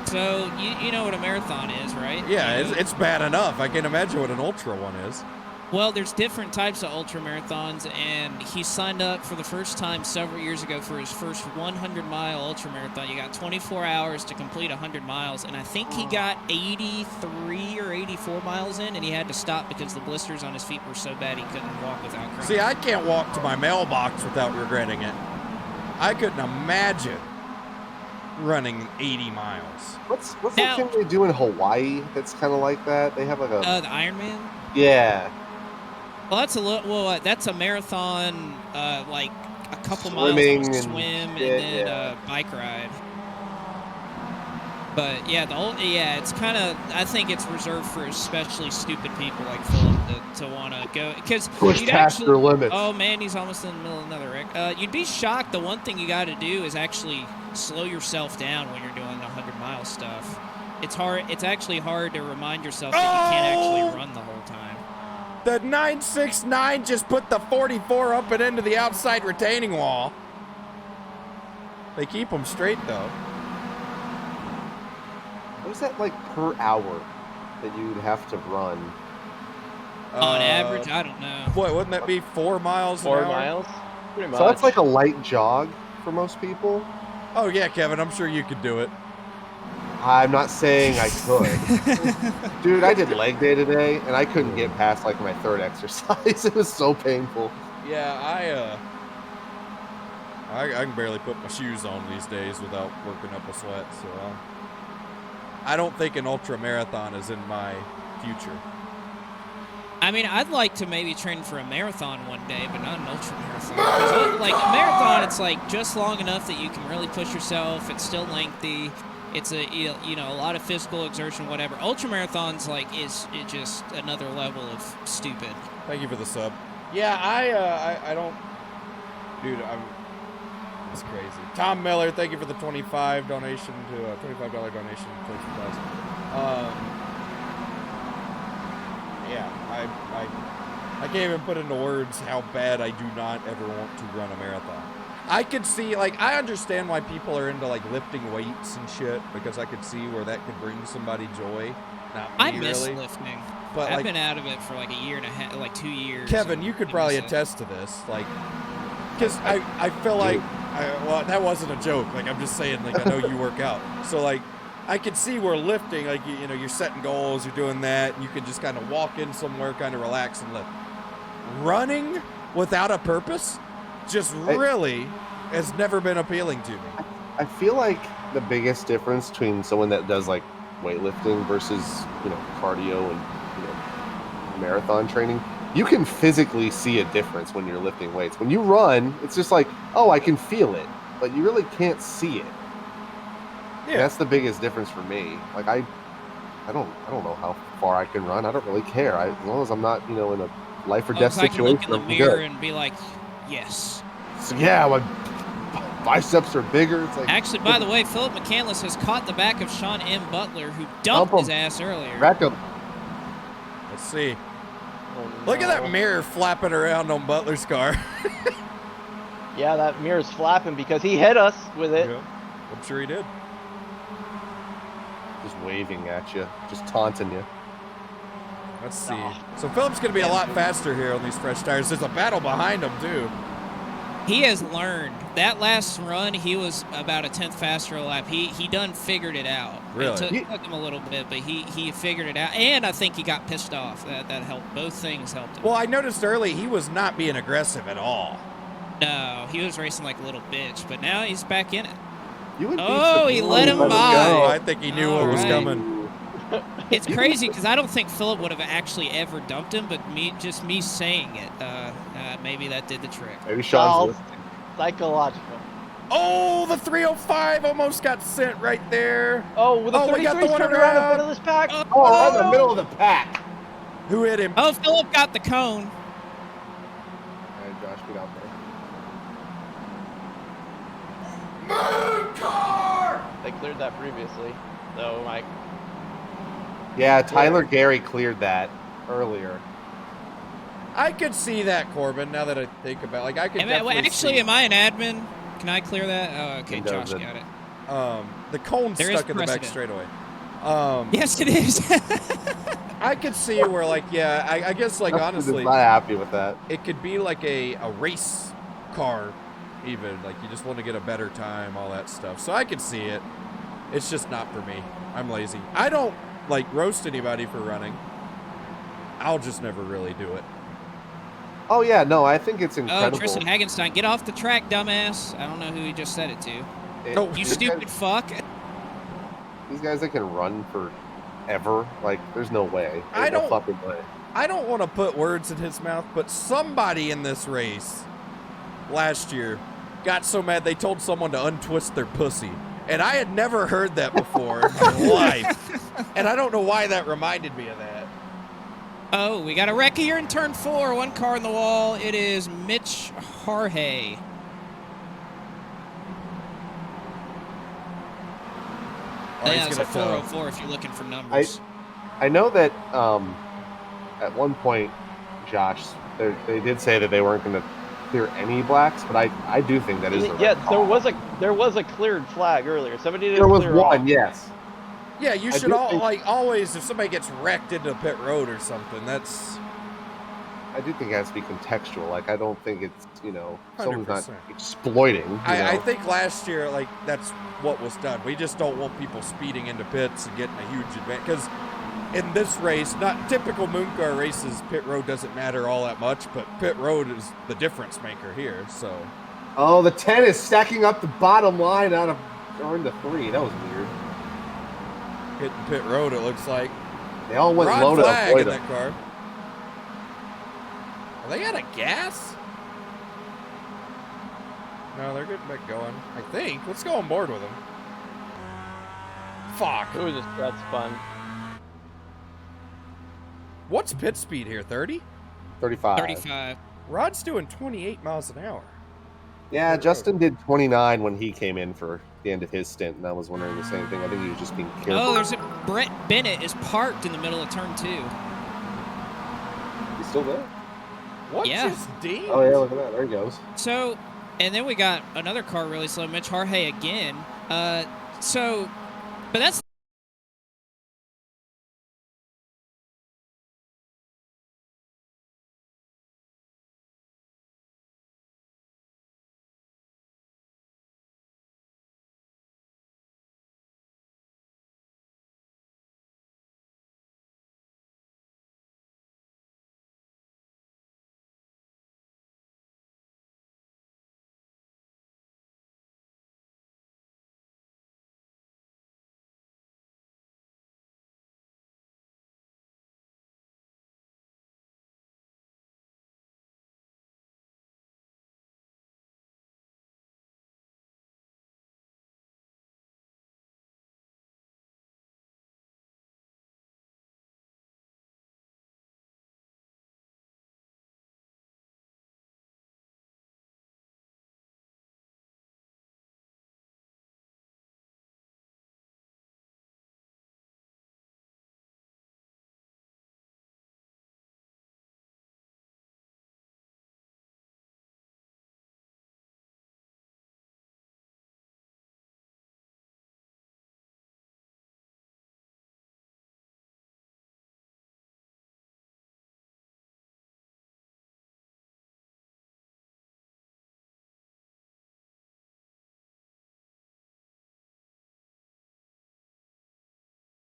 B: So you know what a marathon is, right?
A: Yeah, it's bad enough. I can't imagine what an ultra one is.
B: Well, there's different types of ultra marathons, and he signed up for the first time several years ago for his first 100-mile ultra marathon. You got 24 hours to complete 100 miles, and I think he got 83 or 84 miles in, and he had to stop because the blisters on his feet were so bad he couldn't walk without crying.
A: See, I can't walk to my mailbox without regretting it. I couldn't imagine running 80 miles.
K: What's that thing they do in Hawaii that's kind of like that? They have like a...
B: the Ironman?
K: Yeah.
B: Well, that's a marathon, like a couple
K: Swimming
B: miles of
K: and
B: swim and
K: shit,
B: then
K: yeah.
B: a bike ride. But yeah, it's kind of, I think it's reserved for especially stupid people like Philip to want to go, because
K: push past their limits.
B: Oh man, he's almost in the middle of another wreck. You'd be shocked. The one thing you got to do is actually slow yourself down when you're doing the 100-mile stuff. It's hard. It's actually hard to remind yourself that you can't actually run the whole time.
A: The 969 just put the 44 up and into the outside retaining wall. They keep them straight, though.
K: What is that like per hour that you'd have to run?
B: On average, I don't know.
A: What, wouldn't that be 4 miles an hour?
G: 4 miles? Pretty much.
K: So that's like a light jog for most people?
A: Oh, yeah, Kevin, I'm sure you could do it.
K: I'm not saying I could. Dude, I did leg day today, and I couldn't get past like my third exercise. It was so painful.
A: Yeah, I can barely put my shoes on these days without working up a sweat, so I don't think an ultra marathon is in my future.
B: I mean, I'd like to maybe train for a marathon one day, but not an ultra marathon. 'Cause like a marathon, it's like just long enough that you can really push yourself. It's still lengthy. It's a lot of physical exertion, whatever. Ultra marathons is just another level of stupid.
A: Thank you for the sub. Yeah, I don't, dude. It's crazy. Tom Miller, thank you for the $25 donation to $25 donation to Twitch with us. Yeah, I can't even put into words how bad I do not ever want to run a marathon. I could see, like, I understand why people are into, like, lifting weights and shit, because I could see where that could bring somebody joy. Not me,
B: I miss
A: really.
B: lifting.
A: But,
B: I've
A: like,
B: been out of it for like a year and a half, like 2 years.
A: Kevin, you could probably attest to this, like, because I feel like, well, that wasn't a joke. Like, I'm just saying, like, I know you work out, so like, I could see where lifting, like, you know, you're setting goals, you're doing that, and you can just kind of walk in somewhere, kind of relax and lift. Running without a purpose, just really has never been appealing to me.
K: I feel like the biggest difference between someone that does like weightlifting versus, you know, cardio and, you know, marathon training, you can physically see a difference when you're lifting weights. When you run, it's just like, oh, I can feel it, but you really can't see it. Yeah. And that's the biggest difference for me. Like I don't know how far I can run. I don't really care. As long as I'm not, you know, in a life or death
B: So I can look in
K: situation.
B: the mirror and be like, yes.
K: So yeah, my biceps are bigger. It's like,
B: Actually, by the way, Philip McCandless has caught the back of Sean M. Butler, who dumped his ass earlier.
K: Rack him.
A: Let's see. Look at that mirror flapping around on Butler's car.
G: Yeah, that mirror's flapping because he hit us with it.
A: Yeah, I'm sure he did.
K: Just waving at you, just taunting you.
A: Let's see. So Philip's going to be a lot faster here on these fresh tires. There's a battle behind him, too.
B: He has learned. That last run, he was about a 10th faster a lap. He done figured it out.
A: Really?
B: It took him a little bit, but he figured it out. And I think he got pissed off. That helped. Both things helped him.
A: Well, I noticed early he was not being aggressive at all.
B: No, he was racing like a little bitch, but now he's back in it.
K: You would
B: he let him by.
A: I think he knew what was coming.
B: It's crazy because I don't think Philip would have actually ever dumped him, but me saying it, maybe that did the trick.
K: Maybe Sean's listening.
G: Psychological.
A: Oh, the 305 almost got sent right there.
G: Oh, with the
A: we got the
G: 33
A: one
G: turned around in front
A: around.
G: of this pack.
K: Oh, right in the middle of the pack.
A: Who hit him?
B: Oh, Philip got the cone.
K: All right, Josh, get out there.
G: Mooncar! They cleared that previously, so Mike.
K: Yeah, Tyler Gary cleared that earlier.
A: I could see that, Corbin. Now that I think about, like, I could definitely
B: Actually,
A: see.
B: am I an admin? Can I clear that? Oh, okay, Josh got it.
A: The cone's
B: There is
A: stuck in the back
B: precedent.
A: straightaway.
B: Yes, it is.
A: I could see where, like, yeah, I guess, like,
K: Justin is
A: honestly,
K: not happy with that.
A: it could be like a race car, even. Like, you just want to get a better time, all that stuff. So I could see it. It's just not for me. I'm lazy. I don't, like, roast anybody for running. I'll just never really do it.
K: Oh yeah, no, I think it's
B: Oh,
K: incredible.
B: Tristan Hagenstein, get off the track, dumbass. I don't know who he just said it to. You stupid fuck.
K: These guys that can run forever, like, there's no way.
A: I
K: There's
A: don't-
K: no fucking way.
A: I don't want to put words in his mouth, but somebody in this race last year got so mad they told someone to untwist their pussy. And I had never heard that before in my life. And I don't know why that reminded me of that.
B: Oh, we got a wreck here in turn 4. One car in the wall. It is Mitch Harhay.
A: Oh,
B: Yeah,
A: he's
B: it's
A: gonna
B: a
A: tow.
B: 404 if you're looking for numbers.
K: I know that at one point, Josh, they did say that they weren't going to clear any blacks, but I do think that is the right
G: Yeah,
K: call.
G: there was a cleared flag earlier. Somebody did
K: There was
G: clear
K: one,
G: off.
K: yes.
A: Yeah, you
K: I
A: should
K: do think-
A: always, if somebody gets wrecked into pit road or something, that's...
K: I do think it has to be contextual. Like, I don't think it's, someone's not
A: 100%.
K: exploiting. you
A: I
K: know?
A: think last year, like, that's what was done. We just don't want people speeding into pits and getting a huge advantage. Because in this race, not typical Mooncar races, pit road doesn't matter all that much, but pit road is the difference maker here, so...
K: Oh, the 10 is stacking up the bottom line out of going to 3. That was weird.
A: Hitting pit road, it looks like.
K: They all went
A: Ron
K: low to
A: Flag
K: avoid
A: in
K: him.
A: that car. Are they out of gas? No, they're getting back going. I think. Let's go on board with them. Fuck.
G: Ooh, that's fun.
A: What's pit speed here? 30?
K: 35.
B: 35.
A: Rod's doing 28 miles an hour.
K: Yeah, Justin did 29 when he came in for the end of his stint, and I was wondering the same thing. I think he was just being careful.
B: Oh, there's a Brett Bennett is parked in the middle of turn 2.
K: He's still there?
A: What
B: Yeah.
A: just dinged?
K: Oh, yeah, look at that. There he goes.
B: So, and then we got another car really slow, Mitch Harhay again. But that's